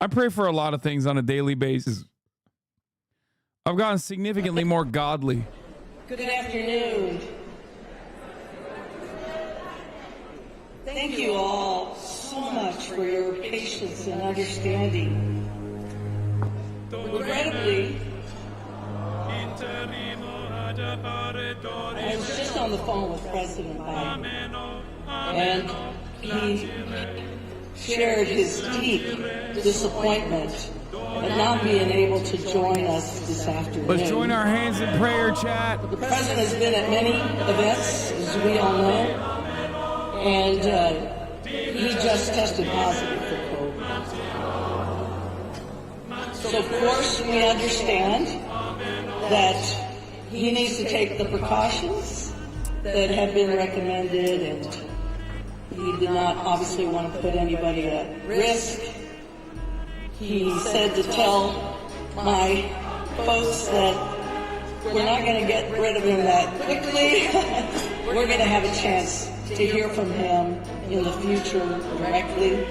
I pray for a lot of things on a daily basis. I've gotten significantly more godly Good afternoon. Thank you all so much for your patience and understanding. Regrettably, I was just on the phone with President Biden, and he shared his deep disappointment at not being able to join us this afternoon. Let's join our hands in prayer, chat. The president has been at many events, as we all know, and he just tested positive for COVID. So, of course, we understand that he needs to take the precautions that have been recommended, and he did not obviously want to put anybody at risk. He said to tell my folks that we're not going to get rid of him that quickly. We're going to have a chance to hear from him in the future directly.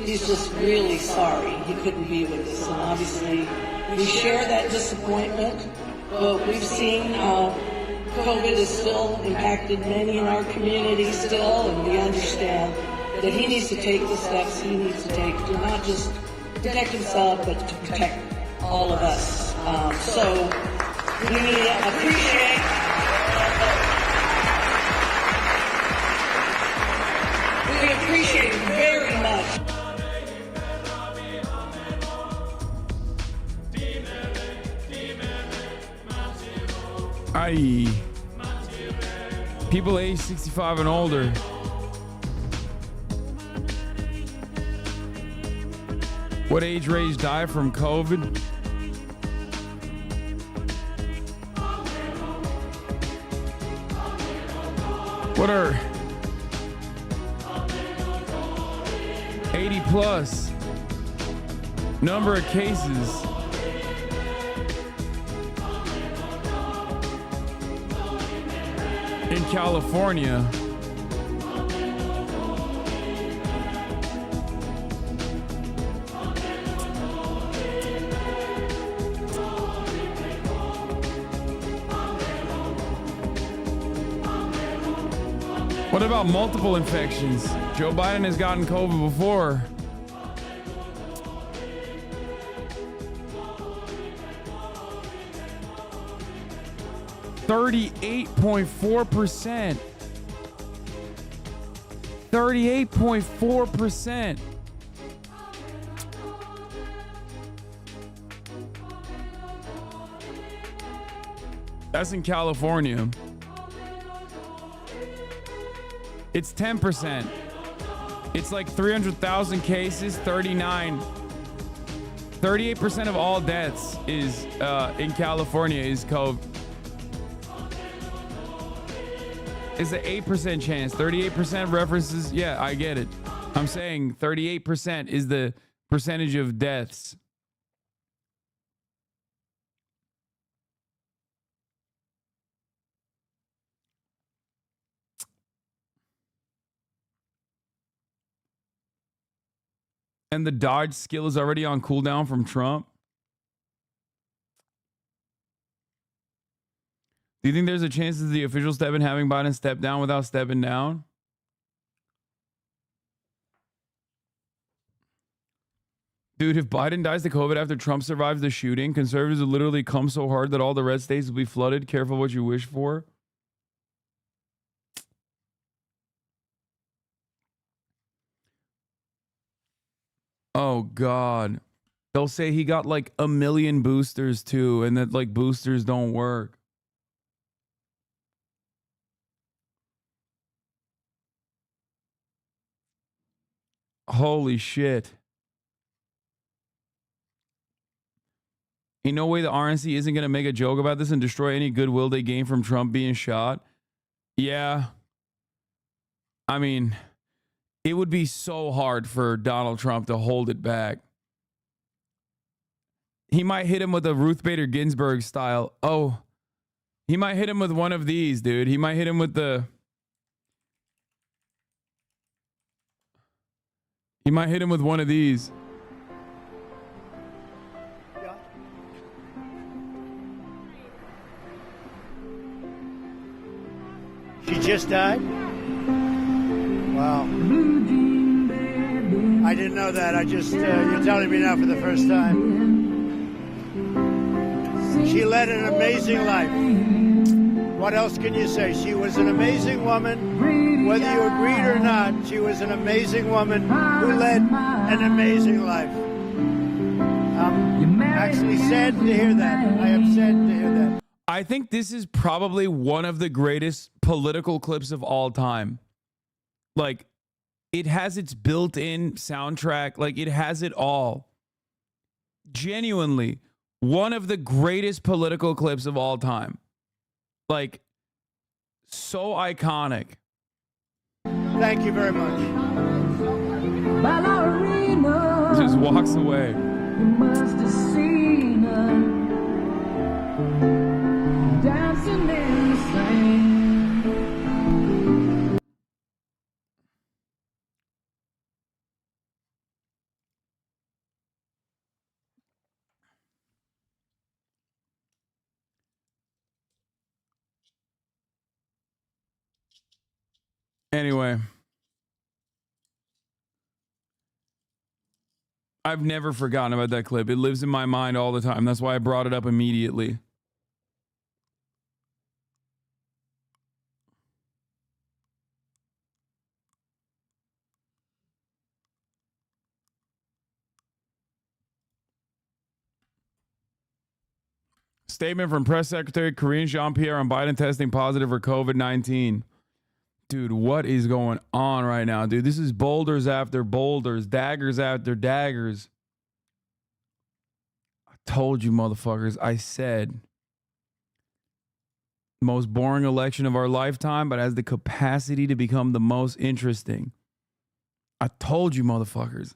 He's just really sorry he couldn't be with us, and obviously we share that disappointment, but we've seen how COVID has still impacted many in our community still, and we understand that he needs to take the steps he needs to take to not just protect himself, but to protect all of us. So we appreciate it very much. Aye. People age 65 and older. What age range die from COVID? What are 80 plus? Number of cases. In California. What about multiple infections? Joe Biden has gotten COVID before. %38.4%. 38.4%. That's in California. It's 10%. It's like 300,000 cases, 38% of all deaths is in California is COVID. It's an 8% chance. 38% references. Yeah, I get it. I'm saying 38% is the percentage of deaths. And the dodge skill is already on cooldown from Trump. Do you think there's a chance that the officials step in having Biden step down without stepping down? Dude, if Biden dies to COVID after Trump survives the shooting, conservatives will literally come so hard that all the red states will be flooded. Careful what you wish for. Oh, God. They'll say he got like 1 million boosters too, and that like boosters don't work. Holy shit. Ain't no way the RNC isn't going to make a joke about this and destroy any goodwill they gain from Trump being shot. Yeah. I mean, it would be so hard for Donald Trump to hold it back. He might hit him with a Ruth Bader Ginsburg style. Oh, he might hit him with one of these, dude. He might hit him with the... He might hit him with one of these. just died? Wow. I didn't know that. I just, you're telling me now for the first time. She led an amazing life. What else can you say? She was an amazing woman. Whether you agreed or not, she was an amazing woman who led an amazing life. I'm actually sad to hear that. I am sad to hear that. I think this is probably one of the greatest political clips of all time. Like, it has its built-in soundtrack. Like, it has it all. Genuinely, one of the greatest political clips of all time. Like, so iconic. Thank you very much. Just walks away. You must have seen her dancing in the sand. Anyway, I've never forgotten about that clip. It lives in my mind all the time. That's why I brought it up immediately. Statement from Press Secretary Karine Jean-Pierre on Biden testing positive for COVID-19. Dude, what is going on right now, dude? This is boulders after boulders, daggers after daggers. I told you, motherfuckers. I said most boring election of our lifetime, but has the capacity to become the most interesting. I told you, motherfuckers.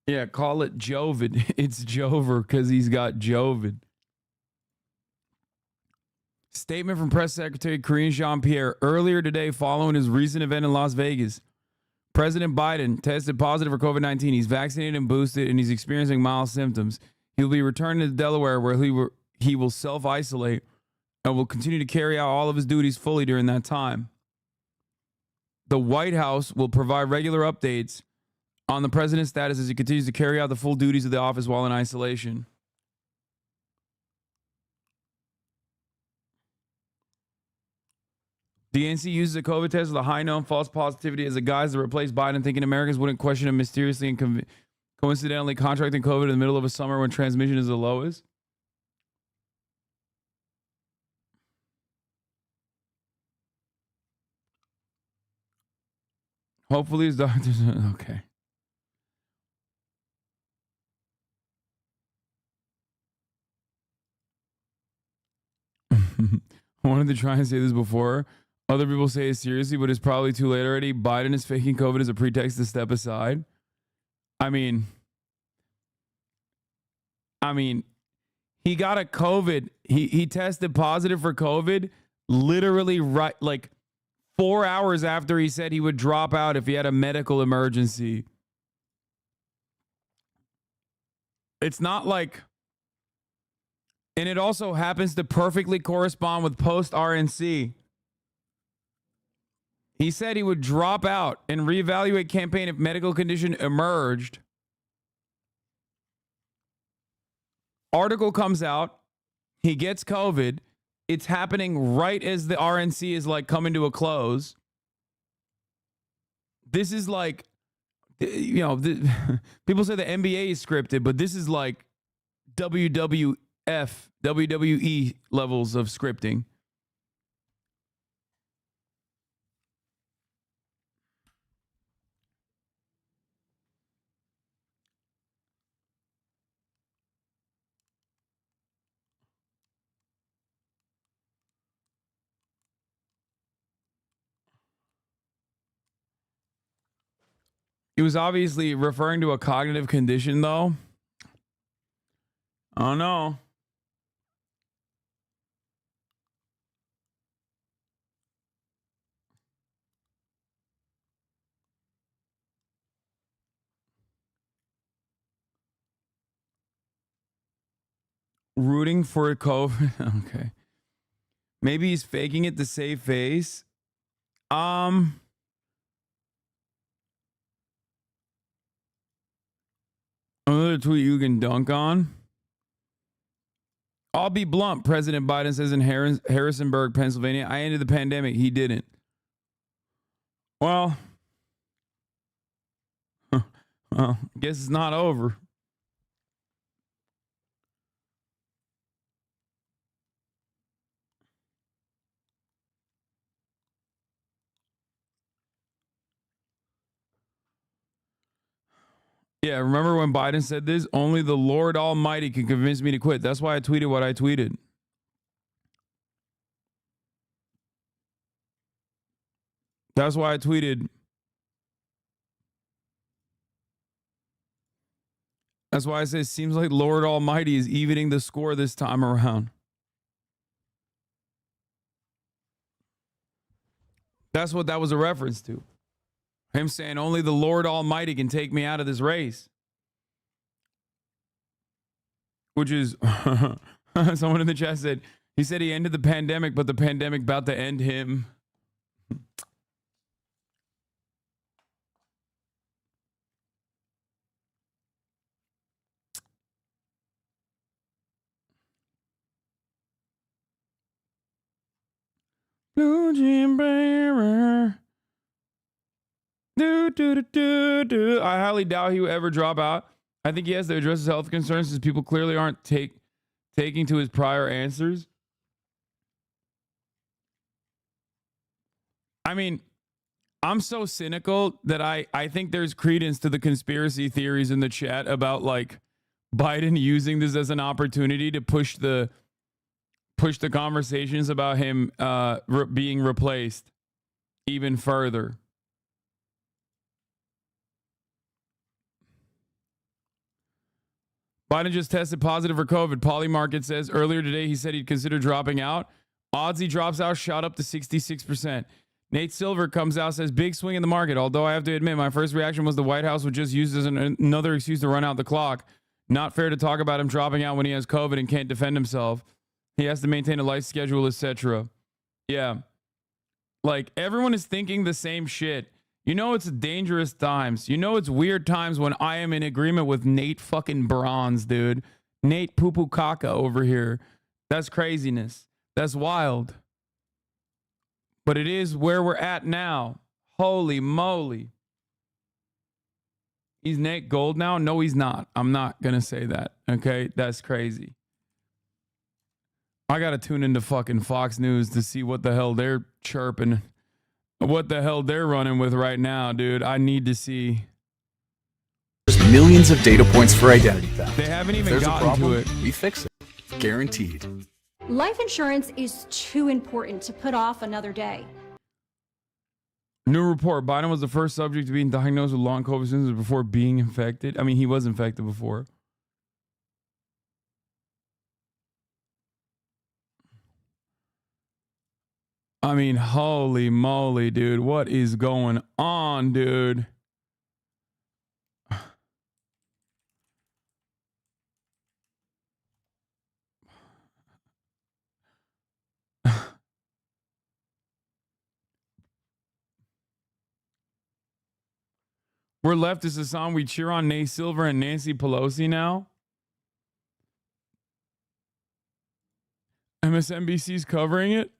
Yeah, call it Jovid. It's Jover because he's got Jovid. Statement from Press Secretary Karine Jean-Pierre earlier today following his recent event in Las Vegas. President Biden tested positive for COVID-19. He's vaccinated and boosted, and he's experiencing mild symptoms. He'll be returning to Delaware where he will self-isolate and will continue to carry out all of his duties fully during that time. The White House will provide regular updates on the president's status as he continues to carry out the full duties of the office while in isolation. The DNC uses a COVID test with a high known false positivity as a guise to replace Biden, thinking Americans wouldn't question him mysteriously and coincidentally contracting COVID in the middle of a summer when transmission is the lowest. Hopefully his doctors... Okay. I wanted to try and say this before. Other people say it seriously, but it's probably too late already. Biden is faking COVID as a pretext to step aside. I mean, he got a COVID. He tested positive for COVID literally right like 4 hours after he said he would drop out if he had a medical emergency. It's not like... And it also happens to perfectly correspond with post-RNC. He said he would drop out and reevaluate campaign if medical condition emerged. Article comes out. He gets COVID. It's happening right as the RNC is like coming to a close. This is like, you know, people say the NBA is scripted, but this is like WWE levels of scripting. He was obviously referring to a cognitive condition, though. Oh, no. rooting for a COVID. Okay. Maybe he's faking it to save face. Another tweet you can dunk on. I'll be blunt. President Biden says in Harrisonburg, Pennsylvania, I ended the pandemic. He didn't. Well, I guess it's not over. Yeah, remember when Biden said this? Only the Lord Almighty can convince me to quit. That's why I tweeted what I tweeted. That's why I tweeted. That's why I say it seems like Lord Almighty is evening the score this time around. That's what that was a reference to. Him saying only the Lord Almighty can take me out of this race. Which is, someone in the chat said, he said he ended the pandemic, but the pandemic about to end him. Blue Jim Bearer. I highly doubt he will ever drop out. I think he has to address his health concerns since people clearly aren't taking to his prior answers. I mean, I'm so cynical that I think there's credence to the conspiracy theories in the chat about like Biden using this as an opportunity to push the conversations about him being replaced even further. Biden just tested positive for COVID. Polymarket says earlier today he said he'd consider dropping out. Odds he drops out shot up to 66%. Nate Silver comes out, says big swing in the market. Although I have to admit, my first reaction was the White House would just use this as another excuse to run out the clock. Not fair to talk about him dropping out when he has COVID and can't defend himself. He has to maintain a life schedule, etc. Yeah. Like, everyone is thinking the same shit. You know it's dangerous times. You know it's weird times when I am in agreement with Nate fucking Bronze, dude. Nate Poo-Poo Caca over here. That's craziness. That's wild. But it is where we're at now. Holy moly. He's Nate Gold now? No, he's not. I'm not going to say that. Okay? That's crazy. I got to tune into fucking Fox News to see what the hell they're chirping. What the hell they're running with right now, dude. I need to see. There's millions of data points for identity theft. They haven't even There's gotten a problem, to it. We fix it. Guaranteed. Life insurance is too important to put off another day. New report. Biden was the first subject to being diagnosed with long COVID symptoms before being infected. I mean, he was infected before. I mean, holy moly, dude. What is going on, dude? We're leftists, Hassan. We cheer on Nate Silver and Nancy Pelosi now. MSNBC's covering it.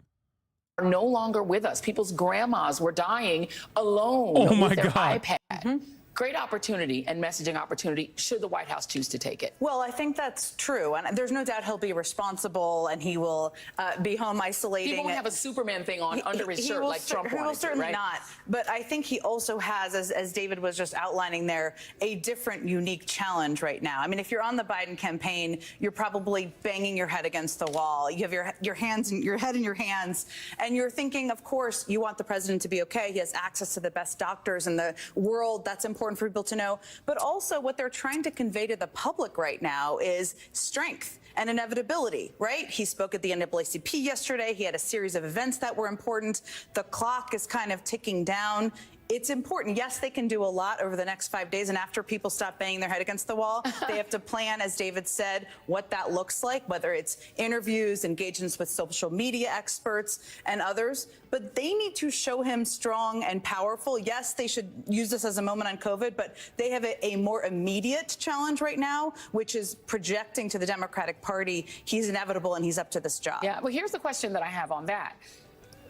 Are no longer with us. People's grandmas were dying alone with their God. iPad. Mm-hmm. Great opportunity and messaging opportunity should the White House choose to take it. Well, I think that's true. And there's no doubt he'll be responsible and he will be home isolating. He won't have a Superman thing on under his shirt like Trump wanted. He will certainly right? not. But I think he also has, as David was just outlining there, a different, unique challenge right now. I mean, if you're on the Biden campaign, you're probably banging your head against the wall. You have your head in your hands, and you're thinking, of course, you want the president to be okay. He has access to the best doctors in the world. That's important for people to know. But also what they're trying to convey to the public right now is strength and inevitability, right? He spoke at the NAACP yesterday. He had a series of events that were important. The clock is kind of ticking down. it's important. Yes, they can do a lot over the next 5 days. And after people stop banging their head against the wall, they have to plan, as David said, what that looks like, whether it's interviews, engagements with social media experts and others. But they need to show him strong and powerful. Yes, they should use this as a moment on COVID, but they have a more immediate challenge right now, which is projecting to the Democratic Party he's inevitable and he's up to this job. Yeah, well, here's the question that I have on that.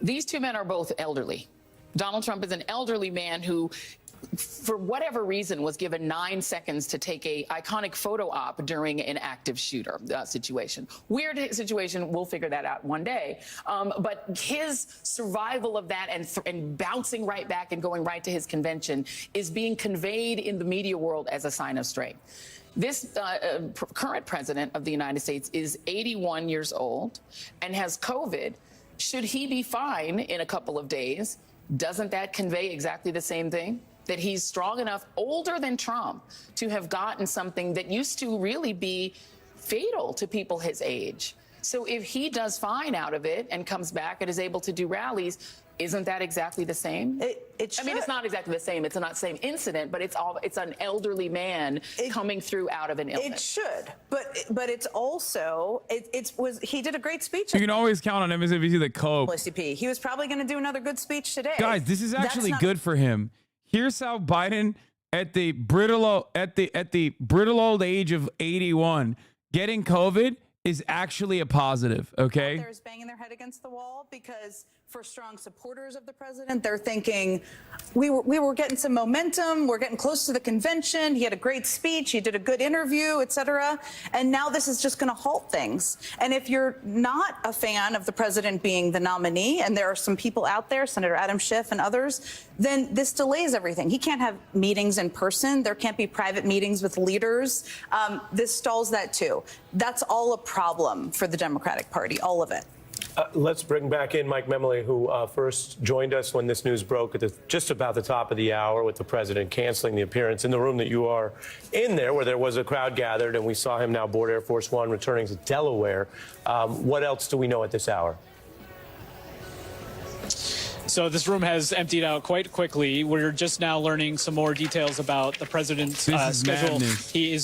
These two men are both elderly. Donald Trump is an elderly man who, for whatever reason, was given 9 seconds to take a iconic photo op during an active shooter situation. Weird situation. We'll figure that out one day. But his survival of that and bouncing right back and going right to his convention is being conveyed in the media world as a sign of strength. This current president of the United States is 81 years old and has COVID. Should he be fine in a couple of days? Doesn't that convey exactly the same thing? That he's strong enough, older than Trump, to have gotten something that used to really be fatal to people his age. So if he does fine out of it and comes back and is able to do rallies, isn't that exactly the same? I mean, it's not exactly the same. It's not the same incident, but it's an elderly man coming through out of an illness. It should, but it's also he did a great speech. You can always count on him as if he's the cope. He was probably going to do another good speech today. Guys, this is actually good for him. Here's how Biden, at the brittle old age of 81, getting COVID is actually a positive. Okay. There's banging their head against the wall because for strong supporters of the president, they're thinking we were getting some momentum. We're getting close to the convention. He had a great speech. He did a good interview, et cetera. And now this is just going to halt things. And if you're not a fan of the president being the nominee, and there are some people out there, Senator Adam Schiff and others, then this delays everything. He can't have meetings in person. There can't be private meetings with leaders. This stalls that too. That's all a problem for the Democratic Party, all of it. Let's bring back in Mike Memoli, who first joined us when this news broke at just about the top of the hour with the president canceling the appearance in the room that you are in there, where there was a crowd gathered, and we saw him now board Air Force One returning to Delaware. What else do we know at this hour? So this room has emptied out quite quickly. We're just now learning some more details about the president's schedule. Madness. He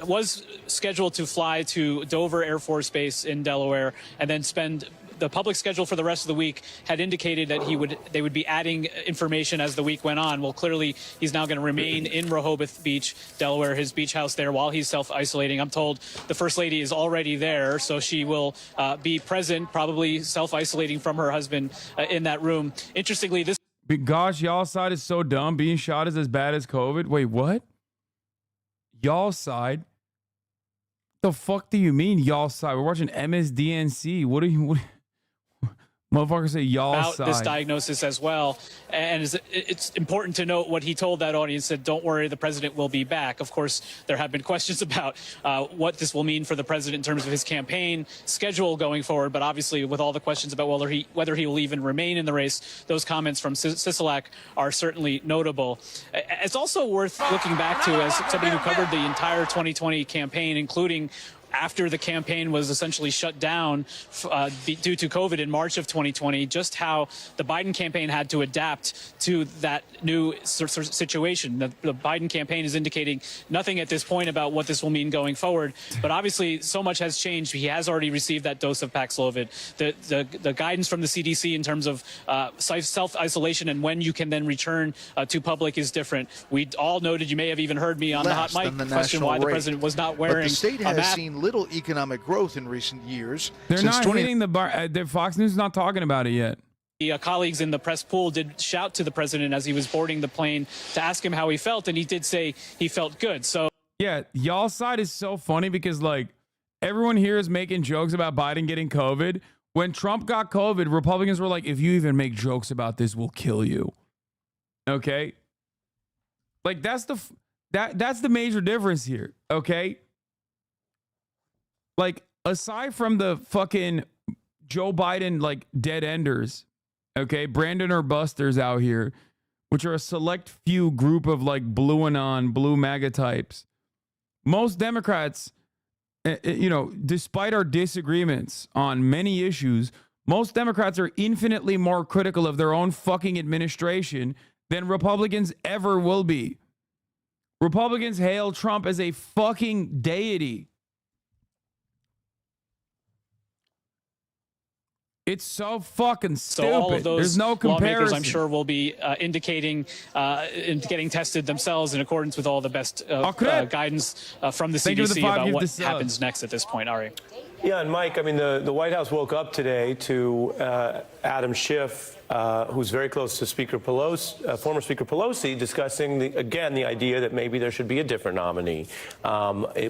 was scheduled to fly to Dover Air Force Base in Delaware and then spend the public schedule for the rest of the week had indicated that they would be adding information as the week went on. Well, clearly he's now going to remain in Rehoboth Beach, Delaware, his beach house there, while he's self-isolating. I'm told the First Lady is already there, so she will be present, probably self-isolating from her husband in that room. Interestingly, this... Gosh, y'all's side is so dumb. Being shot is as bad as COVID. Wait, what? Y'all's side? The fuck do you mean, y'all's side? We're watching MSDNC. What are you... Motherfuckers say y'all about side. This diagnosis as well. And it's important to note what he told that audience, said, don't worry, the president will be back. Of course, there have been questions about what this will mean for the president in terms of his campaign schedule going forward. But obviously, with all the questions about whether he will even remain in the race, those comments from Sisolak are certainly notable. It's also worth looking back to, as somebody who covered the entire 2020 campaign, including after the campaign was essentially shut down due to COVID in March of 2020, just how the Biden campaign had to adapt to that new situation. The Biden campaign is indicating nothing at this point about what this will mean going forward. But obviously, so much has changed. He has already received that dose of Paxlovid. The guidance from the CDC in terms of self-isolation and when you can then return to public is different. We all noted, you may have even heard me on the hot mic question why the president was not wearing but the state a has mask. seen little economic growth in recent years. They're not hitting the bar. Fox News is not talking about it yet. The colleagues in the press pool did shout to the president as he was boarding the plane to ask him how he felt, and he did say he felt good. So yeah, y'all's side is so funny because like everyone here is making jokes about Biden getting COVID. When Trump got COVID, Republicans were like, if you even make jokes about this, we'll kill you. Okay? Like that's the major difference here. Okay? Like, aside from the fucking Joe Biden, like, dead enders, okay, Brandon or Busters out here, which are a select few group of, like, blue anon, blue MAGA types, most Democrats, you know, despite our disagreements on many issues, most Democrats are infinitely more critical of their own fucking administration than Republicans ever will be. Republicans hail Trump as a fucking deity. It's so fucking stupid. So all of those There's no lawmakers, comparison. I'm sure, will be indicating and getting tested themselves in accordance with all the best guidance from the Thank you for the CDC 5 about gifted what subs. happens next at this point, Ari. Yeah, and Mike, I mean, the White House woke up today to Adam Schiff, who's very close to Speaker Pelosi, former Speaker Pelosi, discussing, again, the idea that maybe there should be a different nominee,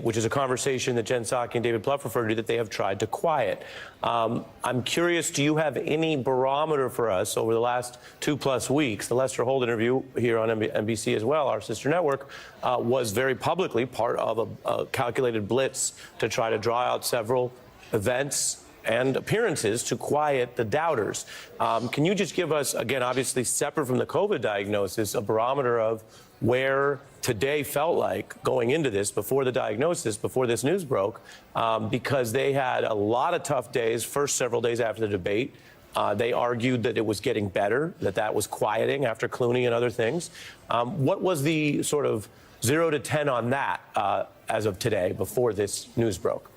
which is a conversation that Jen Psaki and David Plouffe referred to that they have tried to quiet. I'm curious, do you have any barometer for us over the last 2+ weeks? The Lester Holt interview here on NBC as well, our sister network, was very publicly part of a calculated blitz to try to draw out several events and appearances to quiet the doubters. Can you just give us, again, obviously separate from the COVID diagnosis, a barometer of where today felt like going into this, before the diagnosis, before this news broke, because they had a lot of tough days, first several days after the debate. They argued that it was getting better, that was quieting after Clooney and other things. What was the sort of 0 to 10 on that as of today, before this news broke?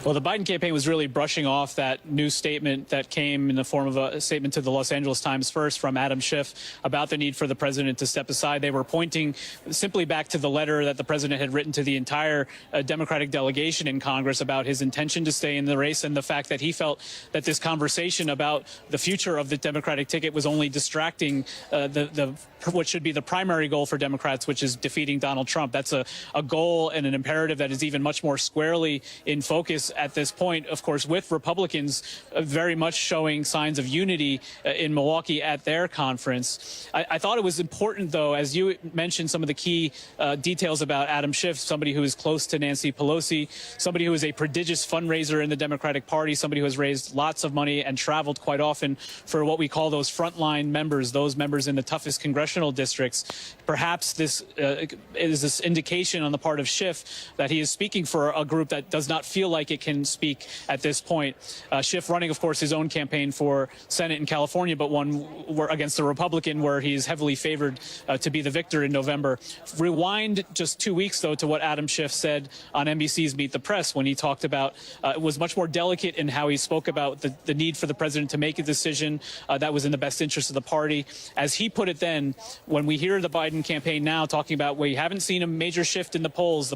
Well, the Biden campaign was really brushing off that new statement that came in the form of a statement to the Los Angeles Times first from Adam Schiff about the need for the president to step aside. They were pointing simply back to the letter that the president had written to the entire Democratic delegation in Congress about his intention to stay in the race and the fact that he felt that this conversation about the future of the Democratic ticket was only distracting what should be the primary goal for Democrats, which is defeating Donald Trump. That's a goal and an imperative that is even much more squarely in focus at this point, of course, with Republicans very much showing signs of unity in Milwaukee at their conference. I thought it was important, though, as you mentioned, some of the key details about Adam Schiff, somebody who is close to Nancy Pelosi, somebody who is a prodigious fundraiser in the Democratic Party, somebody who has raised lots of money and traveled quite often for what we call those frontline members, those members in the toughest congressional districts. Perhaps this is this indication on the part of Schiff that he is speaking for a group that does not feel like it can speak at this point. Schiff running, of course, his own campaign for Senate in California, but one where, against a Republican where he is heavily favored to be the victor in November. Rewind just 2 weeks, though, to what Adam Schiff said on NBC's Meet the Press when he talked about, it was much more delicate in how he spoke about the need for the president to make a decision that was in the best interest of the party. As he put it then, when we hear the Biden campaign now talking about we haven't seen a major shift in the polls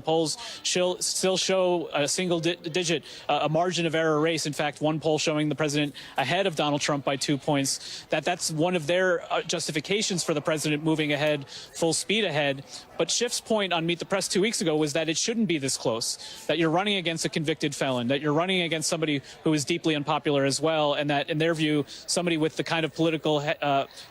still show a single digit, a margin of error race. In fact, one poll showing the president ahead of Donald Trump by 2 points. That's one of their justifications for the president moving ahead, full speed ahead. But Schiff's point on Meet the Press 2 weeks ago was that it shouldn't be this close, that you're running against a convicted felon, that you're running against somebody who is deeply unpopular as well, and that, in their view, somebody with the kind of political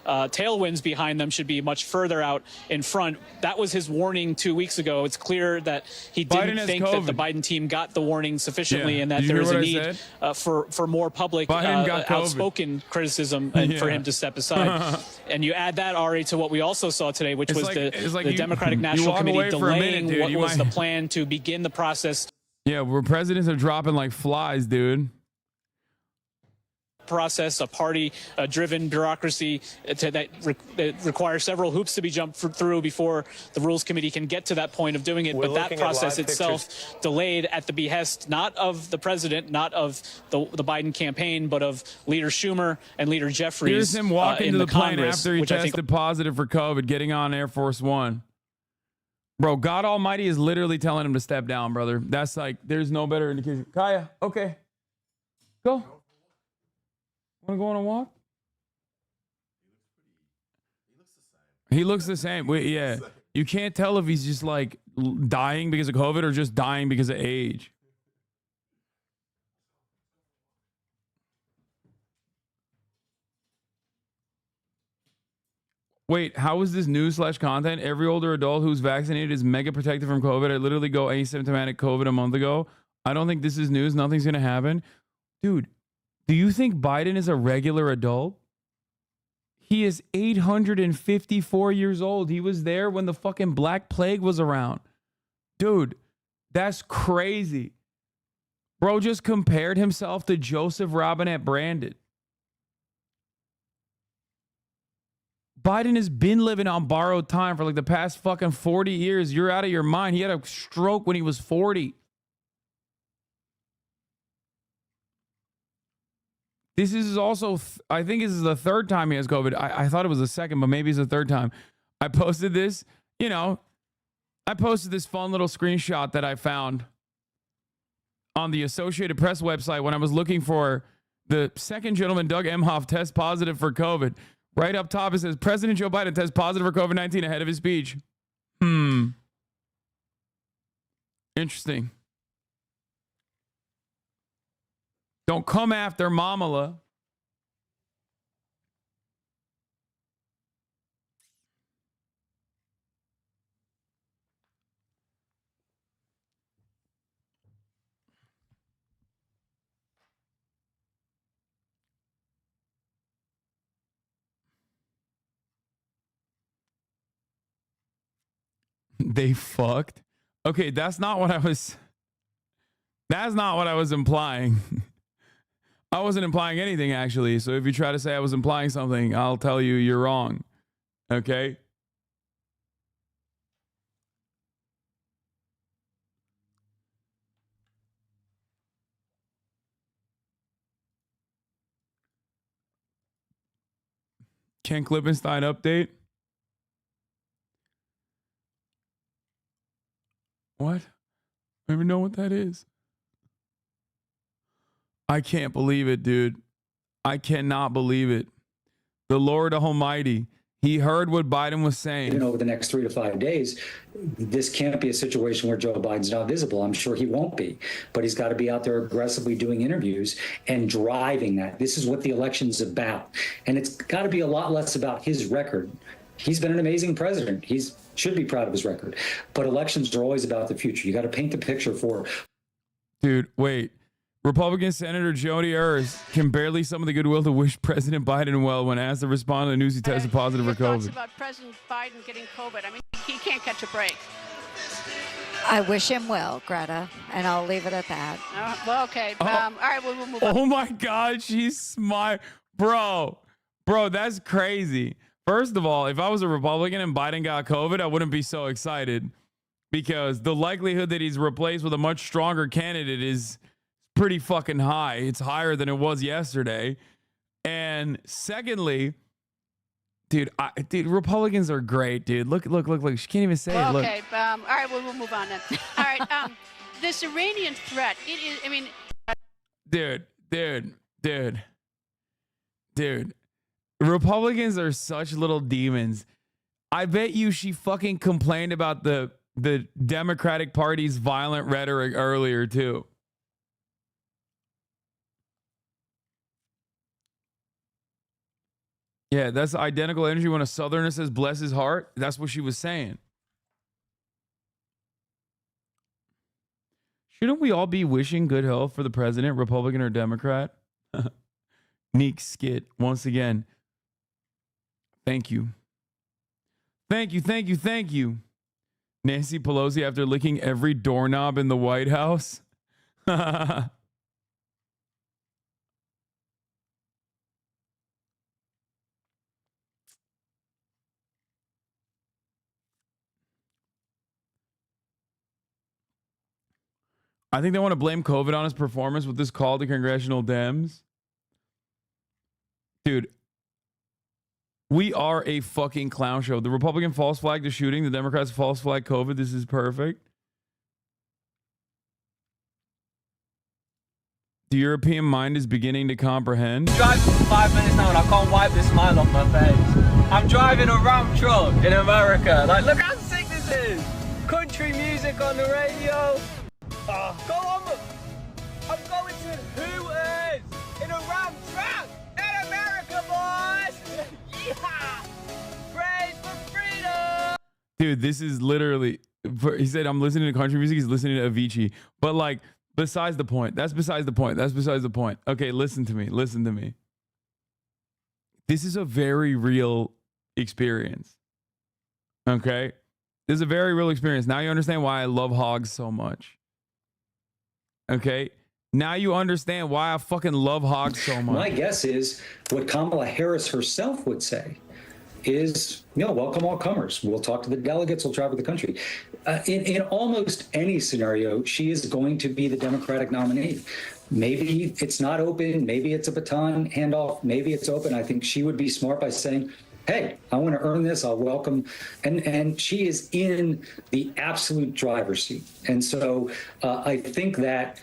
tailwinds behind them should be much further out in front. That was his warning 2 weeks ago. It's clear that he didn't think that the Biden team got the warning sufficiently, and that there is a need for more public, outspoken criticism for him to step aside. And you add that, Ari, to what we also saw today, which was the Democratic National Committee delaying what was the plan to begin the process. Yeah, where presidents are dropping like flies, dude. Process, a party-driven bureaucracy that requires several hoops to be jumped through before the Rules Committee can get to that point of doing it. But that process itself delayed at the behest not of the president, not of the Biden campaign, but of Leader Schumer and Leader Jeffries. Here's him walking to the plane Congress, after he tested positive for COVID, getting on Air Force One. Bro, God Almighty is literally telling him to step down, brother. That's like, there's no better indication. Kaya, okay. Go. Want to go on a walk? He looks the same. Yeah. You can't tell if he's just like dying because of COVID or just dying because of age. Wait, how is this news/content? Every older adult who's vaccinated is mega protected from COVID. I literally go asymptomatic COVID a month ago. I don't think this is news. Nothing's going to happen. Dude, do you think Biden is a regular adult? He is 854 years old. He was there when the fucking Black Plague was around. Dude, that's crazy. Bro just compared himself to Joseph Robinette Brandon. Biden has been living on borrowed time for like the past fucking 40 years. You're out of your mind. He had a stroke when he was 40. This is also, I think this is the third time he has COVID. I thought it was the second, but maybe it's the third time. I posted this, you know, I posted this fun little screenshot that I found on the Associated Press website when I was looking for the second gentleman, Doug Emhoff, test positive for COVID. Right up top, it says, President Joe Biden tests positive for COVID-19 ahead of his speech. Interesting. Don't come after Mamala. They fucked. Okay, that's not what I was implying. I wasn't implying anything, actually. So if you try to say I was implying something, I'll tell you you're wrong. Okay? Ken Klippenstein update. What? I don't even know what that is. I can't believe it, dude. I cannot believe it. The Lord Almighty, he heard what Biden was saying. And over the next 3 to 5 days, this can't be a situation where Joe Biden's not visible. I'm sure he won't be, but he's got to be out there aggressively doing interviews and driving that. This is what the election's about. And it's got to be a lot less about his record. He's been an amazing president. He should be proud of his record. But elections are always about the future. You got to paint the picture for. Dude, wait. Republican Senator Joni Ernst can barely summon the goodwill to wish President Biden well when asked to respond to the news he tested positive for Thoughts COVID. about President Biden getting COVID. I mean, he can't catch a break. I wish him well, Greta, and I'll leave it at that. Well, okay. All right, we'll move on. Oh my God, she's smart. Bro, that's crazy. First of all, if I was a Republican and Biden got COVID, I wouldn't be so excited because the likelihood that he's replaced with a much stronger candidate is pretty fucking high. It's higher than it was yesterday. And secondly, dude, Republicans are great, dude. Look. She can't even say it. Look. Okay. All right, we'll move on then. All right. This Iranian threat, it is, I mean. Dude. Republicans are such little demons. I bet you she fucking complained about the Democratic Party's violent rhetoric earlier, too. Yeah, that's identical energy when a Southerner says, bless his heart. That's what she was saying. Shouldn't we all be wishing good health for the president, Republican or Democrat? Neek skit, once again. Thank you. Thank you. Nancy Pelosi after licking every doorknob in the White House. I think they want to blame COVID on his performance with this call to congressional Dems. Dude, we are a fucking clown show. The Republican false flag the shooting. The Democrats false flag COVID. This is perfect. The European mind is beginning to comprehend. Drive for 5 minutes now and I can't wipe this smile off my face. I'm driving a Ram truck in America. Like, look how sick this is. Country music on the radio. Go on. I'm going to Hooters in a Ram truck in America, boys. Yeah. Praise for freedom. Dude, this is literally, he said, I'm listening to country music. He's listening to Avicii. But like, besides the point. That's besides the point. Okay, listen to me. This is a very real experience. Okay? This is a very real experience. Now you understand why I love hogs so much. Okay? Now you understand why I fucking love hogs so much. My guess is what Kamala Harris herself would say. is, welcome all comers. We'll talk to the delegates. We'll travel the country. In almost any scenario, she is going to be the Democratic nominee. Maybe it's not open. Maybe it's a baton handoff. Maybe it's open. I think she would be smart by saying, hey, I want to earn this. I'll welcome. And she is in the absolute driver's seat. And so I think that,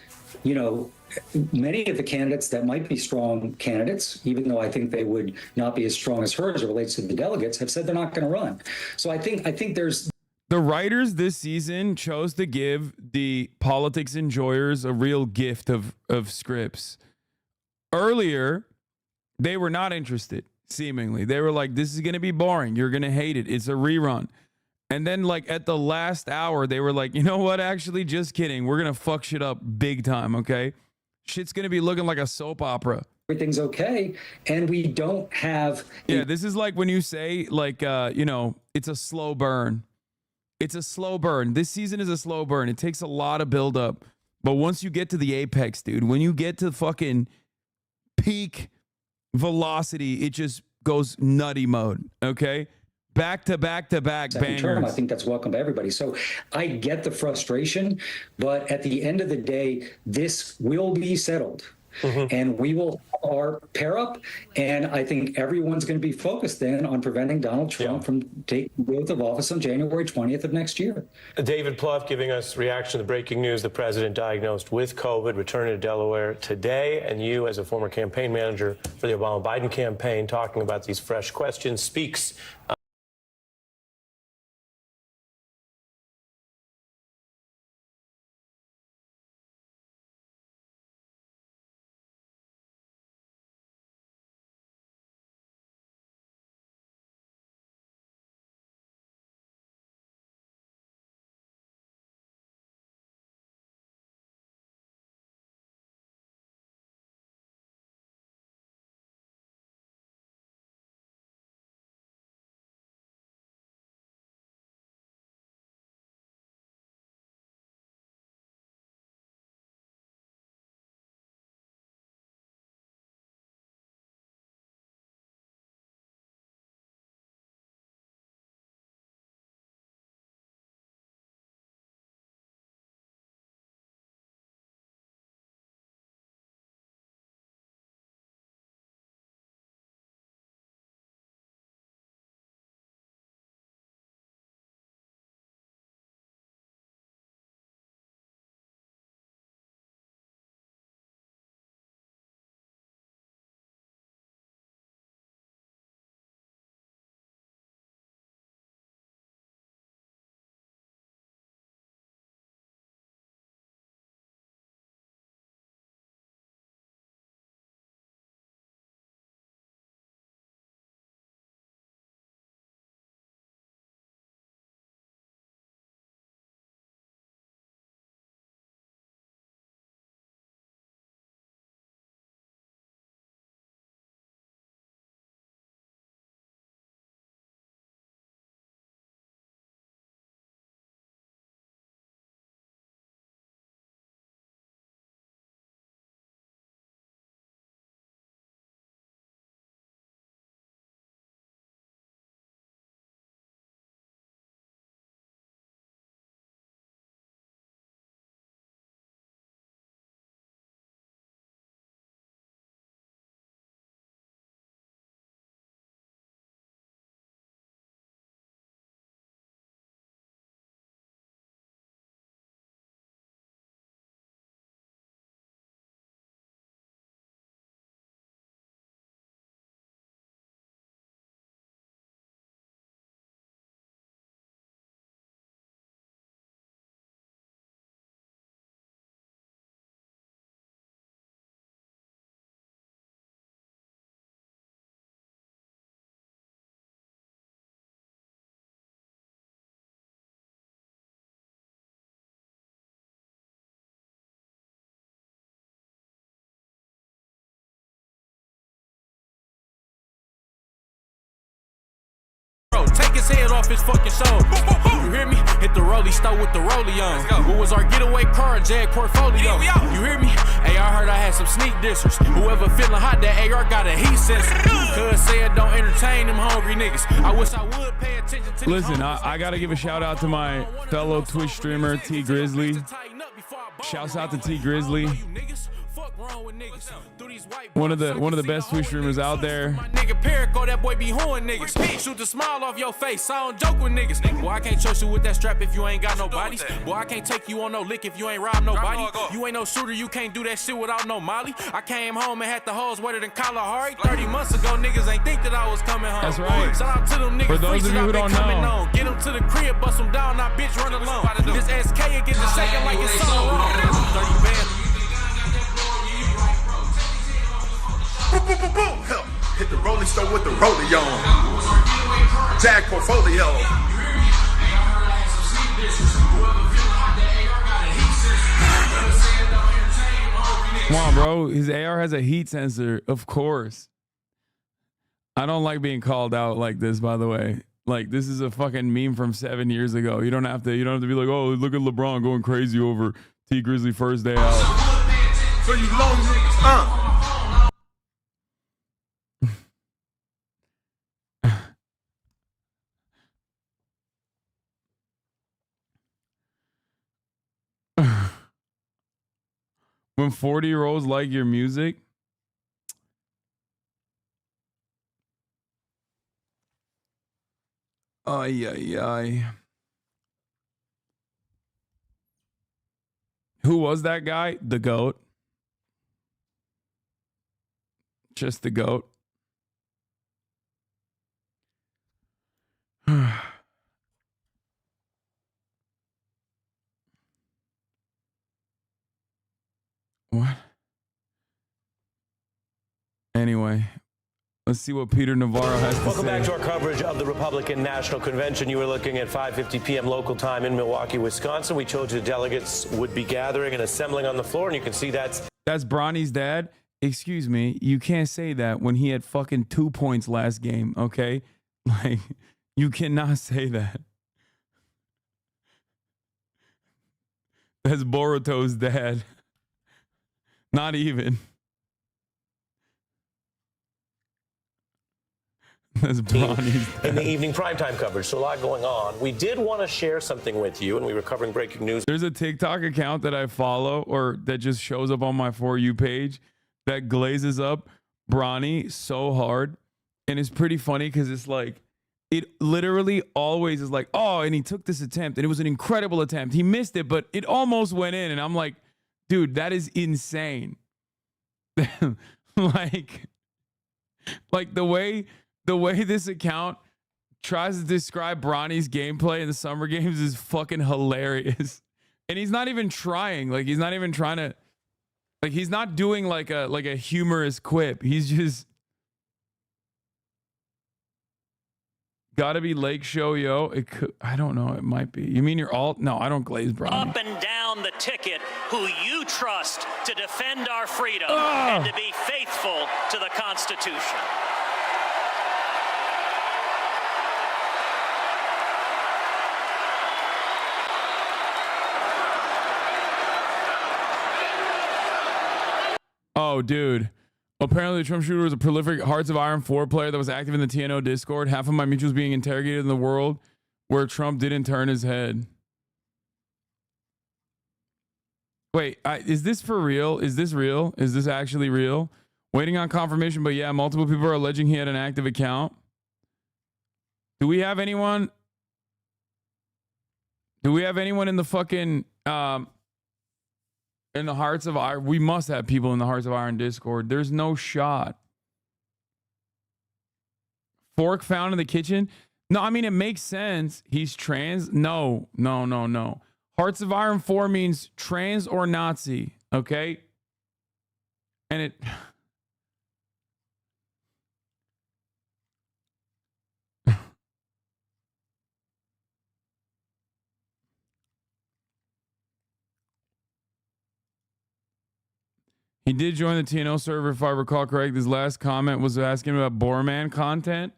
many of the candidates that might be strong candidates, even though I think they would not be as strong as her as it relates to the delegates, have said they're not going to run. So I think there's... The writers this season chose to give the politics enjoyers a real gift of scripts. Earlier, they were not interested, seemingly. They were like, this is going to be boring. You're going to hate it. It's a rerun. And then, like, at the last hour, they were like, you know what? Actually, just kidding. We're going to fuck shit up big time, okay? Shit's going to be looking like a soap opera. Everything's okay, and we don't have... Yeah, this is like when you say, like, it's a slow burn. It's a slow burn. This season is a slow burn. It takes a lot of buildup. But once you get to the apex, dude, when you get to fucking peak velocity, it just goes nutty mode, okay? Back to back to back bangers. Term, I think that's welcome to everybody. So I get the frustration, but at the end of the day, this will be settled. And we will have our pair up, and I think everyone's going to be focused then on preventing Donald Trump from taking the oath of office on January 20th of next year. David Plouffe giving us reaction to the breaking news: the president diagnosed with COVID, returning to Delaware today, and you, as a former campaign manager for the Obama-Biden campaign, talking about these fresh questions, speaks. Take his head off his fucking show. hear me? Hit the rollie store with the rollie on. What was our getaway car? Jag portfolio. You hear me? Hey, I heard I had some sneak dissers. Whoever feeling hot, that AR got a heat sensor. Cuz said don't entertain them hungry niggas. I wish I would pay attention to. Listen, I gotta give a shout out to my fellow Twitch streamer T Grizzly. Shouts out to T Grizzly. One of the best Twitch streamers out there. My nigga Perico, that boy be hooing niggas. Shoot the smile off your face. I don't joke with niggas. Boy, I can't trust you with that strap if you ain't got no bodies. Boy, I can't take you on no lick if you ain't robbed nobody. You ain't no shooter, you can't do that shit without no molly. I came home and had the hoes wetter than Kalahari. 30 months ago, niggas ain't think that I was coming home. That's right. Shout out to them niggas. For those of you who don't know, get them to the crib, bust them down, now bitch run alone. This SK and get the shaking like it's so wrong. 30 bands. Hit the rolling store with the rollie on. Jag portfolio. Come on, bro. His AR has a heat sensor, of course. I don't like being called out like this, by the way. Like, this is a fucking meme from 7 years ago. You don't have to be like, oh, look at LeBron going crazy over T Grizzly first day out. So you long niggas, When 40-year-olds like your music, ay. Who was that guy? The GOAT. Just the GOAT. What? Anyway, let's see what Peter Navarro has to say. Welcome back to our coverage of the Republican National Convention. You were looking at 5:50 p.m. local time in Milwaukee, Wisconsin. We told you the delegates would be gathering and assembling on the floor, and you can see that's Bronny's dad. Excuse me, you can't say that when he had fucking 2 points last game, okay? Like, you cannot say that. That's Boruto's dad. Not even. That's Bronny's dad. In the evening primetime coverage. So a lot going on. We did want to share something with you, and we were covering breaking news. There's a TikTok account that I follow, or that just shows up on my For You page, that glazes up Bronny so hard. And it's pretty funny because it's like, it literally always is like, oh, and he took this attempt, and it was an incredible attempt. He missed it, but it almost went in. And I'm like, dude, that is insane. like the way this account tries to describe Bronny's gameplay in the summer games is fucking hilarious. And he's not even trying. Like, he's not even trying to, like, he's not doing like a humorous quip. He's just gotta be Lake Show, yo. It could, I don't know. It might be. You mean your alt? No, I don't glaze Bronny. Up and down the ticket, who you trust to defend our freedom and to be faithful to the Constitution. Oh, dude. Apparently, the Trump shooter was a prolific Hearts of Iron 4 player that was active in the TNO Discord. Half of my mutuals being interrogated in the world where Trump didn't turn his head. Wait, is this for real? Is this real? Is this actually real? Waiting on confirmation, but yeah, multiple people are alleging he had an active account. Do we have anyone? Do we have anyone in the fucking in the Hearts of Iron? We must have people in the Hearts of Iron Discord. There's no shot. Fork found in the kitchen? No, I mean, it makes sense. He's trans? No. Hearts of Iron 4 means trans or Nazi, okay? And it... He did join the TNO server, if I recall correct. His last comment was asking about Borman content.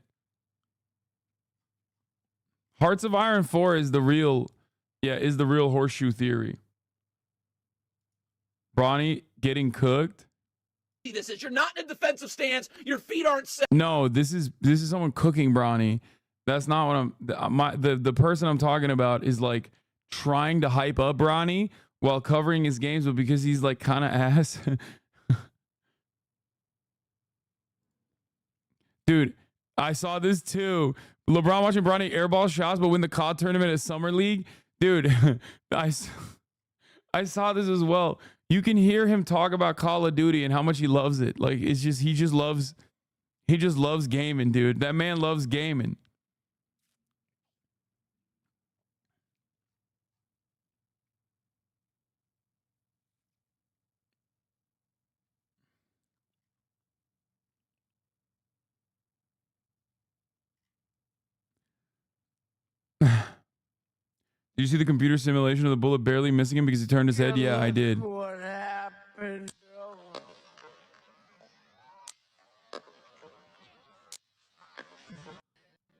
Hearts of Iron 4 is the real, is the real horseshoe theory. Bronny getting cooked. This is you're not in a defensive stance. Your feet aren't set. No, this is someone cooking Bronny. That's not what the person I'm talking about is like trying to hype up Bronny while covering his games, but because he's like kind of ass. Dude, I saw this too. LeBron watching Bronny airball shots, but win the COD tournament at Summer League. Dude, I saw this as well. You can hear him talk about Call of Duty and how much he loves it. Like, it's just, he just loves gaming, dude. That man loves gaming. Did you see the computer simulation of the bullet barely missing him because he turned his head? Yeah, I did. What happened?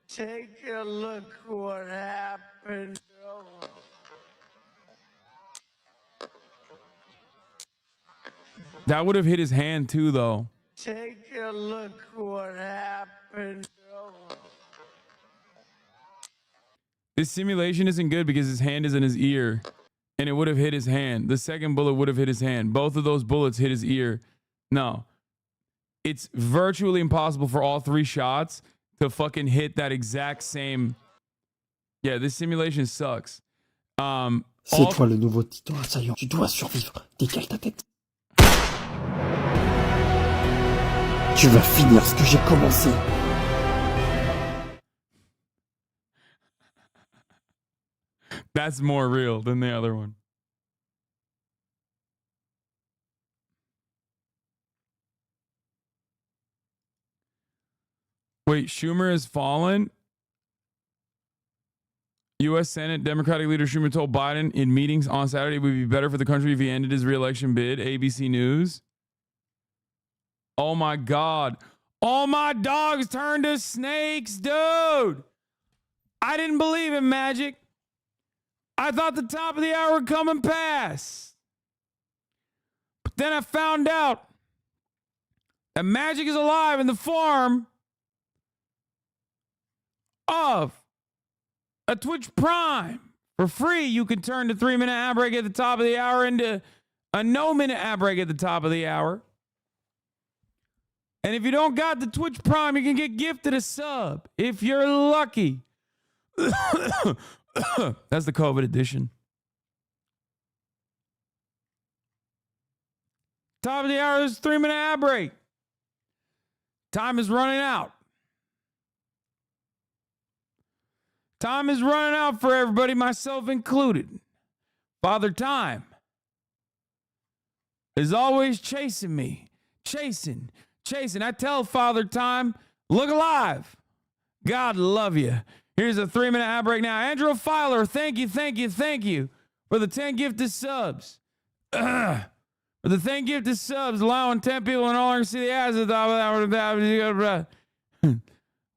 Take a look what happened. That would have hit his hand too, though. Take a look what happened. This simulation isn't good because his hand is in his ear and it would have hit his hand. The second bullet would have hit his hand. Both of those bullets hit his ear. No. It's virtually impossible for all three shots to fucking hit that exact same. Yeah, this simulation sucks. C'est toi le nouveau Titan assaillant. Tu dois survivre. Décale ta tête. Tu vas finir ce que j'ai commencé. That's more real than the other one. Wait, Schumer has fallen? U.S. Senate Democratic leader Schumer told Biden in meetings on Saturday it would be better for the country if he ended his re-election bid. ABC News. Oh my God. All my dogs turned to snakes, dude. I didn't believe it, Magic. I thought the top of the hour would come and pass. But then I found out that Magic is alive in the form of a Twitch Prime. For free, you can turn the 3-minute ad break at the top of the hour into a no-minute ad break at the top of the hour. And if you don't got the Twitch Prime, you can get gifted a sub if you're lucky. That's the COVID edition. Top of the hour is 3-minute ad break. Time is running out. Time is running out for everybody, myself included. Father Time is always chasing me. Chasing. I tell Father Time, look alive. God love you. Here's a 3-minute ad break now. Andrew Filer, thank you for the 10 gifted subs. For the 10 gifted subs, allowing 10 people in all to see the ads at the top of the hour.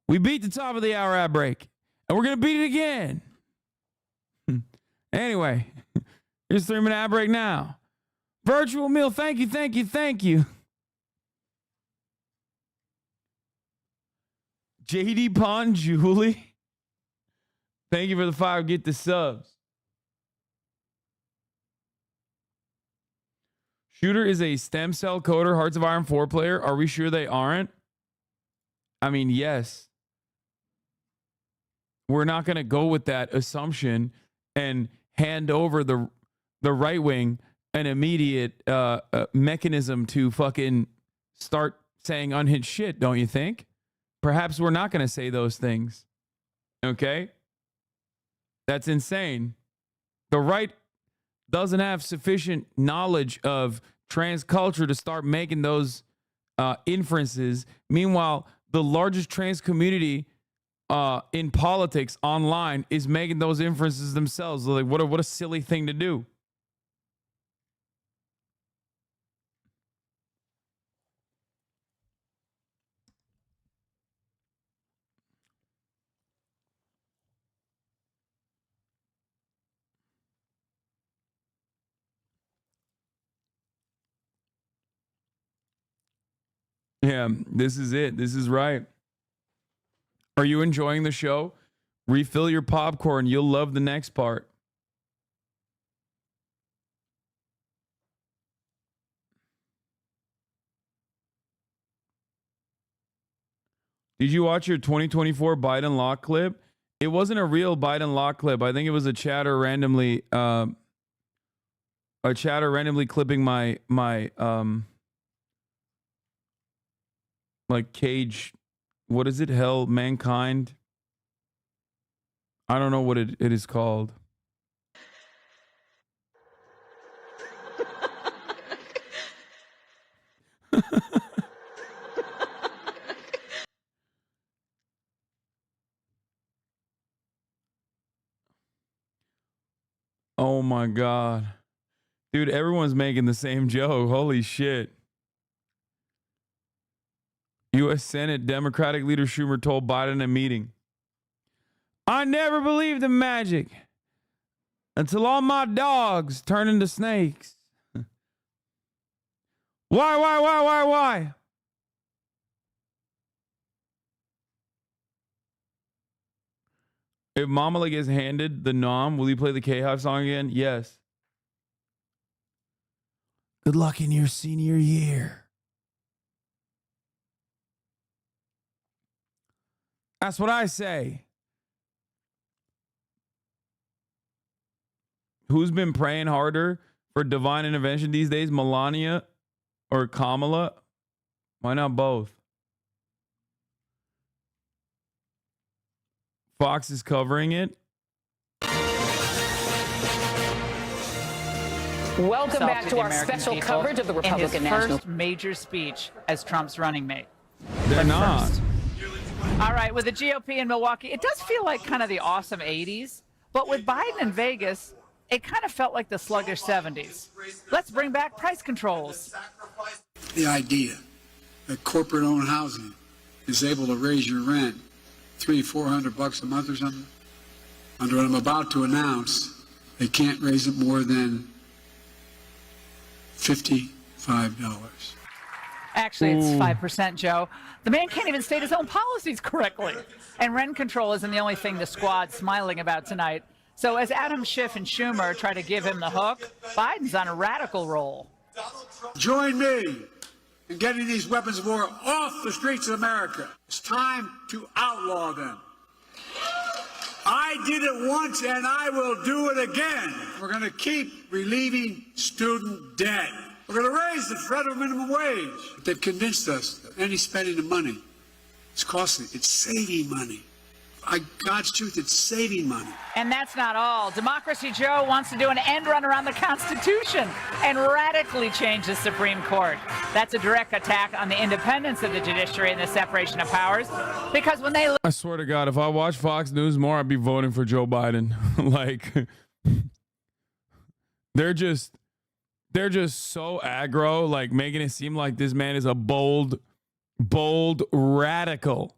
We beat the top of the hour ad break, and we're going to beat it again. Anyway, here's a 3-minute ad break now. Virtual meal, thank you. JD Pond Julie. Thank you for the 5 get the subs. Shooter is a stem cell coder, Hearts of Iron 4 player. Are we sure they aren't? I mean, yes. We're not going to go with that assumption and hand over the right wing an immediate mechanism to fucking start saying unhinged shit, don't you think? Perhaps we're not going to say those things. Okay? That's insane. The right doesn't have sufficient knowledge of trans culture to start making those inferences. Meanwhile, the largest trans community in politics online is making those inferences themselves. Like, what a silly thing to do. Yeah, this is it. This is right. Are you enjoying the show? Refill your popcorn. You'll love the next part. Did you watch your 2024 Biden lock clip? It wasn't a real Biden lock clip. I think it was a chatter randomly clipping my like cage. What is it? Hell, mankind. I don't know what it is called. Oh my God. Dude, everyone's making the same joke. Holy shit. U.S. Senate Democratic leader Schumer told Biden in a meeting, "I never believed in magic until all my dogs turn into snakes." Why? If Mamala gets handed the nom, will you play the K-Hive song again? Yes. Good luck in your senior year. That's what I say. Who's been praying harder for divine intervention these days, Melania or Kamala? Why not both? Fox is covering it. Welcome back to our special coverage of the Republican National. In his first major speech as Trump's running mate. They're not. First. All right, with the GOP in Milwaukee, it does feel like kind of the awesome 80s, but with Biden in Vegas, it kind of felt like the sluggish 70s. Let's bring back price controls. The idea that corporate-owned housing is able to raise your rent $300-400 a month or something, under what I'm about to announce, they can't raise it more than $55. Actually, it's 5%, Joe. The man can't even state his own policies correctly. And rent control isn't the only thing the squad's smiling about tonight. So as Adam Schiff and Schumer try to give him the hook, Biden's on a radical roll. Join me in getting these weapons of war off the streets of America. It's time to outlaw them. I did it once and I will do it again. We're going to keep relieving student debt. We're going to raise the federal minimum wage. But they've convinced us that any spending of money is costly. It's saving money. By God's truth, it's saving money. And that's not all. Democracy Joe wants to do an end run around the Constitution and radically change the Supreme Court. That's a direct attack on the independence of the judiciary and the separation of powers. Because when they... I swear to God, if I watch Fox News more, I'd be voting for Joe Biden. Like, they're just so aggro, like making it seem like this man is a bold radical.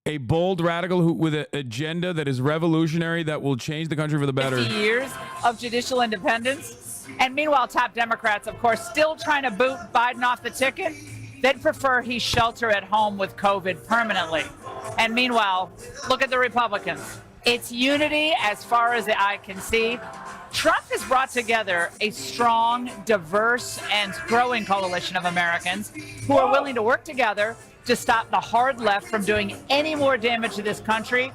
A bold radical who, with an agenda that is revolutionary, that will change the country for the better. 50 years of judicial independence. And meanwhile, top Democrats, of course, still trying to boot Biden off the ticket. They'd prefer he shelter at home with COVID permanently. And meanwhile, look at the Republicans. It's unity as far as the eye can see. Trump has brought together a strong, diverse, and growing coalition of Americans who are willing to work together to stop the hard left from doing any more damage to this country.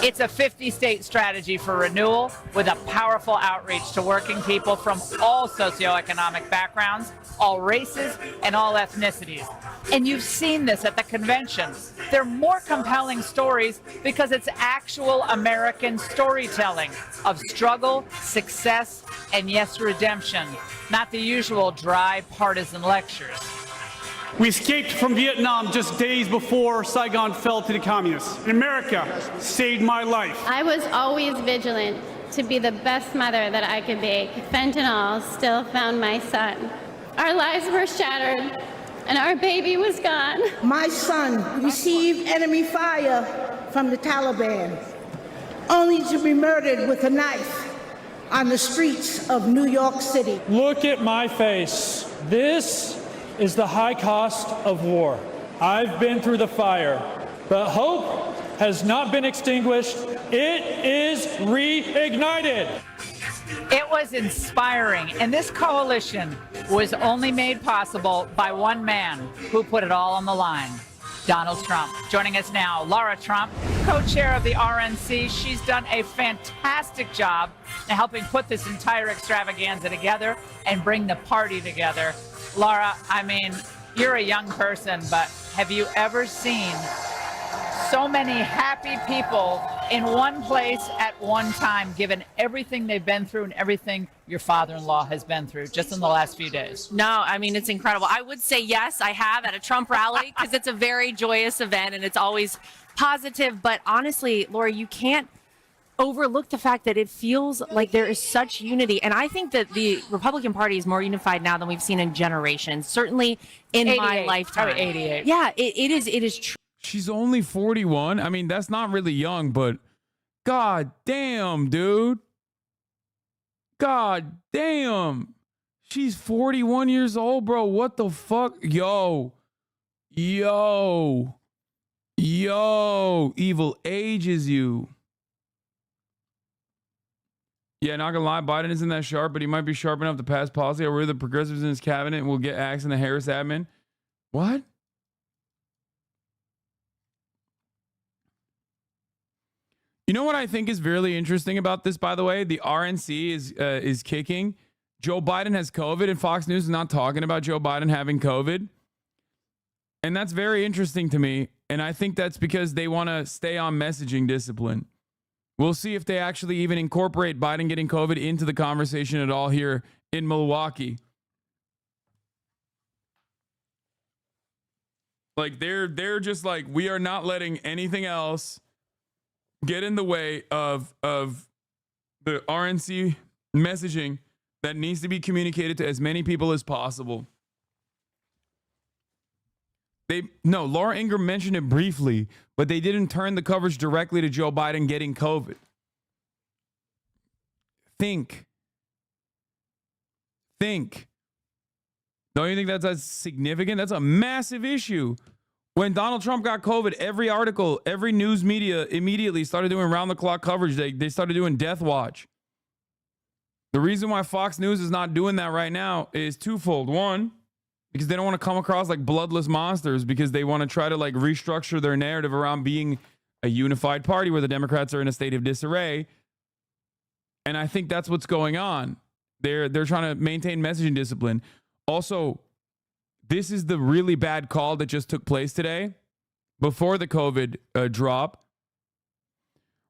It's a 50-state strategy for renewal with a powerful outreach to working people from all socioeconomic backgrounds, all races, and all ethnicities. And you've seen this at the convention. They're more compelling stories because it's actual American storytelling of struggle, success, and yes, redemption, not the usual dry partisan lectures. We escaped from Vietnam just days before Saigon fell to the communists. And America saved my life. I was always vigilant to be the best mother that I could be. Fentanyl still found my son. Our lives were shattered, and our baby was gone. My son received enemy fire from the Taliban, only to be murdered with a knife on the streets of New York City. Look at my face. This is the high cost of war. I've been through the fire, but hope has not been extinguished. It is reignited. It was inspiring, and this coalition was only made possible by one man who put it all on the line, Donald Trump. Joining us now, Laura Trump, co-chair of the RNC. She's done a fantastic job in helping put this entire extravaganza together and bring the party together. Laura, I mean, you're a young person, but have you ever seen so many happy people in one place at one time, given everything they've been through and everything your father-in-law has been through just in the last few days? No, I mean, it's incredible. I would say yes, I have at a Trump rally because it's a very joyous event and it's always positive. But honestly, Laura, you can't overlook the fact that it feels like there is such unity. And I think that the Republican Party is more unified now than we've seen in generations, certainly in my lifetime. Probably 88. Yeah, it is true. She's only 41. I mean, that's not really young, but god damn, dude. God damn. She's 41 years old, bro. What the fuck? Yo. Evil ages you. Yeah, not gonna lie, Biden isn't that sharp, but he might be sharp enough to pass policy over the progressives in his cabinet and will get axed in the Harris admin. What? You know what I think is really interesting about this, by the way? The RNC is kicking. Joe Biden has COVID, and Fox News is not talking about Joe Biden having COVID. And that's very interesting to me. And I think that's because they want to stay on messaging discipline. We'll see if they actually even incorporate Biden getting COVID into the conversation at all here in Milwaukee. Like they're just like, we are not letting anything else get in the way of the RNC messaging that needs to be communicated to as many people as possible. Laura Ingraham mentioned it briefly, but they didn't turn the coverage directly to Joe Biden getting COVID. Think. Don't you think that's significant? That's a massive issue. When Donald Trump got COVID, every article, every news media immediately started doing round-the-clock coverage. They started doing Death Watch. The reason why Fox News is not doing that right now is twofold. One, because they don't want to come across like bloodless monsters, because they want to try to like restructure their narrative around being a unified party where the Democrats are in a state of disarray. And I think that's what's going on. They're trying to maintain messaging discipline. Also, this is the really bad call that just took place today before the COVID drop.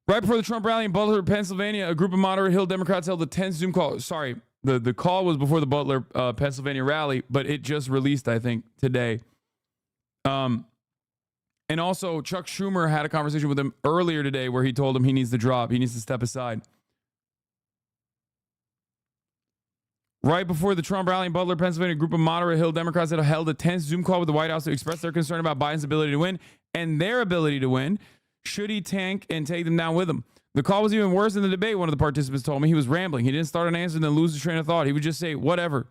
Right before the Trump rally in Butler, Pennsylvania, a group of moderate Hill Democrats held a tense Zoom call. Sorry, the call was before the Butler, Pennsylvania rally, but it just released, I think, today. And also, Chuck Schumer had a conversation with him earlier today where he told him he needs to drop. He needs to step aside. Right before the Trump rally in Butler, Pennsylvania, a group of moderate Hill Democrats had held a tense Zoom call with the White House to express their concern about Biden's ability to win and their ability to win. Should he tank and take them down with him? The call was even worse than the debate, one of the participants told me. He was rambling. He didn't start an answer and then lose his train of thought. He would just say, whatever.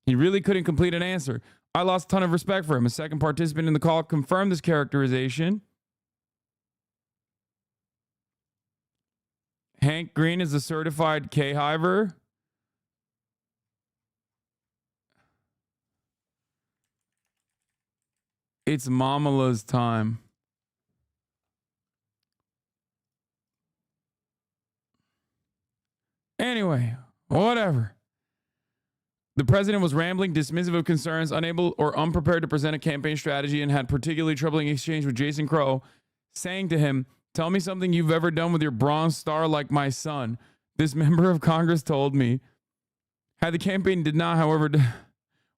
He really couldn't complete an answer. I lost a ton of respect for him. A second participant in the call confirmed this characterization. Hank Green is a certified K-hiver. It's Mamala's time. Anyway, whatever. The president was rambling, dismissive of concerns, unable or unprepared to present a campaign strategy, and had particularly troubling exchange with Jason Crow, saying to him, "Tell me something you've ever done with your Bronze Star like my son." This member of Congress told me. Had the campaign did not, however,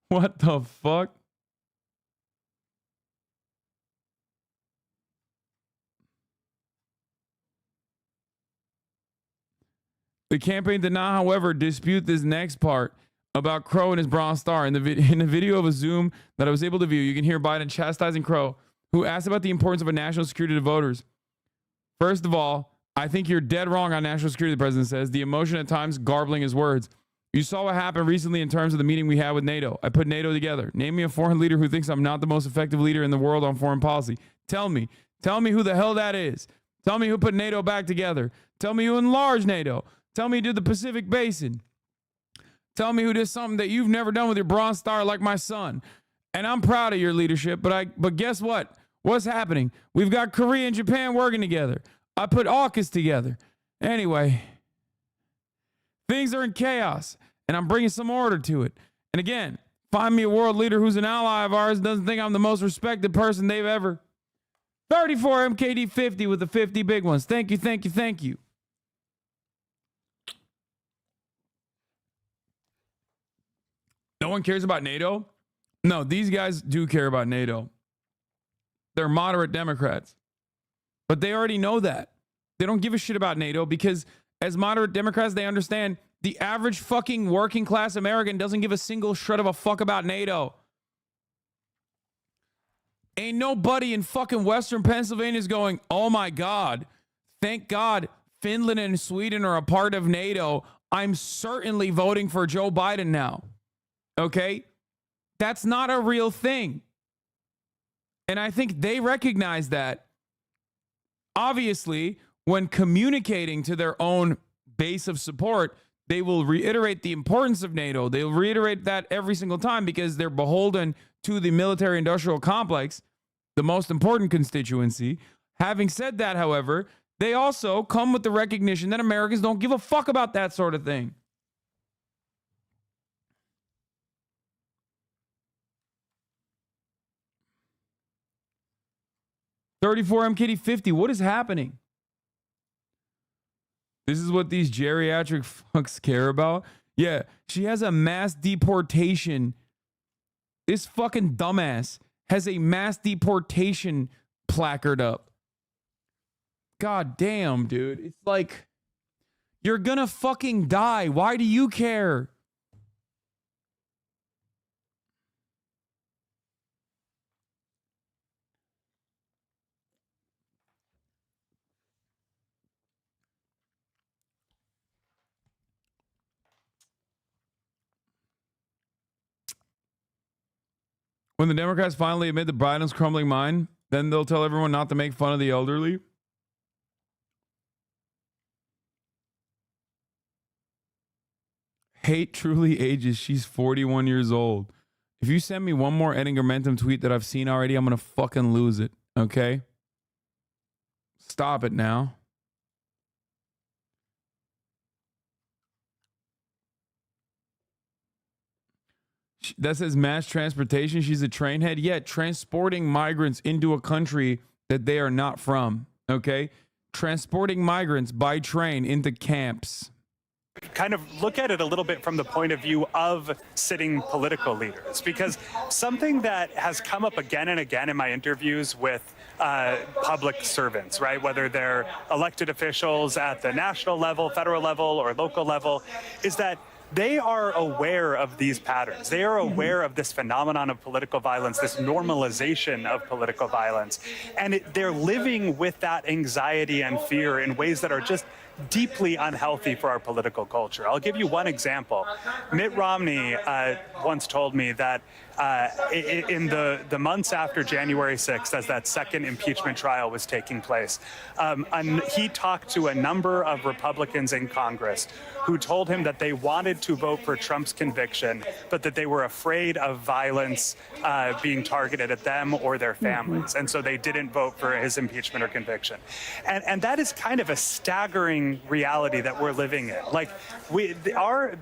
what the fuck? The campaign did not, however, dispute this next part about Crow and his Bronze Star. In the video of a Zoom that I was able to view, you can hear Biden chastising Crow, who asked about the importance of a national security to voters. First of all, I think you're dead wrong on national security, the president says. The emotion at times garbling his words. You saw what happened recently in terms of the meeting we had with NATO. I put NATO together. Name me a foreign leader who thinks I'm not the most effective leader in the world on foreign policy. Tell me who the hell that is. Tell me who put NATO back together. Tell me who enlarged NATO. Tell me who did the Pacific Basin. Tell me who did something that you've never done with your Bronze Star like my son. And I'm proud of your leadership, but guess what? What's happening? We've got Korea and Japan working together. I put AUKUS together. Anyway, things are in chaos, and I'm bringing some order to it. And again, find me a world leader who's an ally of ours, doesn't think I'm the most respected person they've ever. 34 MKD 50 with the 50 big ones. Thank you, thank you, thank you. No one cares about NATO? No, these guys do care about NATO. They're moderate Democrats. But they already know that. They don't give a shit about NATO because as moderate Democrats, they understand the average fucking working class American doesn't give a single shred of a fuck about NATO. Ain't nobody in fucking Western Pennsylvania is going, oh my God, thank God Finland and Sweden are a part of NATO. I'm certainly voting for Joe Biden now. Okay? That's not a real thing. And I think they recognize that. Obviously, when communicating to their own base of support, they will reiterate the importance of NATO. They'll reiterate that every single time because they're beholden to the military-industrial complex, the most important constituency. Having said that, however, they also come with the recognition that Americans don't give a fuck about that sort of thing. $34 MKD 50. What is happening? This is what these geriatric fucks care about? Yeah, she has a mass deportation. This fucking dumbass has a mass deportation placard up. God damn, dude. It's like, you're gonna fucking die. Why do you care? When the Democrats finally admit that Biden's crumbling mind, then they'll tell everyone not to make fun of the elderly. Hate truly ages. She's 41 years old. If you send me one more Edingermentum tweet that I've seen already, I'm going to fucking lose it. Okay? Stop it now. That says mass transportation. She's a train head. Yeah, transporting migrants into a country that they are not from. Okay? Transporting migrants by train into camps. Kind of look at it a little bit from the point of view of sitting political leaders, because something that has come up again and again in my interviews with public servants, right, whether they're elected officials at the national level, federal level, or local level, is that they are aware of these patterns. They are aware of this phenomenon of political violence, this normalization of political violence. And they're living with that anxiety and fear in ways that are just deeply unhealthy for our political culture. I'll give you one example. Mitt Romney once told me that in the months after January 6th, as that second impeachment trial was taking place, he talked to a number of Republicans in Congress who told him that they wanted to vote for Trump's conviction, but that they were afraid of violence being targeted at them or their families. And so they didn't vote for his impeachment or conviction. And that is kind of a staggering reality that we're living in. Like,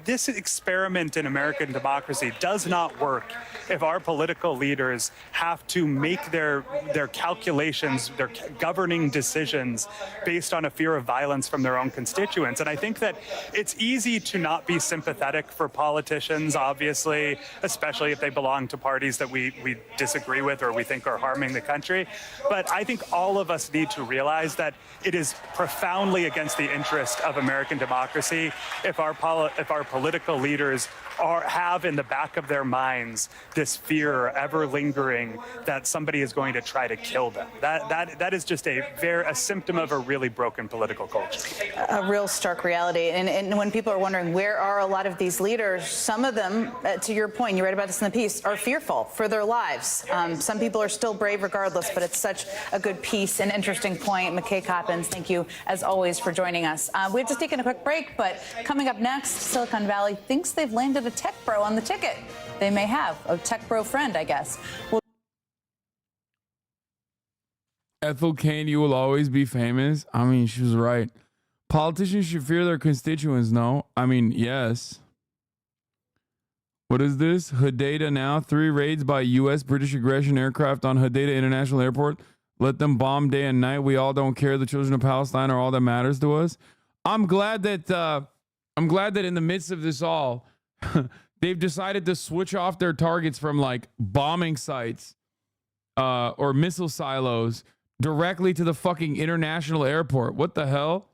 this experiment in American democracy does not work if our political leaders have to make their calculations, their governing decisions based on a fear of violence from their own constituents. And I think that it's easy to not be sympathetic for politicians, obviously, especially if they belong to parties that we disagree with or we think are harming the country. But I think all of us need to realize that it is profoundly against the the interest of American democracy if our political leaders have in the back of their minds this fear ever lingering that somebody is going to try to kill them. That is just a symptom of a really broken political culture. A real stark reality. And when people are wondering where are a lot of these leaders, some of them, to your point, you read about this in the piece, are fearful for their lives. Some people are still brave regardless, but it's such a good piece and interesting point. McKay Coppins, thank you as always for joining us. We have just taken a quick break, but coming up next, Silicon Valley thinks they've landed a tech bro on the ticket. They may have a tech bro friend, I guess. Ethel Kane, you will always be famous. I mean, she was right. Politicians should fear their constituents, no? I mean, yes. What is this? Hodeidah now. 3 raids by U.S. British aggression aircraft on Hodeidah International Airport. Let them bomb day and night. We all don't care. The children of Palestine are all that matters to us. I'm glad that in the midst of this all, they've decided to switch off their targets from like bombing sites or missile silos directly to the fucking international airport. What the hell?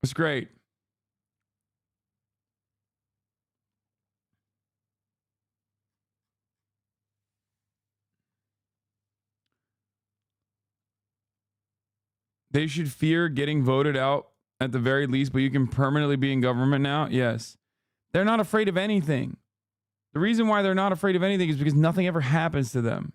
It's great. They should fear getting voted out at the very least, but you can permanently be in government now? Yes. They're not afraid of anything. The reason why they're not afraid of anything is because nothing ever happens to them.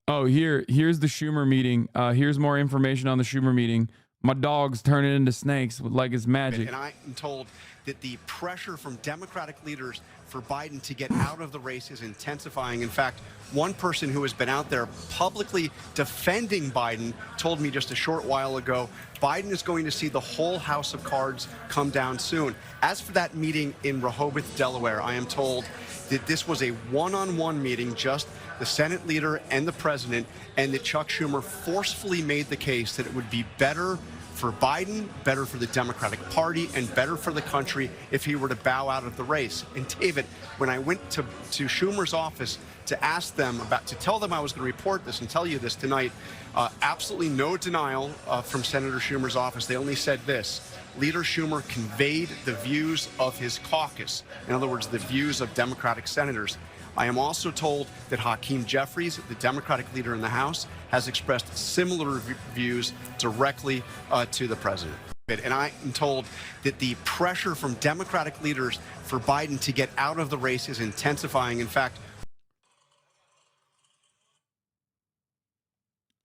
Oh, here's the Schumer meeting. Here's more information on the Schumer meeting. My dog's turning into snakes like it's magic. And I am told that the pressure from Democratic leaders for Biden to get out of the race is intensifying. In fact, one person who has been out there publicly defending Biden told me just a short while ago, Biden is going to see the whole house of cards come down soon. As for that meeting in Rehoboth, Delaware, I am told that this was a one-on-one meeting, just the Senate leader and the president, and that Chuck Schumer forcefully made the case that it would be better for Biden, better for the Democratic Party, and better for the country if he were to bow out of the race. And David, when I went to Schumer's office to ask them to tell them I was going to report this and tell you this tonight, absolutely no denial from Senator Schumer's office. They only said this: Leader Schumer conveyed the views of his caucus. In other words, the views of Democratic senators. I am also told that Hakeem Jeffries, the Democratic leader in the House, has expressed similar views directly to the president. And I am told that the pressure from Democratic leaders for Biden to get out of the race is intensifying. In fact,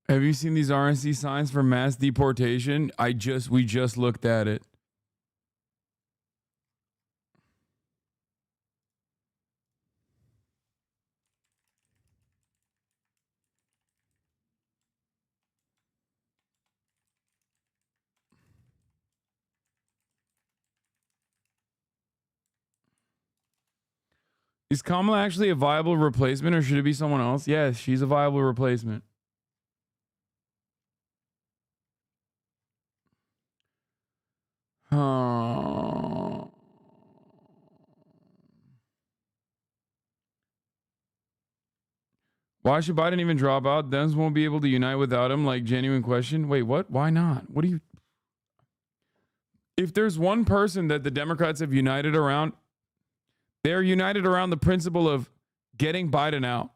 have you seen these RNC signs for mass deportation? We just looked at it. Is Kamala actually a viable replacement, or should it be someone else? Yes, she's a viable replacement. Why should Biden even drop out? Dems won't be able to unite without him. Like, genuine question. Wait, what? Why not? What do you... If there's one person that the Democrats have united around, they're united around the principle of getting Biden out.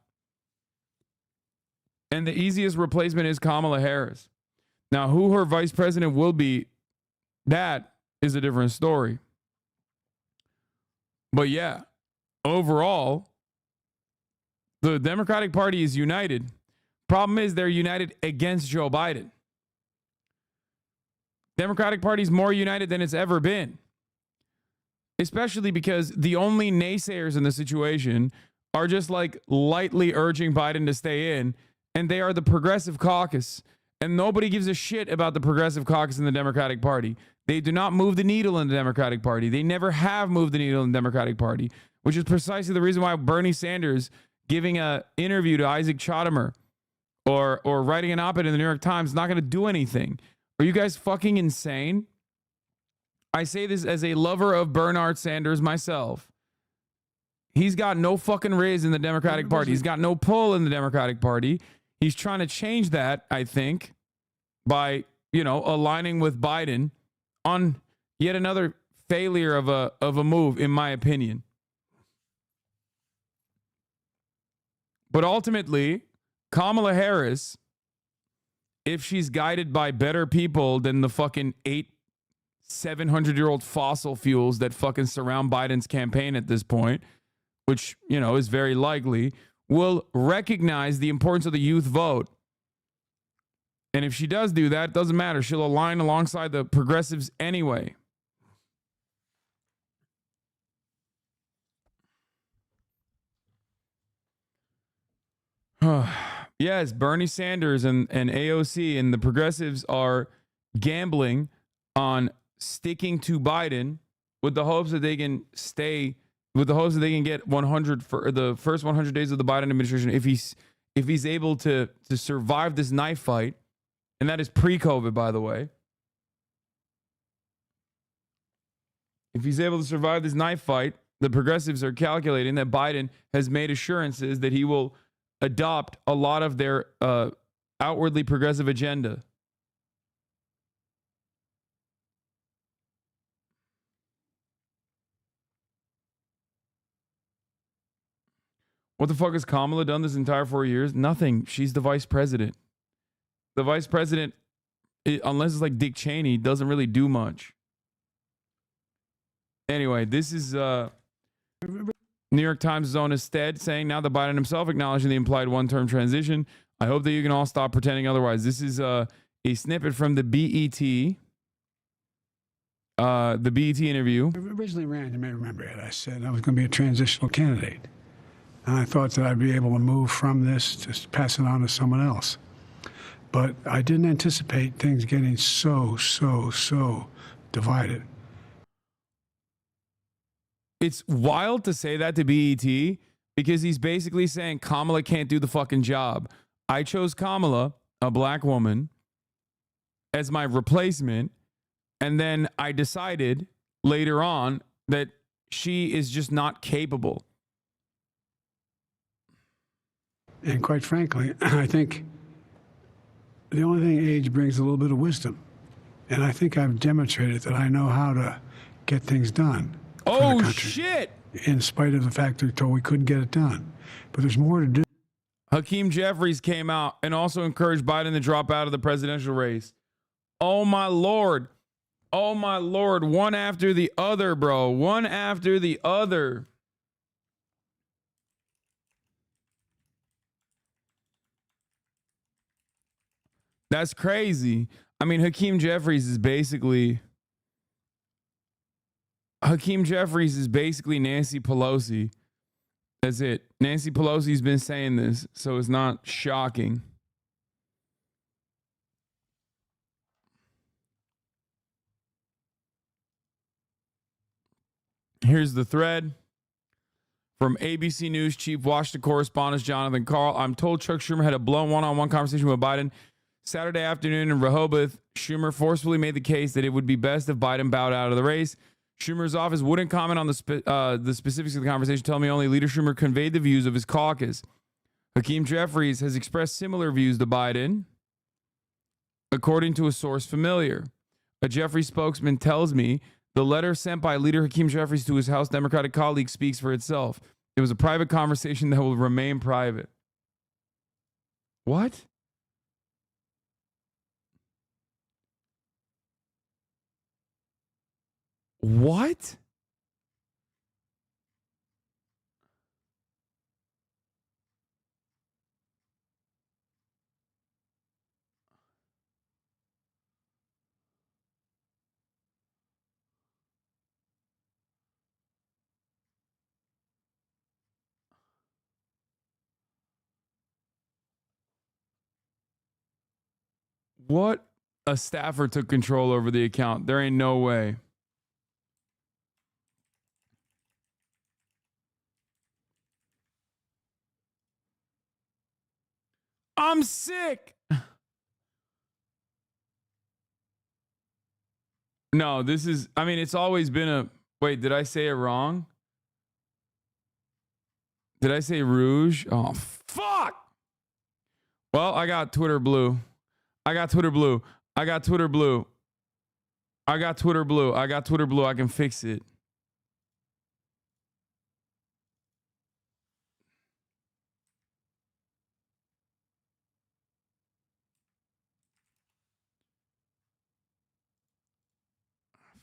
And the easiest replacement is Kamala Harris. Now, who her vice president will be, that is a different story. But yeah, overall, the Democratic Party is united. Problem is they're united against Joe Biden. Democratic Party is more united than it's ever been. Especially because the only naysayers in the situation are just like lightly urging Biden to stay in, and they are the Progressive Caucus. And nobody gives a shit about the Progressive Caucus in the Democratic Party. They do not move the needle in the Democratic Party. They never have moved the needle in the Democratic Party, which is precisely the reason why Bernie Sanders giving an interview to Isaac Chottimer or writing an op-ed in the New York Times is not going to do anything. Are you guys fucking insane? I say this as a lover of Bernard Sanders myself. He's got no fucking riz in the Democratic Party. He's got no pull in the Democratic Party. He's trying to change that, I think. by, aligning with Biden on yet another failure of a move, in my opinion. But ultimately, Kamala Harris, if she's guided by better people than the fucking 700-year-old fossil fuels that fucking surround Biden's campaign at this point, which, is very likely, will recognize the importance of the youth vote. And if she does do that, it doesn't matter. She'll align alongside the progressives anyway. Yes, Bernie Sanders and AOC and the progressives are gambling on sticking to Biden with the hopes that they can get 100 for the first 100 days of the Biden administration if he's able to survive this knife fight, and that is pre-COVID, by the way. If he's able to survive this knife fight, the progressives are calculating that Biden has made assurances that he will adopt a lot of their outwardly progressive agenda. What the fuck has Kamala done this entire 4 years? Nothing. She's the vice president. The vice president, unless it's like Dick Cheney, doesn't really do much. Anyway, this is New York Times is on his stead, saying now that Biden himself acknowledging the implied one-term transition. I hope that you can all stop pretending otherwise. This is a snippet from the BET interview. Originally ran, you may remember it, I said I was going to be a transitional candidate. And I thought that I'd be able to move from this to pass it on to someone else. But I didn't anticipate things getting so divided. It's wild to say that to BET because he's basically saying Kamala can't do the fucking job. I chose Kamala, a black woman, as my replacement. And then I decided later on that she is just not capable. And quite frankly, I think the only thing age brings is a little bit of wisdom. And I think I've demonstrated that I know how to get things done. Oh, shit. In spite of the fact that we couldn't get it done. But there's more to do. Hakeem Jeffries came out and also encouraged Biden to drop out of the presidential race. Oh, my Lord. Oh, my Lord. One after the other, bro. One after the other. That's crazy. I mean, Hakeem Jeffries is basically Nancy Pelosi. That's it. Nancy Pelosi's been saying this, so it's not shocking. Here's the thread from ABC News Chief Washington correspondent Jonathan Karl. I'm told Chuck Schumer had a blown one-on-one conversation with Biden Saturday afternoon in Rehoboth. Schumer forcefully made the case that it would be best if Biden bowed out of the race. Schumer's office wouldn't comment on the specifics of the conversation, telling me only Leader Schumer conveyed the views of his caucus. Hakeem Jeffries has expressed similar views to Biden, according to a source familiar. A Jeffries spokesman tells me the letter sent by Leader Hakeem Jeffries to his House Democratic colleague speaks for itself. It was a private conversation that will remain private. What? What? What? A staffer took control over the account. There ain't no way. I'm sick. No, this is, I mean, it's always been a, wait, did I say it wrong? Did I say Rouge? Oh, fuck. Well, I got Twitter blue. I got Twitter blue. I got Twitter blue. I got Twitter blue. I can fix it.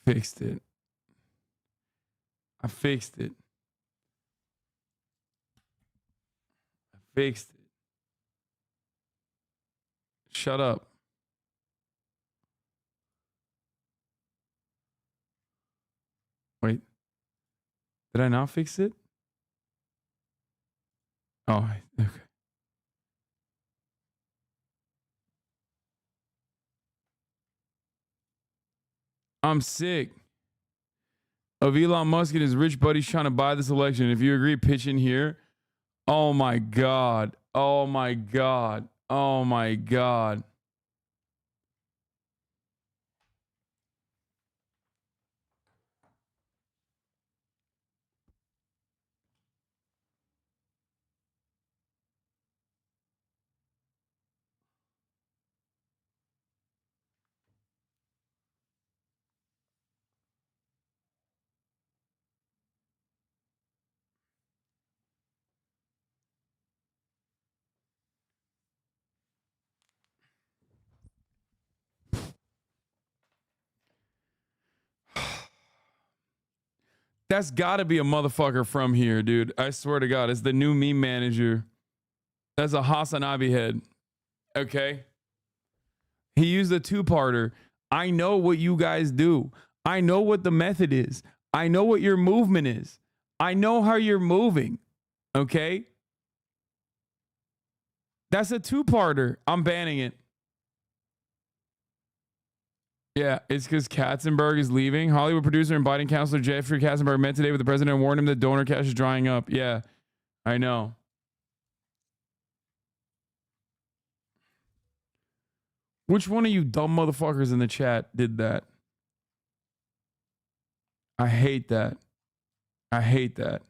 Fixed it. I fixed it. I fixed it. Shut up. Wait. Did I not fix it? Oh, okay. I'm sick of Elon Musk and his rich buddies trying to buy this election. If you agree, pitch in here. Oh my God. Oh my God. Oh my God. That's got to be a motherfucker from here, dude. I swear to God, it's the new meme manager. That's a HasanAbi head. Okay. He used a two-parter. I know what you guys do. I know what the method is. I know what your movement is. I know how you're moving. Okay. That's a two-parter. I'm banning it. Yeah, it's because Katzenberg is leaving. Hollywood producer and Biden counselor Jeffrey Katzenberg met today with the president and warned him that donor cash is drying up. Yeah, I know. Which one of you dumb motherfuckers in the chat did that? I hate that. I hate that.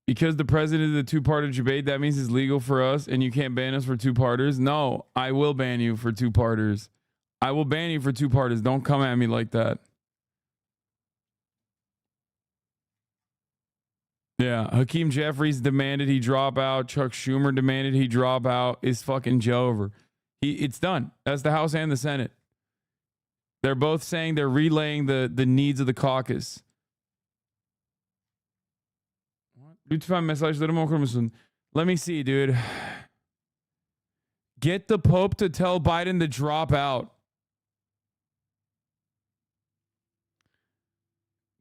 Because the president of the two-parter debate, that means it's legal for us and you can't ban us for two-parters? No, I will ban you for two-parters. I will ban you for two-parters. Don't come at me like that. Yeah, Hakeem Jeffries demanded he drop out. Chuck Schumer demanded he drop out. It's fucking Joe over. It's done. That's the House and the Senate. They're both saying they're relaying the needs of the caucus. Lütfen mesajlarımı okur musun? Let me see, dude. Get the Pope to tell Biden to drop out.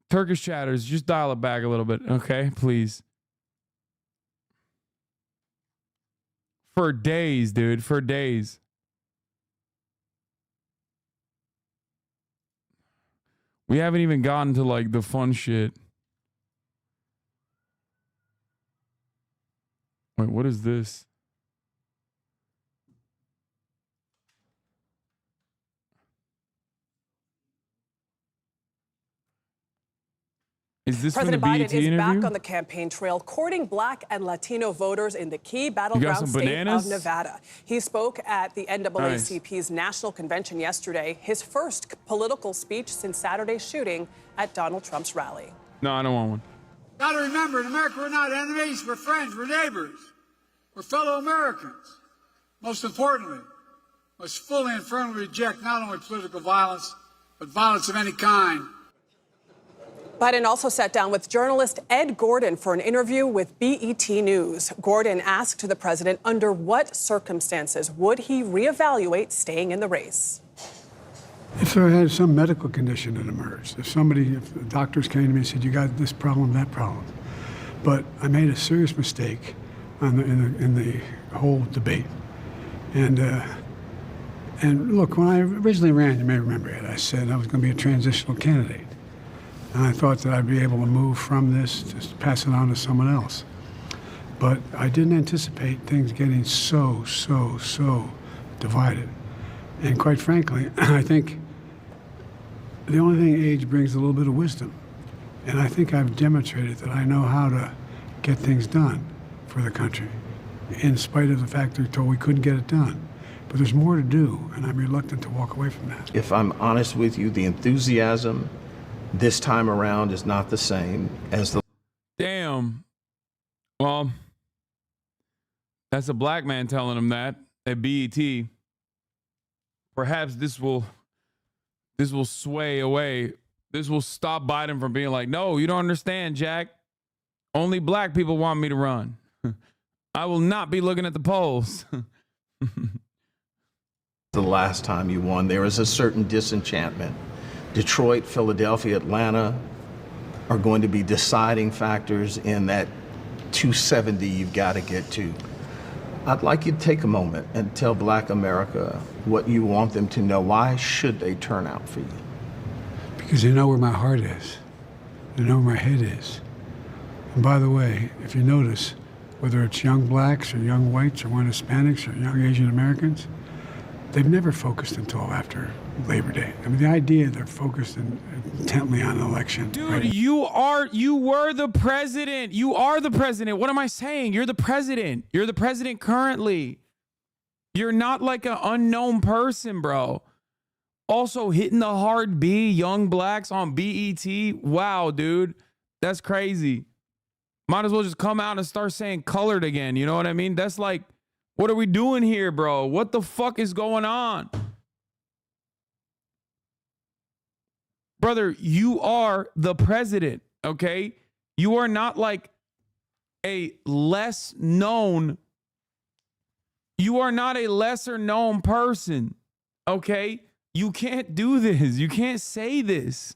Turkish chatters, just dial it back a little bit, okay? Please. For days, dude. For days. We haven't even gotten to like the fun shit. Wait, what is this? Is this President from the Biden BET is interview? back on the campaign trail, courting Black and Latino voters in the key battleground state of Nevada. He spoke at the NAACP's national convention yesterday, his first political speech since Saturday's shooting at Donald Trump's rally. No, I don't want one. Got to remember, in America, we're not enemies, we're friends, we're neighbors. We're fellow Americans. Most importantly, must fully and firmly reject not only political violence, but violence of any kind. Biden also sat down with journalist Ed Gordon for an interview with BET News. Gordon asked the president under what circumstances would he reevaluate staying in the race. If there had some medical condition that emerged, if the doctors came to me and said, you got this problem, that problem. But I made a serious mistake in the whole debate. And look, when I originally ran, you may remember it, I said I was going to be a transitional candidate. And I thought that I'd be able to move from this, just pass it on to someone else. But I didn't anticipate things getting so divided. And quite frankly, I think the only thing age brings is a little bit of wisdom. And I think I've demonstrated that I know how to get things done for the country, in spite of the fact they're told we couldn't get it done. But there's more to do, and I'm reluctant to walk away from that. If I'm honest with you, the enthusiasm this time around is not the same as the... Damn. Well, that's a black man telling him that at BET. Perhaps this will sway away. This will stop Biden from being like, no, you don't understand, Jack. Only black people want me to run. I will not be looking at the polls. The last time you won, there is a certain disenchantment. Detroit, Philadelphia, Atlanta are going to be deciding factors in that 270 you've got to get to. I'd like you to take a moment and tell Black America what you want them to know. Why should they turn out for you? Because they know where my heart is. They know where my head is. And by the way, if you notice, whether it's young blacks or young whites or young Hispanics or young Asian Americans, they've never focused until after Labor Day. I mean, the idea they're focused intently on an election. Dude, right? you were the president. You are the president. What am I saying? You're the president. You're the president currently. You're not like an unknown person, bro. Also hitting the hard B, young blacks on BET. Wow, dude. That's crazy. Might as well just come out and start saying colored again. You know what I mean? That's like, what are we doing here, bro? What the fuck is going on? Brother, you are the president, okay? You are not like a less known. You are not a lesser known person, okay? You can't do this. You can't say this.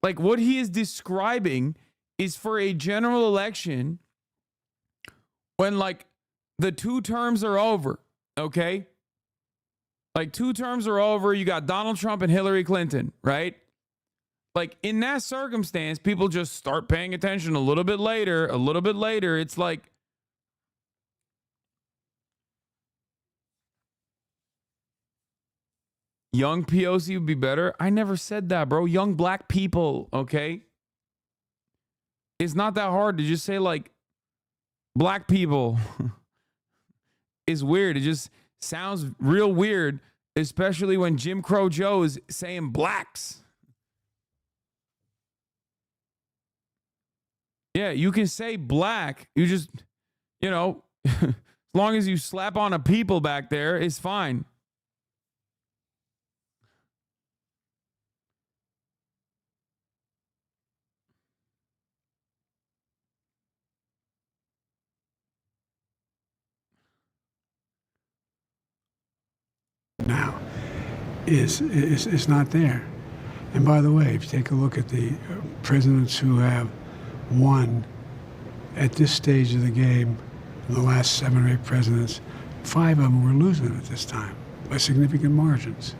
Like, what he is describing is for a general election when, like, the 2 terms are over, okay? Like, 2 terms are over. You got Donald Trump and Hillary Clinton, right? Like, in that circumstance, people just start paying attention a little bit later. It's like, young POC would be better. I never said that, bro. Young black people, okay? It's not that hard to just say, like, black people. It's weird. It just sounds real weird, especially when Jim Crow Joe is saying blacks. Yeah, you can say black. You just, you know, as long as you slap on a people back there, it's fine. Now is not there. And by the way, if you take a look at the presidents who have won at this stage of the game, in the last 7 or 8 presidents, 5 of them were losing at this time by significant margins.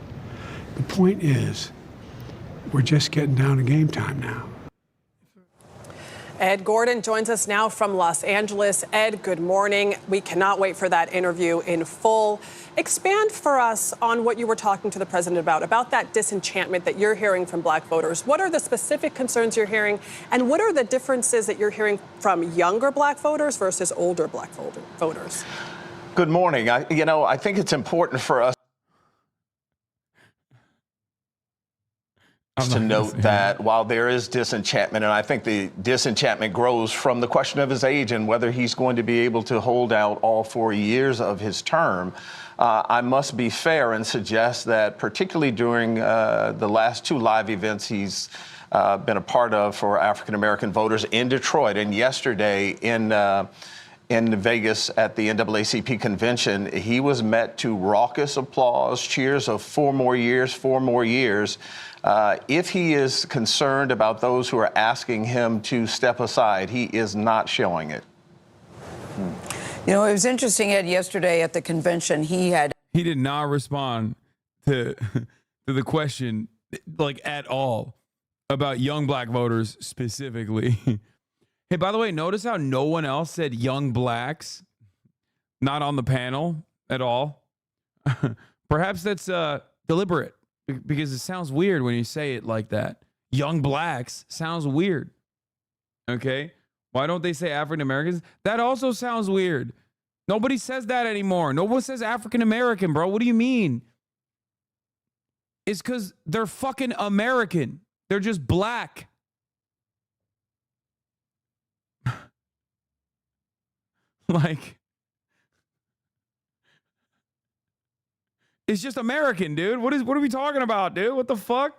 The point is, we're just getting down to game time now. Ed Gordon joins us now from Los Angeles. Ed, good morning. We cannot wait for that interview in full. Expand for us on what you were talking to the president about that disenchantment that you're hearing from black voters. What are the specific concerns you're hearing, and what are the differences that you're hearing from younger black voters versus older black voters? Good morning. I think it's important for us to note that while there is disenchantment, and I think the disenchantment grows from the question of his age and whether he's going to be able to hold out all 4 years of his term, I must be fair and suggest that particularly during the last 2 live events he's been a part of for African-American voters in Detroit and yesterday in Vegas at the NAACP convention, he was met to raucous applause, cheers of 4 more years, 4 more years. If he is concerned about those who are asking him to step aside, he is not showing it. You know, it was interesting, Ed, yesterday at the convention, he did not respond to the question, like, at all about young black voters specifically. Hey, by the way, notice how no one else said young blacks, not on the panel at all. Perhaps that's deliberate because it sounds weird when you say it like that. Young blacks sounds weird. Okay? Why don't they say African Americans? That also sounds weird. Nobody says that anymore. No one says African American, bro. What do you mean? It's because they're fucking American. They're just black. Like, it's just American, dude. What are we talking about, dude? What the fuck?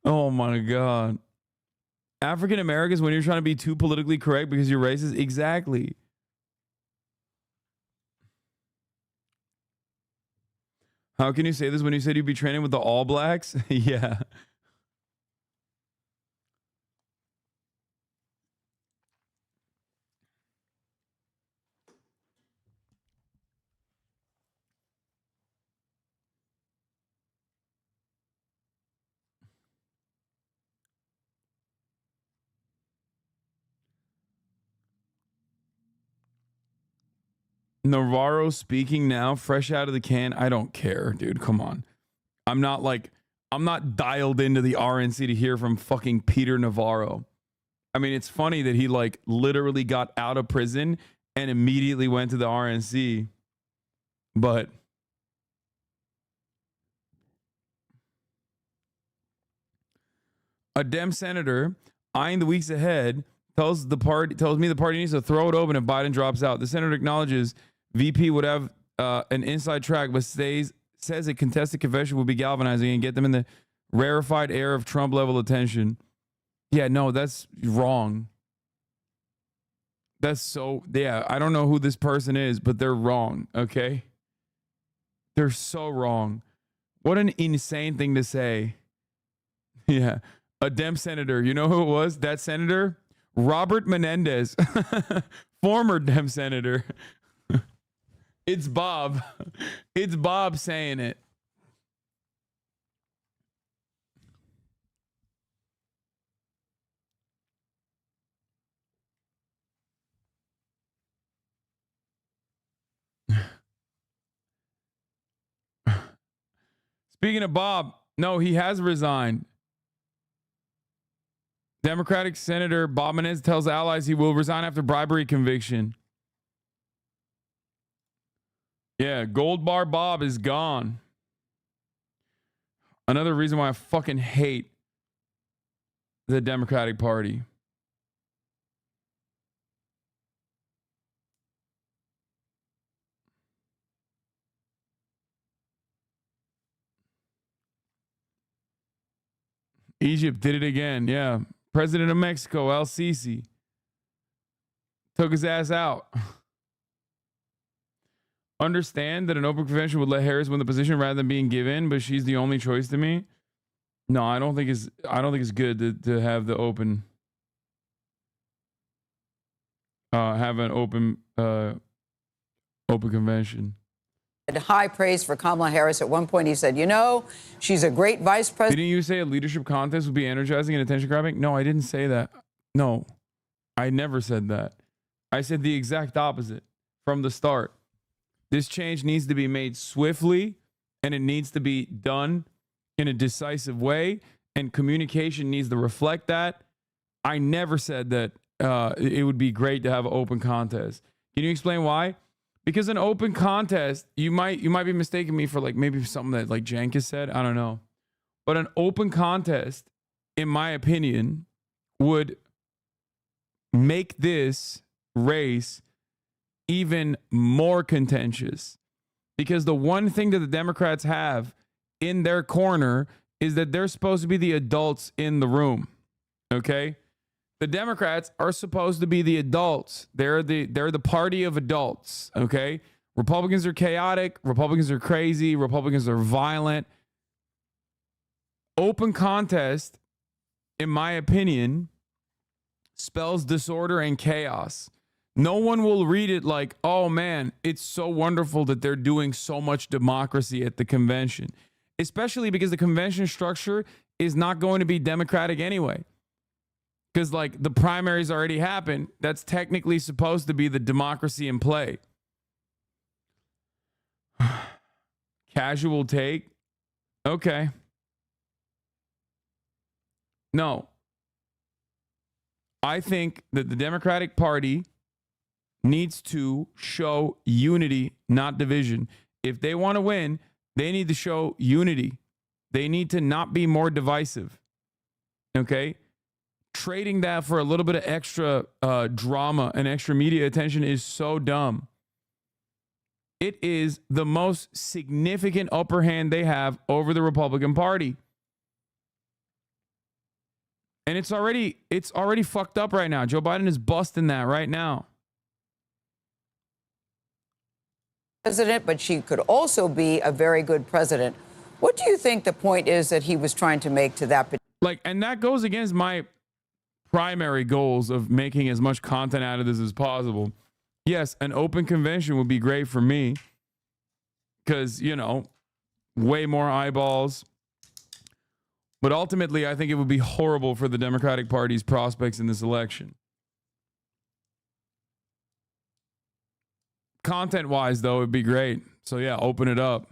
Oh my God. African Americans, when you're trying to be too politically correct because you're racist? Exactly. How can you say this when you said you'd be training with the All Blacks? Yeah. Navarro speaking now, fresh out of the can. I don't care, dude. Come on. I'm not dialed into the RNC to hear from fucking Peter Navarro. I mean, it's funny that he like literally got out of prison and immediately went to the RNC. But a Dem senator eyeing the weeks ahead tells me the party needs to throw it open if Biden drops out. The senator acknowledges VP would have an inside track, but says a contested convention will be galvanizing and get them in the rarefied air of Trump level attention. Yeah, no, that's wrong. That's so, yeah, I don't know who this person is, but they're wrong, okay? They're so wrong. What an insane thing to say. Yeah, a Dem senator. You know who it was? That senator? Robert Menendez, former Dem senator. It's Bob. It's Bob saying it. Speaking of Bob, no, he has resigned. Democratic Senator Bob Menendez tells allies he will resign after bribery conviction. Yeah, Gold Bar Bob is gone. Another reason why I fucking hate the Democratic Party. Egypt did it again. Yeah. President of Mexico, El Sisi, took his ass out. Understand that an open convention would let Harris win the position rather than being given, but she's the only choice to me. No, I don't think it's good to have the open have an open convention. High praise for Kamala Harris. At one point, he said, she's a great vice president. Didn't you say a leadership contest would be energizing and attention grabbing? No, I didn't say that. No, I never said that. I said the exact opposite from the start. This change needs to be made swiftly, and it needs to be done in a decisive way, and communication needs to reflect that. I never said that it would be great to have an open contest. Can you explain why? Because an open contest, you might be mistaking me for like maybe something that like Jenkins said. I don't know. But an open contest, in my opinion, would make this race even more contentious. Because the one thing that the Democrats have in their corner is that they're supposed to be the adults in the room. Okay? The Democrats are supposed to be the adults. They're the party of adults, okay? Republicans are chaotic. Republicans are crazy. Republicans are violent. Open contest, in my opinion, spells disorder and chaos. No one will read it like, oh man, it's so wonderful that they're doing so much democracy at the convention, especially because the convention structure is not going to be democratic anyway. Because like the primaries already happened. That's technically supposed to be the democracy in play. Casual take. Okay. No. I think that the Democratic Party needs to show unity, not division. If they want to win, they need to show unity. They need to not be more divisive. Okay? Trading that for a little bit of extra drama and extra media attention is so dumb. It is the most significant upper hand they have over the Republican Party. And it's already fucked up right now. Joe Biden is busting that right now. President, but she could also be a very good president. What do you think the point is that he was trying to make to that? Like, and that goes against my primary goals of making as much content out of this as possible. Yes, an open convention would be great for me because, you know, way more eyeballs. But ultimately, I think it would be horrible for the Democratic Party's prospects in this election. Content-wise, though, it'd be great. So, yeah, open it up.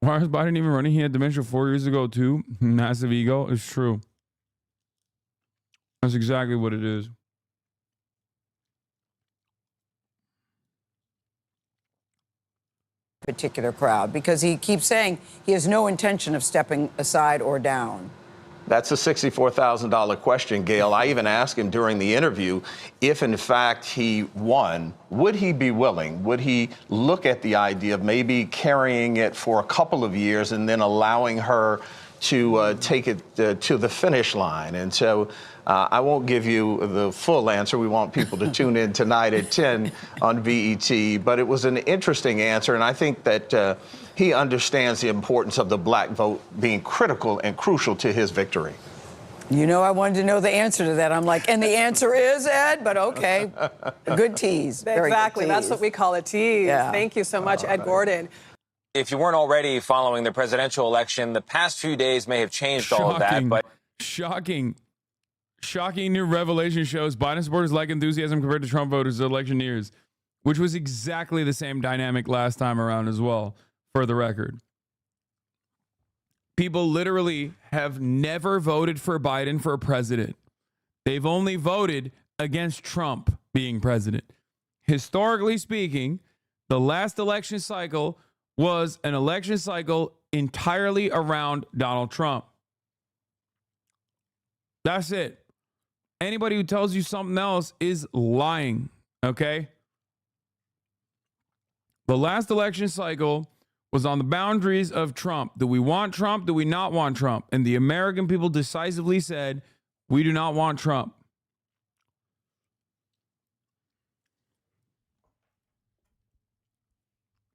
Why is Biden even running? He had dementia 4 years ago, too. Massive ego. It's true. That's exactly what it is. Particular crowd, because he keeps saying he has no intention of stepping aside or down. That's a $64,000 question, Gail. I even asked him during the interview if, in fact, he won, would he be willing? Would he look at the idea of maybe carrying it for a couple of years and then allowing her to take it to the finish line? And so I won't give you the full answer. We want people to tune in tonight at 10 on BET. But it was an interesting answer, and I think that he understands the importance of the black vote being critical and crucial to his victory. You know, I wanted to know the answer to that. I'm like, and the answer is, Ed, but okay. A good tease. Very Exactly. good tease. That's what we call a tease. Yeah. Thank you so much, Ed Gordon. If you weren't already following the presidential election, the past few days may have changed all of that, but Shocking new revelation shows Biden supporters lack enthusiasm compared to Trump voters as electioneers, which was exactly the same dynamic last time around as well, for the record. People literally have never voted for Biden for president. They've only voted against Trump being president. Historically speaking, the last election cycle was an election cycle entirely around Donald Trump. That's it. Anybody who tells you something else is lying, okay? The last election cycle was on the boundaries of Trump. Do we want Trump? Do we not want Trump? And the American people decisively said, we do not want Trump.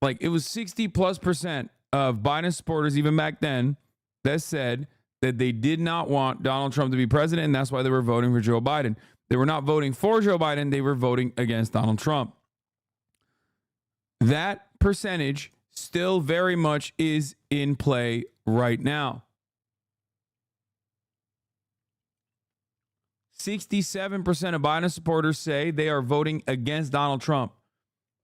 Like, it was 60+% of Biden supporters, even back then, that said that they did not want Donald Trump to be president, and that's why they were voting for Joe Biden. They were not voting for Joe Biden, they were voting against Donald Trump. That percentage still very much is in play right now. 67% of Biden supporters say they are voting against Donald Trump.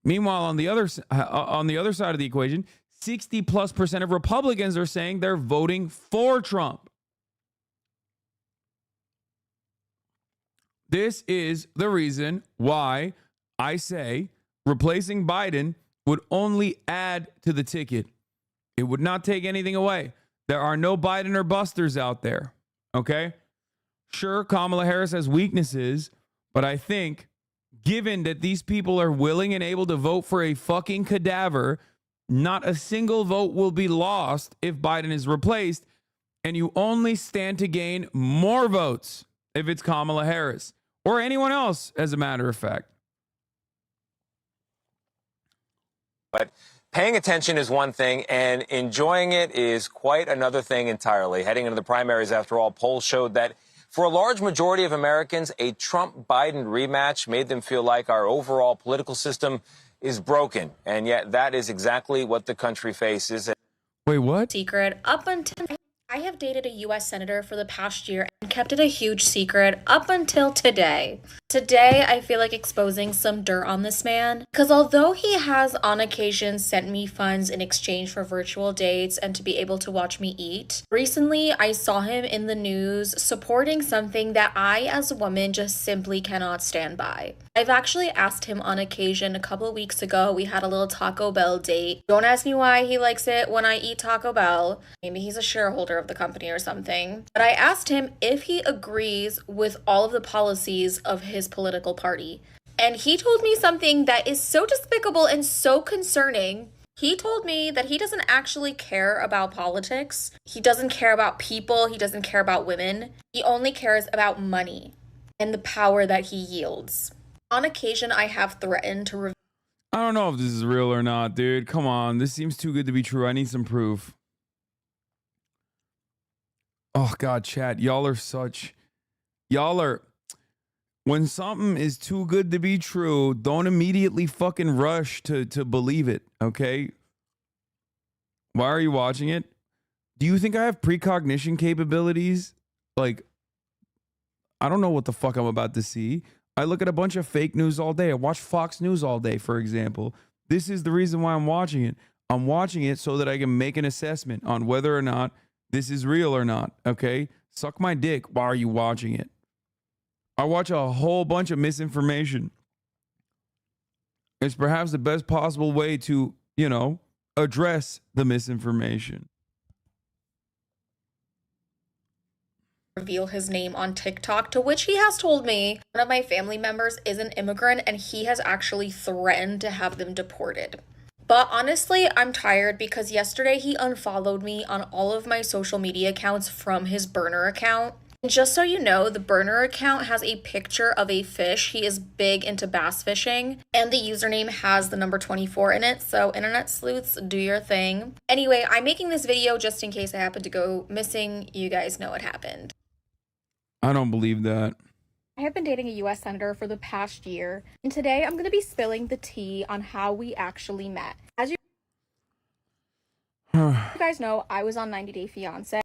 Meanwhile, on the other side of the equation, 60+% of Republicans are saying they're voting for Trump. This is the reason why I say replacing Biden would only add to the ticket. It would not take anything away. There are no Biden or busters out there, okay? Sure, Kamala Harris has weaknesses, but I think given that these people are willing and able to vote for a fucking cadaver, not a single vote will be lost if Biden is replaced, and you only stand to gain more votes if it's Kamala Harris, or anyone else, as a matter of fact. But paying attention is one thing, and enjoying it is quite another thing entirely. Heading into the primaries, after all, polls showed that for a large majority of Americans, a Trump-Biden rematch made them feel like our overall political system is broken. And yet that is exactly what the country faces. Wait, what? Secret up until I have dated a U.S. senator for the past year and kept it a huge secret up until today. Today, I feel like exposing some dirt on this man, because although he has on occasion sent me funds in exchange for virtual dates and to be able to watch me eat, recently I saw him in the news supporting something that I as a woman just simply cannot stand by. I've actually asked him on occasion a couple weeks ago, we had a little Taco Bell date. Don't ask me why he likes it when I eat Taco Bell. Maybe he's a shareholder of the company or something. But I asked him if he agrees with all of the policies of his political party. And he told me something that is so despicable and so concerning. He told me that he doesn't actually care about politics. He doesn't care about people. He doesn't care about women. He only cares about money and the power that he yields. On occasion, I have threatened to I don't know if this is real or not, dude. Come on. This seems too good to be true. I need some proof. Oh, God, chat. Y'all are... When something is too good to be true, don't immediately fucking rush to believe it, okay? Why are you watching it? Do you think I have precognition capabilities? Like, I don't know what the fuck I'm about to see. I look at a bunch of fake news all day. I watch Fox News all day, for example. This is the reason why I'm watching it. I'm watching it so that I can make an assessment on whether or not this is real or not, okay? Suck my dick. Why are you watching it? I watch a whole bunch of misinformation. It's perhaps the best possible way to, you know, address the misinformation. reveal his name on TikTok, to which he has told me one of my family members is an immigrant and he has actually threatened to have them deported. But honestly, I'm tired because yesterday he unfollowed me on all of my social media accounts from his burner account. And just so you know, the burner account has a picture of a fish. He is big into bass fishing, and the username has the number 24 in it. So internet sleuths, do your thing. Anyway, I'm making this video just in case I happen to go missing. You guys know what happened. I don't believe that. I have been dating a U.S. senator for the past year, and today I'm going to be spilling the tea on how we actually met. As you guys know, I was on 90 Day Fiancé.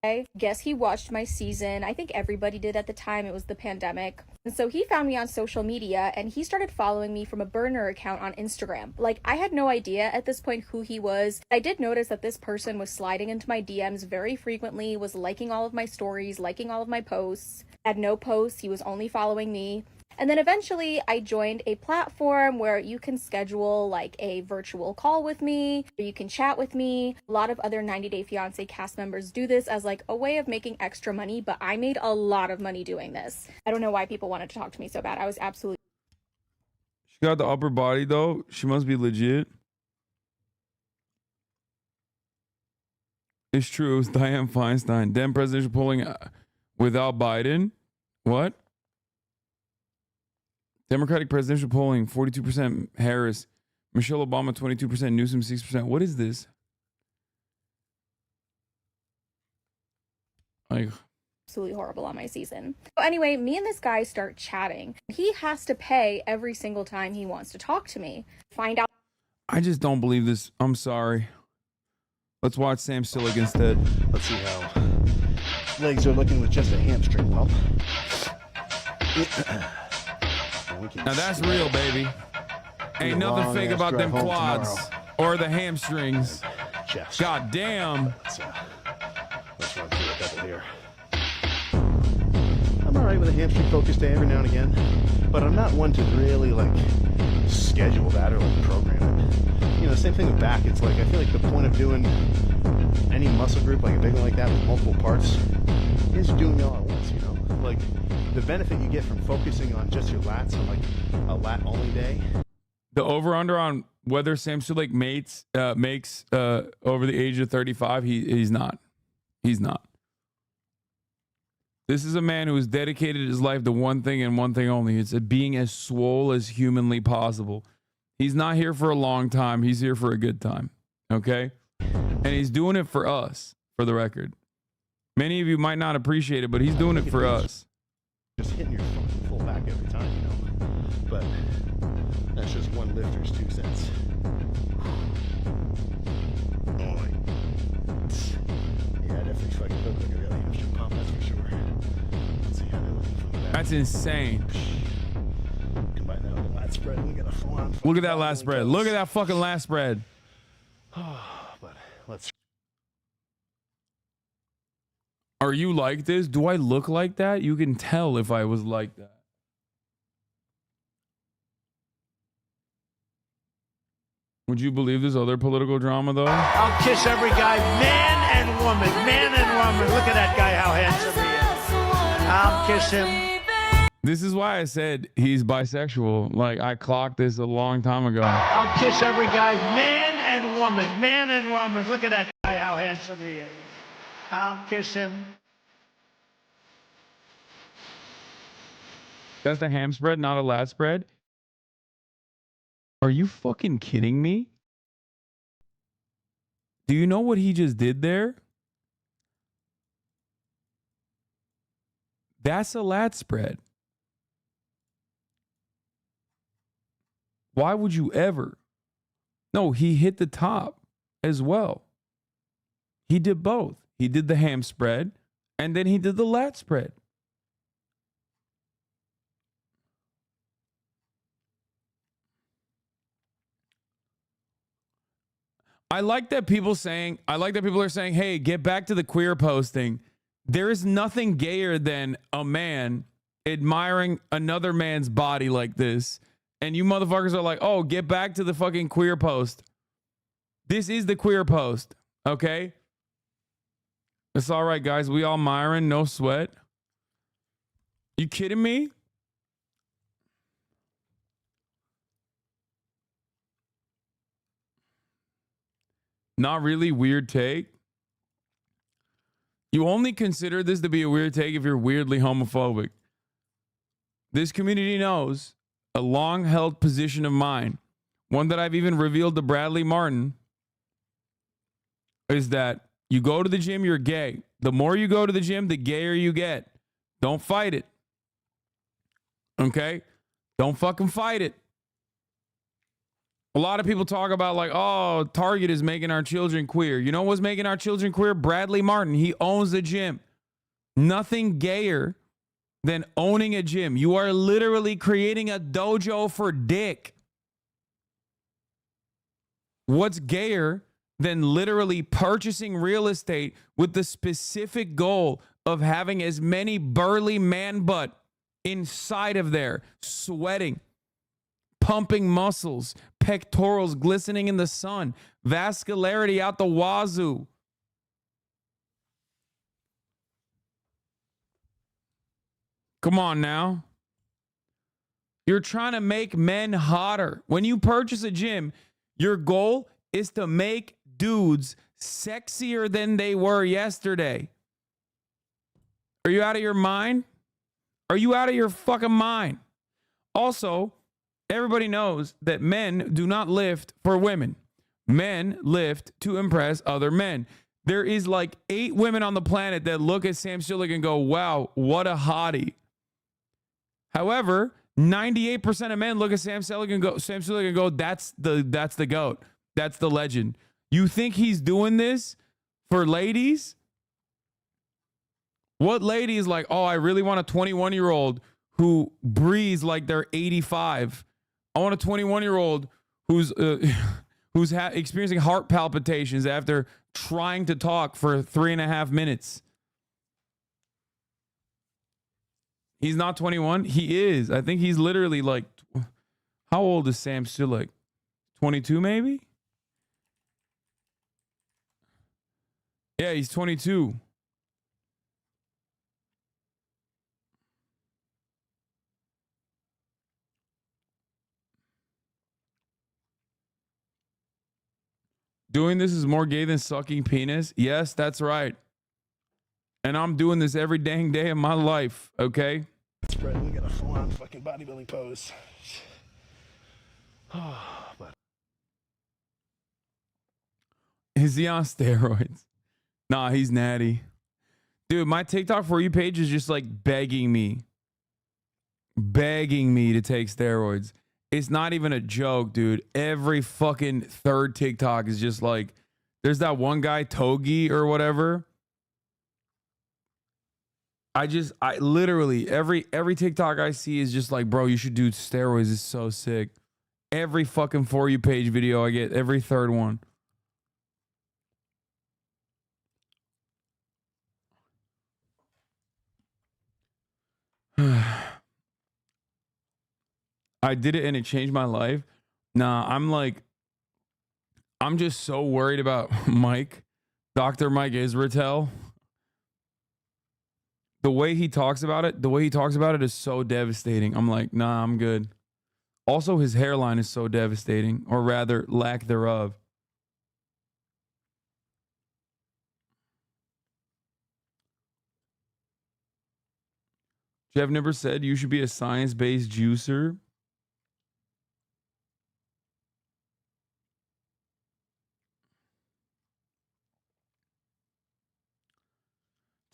I guess he watched my season. I think everybody did at the time. It was the pandemic. And so he found me on social media and he started following me from a burner account on Instagram. Like, I had no idea at this point who he was. I did notice that this person was sliding into my DMs very frequently, was liking all of my stories, liking all of my posts. Had no posts. He was only following me. And then eventually I joined a platform where you can schedule like a virtual call with me, or you can chat with me. A lot of other 90 Day Fiancé cast members do this as like a way of making extra money, but I made a lot of money doing this. I don't know why people wanted to talk to me so bad. I was absolutely... She got the upper body though. She must be legit. It's true. It was Dianne Feinstein. Then presidential polling without Biden. What? Democratic presidential polling, 42% Harris. Michelle Obama, 22%. Newsom, 6%. What is this? Like, absolutely horrible on my season. So anyway, me and this guy start chatting. He has to pay every single time he wants to talk to me. Find out. I just don't believe this. I'm sorry. Let's watch Sam Sillick instead. Let's see how legs are looking with just a hamstring pump. Now that's real, baby. Ain't nothing fake about them quads or the hamstrings. God damn. Let's run through a double here. I'm all right with a hamstring focused day every now and again, but I'm not one to really like schedule that or like program it. You know, same thing with back. It's like I feel like the point of doing any muscle group, like a big one like that with multiple parts, is doing it all at once. You know, like the benefit you get from focusing on just your lats on like a lat only day. The over under on whether Sam Sillick makes over the age of 35, he's not. He's not. This is a man who has dedicated his life to one thing and one thing only. It's being as swole as humanly possible. He's not here for a long time. He's here for a good time. Okay? And he's doing it for us, for the record. Many of you might not appreciate it, but he's doing it for us. Just hitting your fucking full back every time, you know. But that's just one lifter's 2 cents. Oh, yeah, I definitely fucking look like a real hamster pump, that's for sure. Let's see how they're looking from the back. That's insane. Combine that with the lat spread, we got a full-on. Look at that last spread. Look at that fucking last spread. But let's. Are you like this? Do I look like that? You can tell if I was like that. Would you believe this other political drama, though? I'll kiss every guy, man and woman. Look at that guy, how handsome he is. I'll kiss him. This is why I said he's bisexual. Like, I clocked this a long time ago. I'll kiss every guy, man and woman. Look at that guy, how handsome he is. I'll kiss him. That's the ham spread, not a lat spread? Are you fucking kidding me? Do you know what he just did there? That's a lat spread. Why would you ever? No, he hit the top as well. He did both. He did the ham spread and then he did the lat spread. I like that people are saying, hey, get back to the queer posting. There is nothing gayer than a man admiring another man's body like this. And you motherfuckers are like, oh, get back to the fucking queer post. This is the queer post, okay? It's all right, guys. We all Myron, no sweat. You kidding me? Not really weird take. You only consider this to be a weird take if you're weirdly homophobic. This community knows a long-held position of mine, one that I've even revealed to Bradley Martin, is that you go to the gym, you're gay. The more you go to the gym, the gayer you get. Don't fight it. Okay? Don't fucking fight it. A lot of people talk about like, oh, Target is making our children queer. You know what's making our children queer? Bradley Martin. He owns the gym. Nothing gayer than owning a gym. You are literally creating a dojo for dick. What's gayer than literally purchasing real estate with the specific goal of having as many burly man butt inside of there, sweating, pumping muscles, pectorals glistening in the sun, vascularity out the wazoo. Come on now. You're trying to make men hotter. When you purchase a gym, your goal is to make dudes sexier than they were yesterday. Are you out of your mind? Are you out of your fucking mind? Also, everybody knows that men do not lift for women. Men lift to impress other men. There is like 8 women on the planet that look at Sam Schillig and go, wow, what a hottie. However, 98% of men look at Sam Schillig and go, that's the GOAT. That's the legend. You think he's doing this for ladies? What lady is like, oh, I really want a 21-year-old who breathes like they're 85. I want a 21-year-old who's experiencing heart palpitations after trying to talk for 3.5 minutes. He's not 21. He is. I think he's literally like, how old is Sam Schillig? 22 maybe? Yeah, he's 22. Doing this is more gay than sucking penis? Yes, that's right. And I'm doing this every dang day of my life, okay? Spread, we got a full-on fucking bodybuilding pose. But Is he on steroids? Nah, he's natty. Dude, my TikTok For You page is just like begging me to take steroids. It's not even a joke, dude. Every fucking third TikTok is just like, there's that one guy, Togi or whatever. I literally, every TikTok I see is just like, bro, you should do steroids. It's so sick. Every fucking For You page video I get, every third one. I did it and it changed my life. Nah, I'm just so worried about Mike, Dr. Mike Israetel. The way he talks about it is so devastating. I'm like, nah, I'm good. Also, his hairline is so devastating, or rather, lack thereof. Jeff Nipper said you should be a science-based juicer.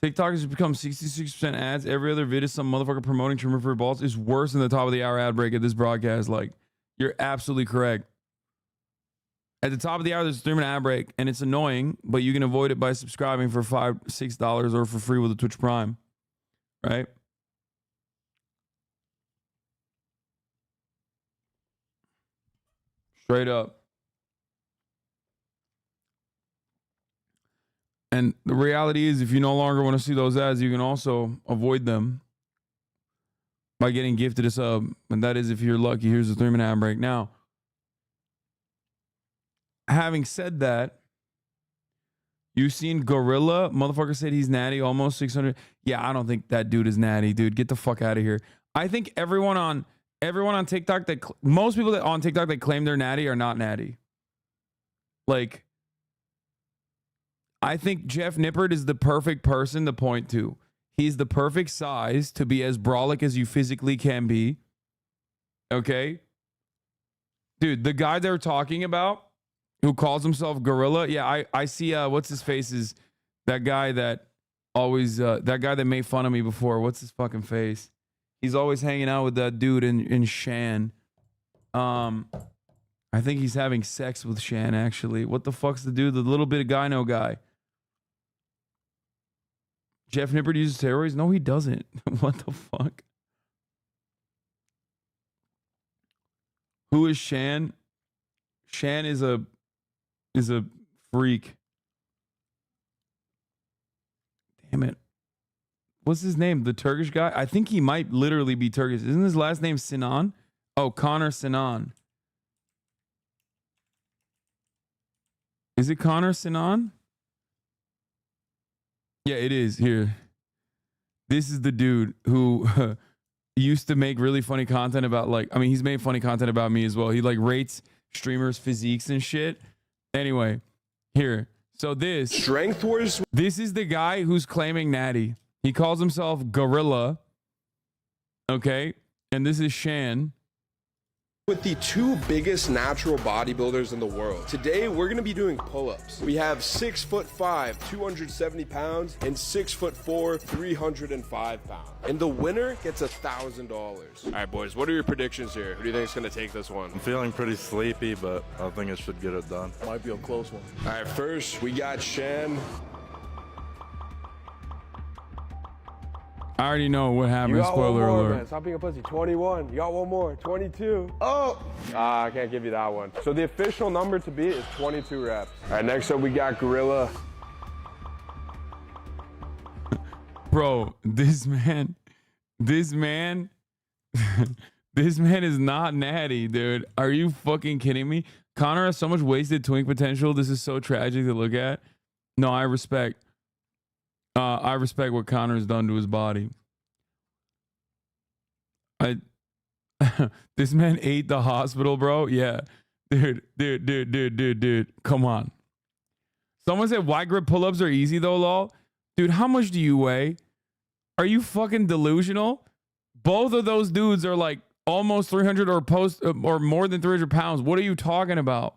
TikTok has become 66% ads. Every other video, some motherfucker promoting trimmer for balls is worse than the top of the hour ad break at this broadcast. Like, you're absolutely correct. At the top of the hour, there's a 3-minute ad break, and it's annoying, but you can avoid it by subscribing for $5, $6 or for free with a Twitch Prime. Right? Straight up. And the reality is, if you no longer want to see those ads, you can also avoid them by getting gifted a sub. And that is if you're lucky. Here's a 3-minute ad break. Now, having said that, you've seen Gorilla. Motherfucker said he's natty, almost 600. Yeah, I don't think that dude is natty, dude. Get the fuck out of here. I think everyone on TikTok most people that on TikTok that claim they're natty are not natty. Like, I think Jeff Nippert is the perfect person to point to. He's the perfect size to be as brolic as you physically can be. Okay? Dude, the guy they're talking about who calls himself Gorilla. Yeah, I see what's his face is that guy that always that guy that made fun of me before. What's his fucking face? He's always hanging out with that dude in Shan. I think he's having sex with Shan, actually. What the fuck's the dude? The little bit of gyno guy. Jeff Nippert uses steroids? No, he doesn't. What the fuck? Who is Shan? Shan is a freak. Damn it. What's his name? The Turkish guy? I think he might literally be Turkish. Isn't his last name Sinan? Oh, Connor Sinan. Is it Connor Sinan? Yeah, it is. Here. This is the dude who used to make really funny content about, like, I mean, he's made funny content about me as well. He like rates streamers' physiques and shit. Anyway, here. So this Strength Wars. This is the guy who's claiming natty. He calls himself Gorilla. Okay? And this is Shan. With the 2 biggest natural bodybuilders in the world. Today, we're gonna be doing pull-ups. We have 6'5", 270 pounds, and 6'4", 305 pounds. And the winner gets $1,000. All right, boys, what are your predictions here? Who do you think is gonna take this one? I'm feeling pretty sleepy, but I think I should get it done. Might be a close one. All right, first, we got Shan. I already know what happened. Spoiler alert. Man. Stop being a pussy. 21. You got one more. 22. Oh! I can't give you that one. So the official number to beat is 22 reps. All right, next up we got Gorilla. Bro, this man is not natty, dude. Are you fucking kidding me? Connor has so much wasted twink potential. This is so tragic to look at. No, I respect what Connor's done to his body. This man ate the hospital, bro. Yeah. Dude. Come on. Someone said, why grip pull-ups are easy though, lol? Dude, how much do you weigh? Are you fucking delusional? Both of those dudes are like almost 300 or more than 300 pounds. What are you talking about?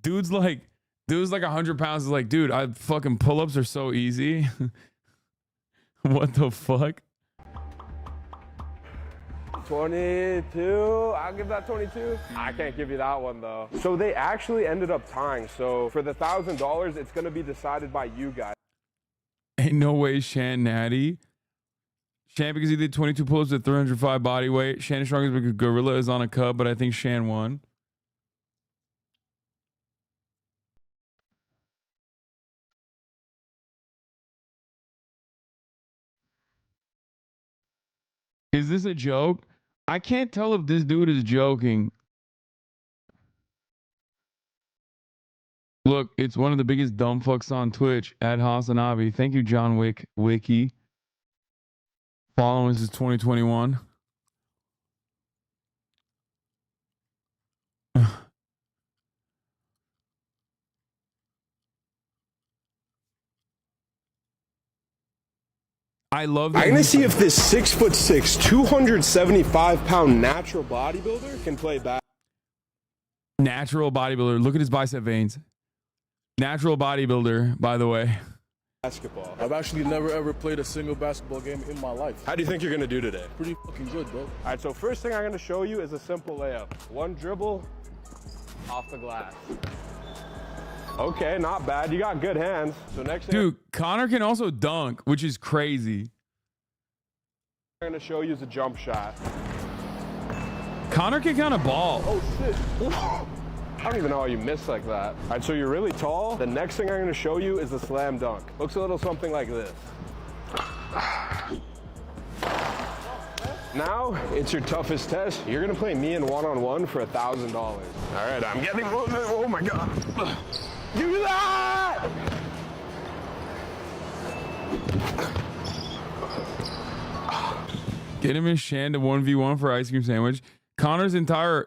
Dude's like 100 pounds is like, dude, I fucking pull-ups are so easy. What the fuck? 22. I'll give that 22. I can't give you that one though. So they actually ended up tying. So for the $1,000, it's gonna be decided by you guys. Ain't no way Shan natty. Shan because he did 22 pull-ups at 305 body weight. Shan is strongest because Gorilla is on a cub, but I think Shan won. Is this a joke? I can't tell if this dude is joking. Look, it's one of the biggest dumb fucks on Twitch at HasanAbi. Thank you, John Wick Wiki. Following us is 2021. I love that. I'm gonna see if this 6'6", 275-pound natural bodybuilder can play basketball. Natural bodybuilder. Look at his bicep veins. Natural bodybuilder, by the way. Basketball. I've actually never ever played a single basketball game in my life. How do you think you're gonna do today? Pretty fucking good, bro. All right, so first thing I'm gonna show you is a simple layup. One dribble, off the glass. Okay, not bad. You got good hands. So next thing Dude, Connor can also dunk, which is crazy. I'm gonna show you is a jump shot. Connor can kind of ball. Oh shit. I don't even know how you miss like that. All right, so you're really tall. The next thing I'm gonna show you is a slam dunk. Looks a little something like this. Now, it's your toughest test. You're gonna play me in one-on-one for $1,000. All right, I'm getting, oh my God. Do that! Get him and Shan to 1v1 for ice cream sandwich. Connor's entire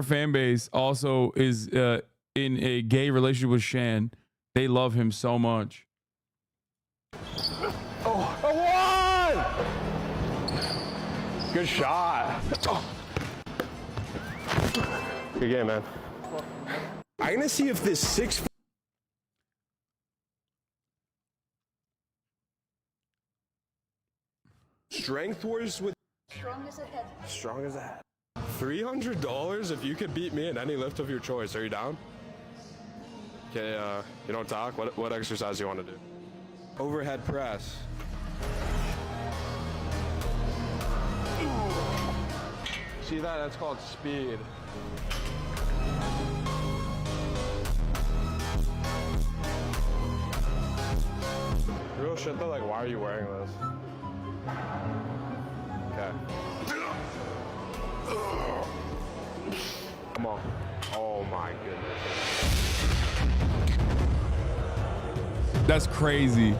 fan base also is in a gay relationship with Shan. They love him so much. Oh, I won! Good shot. Good game, man. I'm gonna see if this 6 strength wars with strong as a head. Strong as a head. $300 if you could beat me in any lift of your choice. Are you down? Okay, you don't talk. What exercise do you want to do? Overhead press. See that? That's called speed. Real shit though, like why are you wearing this? Okay. Come on. Oh my goodness. That's crazy.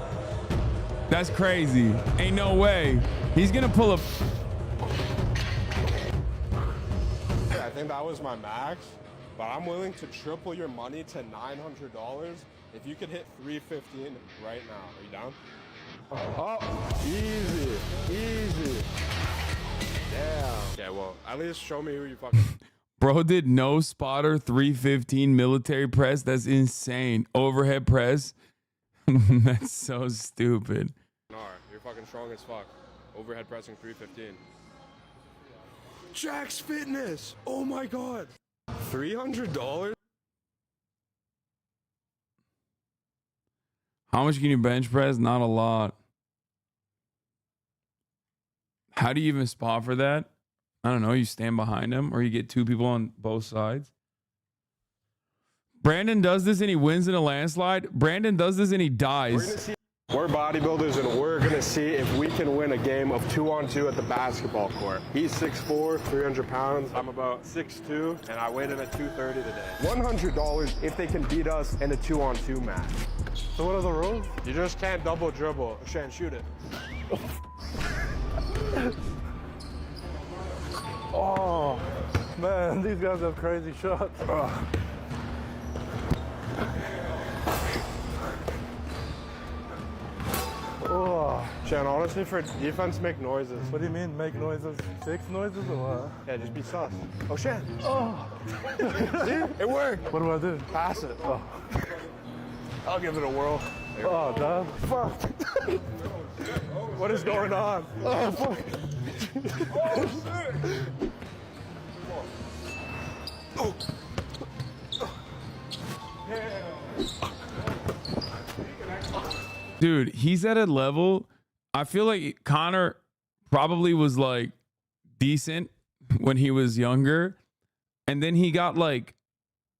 That's crazy. Ain't no way. He's gonna pull a... I think that was my max, but I'm willing to triple your money to $900 if you could hit 315 right now. Are you down? Oh, easy, easy. Damn. Okay, well, at least show me who you fucking... Bro did no spotter 315 military press. That's insane. Overhead press. That's so stupid. You're fucking strong as fuck. Overhead pressing 315. Jack's Fitness. Oh my God. $300? How much can you bench press? Not a lot. How do you even spot for that? I don't know. You stand behind him or you get two people on both sides. Brandon does this and he wins in a landslide. Brandon does this and he dies. We're bodybuilders and we're going to see if we can win a game of 2-on-2 at the basketball court. He's 6'4", 300 pounds. I'm about 6'2", and I weighed in at 230 today. $100 if they can beat us in a 2-on-2 match. So what are the rules? You just can't double dribble. Shan, shoot it. Oh, man, these guys have crazy shots. Shan, honestly, for defense, make noises. What do you mean, make noises? Fix noises or what? Yeah, just be sus. Oh, Shan. Oh. See? It worked. What do I do? Pass it. Oh. I'll give it a whirl. Oh, duh. Fuck. What is going on? Oh, fuck. Oh. Dude, he's at a level. I feel like Connor probably was like decent when he was younger. And then he got like,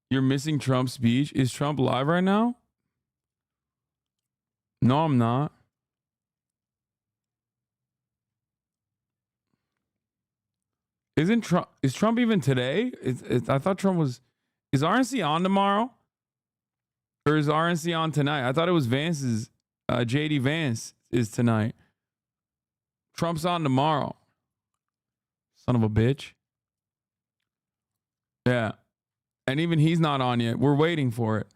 you're missing Trump's speech. Is Trump live right now? No, I'm not. Is Trump even today? I thought Trump was. Is RNC on tomorrow? Or is RNC on tonight? I thought it was Vance's. JD Vance is tonight. Trump's on tomorrow. Son of a bitch. Yeah. And even he's not on yet. We're waiting for it.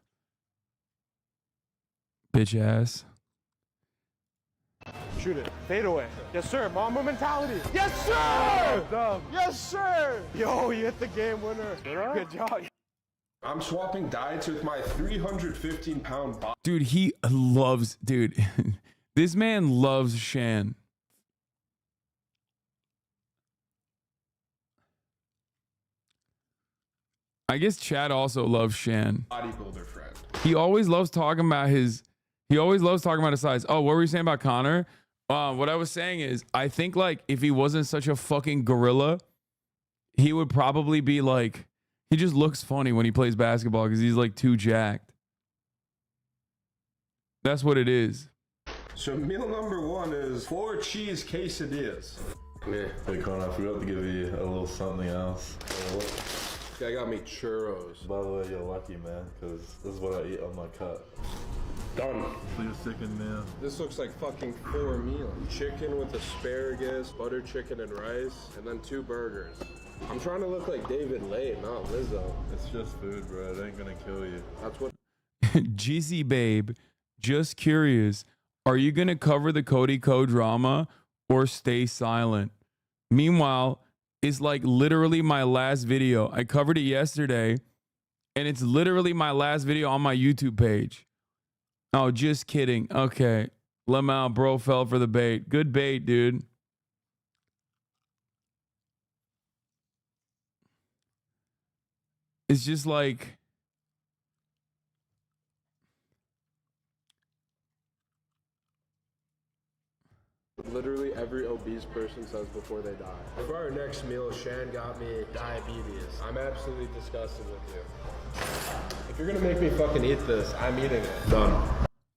Bitch ass. Shoot it. Fade away. Yes, sir. Mamba mentality. Yes, sir. Yes, sir. Yo, you hit the game winner. Good job. I'm swapping diets with my 315-pound body. Dude, he loves, dude. This man loves Shan. I guess Chad also loves Shan. Bodybuilder friend. He always loves talking about his size. Oh, what were you saying about Connor? What I was saying is, I think like if he wasn't such a fucking gorilla, he would probably be like, he just looks funny when he plays basketball because he's like too jacked. That's what it is. So meal number 1 is 4 cheese quesadillas. Come here. Hey Connor, I forgot to give you a little something else. This guy got me churros. By the way, you're lucky, man, because this is what I eat on my cut. Done. Please second meal. This looks like fucking 4 meals. Chicken with asparagus, butter chicken and rice, and then 2 burgers. I'm trying to look like David Lay, not Lizzo. It's just food, bro. It ain't gonna kill you. That's what. GC babe, just curious. Are you gonna cover the Cody Co drama or stay silent? Meanwhile, it's like literally my last video. I covered it yesterday, and it's literally my last video on my YouTube page. Oh, just kidding. Okay. Lamau, bro, fell for the bait. Good bait, dude. It's just like, literally every obese person says before they die. For our next meal, Shan got me diabetes. I'm absolutely disgusted with you. If you're gonna make me fucking eat this, I'm eating it. Done.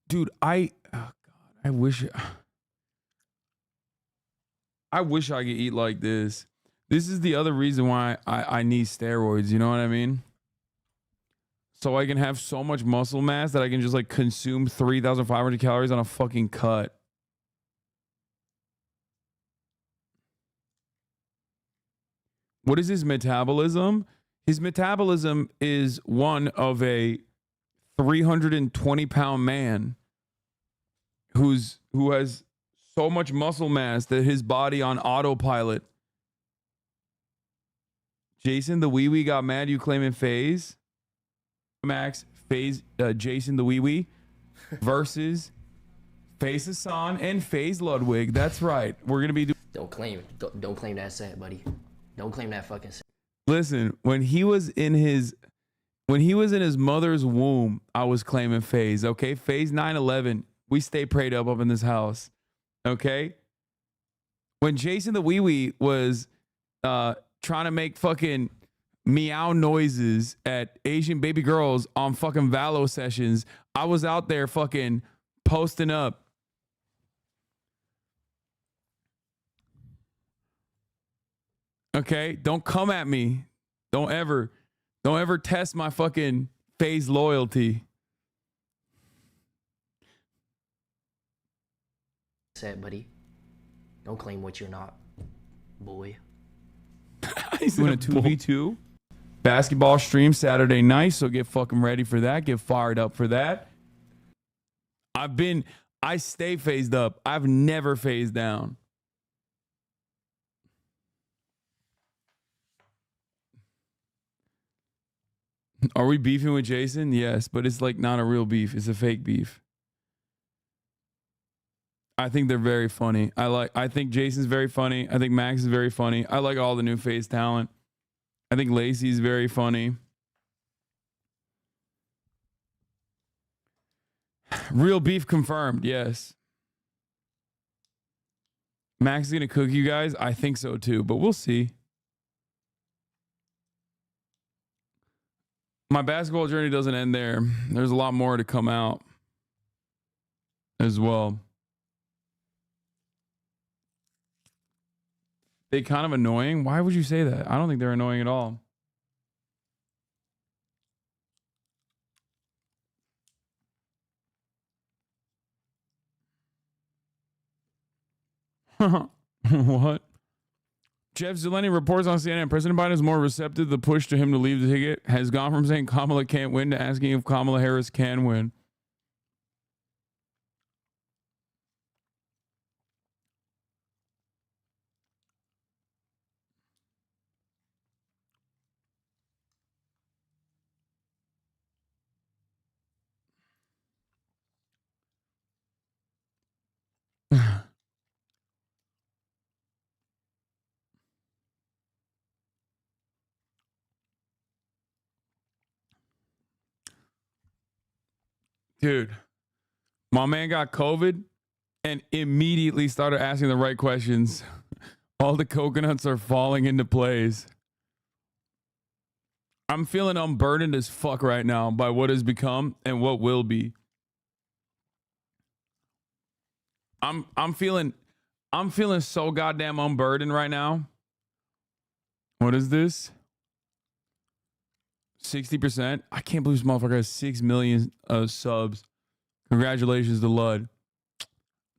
Dude, oh God, I wish I could eat like this. This is the other reason why I need steroids, you know what I mean? So I can have so much muscle mass that I can just like consume 3,500 calories on a fucking cut. What is his metabolism? His metabolism is one of a 320-pound man who has so much muscle mass that his body on autopilot. Jason the Wee Wee got mad you claiming FaZe. Max, FaZe, Jason the Wee Wee versus FaZe Hasan and FaZe Ludwig. That's right. We're gonna be Don't claim that set, buddy. Don't claim that fucking set. Listen, when he was in his mother's womb, I was claiming FaZe. Okay, FaZe 9/11. We stay prayed up in this house. Okay. When Jason the Wee Wee was trying to make fucking meow noises at Asian baby girls on fucking Valo sessions, I was out there fucking posting up. Okay, don't come at me. Don't ever test my fucking FaZe loyalty. Set, buddy. Don't claim what you're not, boy. He's doing a 2v2 basketball stream Saturday night, so get fucking ready for that. Get fired up for that. I stay phased up. I've never phased down. Are we beefing with Jason? Yes, but it's like not a real beef. It's a fake beef. I think they're very funny. I think Jason's very funny. I think Max is very funny. I like all the new phase talent. I think Lacey's very funny. Real beef confirmed, yes. Max is going to cook you guys? I think so too, but we'll see. My basketball journey doesn't end there. There's a lot more to come out as well. They kind of annoying? Why would you say that? I don't think they're annoying at all. What? Jeff Zeleny reports on CNN President Biden is more receptive. The push to him to leave the ticket has gone from saying Kamala can't win to asking if Kamala Harris can win. Dude, my man got COVID and immediately started asking the right questions. All the coconuts are falling into place. I'm feeling unburdened as fuck right now by what has become and what will be. I'm feeling so goddamn unburdened right now. What is this? 60%? I can't believe this motherfucker has 6 million subs. Congratulations to Lud.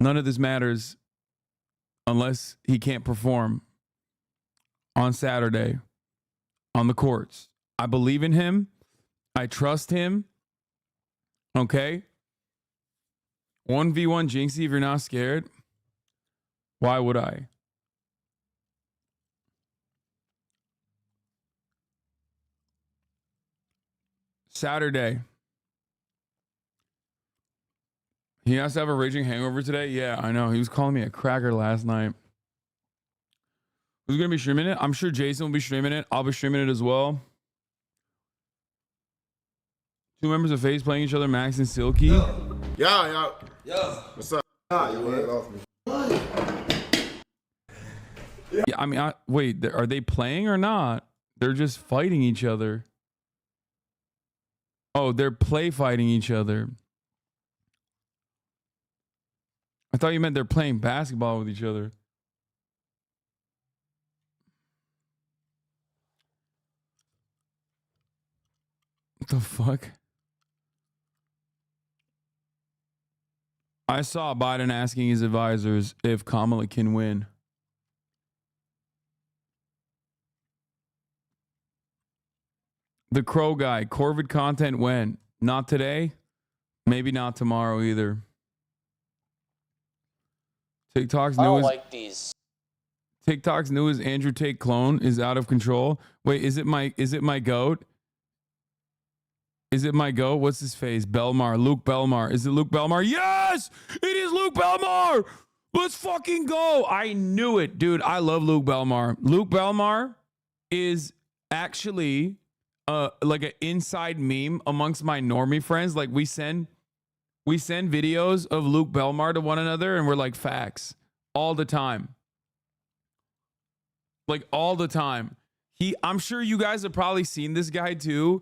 None of this matters unless he can't perform on Saturday on the courts. I believe in him. I trust him. Okay? 1v1 Jinxie if you're not scared. Why would I? Saturday. He has to have a raging hangover today? Yeah, I know. He was calling me a cracker last night. Who's going to be streaming it? I'm sure Jason will be streaming it. I'll be streaming it as well. 2 members of FaZe playing each other, Max and Silky. Yeah. What's up? Yeah, I mean, wait, are they playing or not? They're just fighting each other. Oh, they're play fighting each other. I thought you meant they're playing basketball with each other. What the fuck? I saw Biden asking his advisors if Kamala can win. The Crow guy, Corvid content when? Not today, maybe not tomorrow either. TikTok's newest Andrew Tate clone is out of control. Wait, is it my goat? Is it my goat? What's his face? Belmar, Luke Belmar. Is it Luke Belmar? Yes, it is Luke Belmar. Let's fucking go. I knew it, dude. I love Luke Belmar. Luke Belmar is actually like an inside meme amongst my normie friends. Like we send videos of Luke Belmar to one another and we're like facts all the time. Like all the time. I'm sure you guys have probably seen this guy too.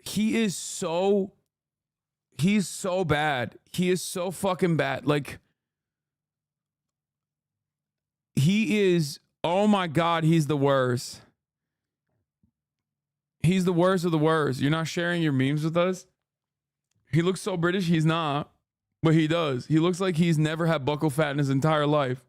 He's so bad. He is so fucking bad. Like he is, oh my God, he's the worst. He's the worst of the worst. You're not sharing your memes with us? He looks so British. He's not, but he does. He looks like he's never had buccal fat in his entire life.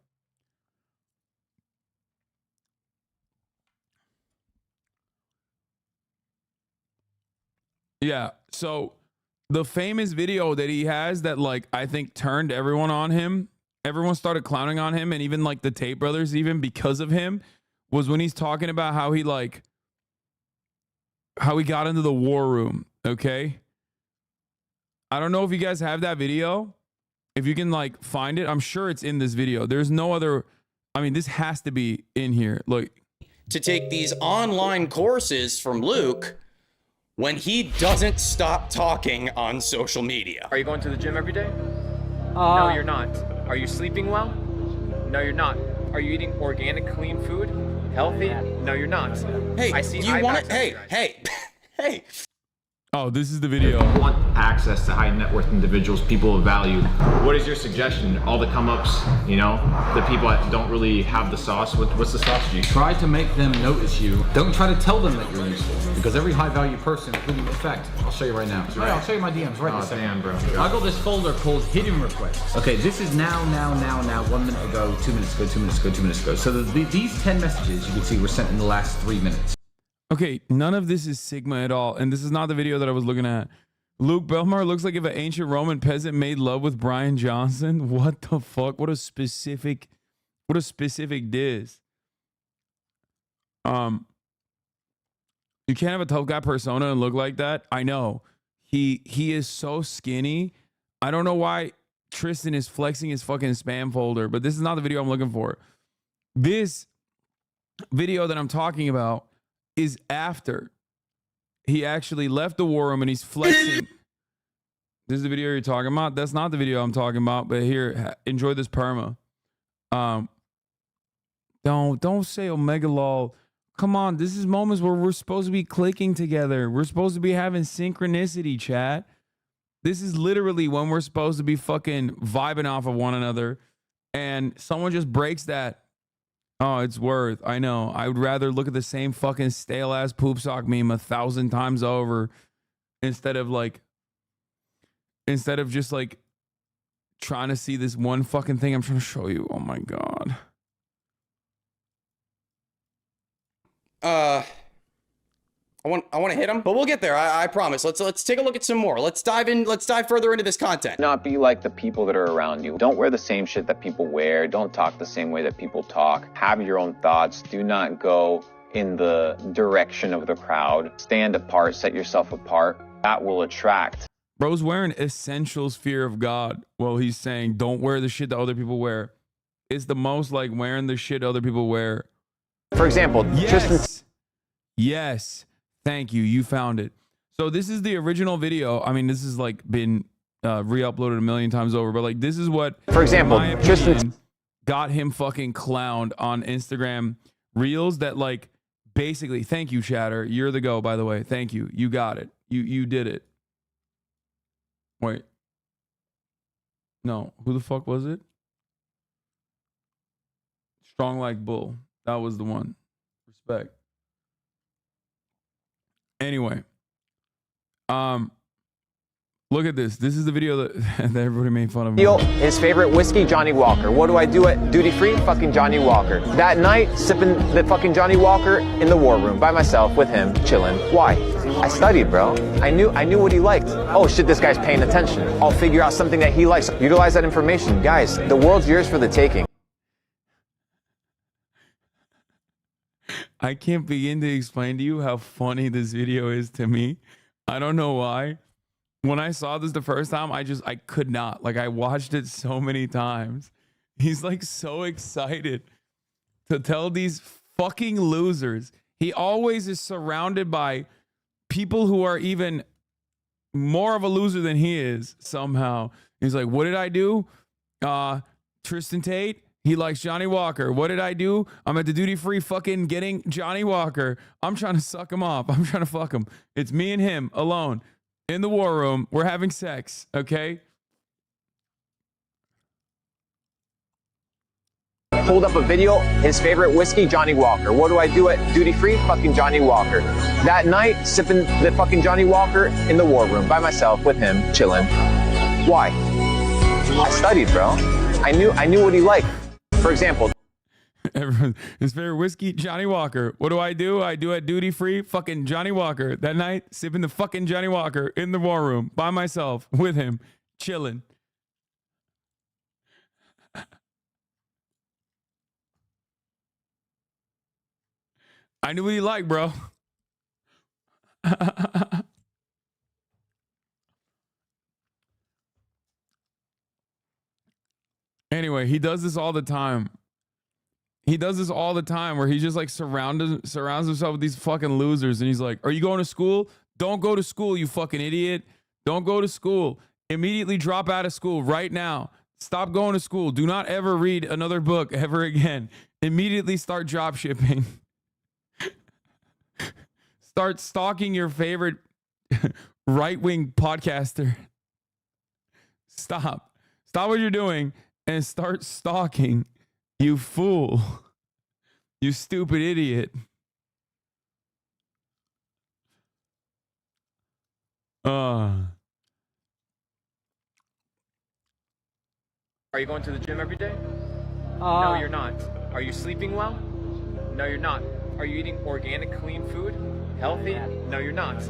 Yeah. So the famous video that he has that like I think turned everyone on him. Everyone started clowning on him, and even like the Tate brothers, even because of him, was when he's talking about how he got into the war room. Okay. I don't know if you guys have that video. If you can like find it, I'm sure it's in this video. There's no other. I mean, this has to be in here. Look. To take these online courses from Luke when he doesn't stop talking on social media. Are you going to the gym every day? No, you're not. Are you sleeping well? No, you're not. Are you eating organic, clean food? Healthy? No, you're not. Hey, I see you want it? Hey. Oh, this is the video. Want access to high net worth individuals, people of value. What is your suggestion? All the come ups, you know, the people that don't really have the sauce. What's the sauce, G? Try to make them notice you. Don't try to tell them that you're useful, because every high value person, including in fact, I'll show you right now. Right, I'll show you my DMs right this damn, bro. I got this folder called hidden requests. Okay, this is now, 1 minute ago, 2 minutes ago, 2 minutes ago, 2 minutes ago. So these 10 messages you can see were sent in the last 3 minutes. Okay, none of this is Sigma at all. And this is not the video that I was looking at. Luke Belmar looks like if an ancient Roman peasant made love with Brian Johnson. What the fuck? What a specific diss. You can't have a tough guy persona and look like that. I know. He is so skinny. I don't know why Tristan is flexing his fucking spam folder, but this is not the video I'm looking for. This video that I'm talking about is after he actually left the war room and he's flexing. This is the video you're talking about. That's not the video I'm talking about, but here, enjoy this perma. Don't say Omega Lol. Come on, this is moments where we're supposed to be clicking together. We're supposed to be having synchronicity, chat. This is literally when we're supposed to be fucking vibing off of one another, and someone just breaks that. Oh, it's worth. I know. I would rather look at the same fucking stale ass poop sock meme 1,000 times over instead of just like trying to see this one fucking thing I'm trying to show you. Oh my God. I want to hit him, but we'll get there. I promise. Let's take a look at some more. Let's dive further into this content. Not be like the people that are around you. Don't wear the same shit that people wear. Don't talk the same way that people talk. Have your own thoughts. Do not go in the direction of the crowd. Stand apart. Set yourself apart. That will attract. Bro's wearing essentials fear of God. Well, he's saying don't wear the shit that other people wear. It's the most like wearing the shit other people wear. For example, yes. Yes. Thank you. You found it. So this is the original video. I mean, this has like been re-uploaded a million times over, but like this is what, for example, in my opinion, got him fucking clowned on Instagram Reels. That like basically, thank you, Chatter. You're the go, by the way. Thank you. You got it. You did it. Wait. No, who the fuck was it? Strong like bull. That was the one. Respect. Anyway, look at this. This is the video that everybody made fun of him. His favorite whiskey, Johnny Walker. What do I do at duty free? Fucking Johnny Walker. That night, sipping the fucking Johnny Walker in the war room by myself with him, chilling. Why? I studied, bro. I knew what he liked. Oh shit, this guy's paying attention. I'll figure out something that he likes. Utilize that information. Guys, the world's yours for the taking. I can't begin to explain to you how funny this video is to me. I don't know why. When I saw this the first time, I could not. Like, I watched it so many times. He's like so excited to tell these fucking losers. He always is surrounded by people who are even more of a loser than he is somehow. He's like, what did I do? Tristan Tate, he likes Johnny Walker. What did I do? I'm at the duty free fucking getting Johnny Walker. I'm trying to suck him off. I'm trying to fuck him. It's me and him alone in the war room. We're having sex. Okay. Pulled up a video, his favorite whiskey, Johnny Walker. What do I do at duty free? Fucking Johnny Walker. That night, sipping the fucking Johnny Walker in the war room by myself with him, chilling. Why? I studied, bro. I knew what he liked. For example. Everyone, his favorite whiskey, Johnny Walker. What do? I do at duty free, fucking Johnny Walker. That night, sipping the fucking Johnny Walker in the war room by myself with him, chilling. I knew what he liked, bro. Anyway, he does this all the time. He does this all the time where he just like surrounds himself with these fucking losers. And he's like, are you going to school? Don't go to school, you fucking idiot. Don't go to school. Immediately drop out of school right now. Stop going to school. Do not ever read another book ever again. Immediately start job shipping. Start stalking your favorite right-wing podcaster. Stop what you're doing and start stalking. You fool. You stupid idiot. Are you going to the gym every day? No, you're not. Are you sleeping well? No, you're not. Are you eating organic, clean food? Healthy? No, you're not.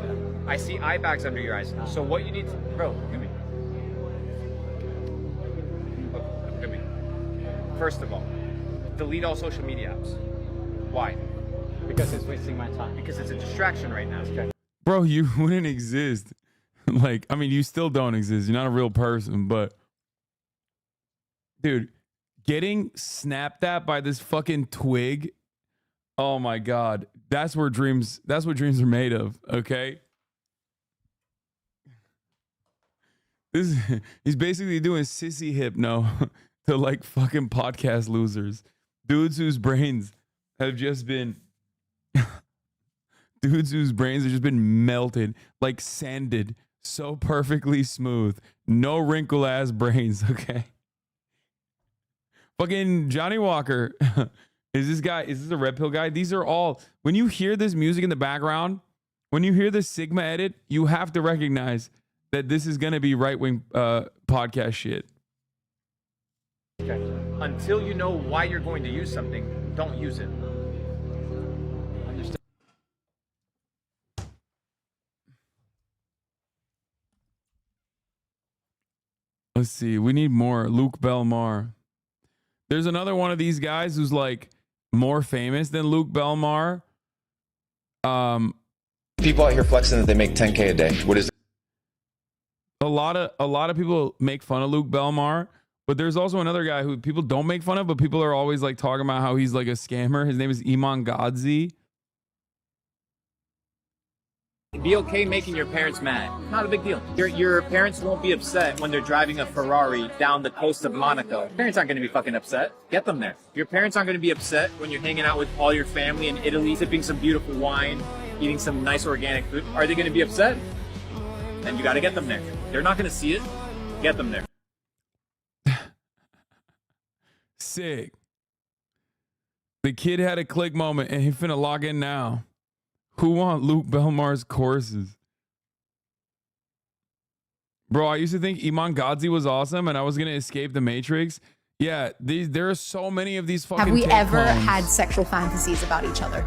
I see eye bags under your eyes. So what you need to... Bro, give me. Look, give me. First of all, delete all social media apps. Why? Because it's wasting my time. Because it's a distraction right now. Bro, you wouldn't exist. Like, I mean, you still don't exist. You're not a real person, but... Dude, getting snapped at by this fucking twig... Oh my God. That's what dreams are made of, okay? He's basically doing sissy hypno to like fucking podcast losers. Dudes whose brains have just been melted, like sanded, so perfectly smooth. No wrinkle ass brains, okay? Fucking Johnny Walker. Is this a red pill guy? These are all, when you hear this music in the background, when you hear the Sigma edit, you have to recognize that this is going to be right-wing podcast shit. Okay. Until you know why you're going to use something, don't use it. Understand? Let's see. We need more. Luke Belmar. There's another one of these guys who's like more famous than Luke Belmar. People out here flexing that they make 10K a day. What is it? A lot of people make fun of Luke Belmar, but there's also another guy who people don't make fun of, but people are always like talking about how he's like a scammer. His name is Iman Gadzhi. Be okay making your parents mad. Not a big deal. Your parents won't be upset when they're driving a Ferrari down the coast of Monaco. Parents aren't going to be fucking upset. Get them there. Your parents aren't going to be upset when you're hanging out with all your family in Italy, sipping some beautiful wine, eating some nice organic food. Are they going to be upset? Then you got to get them there. They're not going to see it. Get them there. Sick. The kid had a click moment and he finna log in now. Who want Luke Belmar's courses? Bro, I used to think Iman Gadzhi was awesome and I was going to escape the Matrix. Yeah, there are so many of these fucking Have we ever take-homes. had sexual fantasies about each other?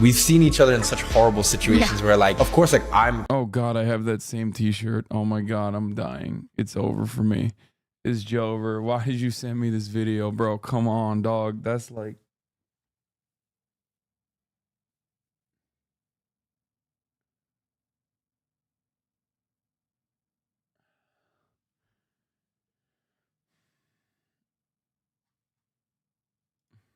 We've seen each other in such horrible situations where, like, of course, like, Oh, God, I have that same t-shirt. Oh, my God, I'm dying. It's over for me. It's Jover. Why did you send me this video, bro? Come on, dog. That's like...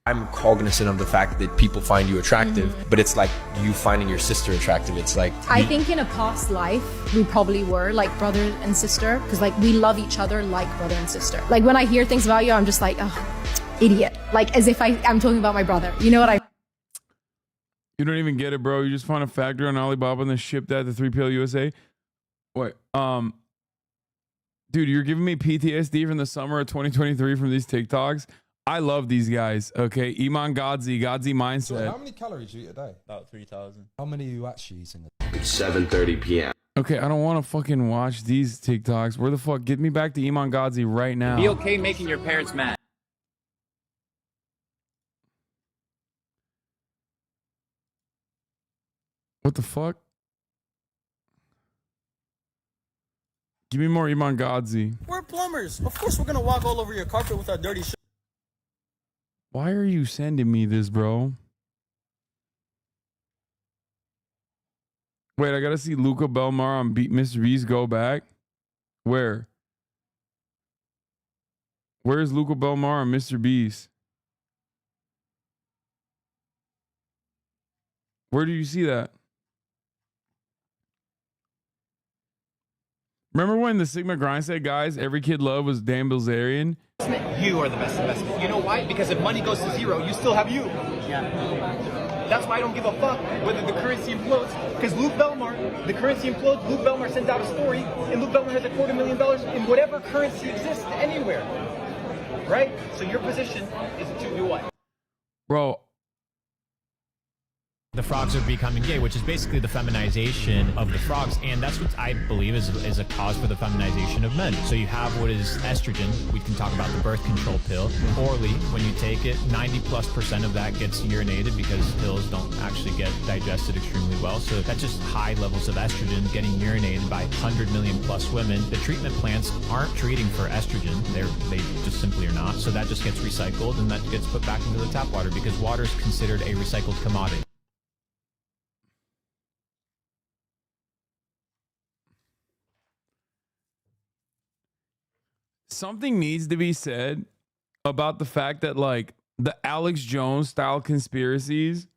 I'm cognizant of the fact that people find you attractive, but it's like you finding your sister attractive. It's like... I think in a past life, we probably were like brother and sister because like we love each other like brother and sister. Like when I hear things about you, I'm just like, oh, idiot. Like as if I'm talking about my brother. You know what I... You don't even get it, bro. You just found a factory on Alibaba and then shipped that to 3PL USA. Wait, dude, you're giving me PTSD from the summer of 2023 from these TikToks. I love these guys. Okay, Iman Gadzhi mindset. So how many calories do you eat a day? About 3,000. How many are you actually eating a day? It's 7:30 p.m. Okay, I don't want to fucking watch these TikToks. Where the fuck? Get me back to Iman Gadzhi right now. Be okay making your parents mad. What the fuck? Give me more Iman Godzi. We're plumbers. Of course we're gonna walk all over your carpet with our dirty shit. Why are you sending me this, bro? Wait, I gotta see Luca Belmar on Mr. Beast go back. Where? Where's Luca Belmar on Mr. Beast? Where do you see that? Remember when the Sigma Grind said, guys, every kid love was Dan Bilzerian? You are the best investment. You know why? Because if money goes to zero, you still have you. Yeah. That's why I don't give a fuck whether the currency implodes. Because Luke Belmar, the currency implodes. Luke Belmar sends out a story, and Luke Belmar has $250,000 in whatever currency exists anywhere. Right? So your position is to do what? Bro. The frogs are becoming gay, which is basically the feminization of the frogs, and that's what I believe is a cause for the feminization of men. So you have what is estrogen. We can talk about the birth control pill. Orally, when you take it, 90+% of that gets urinated because pills don't actually get digested extremely well. So that's just high levels of estrogen getting urinated by 100 million plus women. The treatment plants aren't treating for estrogen. They just simply are not. So that just gets recycled and that gets put back into the tap water because water is considered a recycled commodity. Something needs to be said about the fact that like the Alex Jones style conspiracies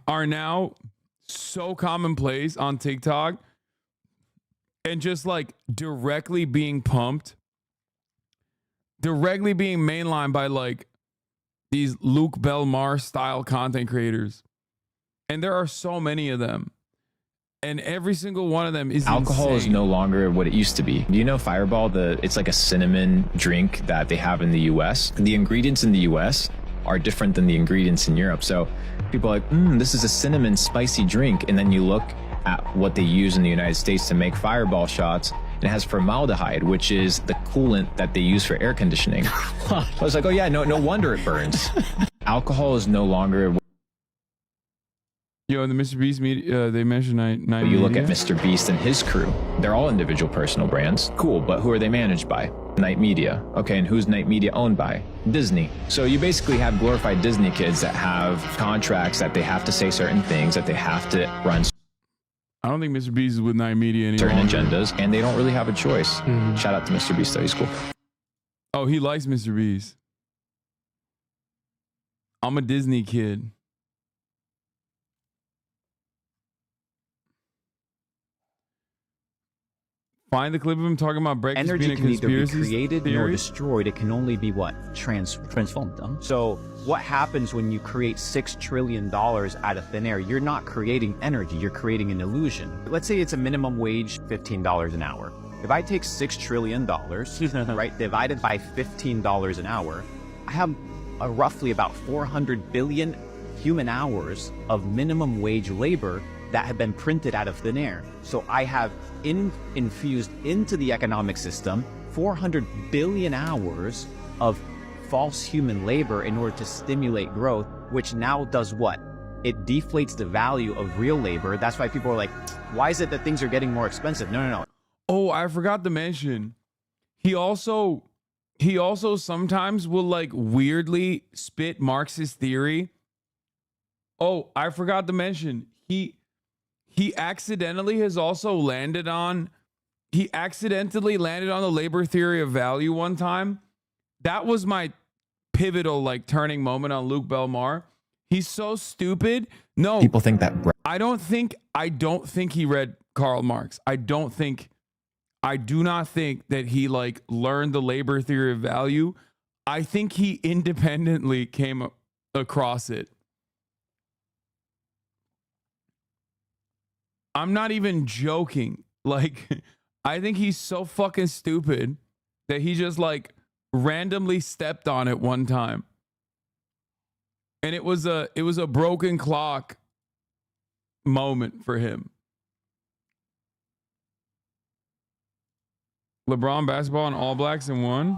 are now so commonplace on TikTok and just like directly being pumped, directly being mainlined by like these Luke Belmar style content creators. And there are so many of them. And every single one of them is alcohol insane. is no longer what it used to be. Do you know Fireball? It's like a cinnamon drink that they have in the US. The ingredients in the US are different than the ingredients in Europe. So people are like, this is a cinnamon spicy drink. And then you look at what they use in the United States to make Fireball shots. And it has formaldehyde, which is the coolant that they use for air conditioning. I was like, oh yeah, no wonder it burns. Alcohol is no longer. Yo, in the Mr. Beast media, they mentioned nine. You look at Mr. Beast and his crew. They're all individual personal brands. Cool, but who are they managed by? Night Media. Okay, and who's Night Media owned by? Disney. So you basically have glorified Disney kids that have contracts that they have to say certain things, that they have to run. I don't think Mr. Beast is with Night Media anymore. Certain agendas, and they don't really have a choice. Shout out to Mr. Beast, though. He's cool. Oh, he likes Mr. Beast. I'm a Disney kid. Find the clip of him talking about breakfast Energy being a can neither be conspiracy created theory. nor destroyed. It can only be what? Transformed. So what happens when you create $6 trillion out of thin air? You're not creating energy, you're creating an illusion. Let's say it's a minimum wage, $15 an hour. If I take $6 trillion, right, divided by $15 an hour, I have roughly about 400 billion human hours of minimum wage labor that have been printed out of thin air. So I have infused into the economic system 400 billion hours of false human labor in order to stimulate growth, which now does what? It deflates the value of real labor. That's why people are like, why is it that things are getting more expensive? No. Oh, I forgot to mention, he also sometimes will like weirdly spit Marxist theory. Oh, I forgot to mention, he accidentally landed on the labor theory of value one time. That was my pivotal like turning moment on Luke Belmar. He's so stupid. No, people think that. I don't think he read Karl Marx. I do not think that he like learned the labor theory of value. I think he independently came across it. I'm not even joking. Like, I think he's so fucking stupid that he just like randomly stepped on it one time. And it was a broken clock moment for him. LeBron basketball and All Blacks in one.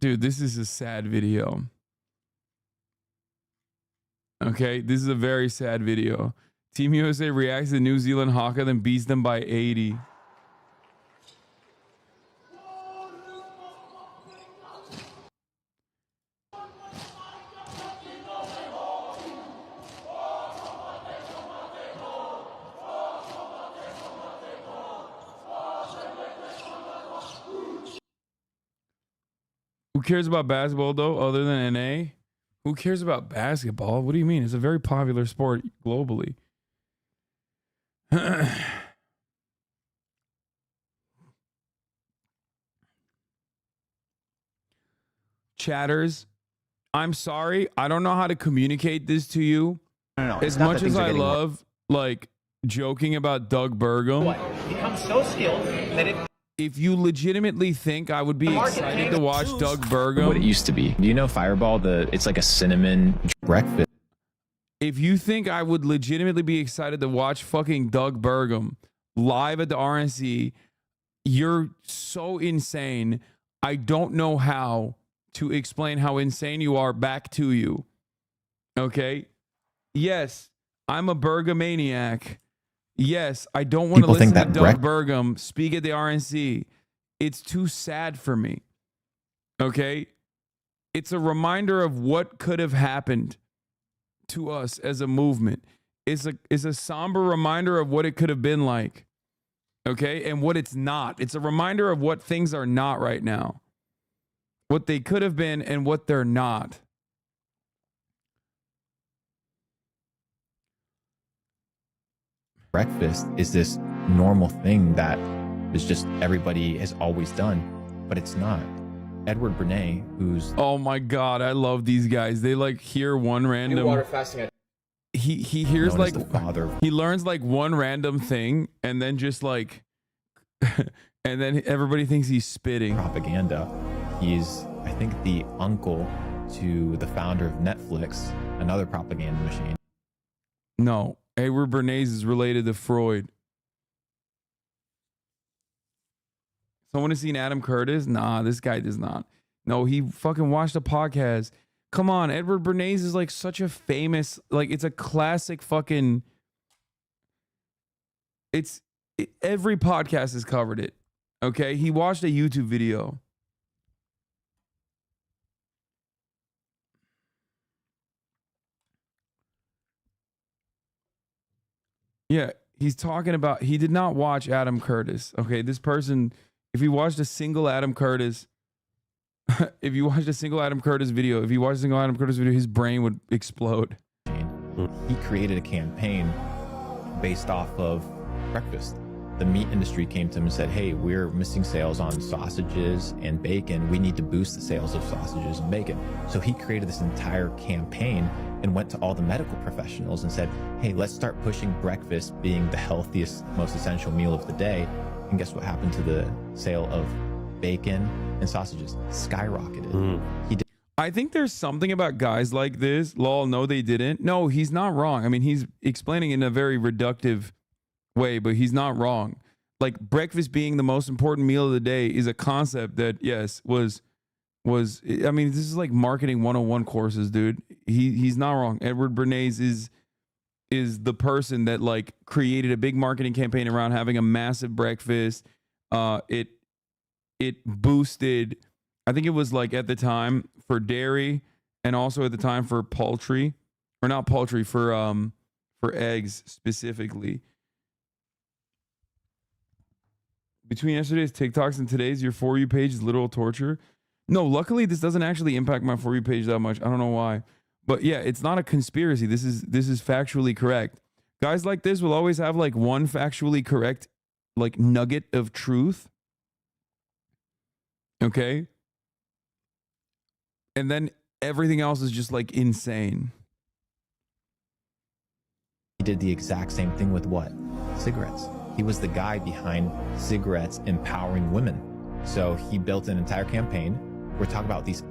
Dude, this is a sad video. Okay, this is a very sad video. Team USA reacts to New Zealand Haka, then beats them by 80. Who cares about basketball, though, other than NA? Who cares about basketball? What do you mean? It's a very popular sport globally. Chatters, I'm sorry. I don't know how to communicate this to you. No, as much as I love, like, joking about Doug Burgum. Become so skilled that it. If you legitimately think I would be excited to watch Doug Burgum, What it used to be. Do you know Fireball? It's like a cinnamon breakfast. if you think I would legitimately be excited to watch fucking Doug Burgum live at the RNC, you're so insane. I don't know how to explain how insane you are back to you. Okay? Yes, I'm a Burgamaniac. Yes, I don't want to listen to Doug Burgum speak at the RNC. It's too sad for me. Okay? It's a reminder of what could have happened to us as a movement. It's a somber reminder of what it could have been like. Okay? And what it's not. It's a reminder of what things are not right now. What they could have been and what they're not. Breakfast is this normal thing that is just everybody has always done, but it's not. Edward Bernays, who's oh my god, I love these guys. They like hear one random water fasting. He hears like the father. He learns like one random thing and then just like and then everybody thinks he's spitting propaganda. He's, I think, the uncle to the founder of Netflix, another propaganda machine. No, Edward Bernays is related to Freud. Someone has seen Adam Curtis? Nah, this guy does not. No, he fucking watched a podcast. Come on, Edward Bernays is like such a famous, like it's a classic fucking. Every podcast has covered it. Okay, he watched a YouTube video. Yeah, he's talking about, he did not watch Adam Curtis. Okay, this person, if he watched a single Adam Curtis, if you watched a single Adam Curtis video, his brain would explode. He created a campaign based off of breakfast. The meat industry came to him and said, hey, we're missing sales on sausages and bacon. We need to boost the sales of sausages and bacon. So he created this entire campaign and went to all the medical professionals and said, hey, let's start pushing breakfast being the healthiest, most essential meal of the day. And guess what happened to the sale of bacon and sausages? Skyrocketed. He did. I think there's something about guys like this. Lol, no, they didn't. No, he's not wrong. I mean, he's explaining in a very reductive way, but he's not wrong. Like, breakfast being the most important meal of the day is a concept that, yes, was I mean, this is like marketing 101 courses, dude. He's not wrong. Edward Bernays is the person that like created a big marketing campaign around having a massive breakfast. It boosted, I think it was like at the time for dairy and also at the time for poultry, or not poultry, for eggs specifically. Between yesterday's TikToks and today's, your For You page is literal torture. No, luckily this doesn't actually impact my For You page that much. I don't know why. But yeah, it's not a conspiracy. This is factually correct. Guys like this will always have like one factually correct like nugget of truth. Okay? And then everything else is just like insane. He did the exact same thing with what? Cigarettes. He was the guy behind cigarettes empowering women. So he built an entire campaign. We're talking about these.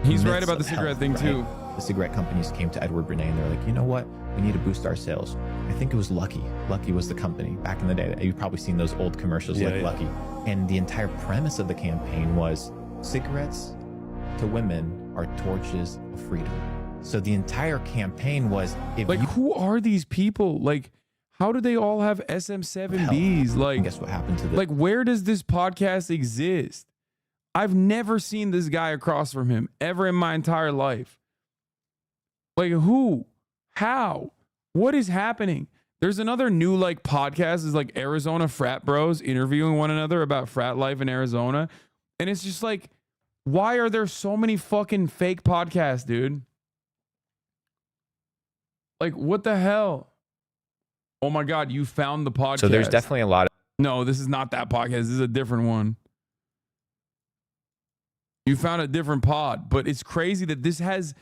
He's right about the cigarette thing too. The cigarette companies came to Edward Bernays and they're like, you know what? We need to boost our sales. I think it was Lucky. Lucky was the company back in the day. You've probably seen those old commercials like Lucky. And the entire premise of the campaign was cigarettes to women are torches of freedom. So the entire campaign was, if like, you, who are these people? Like, how do they all have SM7Bs? Like, guess what happened to this? like, where does this podcast exist? I've never seen this guy across from him ever in my entire life. Like, who? How? What is happening? There's another new like podcast is like Arizona frat bros interviewing one another about frat life in Arizona. And it's just like, why are there so many fucking fake podcasts, dude? Like, what the hell? Oh my God, you found the podcast. So there's definitely a lot of. No, this is not that podcast. This is a different one. You found a different pod, but it's crazy that this has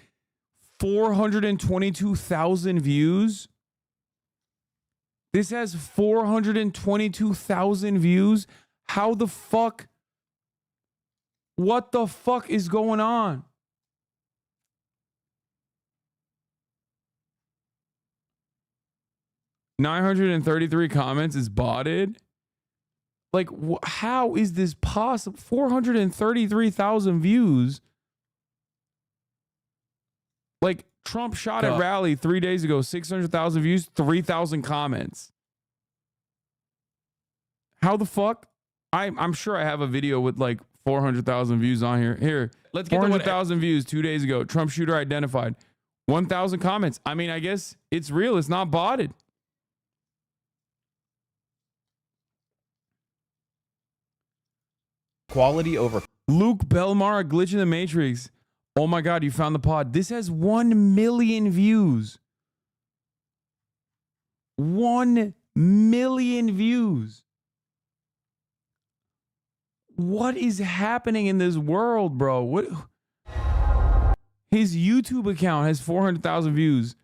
422,000 views. This has 422,000 views. How the fuck? What the fuck is going on? $933 comments is botted. Like, how is this possible? 433,000 views. Like, Trump shot at rally 3 days ago, 600,000 views, 3,000 comments. How the fuck? I'm sure I have a video with like 400,000 views on here. Here, let's get 400,000 views 2 days ago. Trump shooter identified. 1,000 comments. I mean, I guess it's real. It's not botted. Quality over. Luke Belmar, a glitch in the Matrix. Oh my God, you found the pod. This has 1 million views. 1 million views. What is happening in this world, bro? What? His YouTube account has 400,000 views.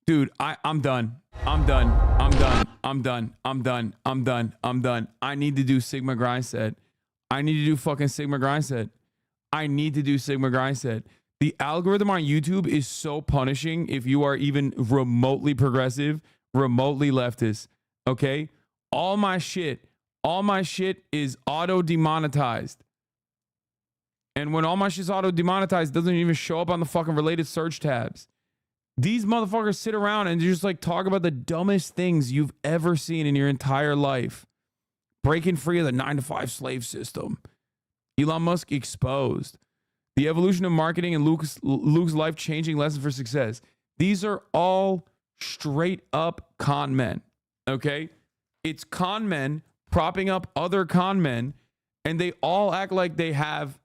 Dude, I'm done. I'm done. I'm done. I'm done. I'm done. I'm done. I'm done. I need to do Sigma grind set. I need to do fucking Sigma grind set. I need to do Sigma grind set. The algorithm on YouTube is so punishing if you are even remotely progressive, remotely leftist. Okay? All my shit is auto demonetized. And when all my shit's auto demonetized, it doesn't even show up on the fucking related search tabs. These motherfuckers sit around and just like talk about the dumbest things you've ever seen in your entire life. Breaking free of the 9-to-5 slave system. Elon Musk exposed. The evolution of marketing and Luke's life-changing lessons for success. These are all straight up con men. Okay? It's con men propping up other con men, and they all act like they have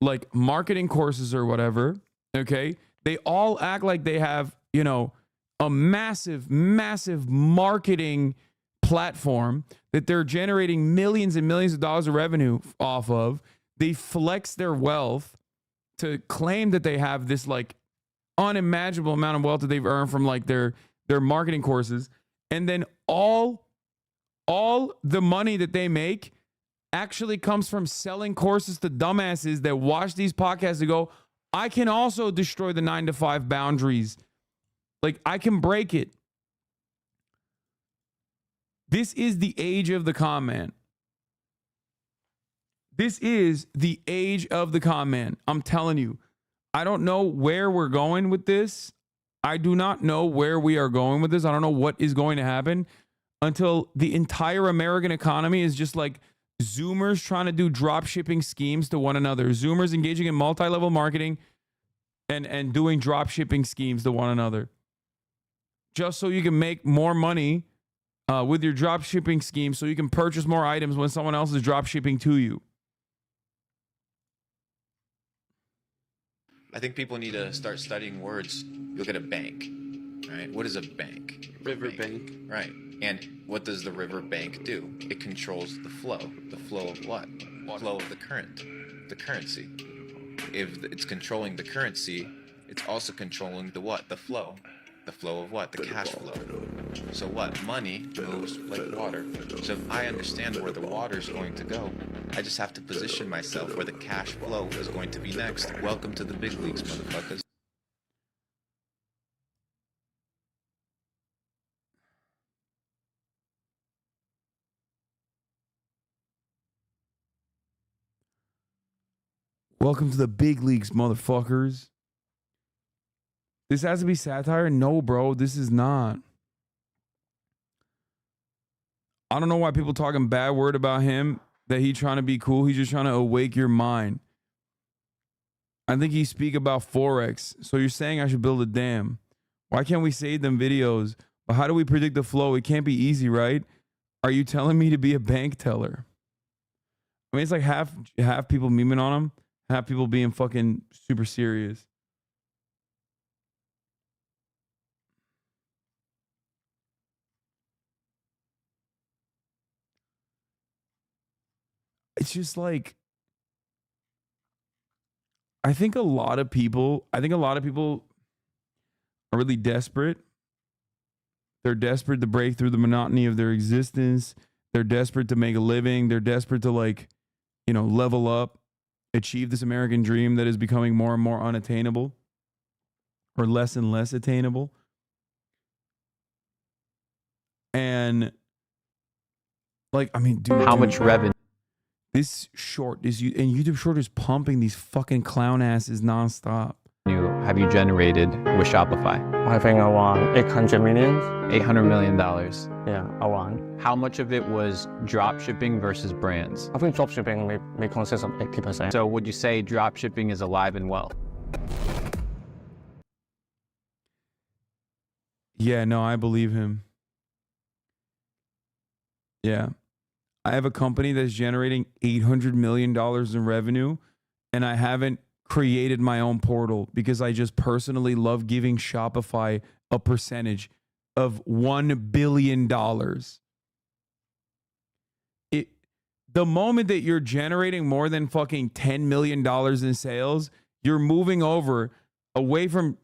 like marketing courses or whatever. Okay? They all act like they have, you know, a massive, massive marketing platform that they're generating millions and millions of dollars of revenue off of. They flex their wealth to claim that they have this like unimaginable amount of wealth that they've earned from like their marketing courses. And then all the money that they make actually comes from selling courses to dumbasses that watch these podcasts and go, I can also destroy the 9-to-5 boundaries. Like, I can break it. This is the age of the con man. This is the age of the con man. I'm telling you. I don't know where we're going with this. I do not know where we are going with this. I don't know what is going to happen until the entire American economy is just like Zoomers trying to do drop shipping schemes to one another. Zoomers engaging in multi-level marketing and doing drop shipping schemes to one another. Just so you can make more money with your drop shipping scheme so you can purchase more items when someone else is drop shipping to you. I think people need to start studying words. Look at a bank, right? What is a bank? Riverbank. Right. And what does the river bank do? It controls the flow. The flow of what? The flow of the current, the currency. If it's controlling the currency, it's also controlling the what? The flow. The flow of what? The cash flow. So what? Money moves like water. So if I understand where the water is going to go, I just have to position myself where the cash flow is going to be next. Welcome to the big leagues, motherfuckers. Welcome to the big leagues, motherfuckers. This has to be satire? No, bro, this is not. I don't know why people talking bad word about him, that he trying to be cool. He's just trying to awake your mind. I think he speak about Forex. So you're saying I should build a dam. Why can't we save them videos? But how do we predict the flow? It can't be easy, right? Are you telling me to be a bank teller? I mean, it's like half people memeing on him, half people being fucking super serious. It's just like, I think a lot of people are really desperate. They're desperate to break through the monotony of their existence. They're desperate to make a living. They're desperate to, like, you know, level up, achieve this American dream that is becoming more and more unattainable, or less and less attainable. And, like, I mean, dude, How much revenue? This short is and YouTube short is pumping these fucking clown asses nonstop. Have you generated with Shopify? I think around 800 million. $800 million. Yeah, around. How much of it was drop shipping versus brands? I think dropshipping may consist of 80%. So would you say drop shipping is alive and well? Yeah, no, I believe him. Yeah. I have a company that's generating $800 million in revenue, and I haven't created my own portal because I just personally love giving Shopify a percentage of $1 billion. The moment that you're generating more than fucking $10 million in sales, you're moving over away from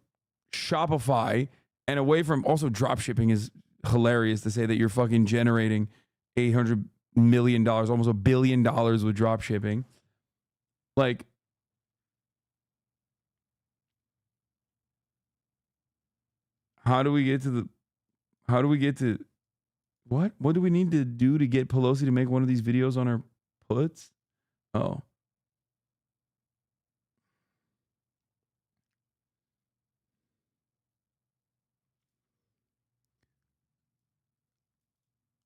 Shopify and away from, also drop shipping is hilarious to say that you're fucking generating $800 million, almost $1 billion with drop shipping. Like, how do we get to what do we need to do to get Pelosi to make one of these videos on her puts? Oh.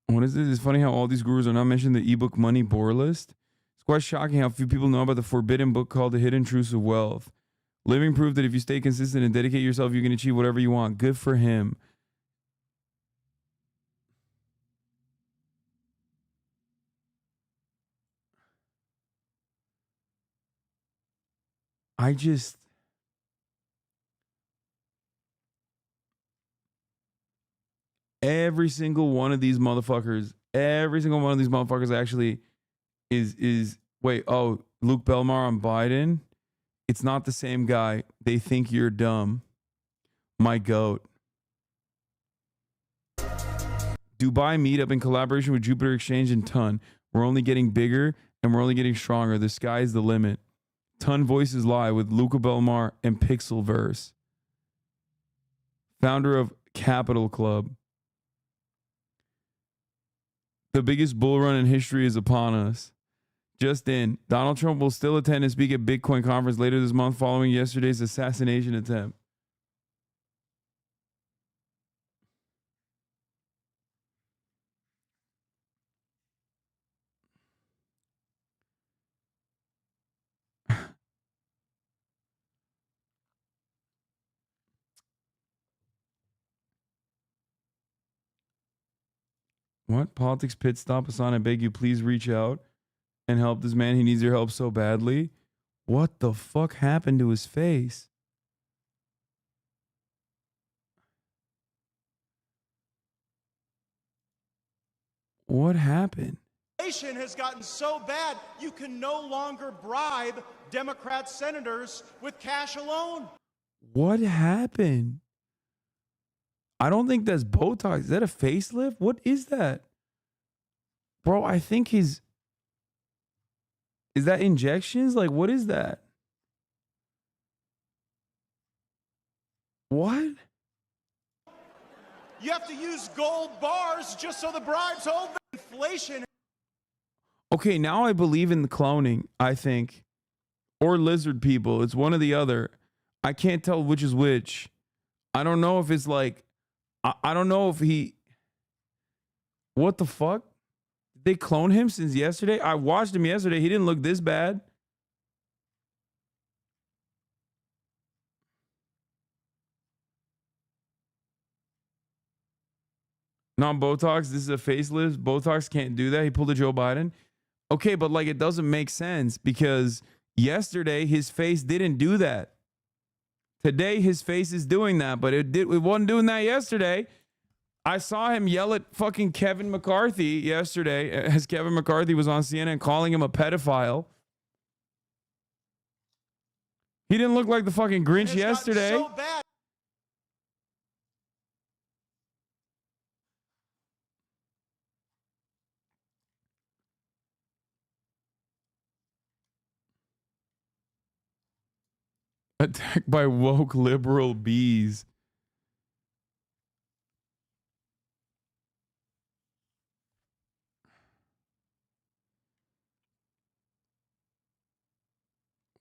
What is this? It's funny how all these gurus are not mentioning the ebook money bore list. It's quite shocking how few people know about the forbidden book called The Hidden Truths of Wealth. Living proof that if you stay consistent and dedicate yourself, you can achieve whatever you want. Good for him. Every single one of these motherfuckers actually is wait, oh, Luke Belmar on Biden? It's not the same guy. They think you're dumb. My goat. Dubai meetup in collaboration with Jupiter Exchange and Ton. We're only getting bigger and we're only getting stronger. The sky's the limit. Ton Voices Live with Luca Belmar and Pixelverse. Founder of Capital Club. The biggest bull run in history is upon us. Just in, Donald Trump will still attend and speak at Bitcoin conference later this month following yesterday's assassination attempt. What? Politics pit stop, Hasan, I beg you, please reach out and help this man. He needs your help so badly. What the fuck happened to his face? What happened? Inflation has gotten so bad, you can no longer bribe Democrat senators with cash alone. What happened? I don't think that's Botox. Is that a facelift? What is that? Bro, I think is that injections? Like, what is that? What? You have to use gold bars just so the bribes hold the inflation. Okay, now I believe in the cloning, I think. or lizard people. It's one or the other. I can't tell which is which. I don't know if it's like, I don't know if he, what the fuck? Did they clone him since yesterday? I watched him yesterday. He didn't look this bad. Non-Botox, this is a facelift. Botox can't do that. He pulled a Joe Biden. Okay, but like it doesn't make sense because yesterday his face didn't do that. Today his face is doing that, but it wasn't doing that yesterday. I saw him yell at fucking Kevin McCarthy yesterday as Kevin McCarthy was on CNN calling him a pedophile. He didn't look like the fucking Grinch yesterday. So bad. Attacked by woke liberal bees.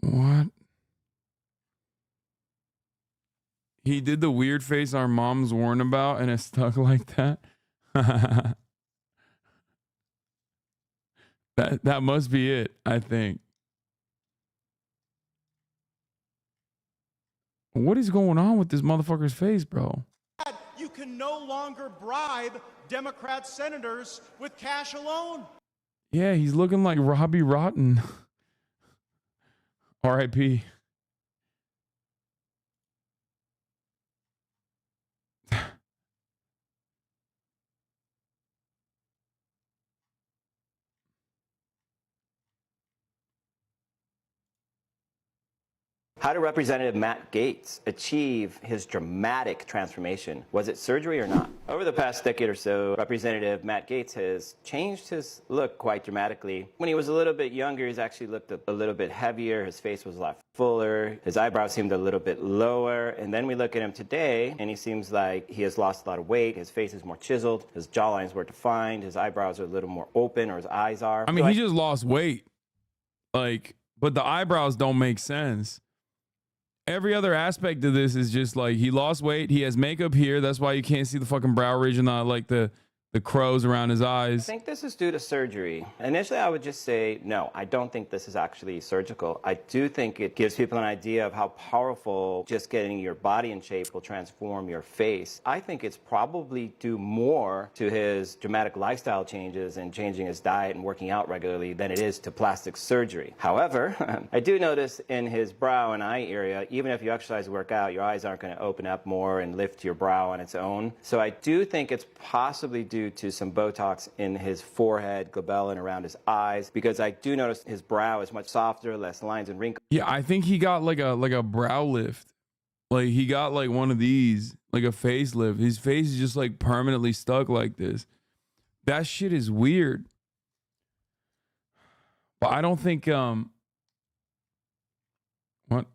What? He did the weird face our moms warned about and it stuck like that. That must be it, I think. What is going on with this motherfucker's face, bro? You can no longer bribe Democrat senators with cash alone. Yeah, he's looking like Robbie Rotten. R.I.P. How did Representative Matt Gaetz achieve his dramatic transformation? Was it surgery or not? Over the past decade or so, Representative Matt Gaetz has changed his look quite dramatically. When he was a little bit younger, he's actually looked a little bit heavier. His face was a lot fuller. His eyebrows seemed a little bit lower. And then we look at him today, and he seems like he has lost a lot of weight. His face is more chiseled. His jawlines were defined. His eyebrows are a little more open, or his eyes are. I mean, he just lost weight. Like, but the eyebrows don't make sense. Every other aspect of this is just like he lost weight. He has makeup here. That's why you can't see the fucking brow ridge and like the crows around his eyes. I think this is due to surgery. Initially, I would just say, no, I don't think this is actually surgical. I do think it gives people an idea of how powerful just getting your body in shape will transform your face. I think it's probably due more to his dramatic lifestyle changes and changing his diet and working out regularly than it is to plastic surgery. However, I do notice in his brow and eye area, even if you exercise and work out, your eyes aren't going to open up more and lift your brow on its own. So I do think it's possibly due to some Botox in his forehead, glabella, and around his eyes, because I do notice his brow is much softer, less lines and wrinkles. Yeah, I think he got like a brow lift. Like he got like one of these, like a facelift. His face is just like permanently stuck like this. That shit is weird. But I don't think what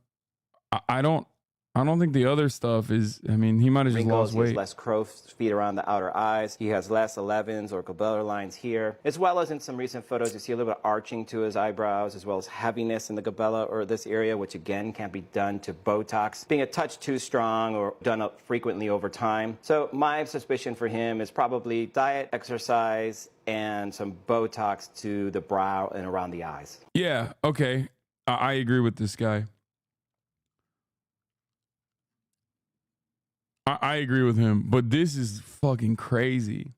I don't think the other stuff is, I mean, he might have just lost weight. He has less crow's feet around the outer eyes. He has less 11s or glabellar lines here, as well as in some recent photos, you see a little bit of arching to his eyebrows, as well as heaviness in the glabella or this area, which again can't be done to Botox, being a touch too strong or done up frequently over time. So my suspicion for him is probably diet, exercise, and some Botox to the brow and around the eyes. Yeah, okay. I agree with this guy. I agree with him, but this is fucking crazy.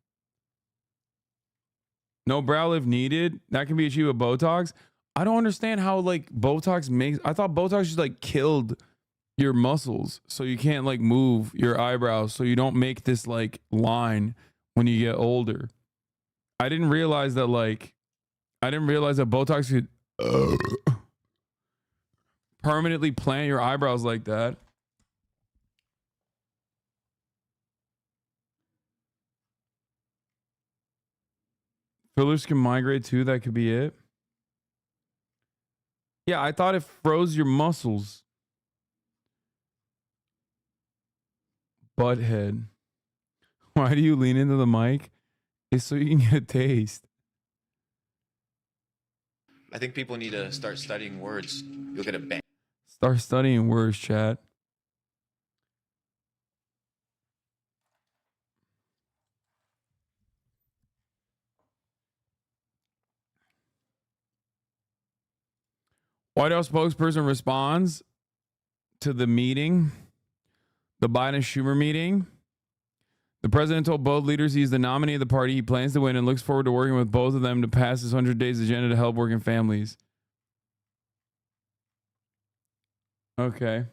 No brow lift needed. That can be achieved with Botox. I don't understand how like Botox makes. I thought Botox just like killed your muscles, so you can't like move your eyebrows, so you don't make this like line when you get older. I didn't realize that Botox could permanently plant your eyebrows like that. Fillers can migrate too. That could be it. Yeah, I thought it froze your muscles. Butthead. Why do you lean into the mic? It's so you can get a taste. I think people need to start studying words. You'll get a bang. Start studying words, chat. White House spokesperson responds to the meeting, the Biden-Schumer meeting. The president told both leaders he's the nominee of the party he plans to win and looks forward to working with both of them to pass his 100 days agenda to help working families. Okay.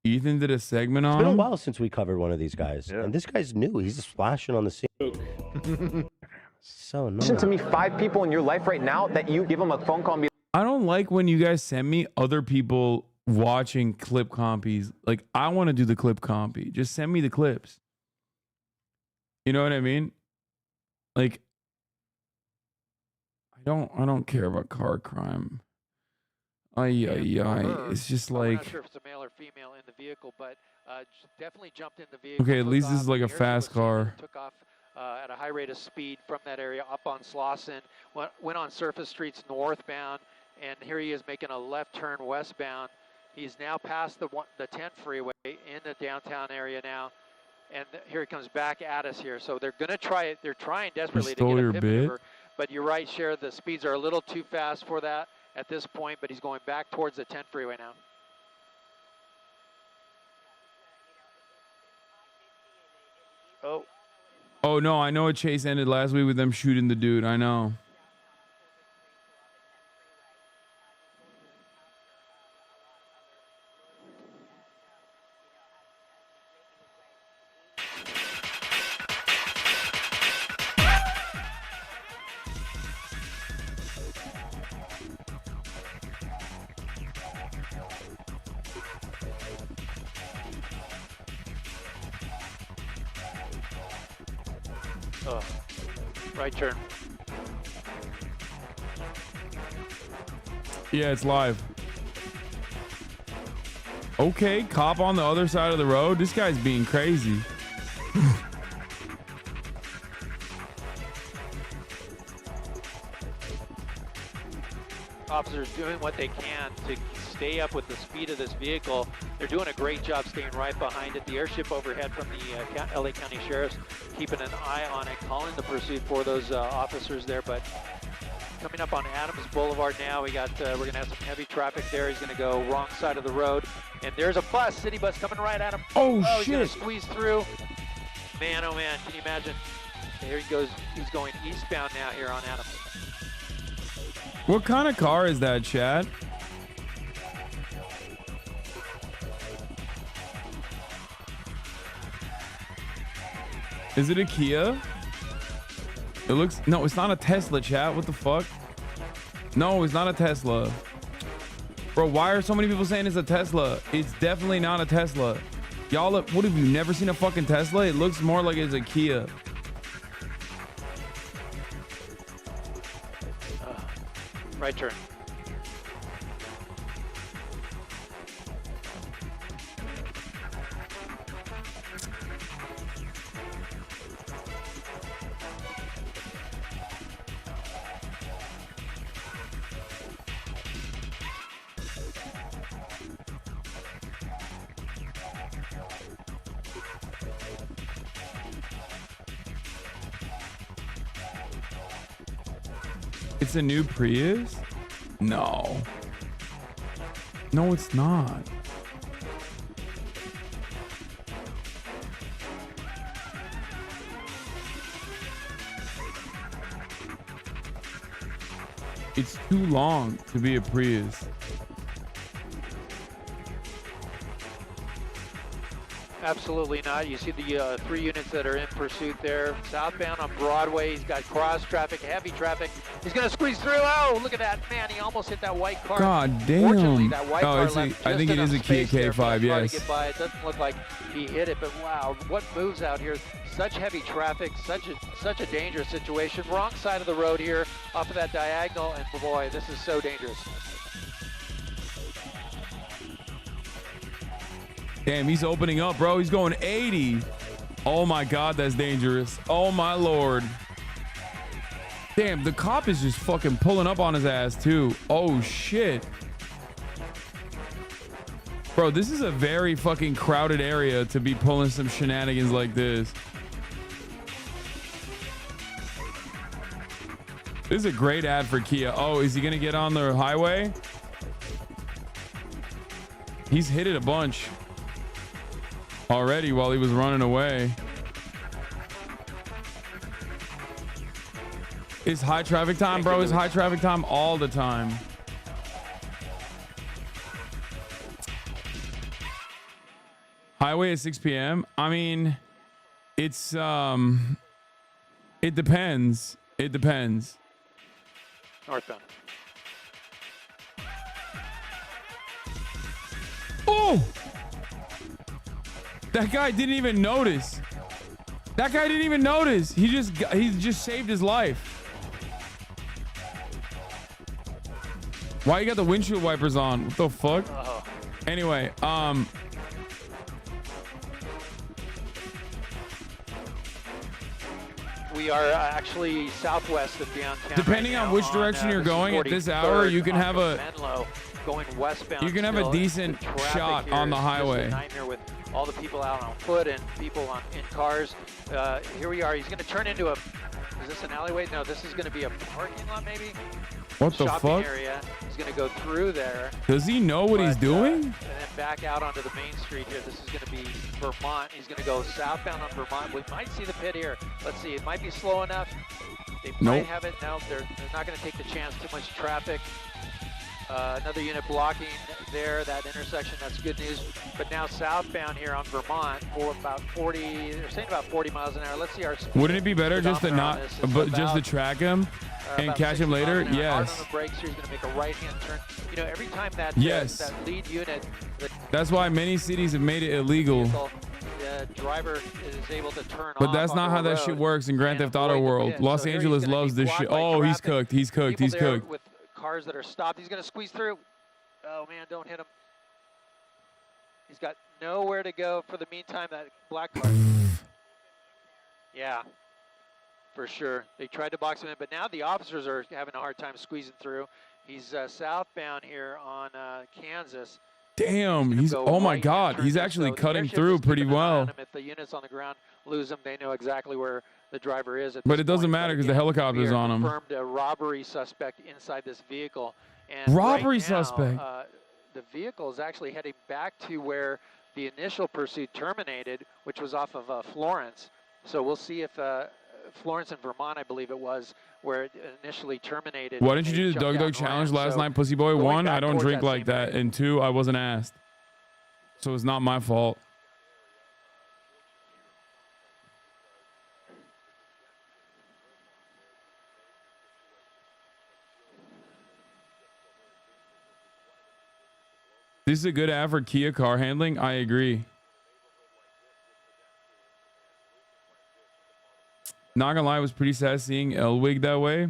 Ethan did a segment on It's been a him. while since we covered one of these guys. And this guy's new. He's just flashing on the scene. So annoying. Listen to me, 5 people in your life right now that you give them a phone call and be I don't like when you guys send me other people watching clip compies. Like, I want to do the clip compy. Just send me the clips. You know what I mean? Like, I don't care about car crime. It's just I'm like, not sure if it's a male or female in the vehicle, but definitely jumped in the vehicle. okay, at took least this off. is like a The airship fast was seen and car. Took off at a high rate of speed from that area up on Slauson, went on surface streets northbound, and here he is making a left turn westbound. He's now past the 10 freeway in the downtown area now, and here he comes back at us here. So they're going to try it. They're trying desperately to stole get a your pit bid? maneuver, but you're right, Cher, the speeds are a little too fast for that at this point, but he's going back towards the 10 freeway now. Oh. Oh, no, I know a chase ended last week with them shooting the dude. I know. Oh, right turn. Yeah, it's live. Okay, cop on the other side of the road. This guy's being crazy. Officers doing what they can to stay up with the speed of this vehicle. They're doing a great job staying right behind it. The airship overhead from the LA County Sheriff's keeping an eye on it, calling the pursuit for those officers there. But coming up on Adams Boulevard now, we're gonna have some heavy traffic there. He's gonna go wrong side of the road, and there's a bus, city bus coming right at him. Oh He's gonna shit! squeeze through. Man, oh man, can you imagine? Here he goes. He's going eastbound now here on Adams. What kind of car is that, Chad? Is it a Kia? It looks... No, it's not a Tesla, chat. What the fuck? No, it's not a Tesla. Bro, why are so many people saying it's a Tesla? It's definitely not a Tesla. Y'all, what have you never seen a fucking Tesla? It looks more like it's a Kia. Right turn. It's a new Prius? No. No, it's not. It's too long to be a Prius. Absolutely not. You see the 3 units that are in pursuit there. Southbound on Broadway. He's got cross traffic, heavy traffic. He's going to squeeze through. Oh, look at that. Man, he almost hit that white car. God Fortunately, damn. that white car left I think it is a Kia K5, yes. To get by. It doesn't look like he hit it, but wow, what moves out here. Such heavy traffic, such a dangerous situation. Wrong side of the road here, off of that diagonal, and boy, this is so dangerous. Damn, he's opening up, bro. He's going 80. Oh my God, that's dangerous. Oh my Lord. Damn, the cop is just fucking pulling up on his ass too. Oh shit. Bro, this is a very fucking crowded area to be pulling some shenanigans like this. This is a great ad for Kia. Oh, is he gonna get on the highway? He's hit it a bunch already while he was running away. It's high traffic time, bro. It's high traffic time all the time. Highway at 6 p.m. I mean, it's it depends. It depends. Northbound. Oh! That guy didn't even notice. That guy didn't even notice. He just saved his life. Why you got the windshield wipers on? What the fuck? Anyway, We are actually southwest of downtown. depending right on now which direction you're this going at this hour, you can have a Menlo going westbound. you can have a still. decent The traffic shot here on the is just a highway. nightmare with all the people out on foot and people in cars. Here we are. He's going to turn into a. Is this an alleyway? No, this is going to be a parking lot, maybe. What the Shopping fuck? area. He's going to go through there. Does he know what he's doing? And then back out onto the main street here. This is going to be Vermont. He's going to go southbound on Vermont. We might see the pit here. Let's see. It might be slow enough. They might Nope. have it. No, they're not going to take the chance. Too much traffic. Another unit blocking there, that intersection. That's good news. But now southbound here on Vermont for about 40, they're saying about 40 miles an hour. Let's see our speed. Wouldn't it be better just to speedometer on not, this. It's but just to about, track him and about catch him 60 later? miles an hour. Hard on Yes. the brakes here. He's going to make a right-hand turn. You know, every time that, Yes. that lead unit, the That's why many cities have made it illegal. the driver is able to turn But off that's not on how the that road shit works in Grand and Theft Auto avoid the world. pit. Los So here he's Angeles gonna loves be this shit. blocked by Oh, he's traffic. cooked. He's cooked. People He's there cooked. with cars that are stopped. He's going to squeeze through. Oh man, don't hit him. He's got nowhere to go for the meantime. That black car. Yeah, for sure. They tried to box him in, but now the officers are having a hard time squeezing through. He's southbound here on Kansas. Damn, he's Go oh my right-hand God, turn he's here. actually So the cutting airship through is pretty keeping an eye on well. him. If the units on the ground lose him, they know exactly where the driver is. But it doesn't matter because the helicopter's on him. Confirmed a robbery suspect inside this vehicle. And Robbery right now, suspect. The vehicle is actually heading back to where the initial pursuit terminated, which was off of Florence. So we'll see if Florence and Vermont, I believe it was, where it initially terminated. Why didn't you They do the jumped Doug out Dog and ran. challenge last So night, Pussy Boy? going One, I back don't towards drink that like same that. area. And two, I wasn't asked. So it's not my fault. This is a good ad for Kia car handling. I agree. Not gonna lie, it was pretty sad seeing Elwig that way.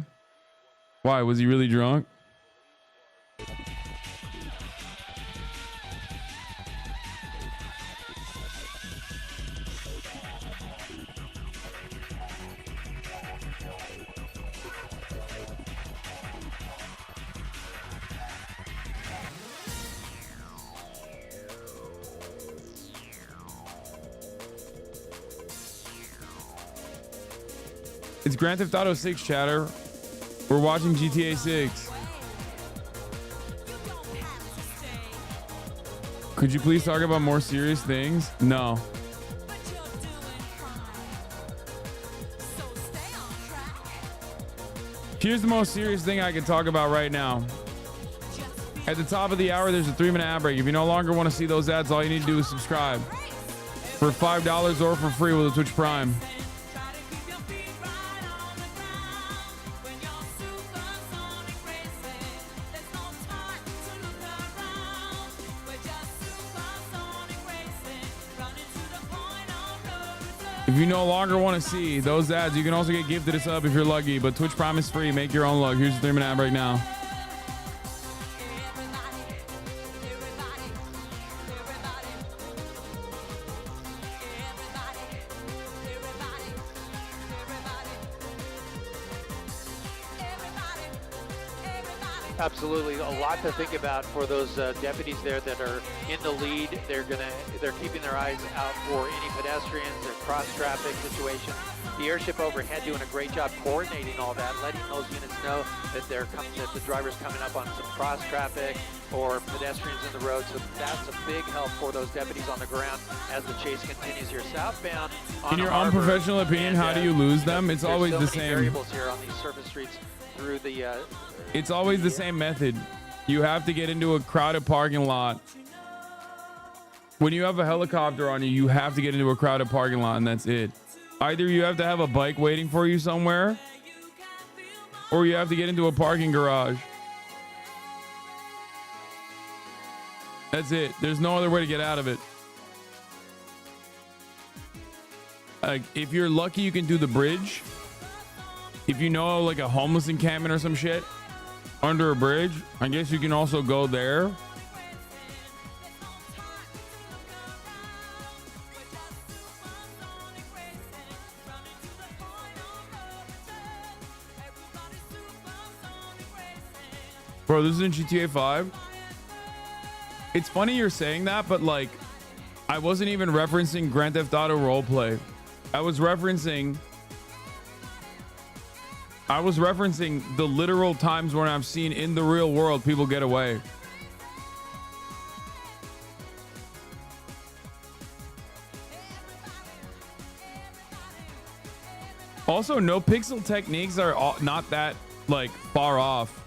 Why? Was he really drunk? It's Grand Theft Auto 6, chatter. We're watching GTA 6. Could you please talk about more serious things? No. Here's the most serious thing I can talk about right now. At the top of the hour, there's a 3-minute ad break. If you no longer want to see those ads, all you need to do is subscribe. For $5 or for free with a Twitch Prime. If you no longer want to see those ads, you can also get gifted a sub if you're lucky. But Twitch Prime is free. Make your own luck. Here's the 3-minute ad break now. Absolutely, a lot to think about for those deputies there that are in the lead. They're keeping their eyes out for any pedestrians or cross-traffic situations. The airship overhead doing a great job coordinating all that, letting those units know that that the driver's coming up on some cross-traffic or pedestrians in the road. So that's a big help for those deputies on the ground as the chase continues here southbound. In your unprofessional opinion, how do you lose them? It's always the same. Variables here on these surface streets through the. It's always the same method. You have to get into a crowded parking lot. When you have a helicopter on you, you have to get into a crowded parking lot, and that's it. Either you have to have a bike waiting for you somewhere, or you have to get into a parking garage. That's it. There's no other way to get out of it. Like, if you're lucky, you can do the bridge. If you know, like, a homeless encampment or some shit under a bridge, I guess you can also go there. Bro, this is in GTA 5. It's funny you're saying that, but like, I wasn't even referencing Grand Theft Auto roleplay. I was referencing the literal times when I've seen in the real world people get away. Also, no pixel techniques are not that like far off.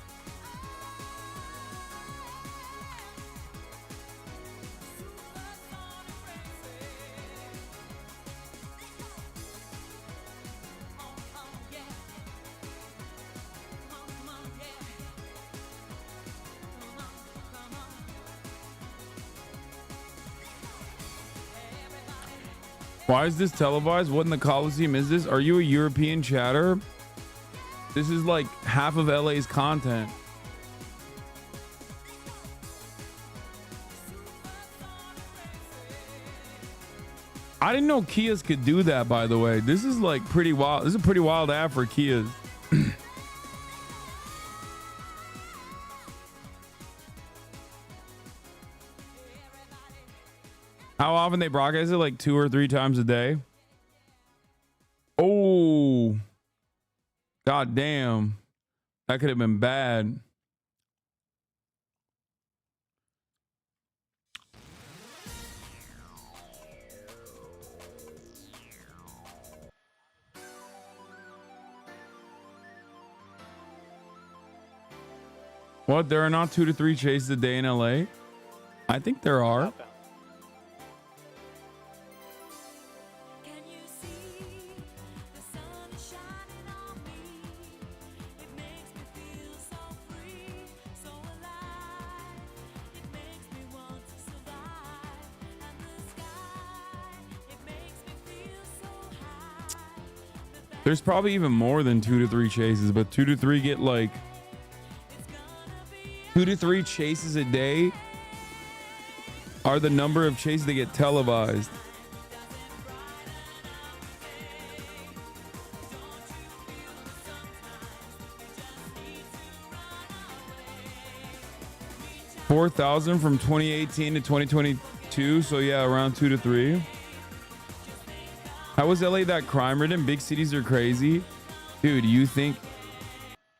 Why is this televised? What in the Coliseum is this? Are you a European chatter? This is like half of LA's content. I didn't know Kias could do that, by the way. This is like pretty wild. This is a pretty wild app for Kias. How often they broadcast it? Like 2 or 3 times a day? Oh. God damn. That could have been bad. What? There are not 2 to 3 chases a day in LA? I think there are. There's probably even more than 2 to 3 chases, but 2 to 3 get like 2 to 3 chases a day are the number of chases that get televised. $4,000 from 2018 to 2022, so yeah, around 2 to 3. How was LA that crime ridden? Big cities are crazy. Dude, you think...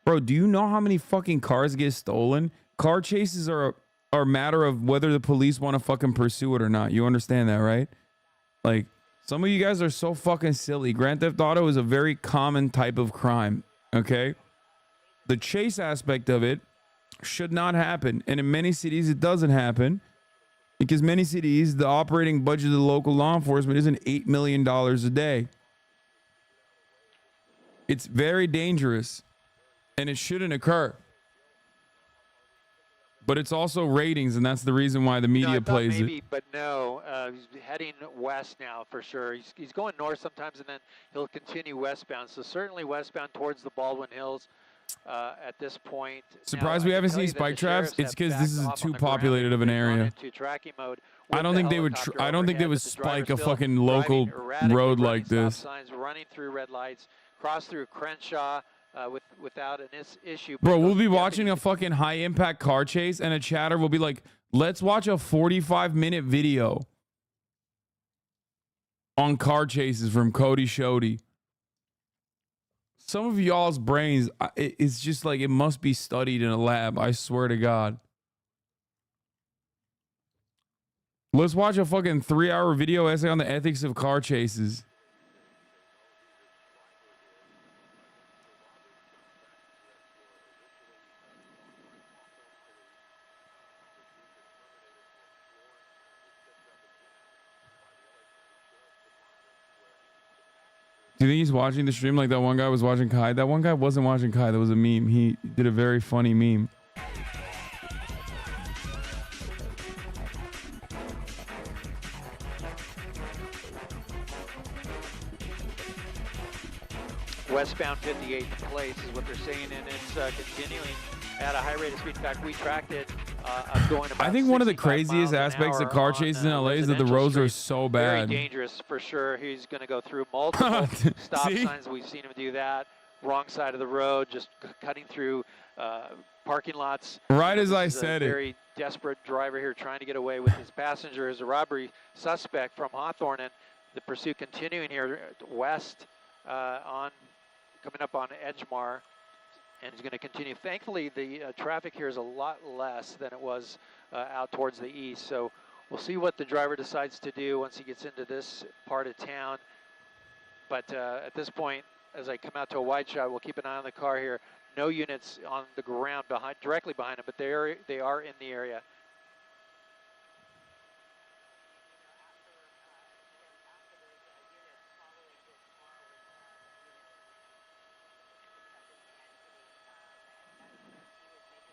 Bro, do you know how many fucking cars get stolen? Car chases are a matter of whether the police want to fucking pursue it or not. You understand that, right? Like, some of you guys are so fucking silly. Grand Theft Auto is a very common type of crime, okay? The chase aspect of it should not happen. And in many cities, it doesn't happen. Because many cities, the operating budget of the local law enforcement isn't $8 million a day. It's very dangerous, and it shouldn't occur. But it's also ratings, and that's the reason why the media plays maybe, it. But no, he's heading west now for sure. He's going north sometimes, and then he'll continue westbound. So certainly westbound towards the Baldwin Hills. At this point, Surprised we haven't seen spike traps. It's because this is too populated of an area. I don't think they would. I don't think they would spike a fucking local road like this. Signs running through red lights, cross through Crenshaw, without an issue. Bro, we'll be watching a fucking high impact car chase and a chatter will be like, let's watch a 45-minute video on car chases from Cody Shody. Some of y'all's brains, it's just like, it must be studied in a lab. I swear to God. Let's watch a fucking 3-hour video essay on the ethics of car chases. Do you think he's watching the stream like that one guy was watching Kai? That one guy wasn't watching Kai. That was a meme. He did a very funny meme. Westbound 58th place is what they're saying, and it's continuing at a high rate of speed. In fact, we tracked it going about I think one of the 65 craziest miles an aspects of hour car on, chases in LA is that the residential roads are streets. so Very bad. dangerous for sure. He's going to go through multiple stop See? signs. We've seen him do that. Wrong side of the road, just cutting through parking lots. Right as I This is said a it. very desperate driver here trying to get away with his passenger as a robbery suspect from Hawthorne, and the pursuit continuing here west coming up on Edgemar, and is going to continue. Thankfully, the traffic here is a lot less than it was out towards the east, so we'll see what the driver decides to do once he gets into this part of town. But at this point, as I come out to a wide shot, we'll keep an eye on the car here. No units on the ground directly behind him, but they are in the area.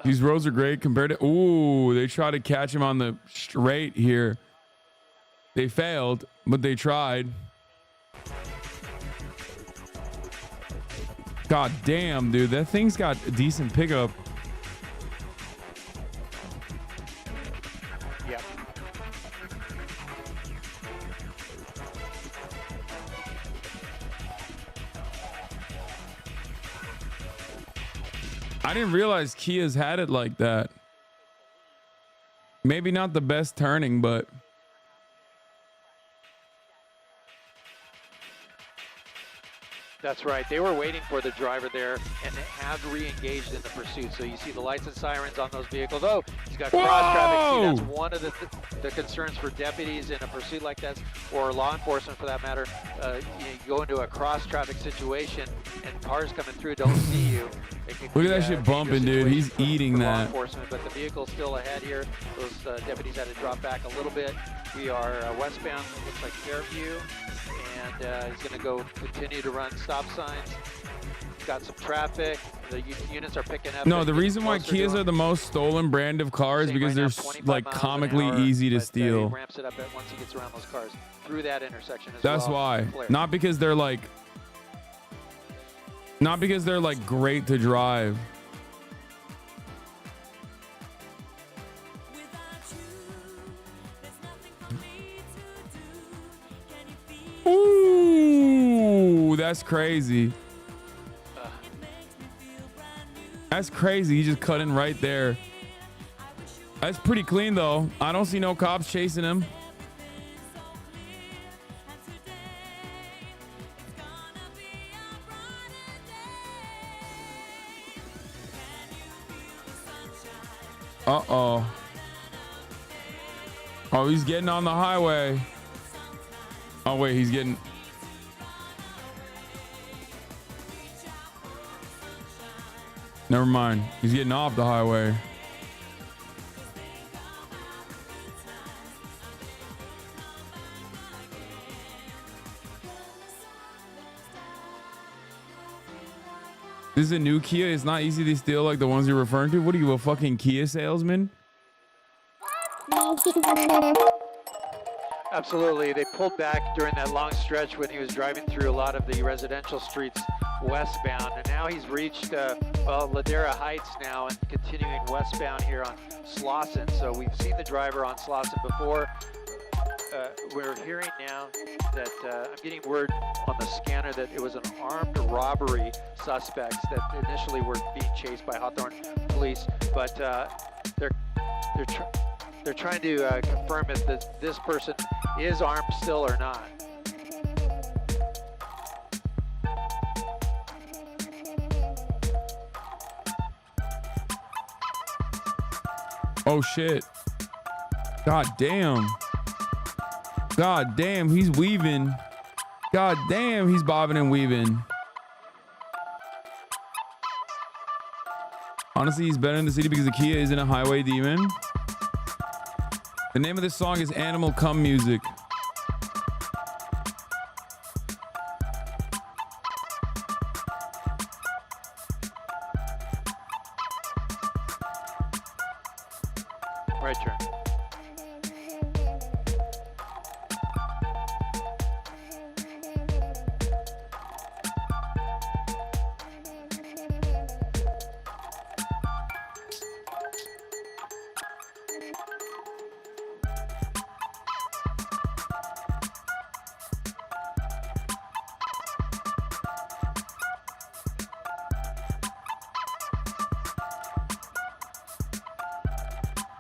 These roads are great compared to... Ooh, they tried to catch him on the straight here. They failed, but they tried. God damn, dude. That thing's got a decent pickup. Yep. I didn't realize Kia's had it like that. Maybe not the best turning, but... That's right. They were waiting for the driver there, and they have re-engaged in the pursuit. So you see the lights and sirens on those vehicles. Oh, he's got cross traffic. See, that's one of the concerns for deputies in a pursuit like that, or law enforcement for that matter. You go into a cross traffic situation, and cars coming through don't see you. Look at that shit bumping, dude. He's eating for law that. enforcement, but the vehicle's still ahead here. Those deputies had to drop back a little bit. We are westbound, looks like Fairview, and he's going to go continue to run stop signs. He's got some traffic. The units are picking up. No, the reason why Kias are the most stolen brand of cars because they're like comically easy to steal. He ramps it up once he gets around those cars through that intersection as That's why. Not because they're like great to drive. Ooh, that's crazy. That's crazy. He just cut in right there. That's pretty clean though. I don't see no cops chasing him. Uh-oh. Oh, he's getting on the highway. Oh, wait, he's getting... Never mind. He's getting off the highway. This is a new Kia. It's not easy to steal like the ones you're referring to. What are you, a fucking Kia salesman? Absolutely. They pulled back during that long stretch when he was driving through a lot of the residential streets westbound, and now he's reached Ladera Heights now and continuing westbound here on Slauson. So we've seen the driver on Slauson before. we're hearing now that I'm getting word on the scanner that it was an armed robbery suspects that initially were being chased by Hawthorne police, but they're trying to confirm if this person is armed still or not. Oh shit. God damn. God damn, he's weaving. God damn, he's bobbing and weaving. Honestly, he's better in the city because the Kia isn't a highway demon. The name of this song is Animal Cum Music. Right turn.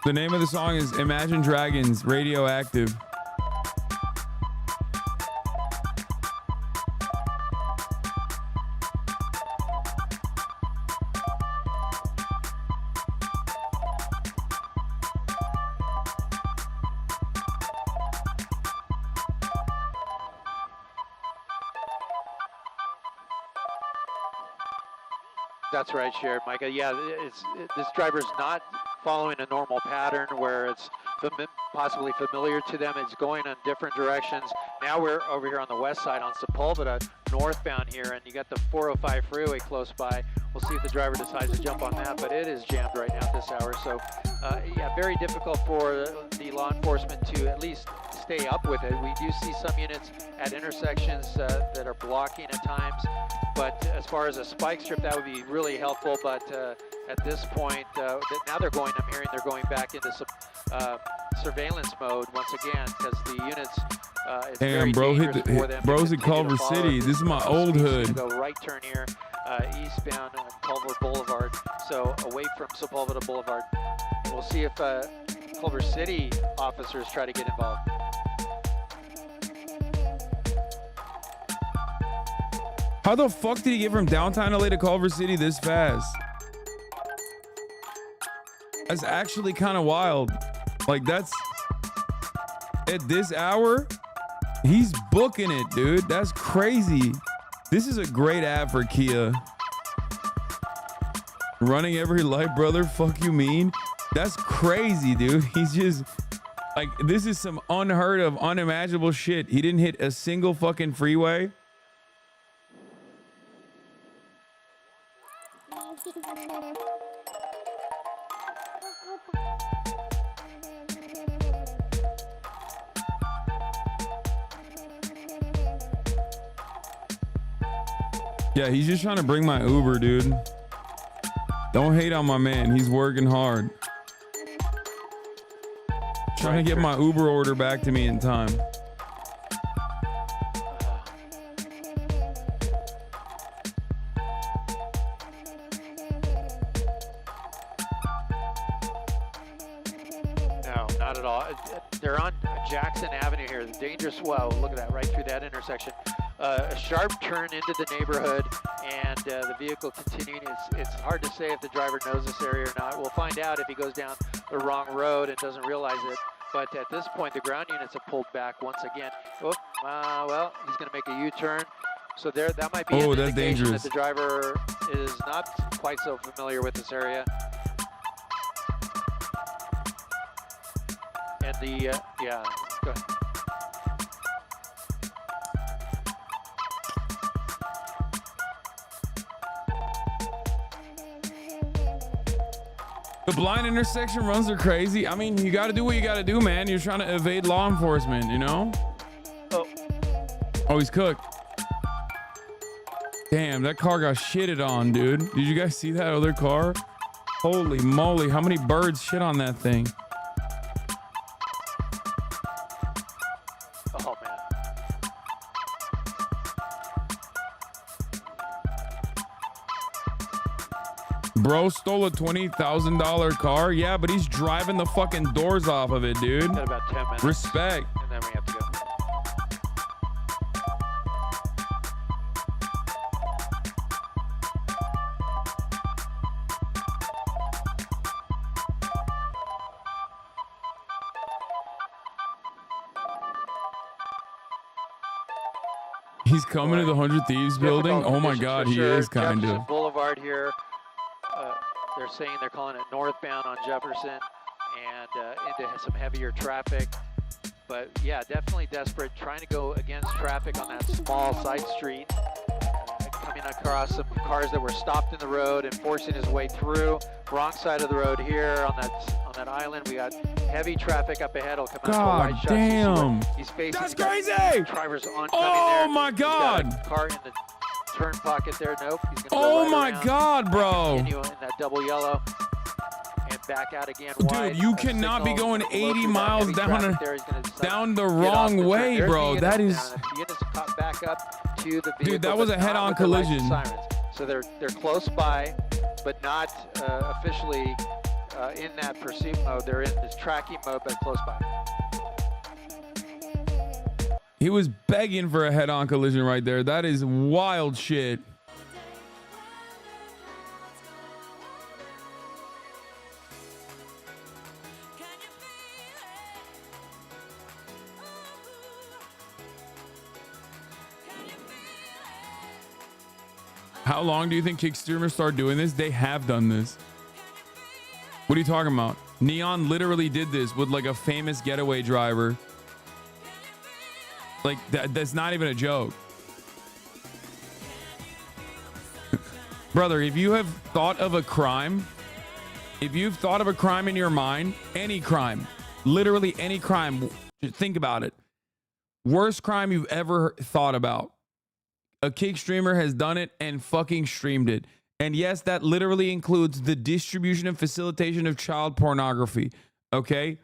The name of the song is Imagine Dragons, Radioactive. That's right, Sheriff Micah. Yeah, this driver's not following a normal pattern where it's possibly familiar to them. It's going in different directions. Now we're over here on the west side on Sepulveda, northbound here, and you got the 405 freeway close by. We'll see if the driver decides to jump on that, but it is jammed right now at this hour. So, yeah, very difficult for the law enforcement to at least stay up with it. We do see some units at intersections that are blocking at times, but as far as a spike strip, that would be really helpful. But at this point, now I'm hearing they're going back into some surveillance mode once again because the units, it's very Damn, bro, dangerous for them. bro's in Culver City. This is my old hood. Go right turn here, eastbound on Culver Boulevard, so away from Sepulveda Boulevard. And we'll see if Culver City officers try to get involved. How the fuck did he get from downtown LA to Culver City this fast? That's actually kind of wild. Like, that's at this hour, he's booking it, dude. That's crazy. This is a great ad for Kia. Running every light, brother. Fuck you mean? That's crazy, dude. He's just like, this is some unheard of, unimaginable shit. He didn't hit a single fucking freeway. Yeah, he's just trying to bring my Uber, dude. Don't hate on my man. He's working hard. Trying to get my Uber order back to me in time. No, not at all. They're on Jackson Avenue here. The dangerous, well, look at that, right through that intersection. A sharp turn into the neighborhood, and the vehicle continuing. It's hard to say if the driver knows this area or not. We'll find out if he goes down the wrong road and doesn't realize it. But at this point, the ground units have pulled back once again. Oh, well, he's going to make a U-turn. So there, that might be an that's indication dangerous. that the driver is not quite so familiar with this area. And the, yeah, go ahead. The blind intersection runs are crazy. I mean, you got to do what you got to do, man. You're trying to evade law enforcement, you know? Oh, he's cooked. Damn, that car got shitted on, dude. Did you guys see that other car? Holy moly, how many birds shit on that thing? Bro stole a $20,000 car. Yeah, but he's driving the fucking doors off of it, dude. Got about 10 minutes. Respect. And then we have to go. He's coming to the 100 Thieves building. Oh my God, he is kind Jefferson of. Boulevard here. They're saying they're calling it northbound on Jefferson and into some heavier traffic. But yeah, definitely desperate, trying to go against traffic on that small side street. Coming across some cars that were stopped in the road and forcing his way through. Wrong side of the road here on that island. We got heavy traffic up ahead. He'll come out to a God wide shot. damn. He's facing. That's crazy. Drivers on. Oh my God. He's got a car in the turn pocket there. Nope. He's gonna Oh go my right around, God, bro. continue in that double yellow and back out again. Dude, wide. you A cannot be signal going below 80 through that miles heavy down traffic there. He's gonna decide down the to get off wrong the turn. way, There's bro. the That units is. now. The units caught back up to the vehicle. Dude, that was but a head-on not with the lights and collision. sirens. So they're close by, but not officially in that pursuit mode. They're in this tracking mode, but close by. He was begging for a head-on collision right there. That is wild shit. How long do you think kick streamers start doing this? They have done this. What are you talking about? Neon literally did this with like a famous getaway driver. Like that's not even a joke. Brother, if you have thought of a crime, if you've thought of a crime in your mind, any crime, literally any crime, just think about it. Worst crime you've ever thought about. A kick streamer has done it and fucking streamed it. And yes, that literally includes the distribution and facilitation of child pornography. Okay?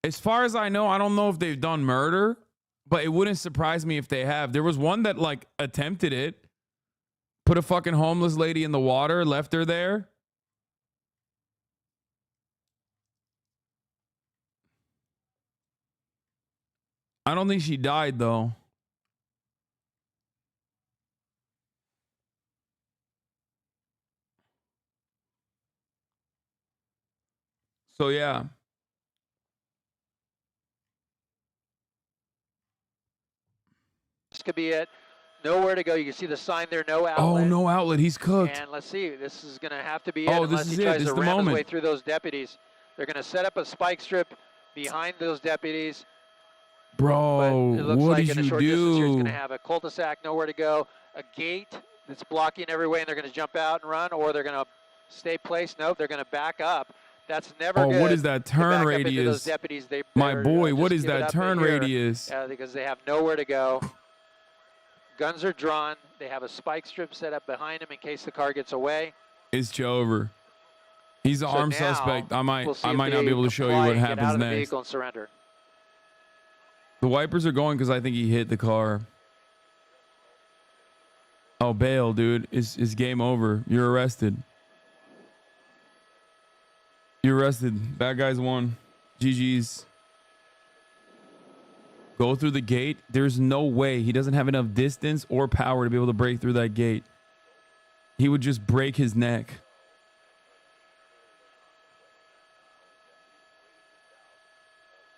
As far as I know, I don't know if they've done murder, but it wouldn't surprise me if they have. There was one that like attempted it. Put a fucking homeless lady in the water, left her there. I don't think she died though. So yeah. This could be it. Nowhere to go. You can see the sign there, no outlet. Oh, no outlet. He's cooked. And let's see. This is going to have to be it Oh, unless this is he it. tries This to is the ram his moment. way through those deputies. They're going to set up a spike strip behind those deputies. Bro, It looks what like did in a you short distance here, it's going do? to have a cul-de-sac, nowhere to go, a gate that's blocking every way, and they're going to jump out and run, or they're going to stay placed. Nope, they're going to back up. That's never Oh, good. what is that to turn back up into those radius? deputies. They My better, boy, just what is give it that up turn here, radius? because they have nowhere to go. Guns are drawn. They have a spike strip set up behind them in case the car gets away. It's over. He's an So armed now, suspect. I might we'll see if not they be able to show you comply what and get out happens of the next. vehicle and surrender. The wipers are going because I think he hit the car. Oh, bail, dude. It's game over. You're arrested. You're arrested. Bad guys won. GG's. Go through the gate. There's no way. He doesn't have enough distance or power to be able to break through that gate. He would just break his neck.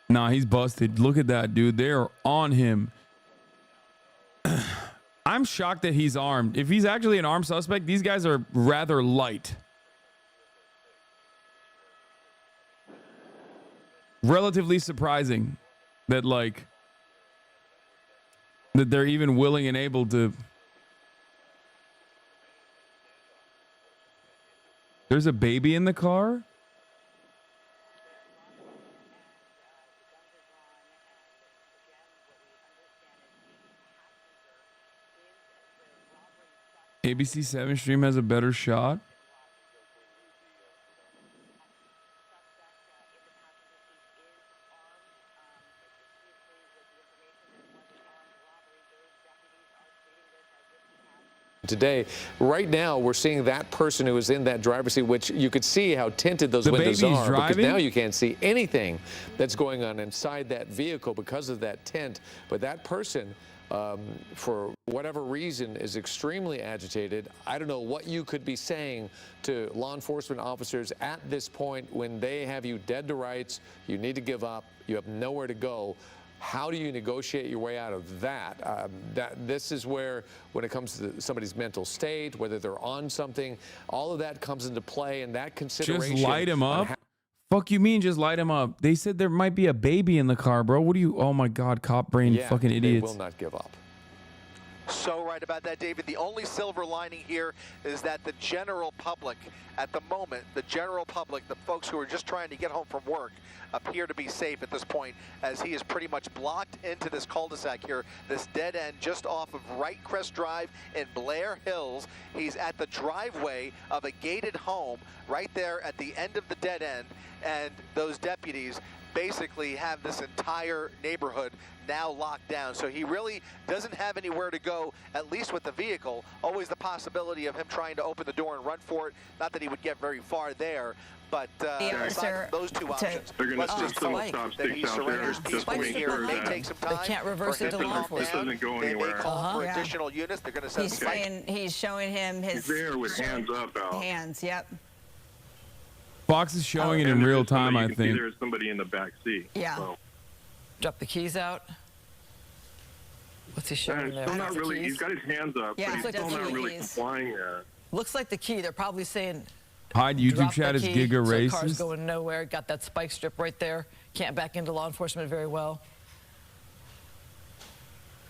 Nah, he's busted. Look at that, dude. They're on him. I'm shocked that he's armed. If he's actually an armed suspect, these guys are rather light. Relatively surprising that, like, that they're even willing and able to. There's a baby in the car? ABC 7 stream has a better shot. Today, right now, we're seeing that person who is in that driver's seat, which you could see how tinted those The windows baby's are, because driving? now you can't see anything that's going on inside that vehicle because of that tint. But that person, for whatever reason, is extremely agitated. I don't know what you could be saying to law enforcement officers at this point when they have you dead to rights, you need to give up, you have nowhere to go. How do you negotiate your way out of that? This is where, when it comes to somebody's mental state, whether they're on something, all of that comes into play, and that consideration. Just light him on up? Fuck you mean just light him up? They said there might be a baby in the car, bro. What do you, oh my God, cop brain Yeah, fucking idiots. They will not give up. So right about that, David. The only silver lining here is that the general public, at the moment, the general public, the folks who are just trying to get home from work, appear to be safe at this point, as he is pretty much blocked into this cul-de-sac here, this dead end just off of Wright Crest Drive in Blair Hills. He's at the driveway of a gated home right there at the end of the dead end, and those deputies basically have this entire neighborhood now locked down. So he really doesn't have anywhere to go, at least with the vehicle. Always the possibility of him trying to open the door and run for it. Not that he would get very far there, but aside from those two options, let's just hope that he surrenders peacefully here. It may take some time. They can't reverse it to law enforcement. They may call for additional units. They're going to send some. He's showing him his. He's there with hands up out. Hands, yep. Fox is showing it in real time, I think. There's somebody in the back seat. Yeah. So. Drop the keys out. What's he showing there? Still not really. He's got his hands up, Yeah, but he's still not really complying there. Looks like the key. They're probably saying. Hyde YouTube drop chat the is key, giga so racist. car's going nowhere. Got that spike strip right there. Can't back into law enforcement very well.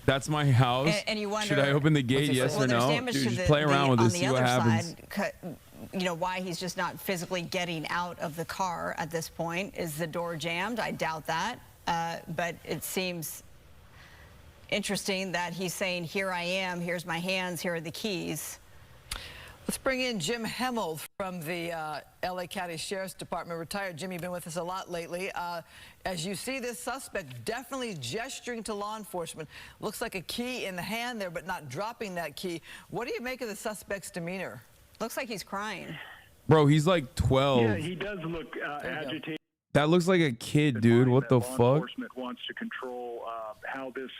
That's my house. And you wonder, should I open the gate? Yes or no? Dude, just play around with this. See what happens. You know, why he's just not physically getting out of the car at this point. Is the door jammed? I doubt that. But it seems interesting that he's saying, here I am, here's my hands, here are the keys. Let's bring in Jim Hemmel from the LA County Sheriff's Department, retired. Jim, you've been with us a lot lately. As you see this suspect definitely gesturing to law enforcement, looks like a key in the hand there, but not dropping that key. What do you make of the suspect's demeanor? Looks like he's crying. Bro, he's like 12. Yeah, he does look agitated. That looks like a kid, dude. What the fuck? Law enforcement wants to control how this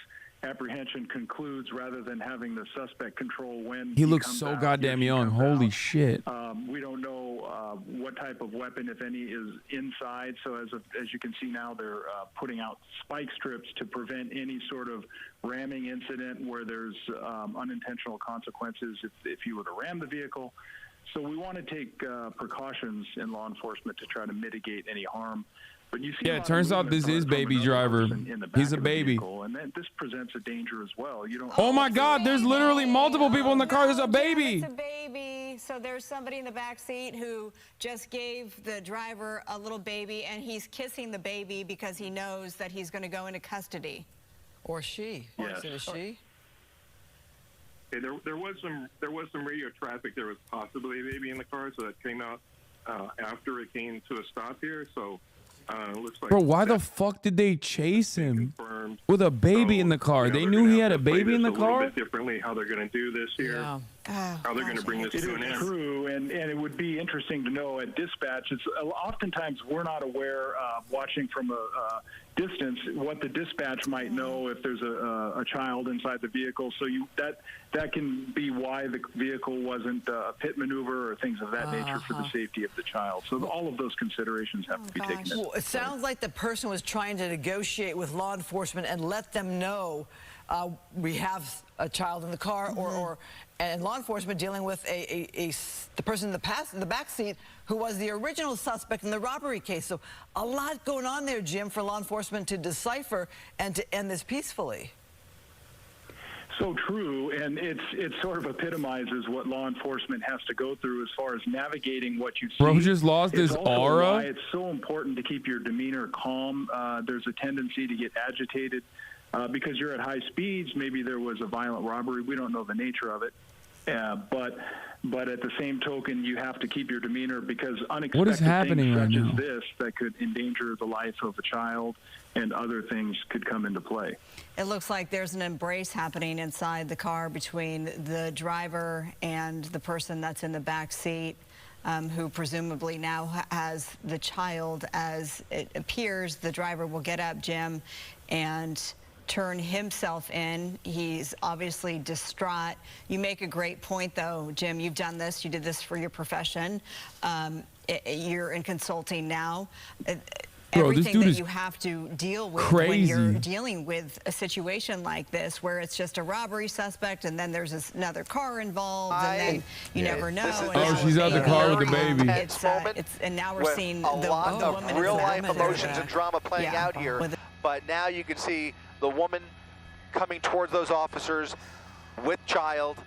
apprehension concludes rather than having the suspect control when He looks comes so out, goddamn if he young. comes Holy out. shit. We don't know what type of weapon, if any, is inside. So as you can see now, they're putting out spike strips to prevent any sort of ramming incident where there's unintentional consequences if you were to ram the vehicle. So we want to take precautions in law enforcement to try to mitigate any harm. But you see Yeah, it turns out this is baby driver. He's a baby. And then this presents a danger as well. You don't. Oh my God, there's literally multiple people in the car. There's a baby. It's a baby. So there's somebody in the back seat who just gave the driver a little baby, and he's kissing the baby because he knows that he's going to go into custody. Or she. Or Yes. is it a she? Okay, there was some radio traffic. There was possibly a baby in the car, so that came out after it came to a stop here. So looks like. Bro, why the fuck did they chase him with a baby in the car? They knew he had a baby in the a little car? bit differently how they're going to do this here. How they're going to bring this to an end. It is true, and it would be interesting to know at dispatch. It's oftentimes we're not aware, watching from a distance, what the dispatch might know if there's a child inside the vehicle. So that can be why the vehicle wasn't a pit maneuver or things of that nature for the safety of the child. So all of those considerations have to be taken into Well, it sounds like the person was trying to negotiate with law enforcement and let them know we have a child in the car, and law enforcement dealing with the person in the back seat who was the original suspect in the robbery case. So a lot going on there, Jim, for law enforcement to decipher and to end this peacefully. So true, and it sort of epitomizes what law enforcement has to go through as far as navigating what you see. Bro just lost It's his also aura. why it's so important to keep your demeanor calm. There's a tendency to get agitated because you're at high speeds. Maybe there was a violent robbery. We don't know the nature of it. But at the same token, you have to keep your demeanor because unexpected What is happening things right such now? as this that could endanger the life of a child and other things could come into play. It looks like there's an embrace happening inside the car between the driver and the person that's in the back seat, who presumably now has the child. As it appears, the driver will get up, Jim, and turn himself in. He's obviously distraught. You make a great point, though, Jim. You've done this. You did this for your profession. You're in consulting now. Bro, this Everything dude that is you have to deal with crazy. when you're dealing with a situation like this, where it's just a robbery suspect and then there's another car involved, and then you never know. Oh, she's out the car with the baby. And now we're with seeing a lot the of woman real is life the- emotions and drama playing Yeah. out here. But now you can see the woman coming towards those officers with child.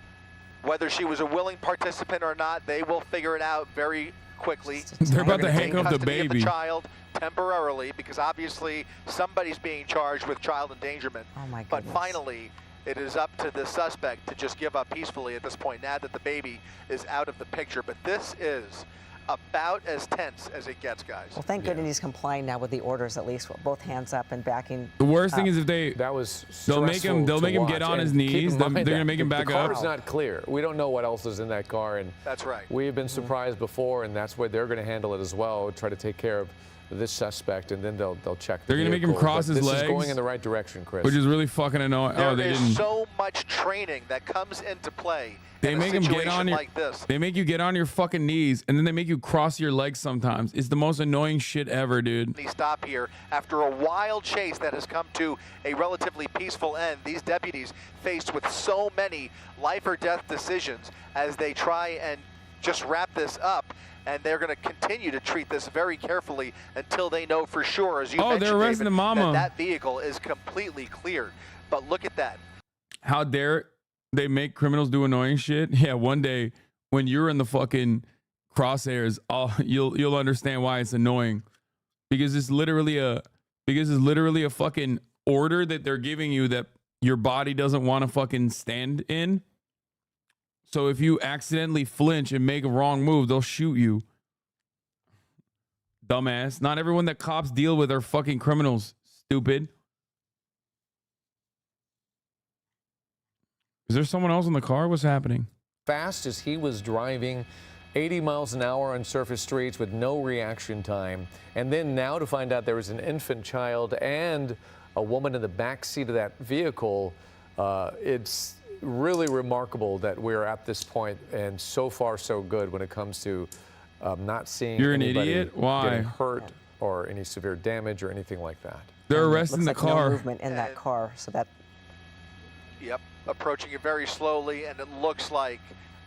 Whether she was a willing participant or not, they will figure it out very quickly. They're about to gonna take handcuff the custody of baby. child temporarily, because obviously somebody's being charged with child endangerment. Oh my But goodness. finally, it is up to the suspect to just give up peacefully at this point, now that the baby is out of the picture. But this is about as tense as it gets, guys. Well, thank goodness he's complying now with the orders, at least with both hands up and backing. The worst thing up. is if they they'll make him get on his And keep knees. in They're mind gonna that make him back the up. car's not clear. We don't know what else is in that car, and that's right. We've been surprised before, and that's where they're going to handle it as well. Try to take care of this suspect, and then they'll check. The They're gonna make him vehicle. cross But his this legs, is going in the right direction, Chris. which is really fucking annoying. Oh, they There is didn't. so much training that comes into play They in make a him situation get on your. like this. They make you get on your fucking knees, and then they make you cross your legs. Sometimes it's the most annoying shit ever, dude. They stop here after a wild chase that has come to a relatively peaceful end. These deputies faced with so many life or death decisions as they try and just wrap this up. And they're going to continue to treat this very carefully until they know for sure, as you mentioned, they're arresting David, the mama. that vehicle is completely cleared. But look at that. How dare they make criminals do annoying shit? Yeah, one day when you're in the fucking crosshairs, you'll understand why it's annoying. Because it's literally a fucking order that they're giving you that your body doesn't want to fucking stand in. So if you accidentally flinch and make a wrong move, they'll shoot you. Dumbass. Not everyone that cops deal with are fucking criminals. Stupid. Is there someone else in the car? What's happening? Fast as he was driving 80 miles an hour on surface streets with no reaction time. And then now to find out there was an infant child and a woman in the back seat of that vehicle. It's really remarkable that we're at this point, and so far so good when it comes to not seeing You're an anybody idiot? Why? getting hurt or any severe damage or anything like that. They're And it arresting looks the like car. No movement in that car, so that. Yep, approaching it very slowly, and it looks like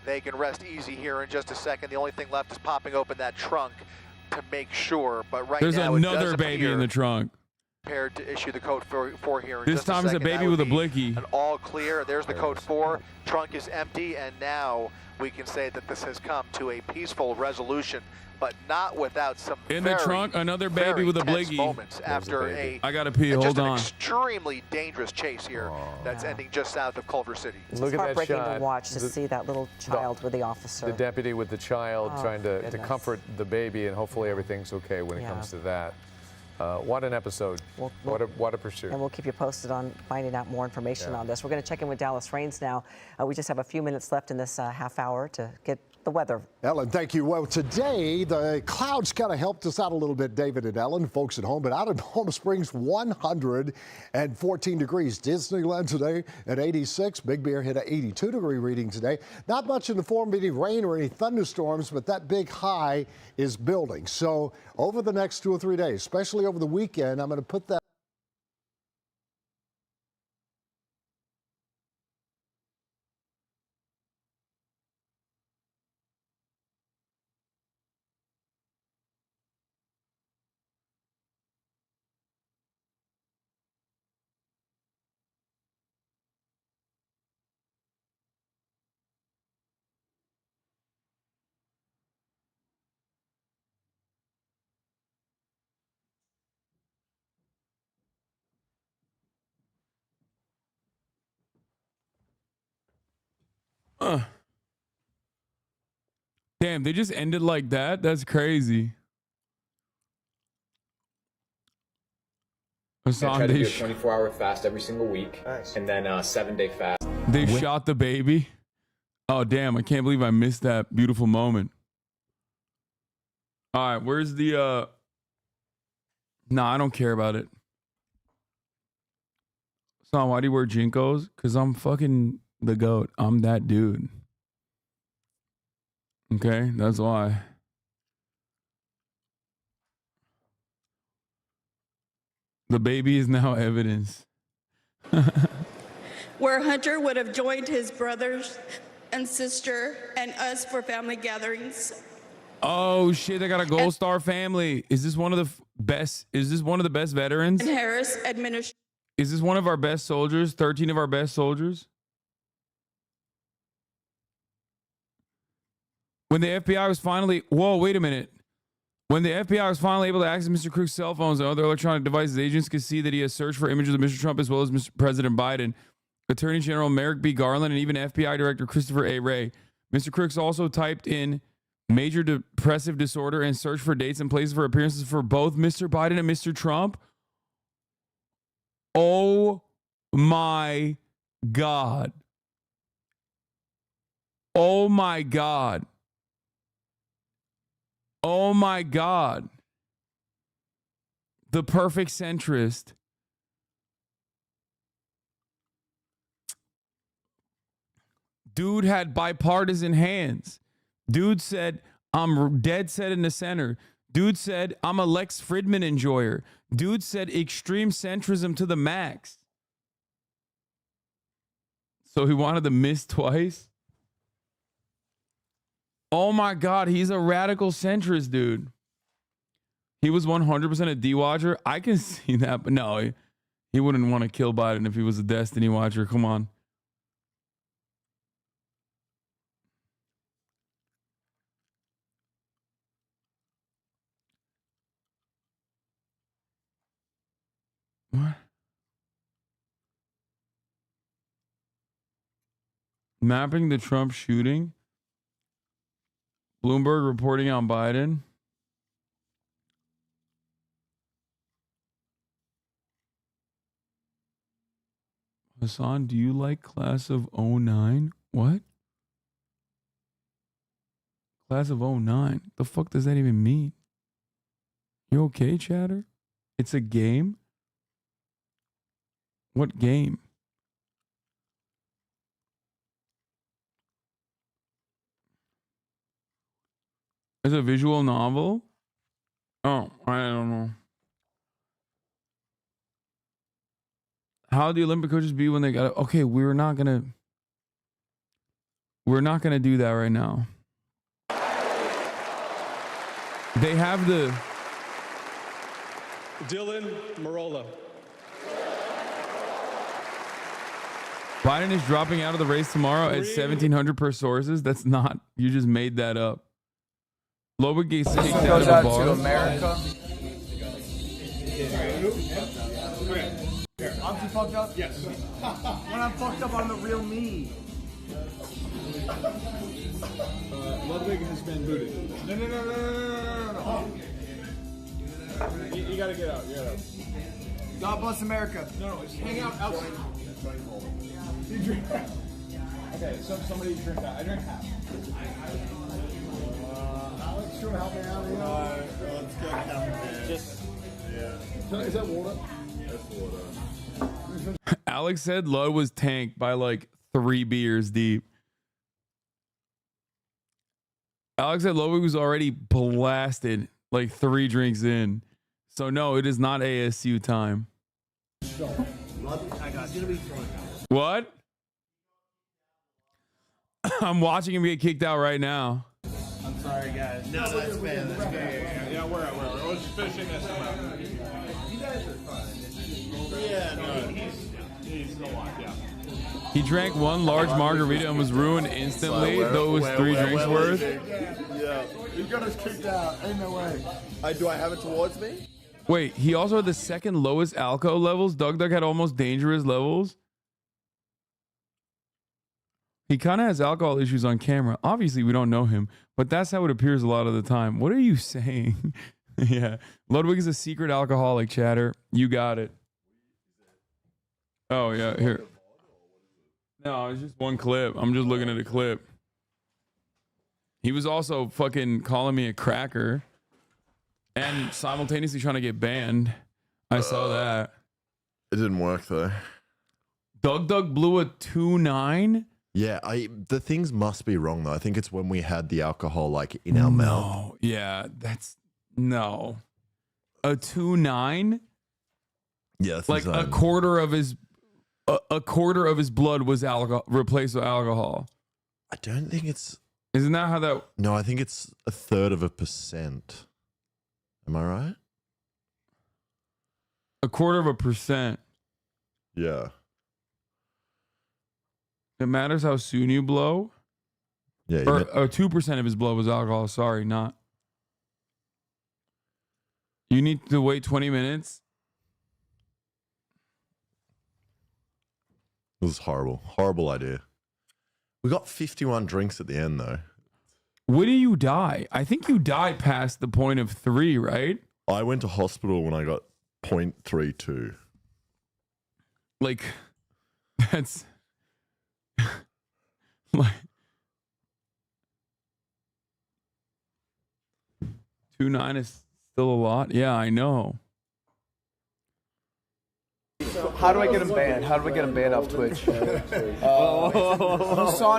they can rest easy here in just a second. The only thing left is popping open that trunk to make sure. But right There's now, another it does baby in appear the trunk. prepared to issue the code 4 here in This just a time it's a second. That baby would with a be blicky. An all clear. There's the code 4. Trunk is empty, and now we can say that this has come to a peaceful resolution, but not without some In the very, trunk, another baby very with a tense blicky. moments after I gotta pee. just Hold an on. extremely dangerous chase here that's ending just south of Culver City. It's Look at that heartbreaking shot. to watch to The- see that little child with the officer. The deputy with the child Oh, trying to goodness. comfort the baby, and hopefully everything's okay when it Yeah. comes to that. What an episode. What a pursuit. And we'll keep you posted on finding out more information on this. We're going to check in with Dallas Rains now. We just have a few minutes left in this half hour to get the weather. Ellen, thank you. Well, today the clouds kind of helped us out a little bit, David and Ellen, folks at home. But out in Palm Springs, 114 degrees. Disneyland today at 86. Big Bear hit an 82-degree reading today. Not much in the form of any rain or any thunderstorms, but that big high is building. So over the next 2 or 3 days, especially over the weekend, I'm going to put that Damn, they just ended like that? That's crazy. I try to do a Hasan, 24-hour fast every single week, and then a 7-day fast. they shot the baby. Oh, damn. I can't believe I missed that beautiful moment. All right, where's the... Nah, I don't care about it. Hasan, why do you wear Jinkos? Because I'm fucking the GOAT. I'm that dude. Okay, that's why. The baby is now evidence. Where Hunter would have joined his brothers and sister and us for family gatherings. Oh shit, they got a Gold Star family. Is this one of the best? Is this one of the best veterans? And Harris administration. Is this one of our best soldiers? 13 of our best soldiers? When the FBI was finally... Whoa, wait a minute. When the FBI was finally able to access Mr. Crook's cell phones and other electronic devices, agents could see that he has searched for images of Mr. Trump as well as Mr. President Biden, Attorney General Merrick B. Garland, and even FBI Director Christopher A. Wray. Mr. Crooks also typed in major depressive disorder and searched for dates and places for appearances for both Mr. Biden and Mr. Trump. Oh my God. Oh my God. Oh my God. The perfect centrist. Dude had bipartisan hands. Dude said, I'm dead set in the center. Dude said, I'm a Lex Fridman enjoyer. Dude said extreme centrism to the max. So he wanted to miss twice? Oh my God, he's a radical centrist, dude. He was 100% a D-Watcher. I can see that, but no, he wouldn't want to kill Biden if he was a Destiny Watcher. Come on. What? Mapping the Trump shooting. Bloomberg reporting on Biden. Hasan, do you like class of 09? What? Class of 09? The fuck does that even mean? You okay, chatter? It's a game? What game? It's a visual novel? Oh, I don't know. How do the Olympic coaches be when they got it? Okay, we're not gonna do that right now. They have the Dylan Marola. Biden is dropping out of the race tomorrow at 1,700 per sources. That's not, you just made that up. Loba gets kicked out of a bar. To America. I'm too fucked up? Yes. When I'm fucked up, I'm the real me. Ludwig has been booted. No. You gotta get out. You gotta. God bless America. No, just hang out outside. Okay, somebody drink that. I drink half. Alex, you want to help me out here? Let's get half. Just. Yeah. Is that water? That's water. Alex said Lud was tanked by like 3 beers deep. Alex said Ludwig was already blasted like 3 drinks in. So no, it is not ASU time. What? I'm watching him get kicked out right now. I'm sorry, guys. No, that's fair. That's fair. Yeah, we're out. We're just finishing this one. You guys are fine. Yeah, no, he's still alive, yeah. He drank 1 large margarita and was ruined instantly, though it was 3 drinks worth. Yeah. You got us kicked out. Ain't no way. Do I have it towards me? Wait, he also had the 2nd lowest alco levels. Doug had almost dangerous levels. He kind of has alcohol issues on camera. Obviously, we don't know him, but that's how it appears a lot of the time. What are you saying? Yeah. Ludwig is a secret alcoholic, chatter. You got it. Oh, yeah. Here. No, it's just one clip. I'm just looking at a clip. He was also fucking calling me a cracker and simultaneously trying to get banned. I saw that. It didn't work, though. Doug blew a 2.9? Yeah, the things must be wrong, though. I think it's when we had the alcohol, like, in our mouth. Yeah, that's... No. A 2.9? Yeah, that's like insane. a quarter of his blood was alcohol replaced with alcohol. I don't think it's... Isn't that how that... No, I think it's 1/3%. Am I right? 1/4%. Yeah. It matters how soon you blow? Yeah. Or 2% of his blood was alcohol. Sorry, not. You need to wait 20 minutes? It was horrible. Horrible idea. We got 51 drinks at the end, though. When do you die? I think you die past the point of 3, right? I went to hospital when I got 0.32. Like, that's... like... 2.9 is still a lot? Yeah, I know. So how do I get him banned? How do I get him banned off Twitch? Hasan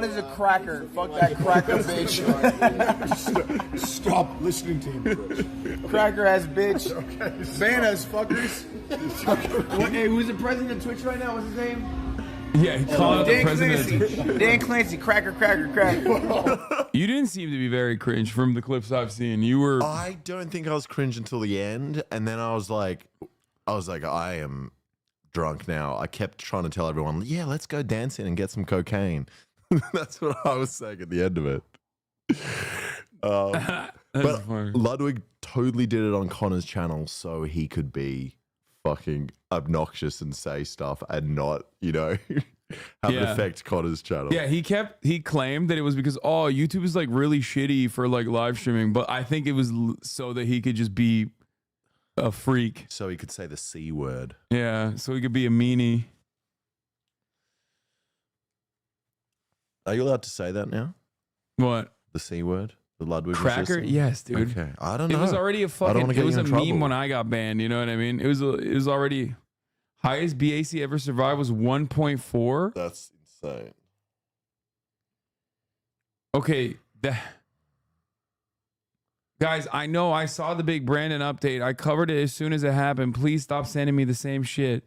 is a cracker. Fuck that cracker bitch. Stop listening to him. Cracker ass bitch. Okay, ban us, fuckers. Hey, who's the president of Twitch right now? What's his name? Yeah, he called out the Dan president. Clancy. Dan Clancy. Cracker. You didn't seem to be very cringe from the clips I've seen. You were... I don't think I was cringe until the end. And then I was like, I am drunk now. I kept trying to tell everyone, yeah, let's go dancing and get some cocaine. That's what I was saying at the end of it. But funny. Ludwig totally did it on Connor's channel so he could be fucking obnoxious and say stuff and not, have it affect Connor's channel. Yeah, he claimed that it was because, YouTube is like really shitty for like live streaming, but I think it was so that he could just be a freak. So he could say the C word. Yeah, so he could be a meanie. Are you allowed to say that now? What? The C word? The Ludwig Cracker? resistance? Yes, dude. Okay. I don't know. It was already a fucking... It was a meme when I got banned, you know what I mean? It was already... Highest BAC ever survived was 1.4. That's insane. Okay, guys, I know I saw the big Brandon update. I covered it as soon as it happened. Please stop sending me the same shit.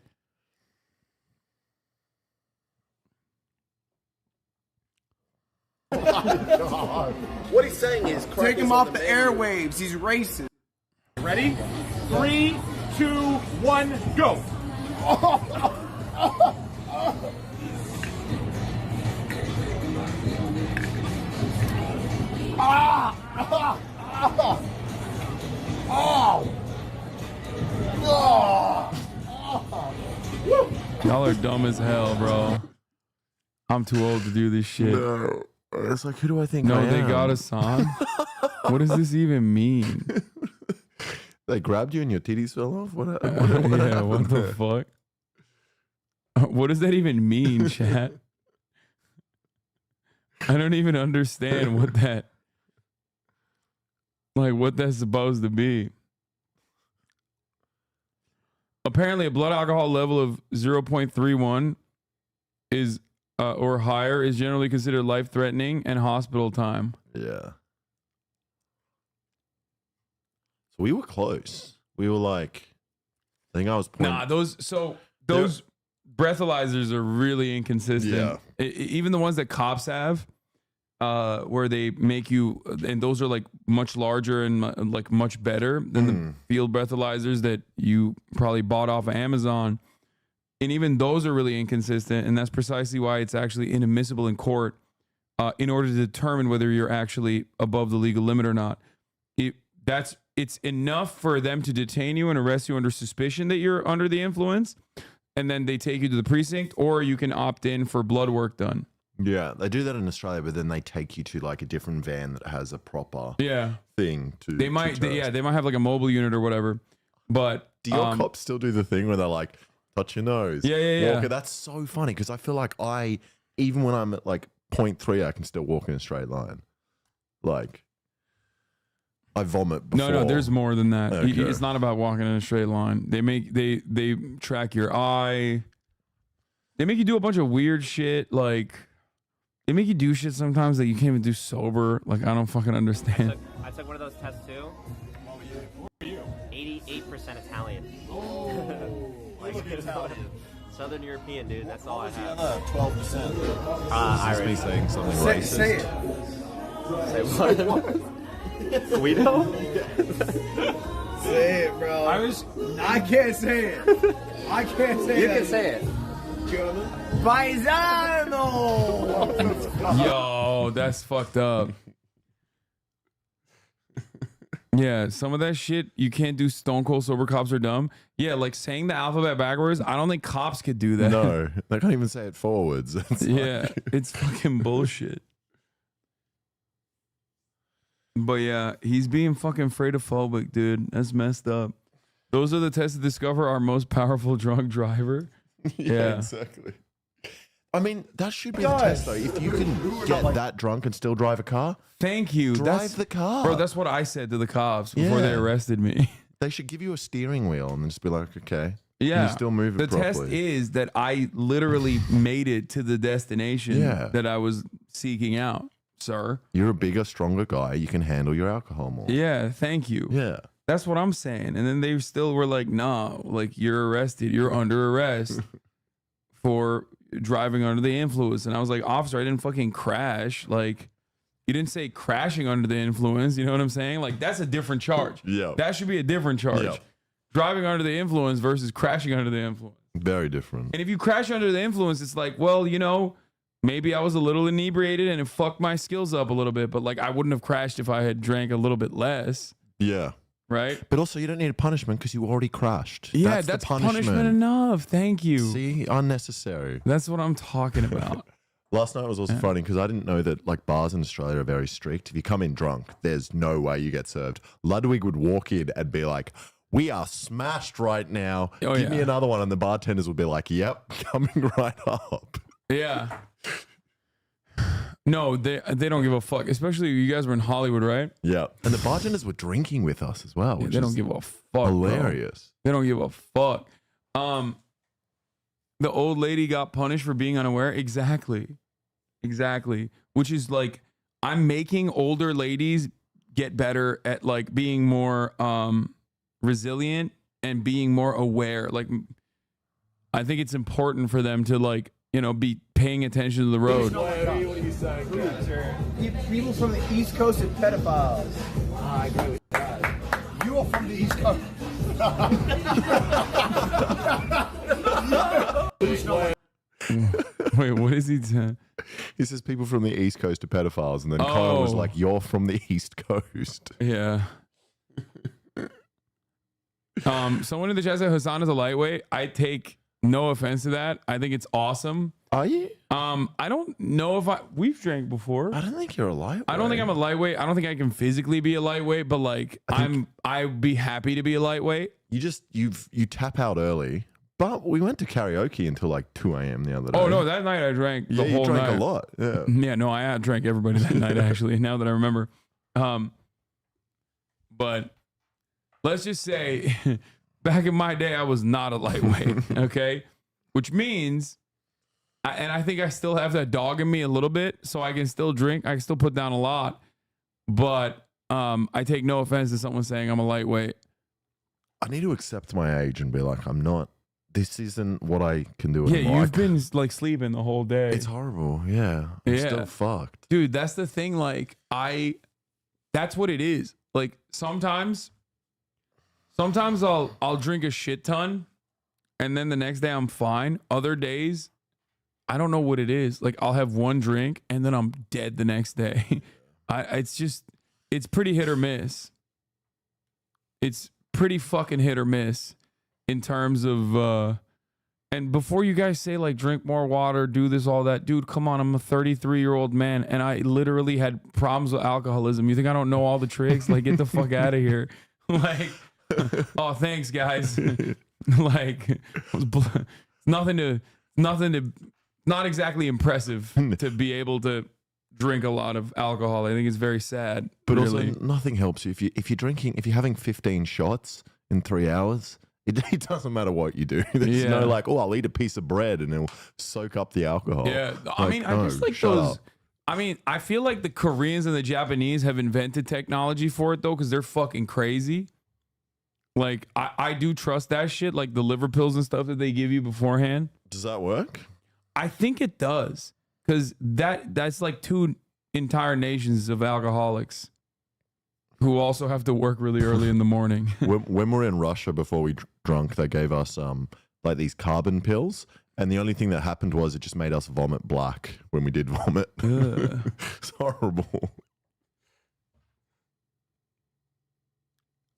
What he's saying is, take him off the airwaves. He's racist. Ready? 3, 2, 1, go. Y'all are dumb as hell, bro. I'm too old to do this shit. No. It's like, who do I think I No, am? they got Hasan. What does this even mean? They grabbed you and your titties fell off? What yeah, what the fuck? What does that even mean, chat? I don't even understand what that's supposed to be. Apparently, a blood alcohol level of 0.31 is or higher is generally considered life-threatening and hospital time. Yeah. So we were close. We were like, I think I was... those breathalyzers are really inconsistent. Yeah. Even the ones that cops have, where they make you, and those are like much larger and like much better than the field breathalyzers that you probably bought off of Amazon. And even those are really inconsistent, and that's precisely why it's actually inadmissible in court in order to determine whether you're actually above the legal limit or not. It's enough for them to detain you and arrest you under suspicion that you're under the influence, and then they take you to the precinct, or you can opt in for blood work done. Yeah, they do that in Australia, but then they take you to like a different van that has a proper thing to. They might, they might have like a mobile unit or whatever. But do your cops still do the thing where they're like, touch your nose? Yeah. Walker, that's so funny because I feel like even when I'm at like 0.3, I can still walk in a straight line. Like, I vomit before. No, there's more than that. Okay. It's not about walking in a straight line. They track your eye. They make you do a bunch of weird shit. Like, they make you do shit sometimes that you can't even do sober. Like, I don't fucking understand. I took one of those tests too. 88% Italian. Oh, Italian. Southern European, dude. That's all I have. 12%. Irish. Me saying something racist. Say it. Say what? Guido? Say it, bro. I can't say it. I can't say it. You can say it. Paisano! Yo, that's fucked up. Yeah, some of that shit you can't do. Stone cold sober cops are dumb. Yeah, like saying the alphabet backwards. I don't think cops could do that. No, they can't even say it forwards. It's fucking bullshit. But yeah, he's being fucking freudophobic, dude. That's messed up. Those are the tests to discover our most powerful drunk driver. Yeah, exactly. I mean, that should be the test, though. If you can get that drunk and still drive a car, thank you. Drive the car. Bro, that's what I said to the cops before they arrested me. They should give you a steering wheel and just be like, okay. Yeah. Can you still move it the properly? test is that I literally made it to the destination that I was seeking out, sir. You're a bigger, stronger guy. You can handle your alcohol more. Yeah, thank you. Yeah. That's what I'm saying. And then they still were like, nah, like you're arrested. You're under arrest for driving under the influence. And I was like, officer, I didn't fucking crash. Like, you didn't say crashing under the influence. You know what I'm saying? Like, that's a different charge. Yeah. That should be a different charge. Yeah. Driving under the influence versus crashing under the influence. Very different. And if you crash under the influence, it's like, well, you know, maybe I was a little inebriated and it fucked my skills up a little bit, but like I wouldn't have crashed if I had drank a little bit less. Yeah. Right? But also, you don't need a punishment because you already crashed. Yeah, the that's punishment enough. Thank you. See, unnecessary. That's what I'm talking about. Last night was also funny because I didn't know that like bars in Australia are very strict. If you come in drunk, there's no way you get served. Ludwig would walk in and be like, "We are smashed right now. Give me another one," and the bartenders would be like, "Yep, coming right up." Yeah. No, they don't give a fuck. Especially you guys were in Hollywood, right? Yeah. And the bartenders were drinking with us as well. Yeah, Which they don't is give a fuck. hilarious. Bro. They don't give a fuck. The old lady got punished for being unaware. Exactly. Which is like, I'm making older ladies get better at like being more resilient and being more aware. Like, I think it's important for them to like, you know, be paying attention to the road. People from the East Coast are pedophiles. I agree with that. You are from the East Coast. Wait, what is he saying? He says people from the East Coast are pedophiles, and then Connor was like, "You're from the East Coast." Yeah. Someone in the chat said Hasan is a lightweight. I take no offense to that. I think it's awesome. Are you? I don't know if we've drank before. I don't think you're a lightweight. I don't think I'm a lightweight. I don't think I can physically be a lightweight, but like I'd be happy to be a lightweight. You tap out early. But we went to karaoke until like 2 a.m. the other day. Oh no, that night I drank the whole you drank night. a lot. Yeah. Yeah, no, I had drank everybody that night actually, now that I remember. But let's just say back in my day I was not a lightweight, okay? Which means and I think I still have that dog in me a little bit, so I can still drink, I can still put down a lot. But I take no offense to someone saying I'm a lightweight. I need to accept my age and be like, I'm not. This isn't what I can do. Yeah, you've been like sleeping the whole day. It's horrible. Yeah. I'm still fucked. Dude, that's the thing. Like, that's what it is. Like, sometimes I'll drink a shit ton and then the next day I'm fine. Other days, I don't know what it is. Like, I'll have one drink and then I'm dead the next day. It's pretty hit or miss. It's pretty fucking hit or miss in terms of And before you guys say like drink more water, do this, all that, dude, come on, I'm a 33-year-old man and I literally had problems with alcoholism. You think I don't know all the tricks? Like, get the fuck out of here. Like, oh, thanks, guys. Like, nothing to, not exactly impressive to be able to drink a lot of alcohol. I think it's very sad. But really. also, nothing helps you if you're having 15 shots in 3 hours. It doesn't matter what you do. There's no like, oh, I'll eat a piece of bread and it'll soak up the alcohol. Yeah, I mean, I just like those. I mean, I feel like the Koreans and the Japanese have invented technology for it though, because they're fucking crazy. Like, I do trust that shit, like the liver pills and stuff that they give you beforehand. Does that work? I think it does, because that's like 2 entire nations of alcoholics who also have to work really early in the morning. when we were in Russia before we drunk, they gave us like these carbon pills, and the only thing that happened was it just made us vomit black when we did vomit. It's horrible.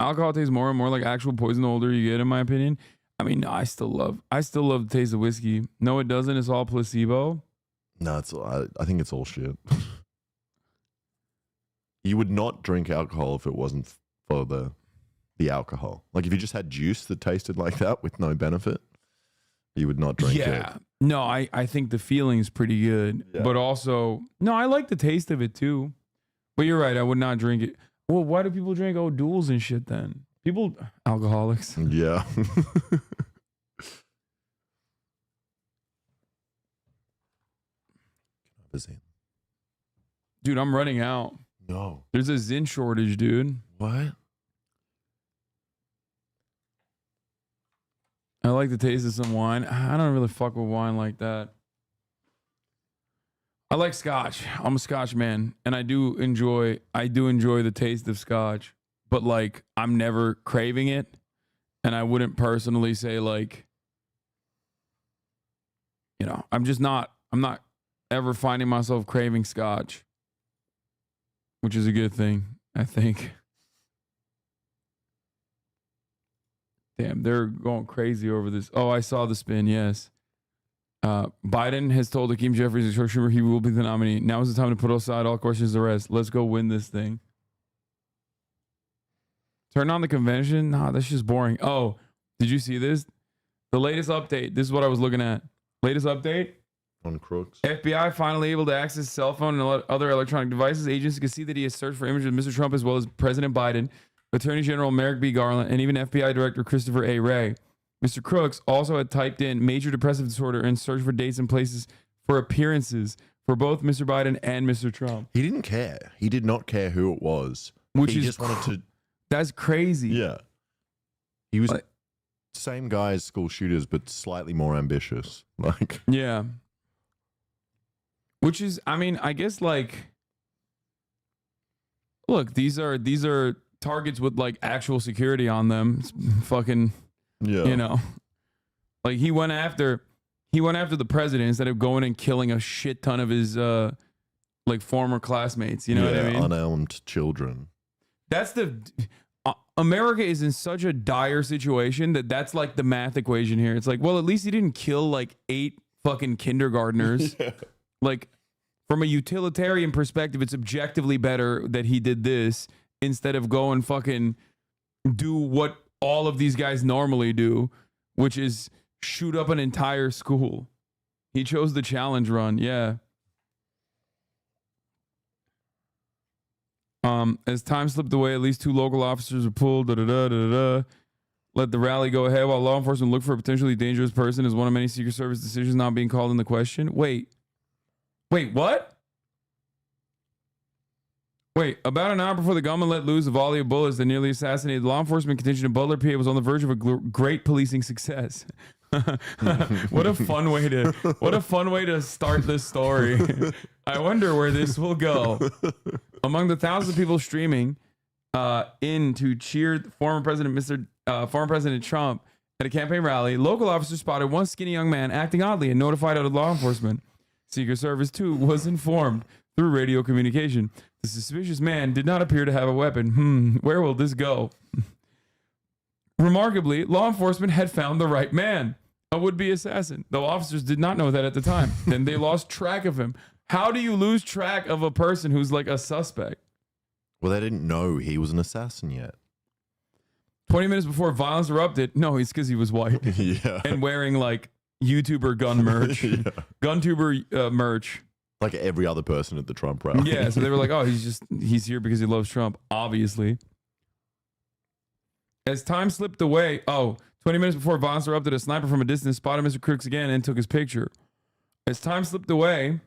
Alcohol tastes more and more like actual poison the older you get, in my opinion. I mean, I still love the taste of whiskey. No, it doesn't. It's all placebo. No, I think it's all shit. You would not drink alcohol if it wasn't for the alcohol. Like if you just had juice that tasted like that with no benefit, you would not drink it. Yeah. No, I think the feeling's pretty good. Yeah. But also, no, I like the taste of it too. But you're right, I would not drink it. Well, why do people drink O'Doul's and shit then? Alcoholics. Yeah. Dude, I'm running out. No. There's a Zyn shortage, dude. What? I like the taste of some wine. I don't really fuck with wine like that. I like scotch. I'm a scotch man, and I do enjoy the taste of scotch, but like I'm never craving it, and I wouldn't personally say like, you know, I'm not ever finding myself craving scotch, which is a good thing, I think. Damn, they're going crazy over this. Oh, I saw the spin, yes. Biden has told Hakeem Jeffries and Chuck Schumer he will be the nominee. Now is the time to put aside all questions to rest. Let's go win this thing. Turn on the convention? Nah, that's just boring. Oh, did you see this? The latest update. This is what I was looking at. Latest update. On crooks. FBI finally able to access cell phone and other electronic devices. Agents can see that he has searched for images of Mr. Trump as well as President Biden, Attorney General Merrick B. Garland, and even FBI Director Christopher A. Wray. Mr. Crooks also had typed in major depressive disorder and searched for dates and places for appearances for both Mr. Biden and Mr. Trump. He didn't care. He did not care who it was. He just wanted to. That's crazy. Yeah. He was same guy as school shooters, but slightly more ambitious. Like, yeah. Which is, I mean, I guess like, look, these are targets with like actual security on them. It's fucking. Yeah. You know, like he went after the president instead of going and killing a shit ton of his like former classmates. You know what I mean? Unarmed children. That's America is in such a dire situation that's like the math equation here. It's like, well, at least he didn't kill like 8 fucking kindergartners. Yeah. Like from a utilitarian perspective, it's objectively better that he did this instead of go and fucking do what all of these guys normally do, which is shoot up an entire school. He chose the challenge run. Yeah. As time slipped away, at least 2 local officers were pulled. Let the rally go ahead while law enforcement looked for a potentially dangerous person as one of many Secret Service decisions not being called into question. Wait, what? Wait, about an hour before the gunman let loose a volley of bullets that nearly assassinated the law enforcement contingent in Butler, PA was on the verge of a great policing success. What a fun way to start this story. I wonder where this will go. Among the thousands of people streaming in to cheer former President Trump at a campaign rally, local officers spotted one skinny young man acting oddly and notified other law enforcement. Secret Service too was informed through radio communication. The suspicious man did not appear to have a weapon. Where will this go? Remarkably, law enforcement had found the right man. a would-be assassin, though officers did not know that at the time. Then they lost track of him. How do you lose track of a person who's like a suspect? Well, they didn't know he was an assassin yet. 20 minutes before violence erupted. No, it's because he was white. Yeah. And wearing like YouTuber gun merch. Yeah. GunTuber merch. Like every other person at the Trump rally. Yeah, so they were like, oh, he's here because he loves Trump, obviously. As time slipped away, 20 minutes before violence erupted, a sniper from a distance spotted Mr. Crooks again and took his picture. As time slipped away,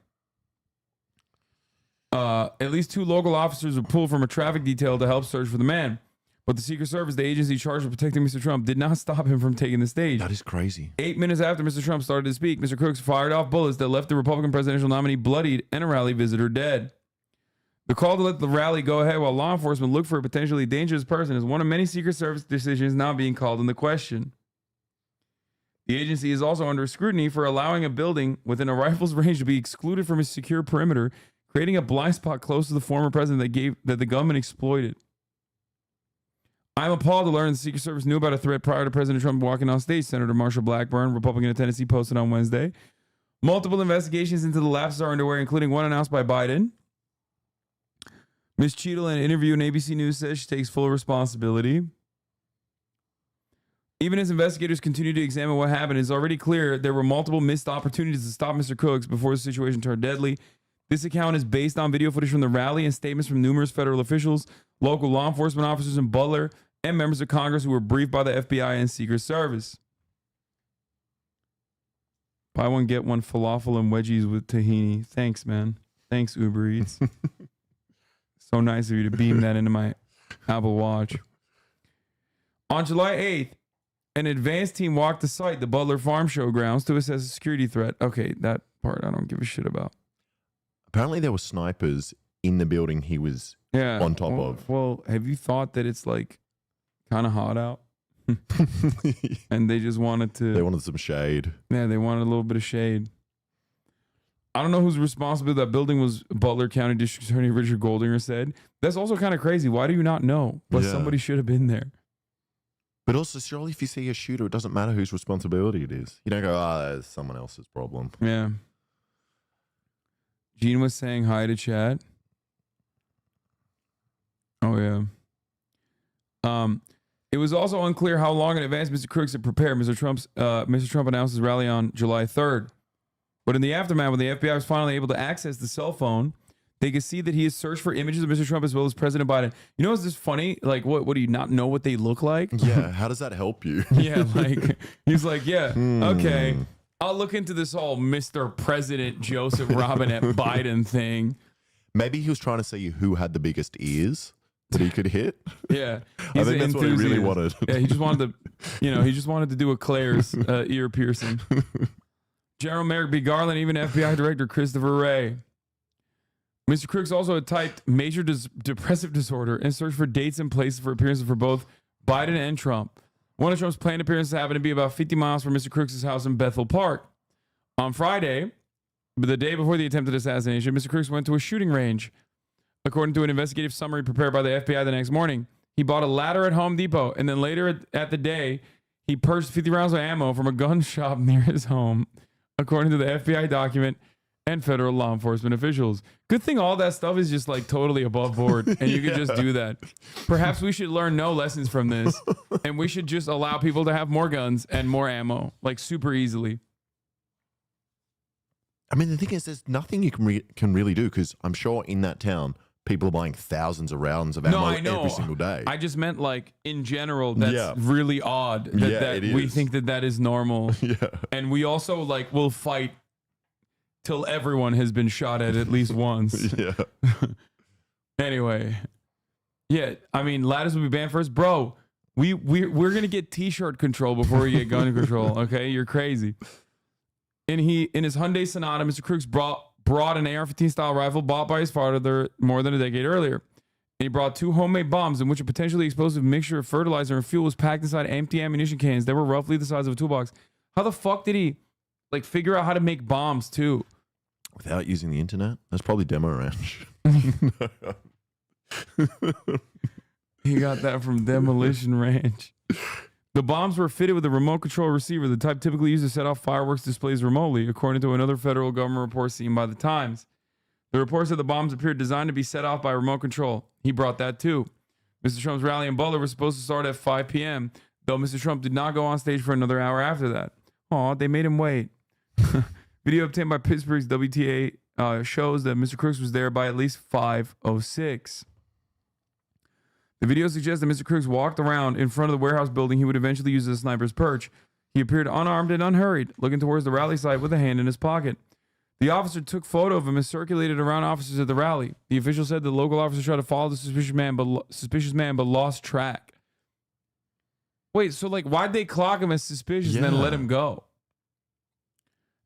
at least 2 local officers were pulled from a traffic detail to help search for the man. But the Secret Service, the agency charged with protecting Mr. Trump, did not stop him from taking the stage. That is crazy. 8 minutes after Mr. Trump started to speak, Mr. Crooks fired off bullets that left the Republican presidential nominee bloodied and a rally visitor dead. The call to let the rally go ahead while law enforcement look for a potentially dangerous person is one of many Secret Service decisions now being called into question. The agency is also under scrutiny for allowing a building within a rifle's range to be excluded from its secure perimeter, creating a blind spot close to the former president that the government exploited. I'm appalled to learn the Secret Service knew about a threat prior to President Trump walking on stage, Senator Marsha Blackburn, Republican of Tennessee, posted on Wednesday. Multiple investigations into the lapses are underway, including one announced by Biden. Ms. Cheadle, in an interview on ABC News, says she takes full responsibility. Even as investigators continue to examine what happened, it's already clear there were multiple missed opportunities to stop Mr. Crooks before the situation turned deadly. This account is based on video footage from the rally and statements from numerous federal officials, local law enforcement officers in Butler, and members of Congress who were briefed by the FBI and Secret Service. Buy one, get one falafel and wedgies with tahini. Thanks, man. Thanks, Uber Eats. So nice of you to beam that into my Apple Watch. On July 8th, an advance team walked the site, the Butler Farm Show grounds, to assess a security threat. Okay, that part I don't give a shit about. Apparently there were snipers in the building he was on top of. Well, have you thought that it's like kind of hot out? And they just wanted to... They wanted some shade. Yeah, they wanted a little bit of shade. I don't know whose responsibility that building was, Butler County District Attorney Richard Goldinger said. That's also kind of crazy. Why do you not know? But somebody should have been there. But also, surely if you see a shooter, it doesn't matter whose responsibility it is. You don't go, that's someone else's problem. Yeah. Gene was saying hi to chat. Oh, yeah. It was also unclear how long in advance Mr. Crooks had prepared. Mr. Trump announced his rally on July 3rd. But in the aftermath, when the FBI was finally able to access the cell phone, they could see that he has searched for images of Mr. Trump as well as President Biden. You know, is this funny? Like, what do you not know what they look like? Yeah, how does that help you? Yeah, like, he's like, okay, I'll look into this whole Mr. President Joseph Robinette Biden thing. Maybe he was trying to see who had the biggest ears that he could hit. Yeah. I think that's what he really wanted. Yeah, he just wanted to, he just wanted to do a Claire's ear piercing. General Merrick B. Garland, even FBI Director Christopher Wray. Mr. Crooks also had typed major depressive disorder and searched for dates and places for appearances for both Biden and Trump. One of Trump's planned appearances happened to be about 50 miles from Mr. Crooks' house in Bethel Park. On Friday, the day before the attempted assassination, Mr. Crooks went to a shooting range. According to an investigative summary prepared by the FBI the next morning, he bought a ladder at Home Depot, and then later at the day, he purchased 50 rounds of ammo from a gun shop near his home, according to the FBI document and federal law enforcement officials. Good thing all that stuff is just like totally above board, and you can just do that. Perhaps we should learn no lessons from this, and we should just allow people to have more guns and more ammo, like super easily. I mean, the thing is, there's nothing you can really do, because I'm sure in that town, people are buying thousands of rounds of ammo every single day. I just meant like in general, that's really odd that we think that is normal. Yeah. And we also like will fight till everyone has been shot at least once. Yeah. Anyway. Yeah, I mean, ladders will be banned first. Bro, we're going to get t-shirt control before we get gun control, okay? You're crazy. In his Hyundai Sonata, Mr. Crooks brought an AR-15 style rifle bought by his father more than a decade earlier. And he brought 2 homemade bombs in which a potentially explosive mixture of fertilizer and fuel was packed inside empty ammunition cans that were roughly the size of a toolbox. How the fuck did he like figure out how to make bombs too? Without using the internet? That's probably Demo Ranch. He got that from Demolition Ranch. The bombs were fitted with a remote control receiver, the type typically used to set off fireworks displays remotely, according to another federal government report seen by the Times. The report said the bombs appeared designed to be set off by remote control. He brought that too. Mr. Trump's rally in Butler was supposed to start at 5 p.m., though Mr. Trump did not go on stage for another hour after that. Aw, they made him wait. Video obtained by Pittsburgh's WTA shows that Mr. Crooks was there by at least 5:06. The video suggests that Mr. Crooks walked around in front of the warehouse building he would eventually use as a sniper's perch. He appeared unarmed and unhurried, looking towards the rally site with a hand in his pocket. The officer took photo of him and circulated around officers at the rally. The official said the local officer tried to follow the suspicious man, but lost track. Wait, so like, why'd they clock him as suspicious and then let him go?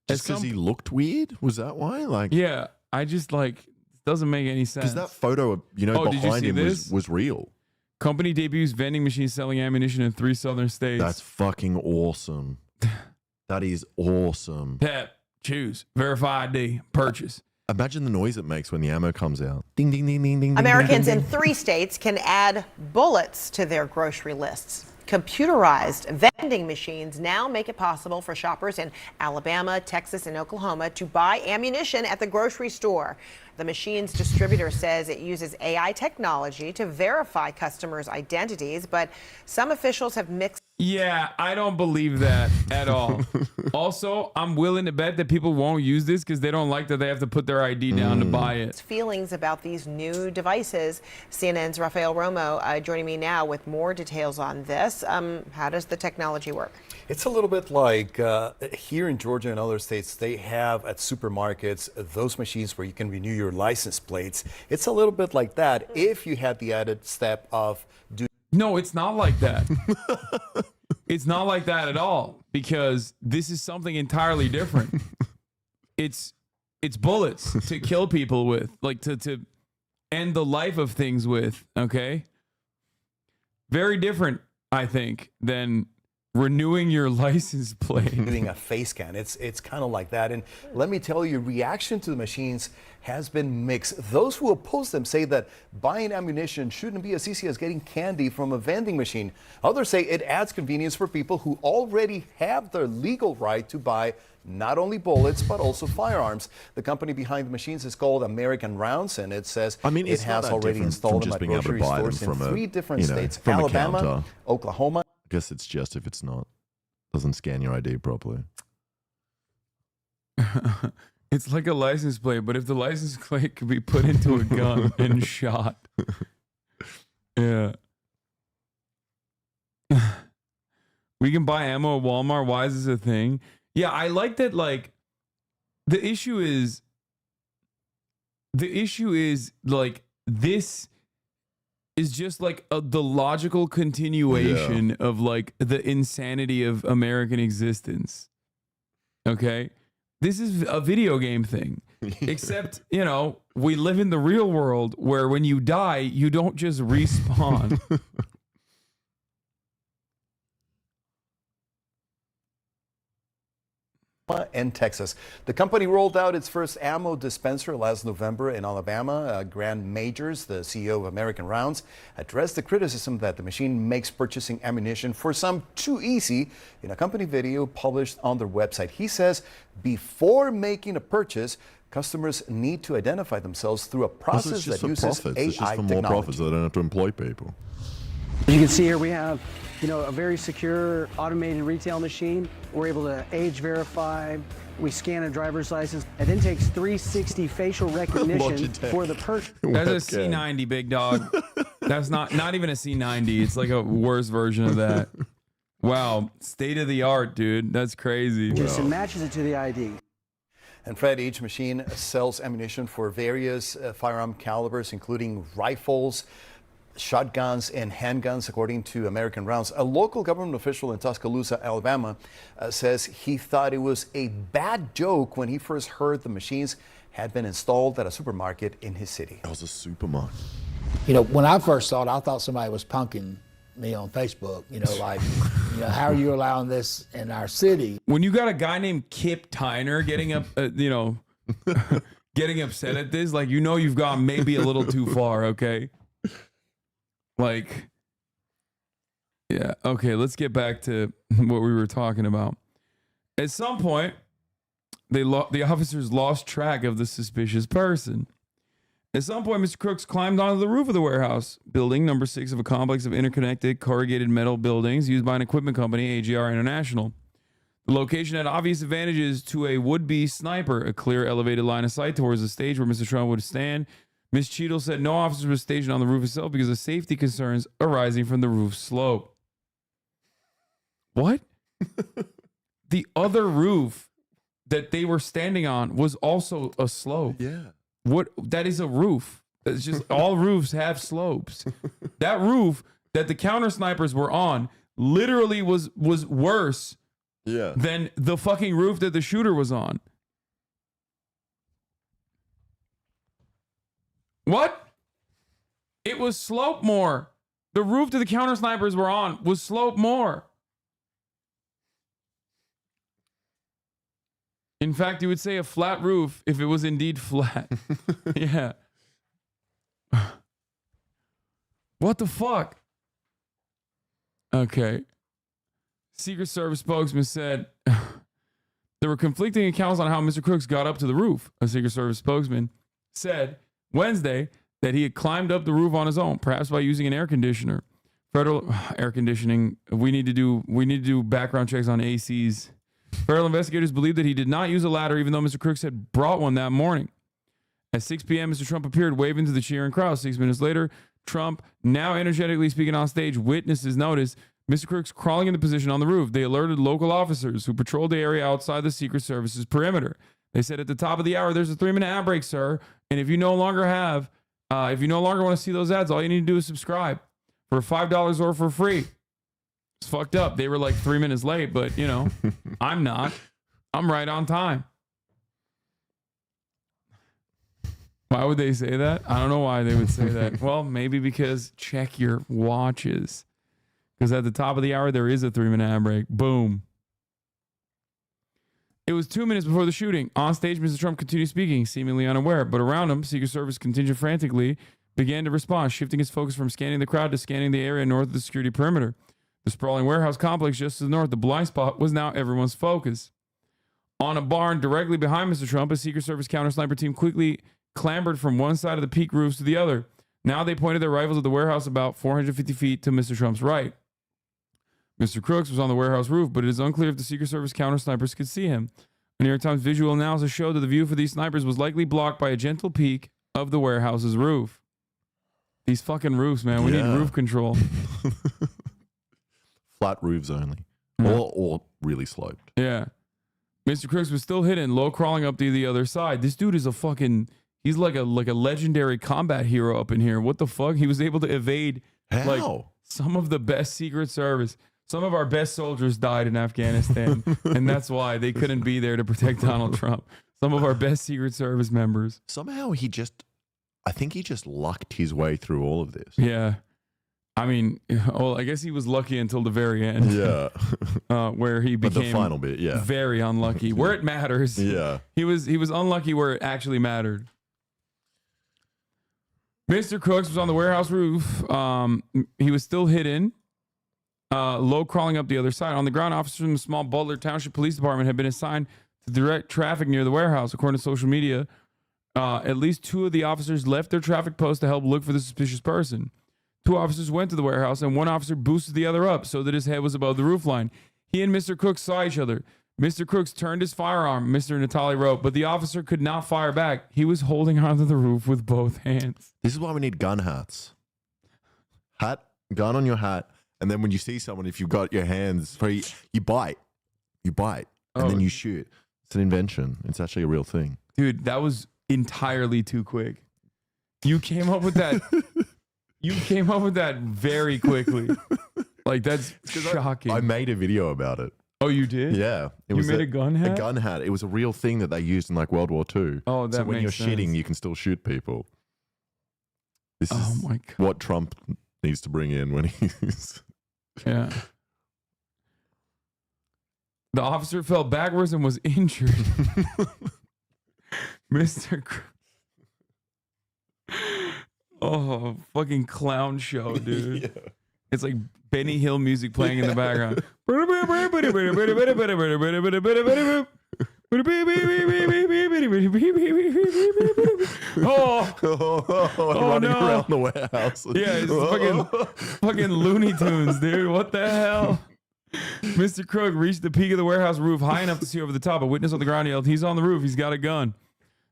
Just because he looked weird? Was that why? Like, yeah, I just like, it doesn't make any sense. because that photo, behind him was real. Company debuts vending machines selling ammunition in 3 southern states. That's fucking awesome. That is awesome. Tap, choose, verify ID, purchase. Imagine the noise it makes when the ammo comes out. Ding, ding, ding, ding, ding. Americans ding, in ding, 3 states can add bullets to their grocery lists. Computerized vending machines now make it possible for shoppers in Alabama, Texas, and Oklahoma to buy ammunition at the grocery store. The machine's distributor says it uses AI technology to verify customers' identities, but some officials have mixed. Yeah, I don't believe that at all. Also, I'm willing to bet that people won't use this because they don't like that they have to put their ID down to buy it. Feelings about these new devices. CNN's Rafael Romo joining me now with more details on this. How does the technology work? It's a little bit like here in Georgia and other states, they have at supermarkets those machines where you can renew your license plates. It's a little bit like that if you had the added step of doing. No, it's not like that. It's not like that at all, because this is something entirely different. It's bullets to kill people with, like to end the life of things with, okay? Very different, I think, than renewing your license plate. Doing a face scan. It's kind of like that. And let me tell you, reaction to the machines has been mixed. Those who oppose them say that buying ammunition shouldn't be as easy as getting candy from a vending machine. Others say it adds convenience for people who already have their legal right to buy not only bullets, but also firearms. The company behind the machines is called American Rounds, and it says it has already installed them at grocery stores in 3 different states: Alabama, Oklahoma. I guess it's just if it's not, doesn't scan your ID properly. It's like a license plate, but if the license plate could be put into a gun and shot. Yeah. We can buy ammo at Walmart. Why is this a thing? Yeah, I like that. Like, the issue is like, this is just like the logical continuation of like the insanity of American existence. Okay? This is a video game thing. Except, we live in the real world where when you die, you don't just respawn. And Texas. The company rolled out its first ammo dispenser last November in Alabama. Grant Majors, the CEO of American Rounds, addressed the criticism that the machine makes purchasing ammunition for some too easy in a company video published on their website. He says before making a purchase, customers need to identify themselves through a process that uses profits. AI It's just for more technology. profits. They don't have to employ people. As you can see here, we have a very secure automated retail machine. We're able to age verify. We scan a driver's license. It then takes 360 facial recognition for the purchase. That's a C90, big dog. That's not even a C90. It's like a worse version of that. Wow. State of the art, dude. That's crazy. Just matches it to the ID. And Fred, each machine sells ammunition for various firearm calibers, including rifles, shotguns, and handguns, according to American Rounds. A local government official in Tuscaloosa, Alabama, says he thought it was a bad joke when he first heard the machines had been installed at a supermarket in his city. It was a supermarket. When I first saw it, I thought somebody was punking me on Facebook. How are you allowing this in our city? When you got a guy named Kip Tyner getting up, getting upset at this, like, you've gone maybe a little too far, okay? Like, Yeah. Okay, let's get back to what we were talking about. At some point, the officers lost track of the suspicious person. At some point, Mr. Crooks climbed onto the roof of the warehouse building, number 6 of a complex of interconnected corrugated metal buildings used by an equipment company, AGR International. The location had obvious advantages to a would-be sniper, a clear elevated line of sight towards the stage where Mr. Trump would stand. Ms. Cheadle said no officers were stationed on the roof itself because of safety concerns arising from the roof slope. What? The other roof that they were standing on was also a slope. Yeah. What? That is a roof. It's just all roofs have slopes. That roof that the counter snipers were on literally was worse than the fucking roof that the shooter was on. What? It was slope more. The roof that the counter snipers were on was slope more. In fact, you would say a flat roof if it was indeed flat. Yeah. What the fuck? Okay. Secret Service spokesman said there were conflicting accounts on how Mr. Crooks got up to the roof. A Secret Service spokesman said Wednesday that he had climbed up the roof on his own, perhaps by using an air conditioner. Federal air conditioning. We need to do background checks on ACs. Federal investigators believe that he did not use a ladder, even though Mr. Crooks had brought one that morning. At 6 p.m., Mr. Trump appeared waving to the cheering crowd. 6 minutes later, Trump, now energetically speaking on stage, witnesses noticed Mr. Crooks crawling into position on the roof. They alerted local officers who patrolled the area outside the Secret Service's perimeter. They said at the top of the hour, there's a 3-minute ad break, sir. And if you no longer want to see those ads, all you need to do is subscribe for $5 or for free. It's fucked up. They were like 3 minutes late, but you know, I'm not. I'm right on time. Why would they say that? I don't know why they would say that. Well, maybe because check your watches. Because at the top of the hour, there is a 3-minute ad break. Boom. It was 2 minutes before the shooting. On stage, Mr. Trump continued speaking, seemingly unaware. But around him, Secret Service contingent frantically began to respond, shifting his focus from scanning the crowd to scanning the area north of the security perimeter. The sprawling warehouse complex just to the north, the blind spot, was now everyone's focus. On a barn directly behind Mr. Trump, a Secret Service counter sniper team quickly clambered from one side of the peak roofs to the other. Now they pointed their rifles at the warehouse about 450 feet to Mr. Trump's right. Mr. Crooks was on the warehouse roof, but it is unclear if the Secret Service counter snipers could see him. A New York Times visual analysis showed that the view for these snipers was likely blocked by a gentle peak of the warehouse's roof. These fucking roofs, man. We need roof control. Flat roofs only. Or really sloped. Yeah. Mr. Crooks was still hidden, low crawling up to the other side. This dude is a fucking... He's like a legendary combat hero up in here. What the fuck? He was able to evade like some of the best Secret Service. Some of our best soldiers died in Afghanistan, and that's why they couldn't be there to protect Donald Trump. Some of our best Secret Service members. Somehow I think he just lucked his way through all of this. Yeah. I mean, well, I guess he was lucky until the very end. Yeah. Where he became the final bit, very unlucky. Where it matters. Yeah. He was unlucky where it actually mattered. Mr. Crooks was on the warehouse roof. He was still hidden, low crawling up the other side. On the ground, officers from the small Butler Township Police Department had been assigned to direct traffic near the warehouse. According to social media, at least 2 of the officers left their traffic post to help look for the suspicious person. 2 officers went to the warehouse, and 1 officer boosted the other up so that his head was above the roofline. He and Mr. Crooks saw each other. Mr. Crooks turned his firearm, Mr. Natali wrote, but the officer could not fire back. He was holding onto the roof with both hands. This is why we need gun hats. Gun on your hat, and then when you see someone, if you've got your hands free, you bite, and then you shoot. It's an invention. It's actually a real thing. Dude, that was entirely too quick. You came up with that. You came up with that very quickly. Like, that's shocking. I made a video about it. Oh, you did? Yeah. You made a gun hat? A gun hat. It was a real thing that they used in like World War II. Oh, that so when you're makes sense. shitting, you can still shoot people. This is my God. what Trump needs to bring in when he's... Yeah. The officer fell backwards and was injured. Mr. Oh, fucking clown show, dude. It's like Benny Hill music playing in the background. running no. around the warehouse. Yeah, it's fucking Looney Tunes, dude. What the hell? Mr. Crook reached the peak of the warehouse roof high enough to see over the top. A witness on the ground yelled, "He's on the roof. He's got a gun."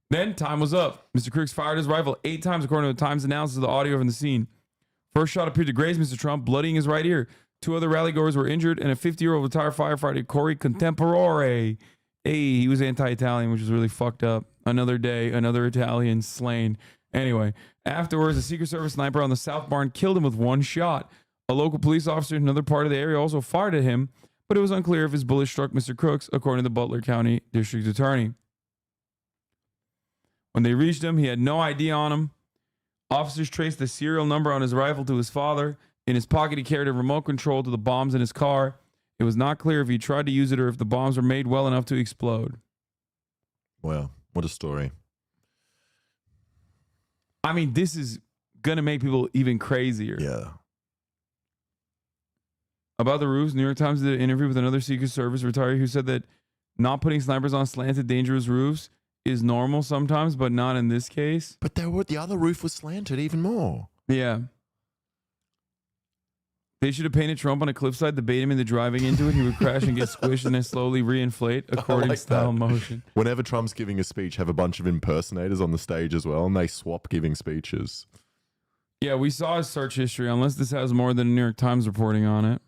Then time was up. Mr. Crooks fired his rifle 8 times, according to the Times analysis of the audio from the scene. First shot appeared to graze Mr. Trump, bloodying his right ear. 2 other rallygoers were injured, and a 50-year-old retired firefighter, Corey Contemporore. Hey, he was anti-Italian, which was really fucked up. Another day, another Italian slain. Anyway, afterwards, a Secret Service sniper on the South Barn killed him with 1 shot. A local police officer in another part of the area also fired at him, but it was unclear if his bullet struck Mr. Crooks, according to the Butler County District Attorney. When they reached him, he had no ID on him. Officers traced the serial number on his rifle to his father. In his pocket, he carried a remote control to the bombs in his car. It was not clear if he tried to use it or if the bombs were made well enough to explode. Wow, what a story. I mean, this is going to make people even crazier. Yeah. About the roofs, New York Times did an interview with another Secret Service retiree who said that not putting snipers on slanted, dangerous roofs is normal sometimes, but not in this case. But the other roof was slanted even more. Yeah. They should have painted Trump on a cliffside to bait him into driving into it. He would crash and get squished and then slowly reinflate according to style motion. Whenever Trump's giving a speech, have a bunch of impersonators on the stage as well, and they swap giving speeches. Yeah, we saw his search history, unless this has more than the New York Times reporting on it.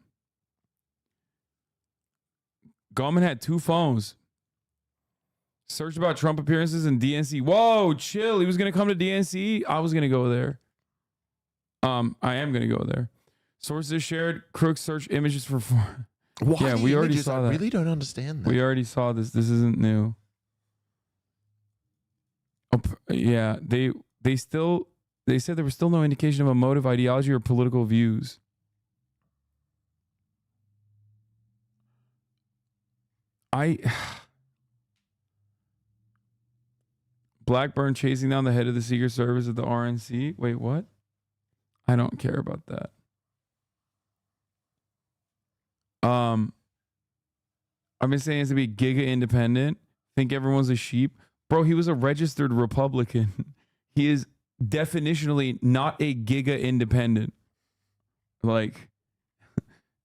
Gallman had 2 phones. Searched about Trump appearances in DNC. Whoa, chill. He was going to come to DNC. I was going to go there. I am going to go there. Sources shared Crook's search images for... Why yeah, we already saw that. I really don't understand that. We already saw this. This isn't new. Oh, yeah, they said there was still no indication of a motive, ideology, or political views. Blackburn chasing down the head of the Secret Service at the RNC. Wait, what? I don't care about that. I've been saying it's to be giga independent. Think everyone's a sheep. Bro, he was a registered Republican. He is definitionally not a giga independent. Like,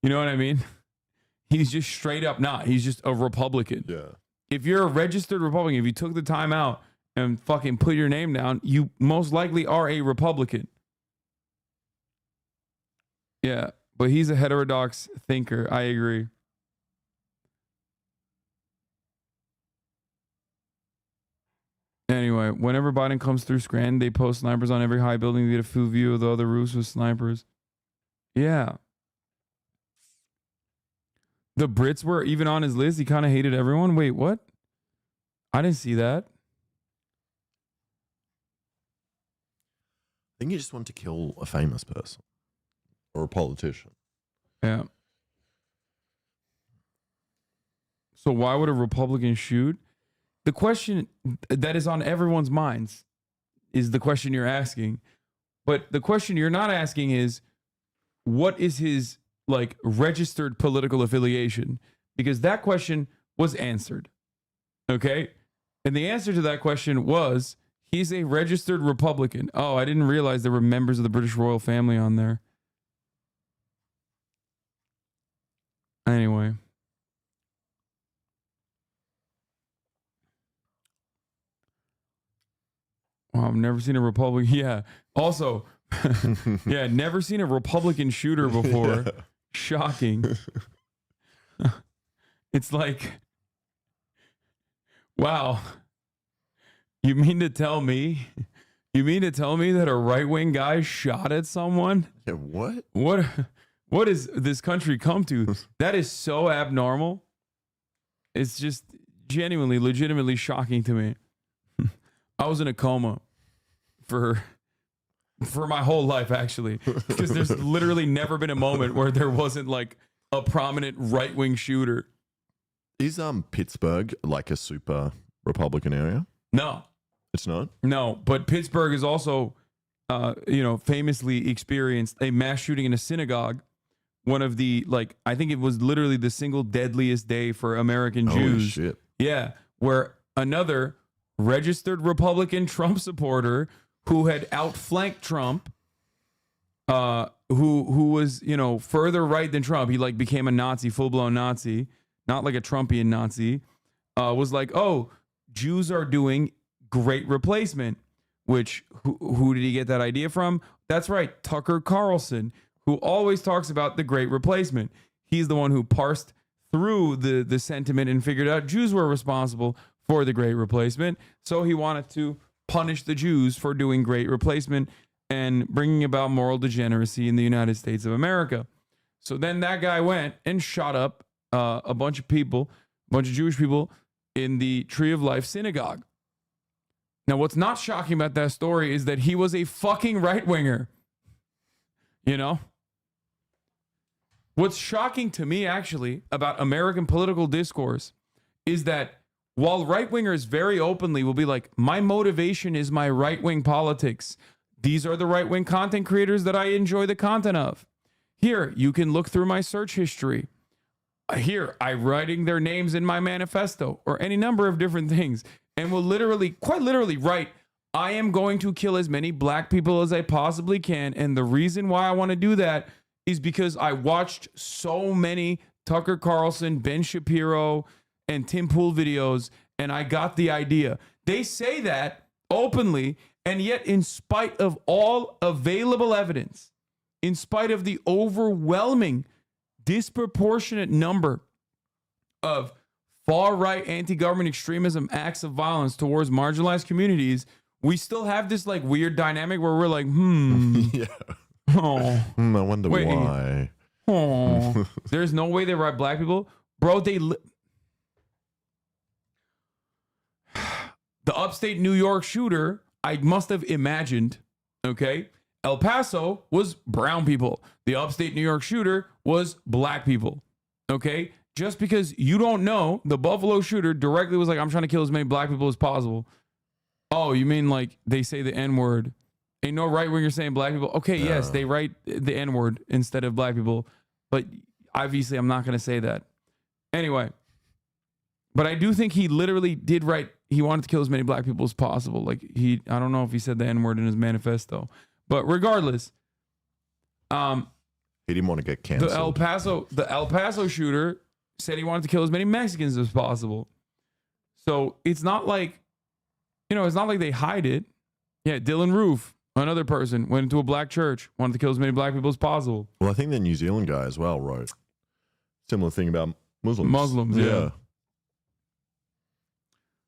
you know what I mean? He's just straight up not. He's just a Republican. Yeah. If you're a registered Republican, if you took the time out and fucking put your name down, you most likely are a Republican. Yeah, but he's a heterodox thinker. I agree. Anyway, whenever Biden comes through Scranton, they post snipers on every high building to get a full view of the other roofs with snipers. Yeah. The Brits were even on his list. He kind of hated everyone. Wait, what? I didn't see that. I think you just want to kill a famous person or a politician. Yeah. So why would a Republican shoot? The question that is on everyone's minds is the question you're asking. But the question you're not asking is, what is his like registered political affiliation? Because that question was answered. Okay? And the answer to that question was, he's a registered Republican. Oh, I didn't realize there were members of the British royal family on there. Anyway. Wow, I've never seen a Republican. Yeah. Also, yeah, never seen a Republican shooter before. Yeah. Shocking. It's like, wow. You mean to tell me that a right-wing guy shot at someone? Yeah, what? What has this country come to? That is so abnormal. It's just genuinely, legitimately shocking to me. I was in a coma for my whole life, actually, because there's literally never been a moment where there wasn't like a prominent right-wing shooter. Is Pittsburgh like a super Republican area? No. It's not? No, but Pittsburgh is also, famously experienced a mass shooting in a synagogue one of the, like, I think it was literally the single deadliest day for American Holy Jews. shit. Yeah, where another registered Republican Trump supporter who had outflanked Trump, who was, you know, further right than Trump. He like became a Nazi, full-blown Nazi, not like a Trumpian Nazi, was like, oh, Jews are doing great replacement, which who did he get that idea from? That's right, Tucker Carlson, who always talks about the great replacement. He's the one who parsed through the sentiment and figured out Jews were responsible for the great replacement. So he wanted to punish the Jews for doing great replacement and bringing about moral degeneracy in the United States of America. So then that guy went and shot up a bunch of people, a bunch of Jewish people in the Tree of Life synagogue. Now, what's not shocking about that story is that he was a fucking right-winger. You know? What's shocking to me, actually, about American political discourse is that while right-wingers very openly will be like, my motivation is my right-wing politics. These are the right-wing content creators that I enjoy the content of. Here, you can look through my search history. Here, I'm writing their names in my manifesto, or any number of different things, and will literally, quite literally write, I am going to kill as many black people as I possibly can, and the reason why I want to do that is because I watched so many Tucker Carlson, Ben Shapiro, and Tim Pool videos, and I got the idea. They say that openly, and yet in spite of all available evidence, in spite of the overwhelming, disproportionate number of far-right anti-government extremism acts of violence towards marginalized communities, we still have this like weird dynamic where we're like, Yeah. Oh. I wonder why. Oh. There's no way they write black people. Bro, the upstate New York shooter, I must have imagined, okay? El Paso was brown people. The upstate New York shooter was black people, okay? Just because you don't know, the Buffalo shooter directly was like, I'm trying to kill as many black people as possible. Oh, you mean like they say the N-word? Ain't no right winger saying black people. Okay, yes, they write the N-word instead of black people. But obviously, I'm not going to say that. Anyway, but I do think he literally did write, he wanted to kill as many black people as possible. Like I don't know if he said the N-word in his manifesto. But regardless, he didn't want to get canceled. The El Paso shooter said he wanted to kill as many Mexicans as possible. So it's not like, it's not like they hide it. Yeah, Dylan Roof, another person, went into a black church, wanted to kill as many black people as possible. Well, I think the New Zealand guy as well wrote similar thing about Muslims. Muslims, yeah.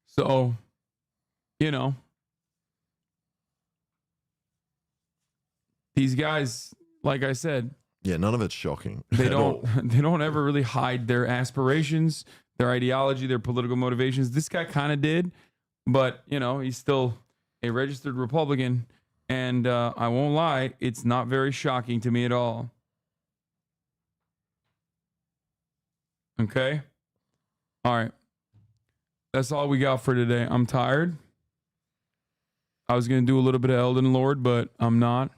So, these guys, like I said, yeah, none of it's shocking. They don't ever really hide their aspirations, their ideology, their political motivations. This guy kind of did, but he's still a registered Republican, and I won't lie, it's not very shocking to me at all. Okay? All right. That's all we got for today. I'm tired. I was going to do a little bit of Elden Lord, but I'm not.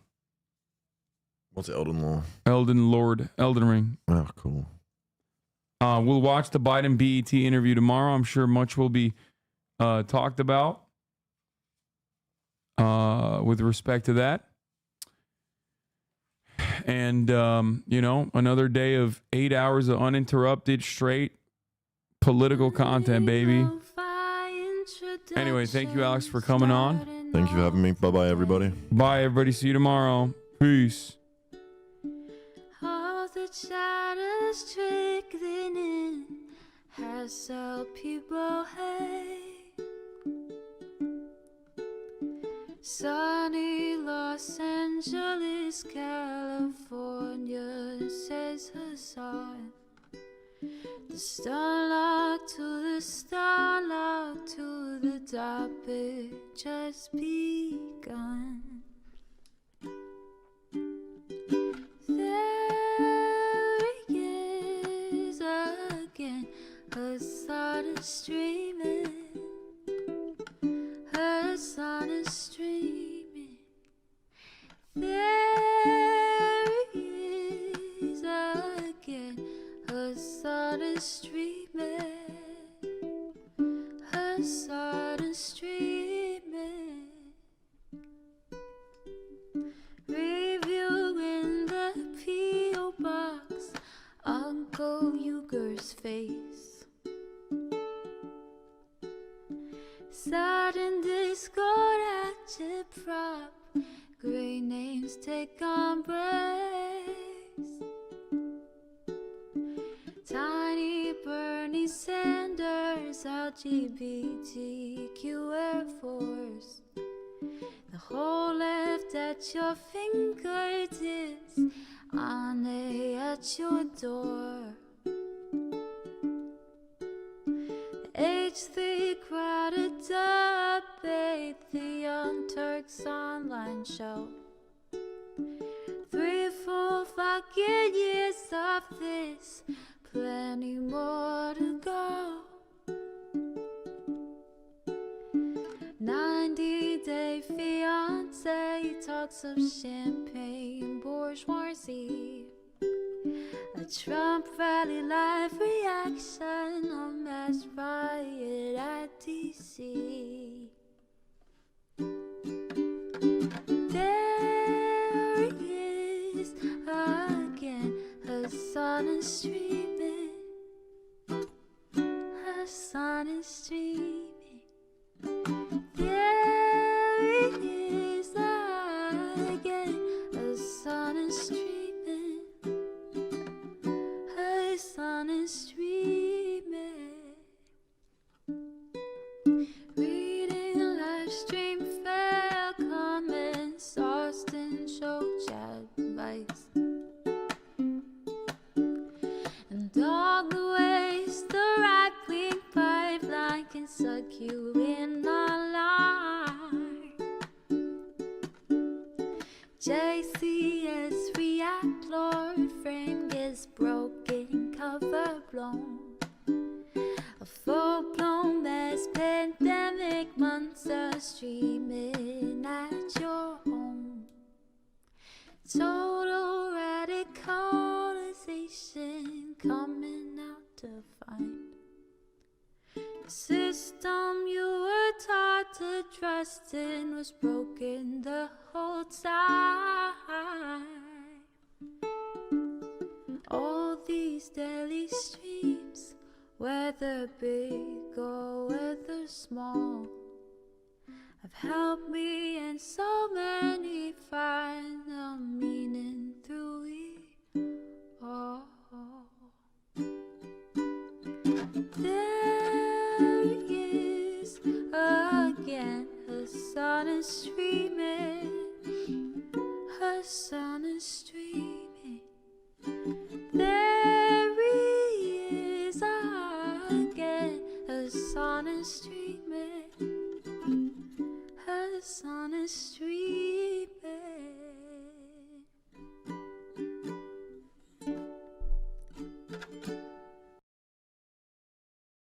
What's Elden Law? Elden Lord. Elden Ring. Oh, cool. We'll watch the Biden BET interview tomorrow. I'm sure much will be talked about with respect to that. And, another day of 8 hours of uninterrupted, straight political content, baby. Anyway, thank you, Alex, for coming on. Thank you for having me. Bye-bye, everybody. Bye, everybody. See you tomorrow. Peace. All the shadows trickling in has how people hate. Sunny Los Angeles, California, says Hasan. The starlight to the starlight to the topic just begun. There he is again, Hasan is streaming. Hasan is streaming. There he is again. is streaming. Her sun is streaming. Review in the P.O. box. Uncle Uger's face. Sudden discord at your prop. Great names take embrace. Tiny Bernie Sanders, LGBTQ Air Force. The whole left at your fingertips, Ane at your door. H3 crowded debate, the Young Turks online show. 3 full fucking years of this, plenty more to go. 90-day fiance talks of champagne bourgeoisie. A Trump rally live reaction, a mass riot at DC. There he is again, her sun is streaming. Her sun is streaming. There he is again, her sun is streaming. Her sun is streaming. Reading live stream fair comments, Austin show chat advice. And all the ways the right-wing pipeline can suck you in online. JCS react, Lord frame gets broken, cover blown. A full-blown mass pandemic monster streaming at your home. Total radicalization coming out to find. The system you were taught to trust in was broken the whole time. All these daily streams, whether big or whether small, have helped me and so many find the meaning through it all. There he is again, her sun is streaming. Her sun is streaming. There he is again, her sun is streaming. Her sun is streaming.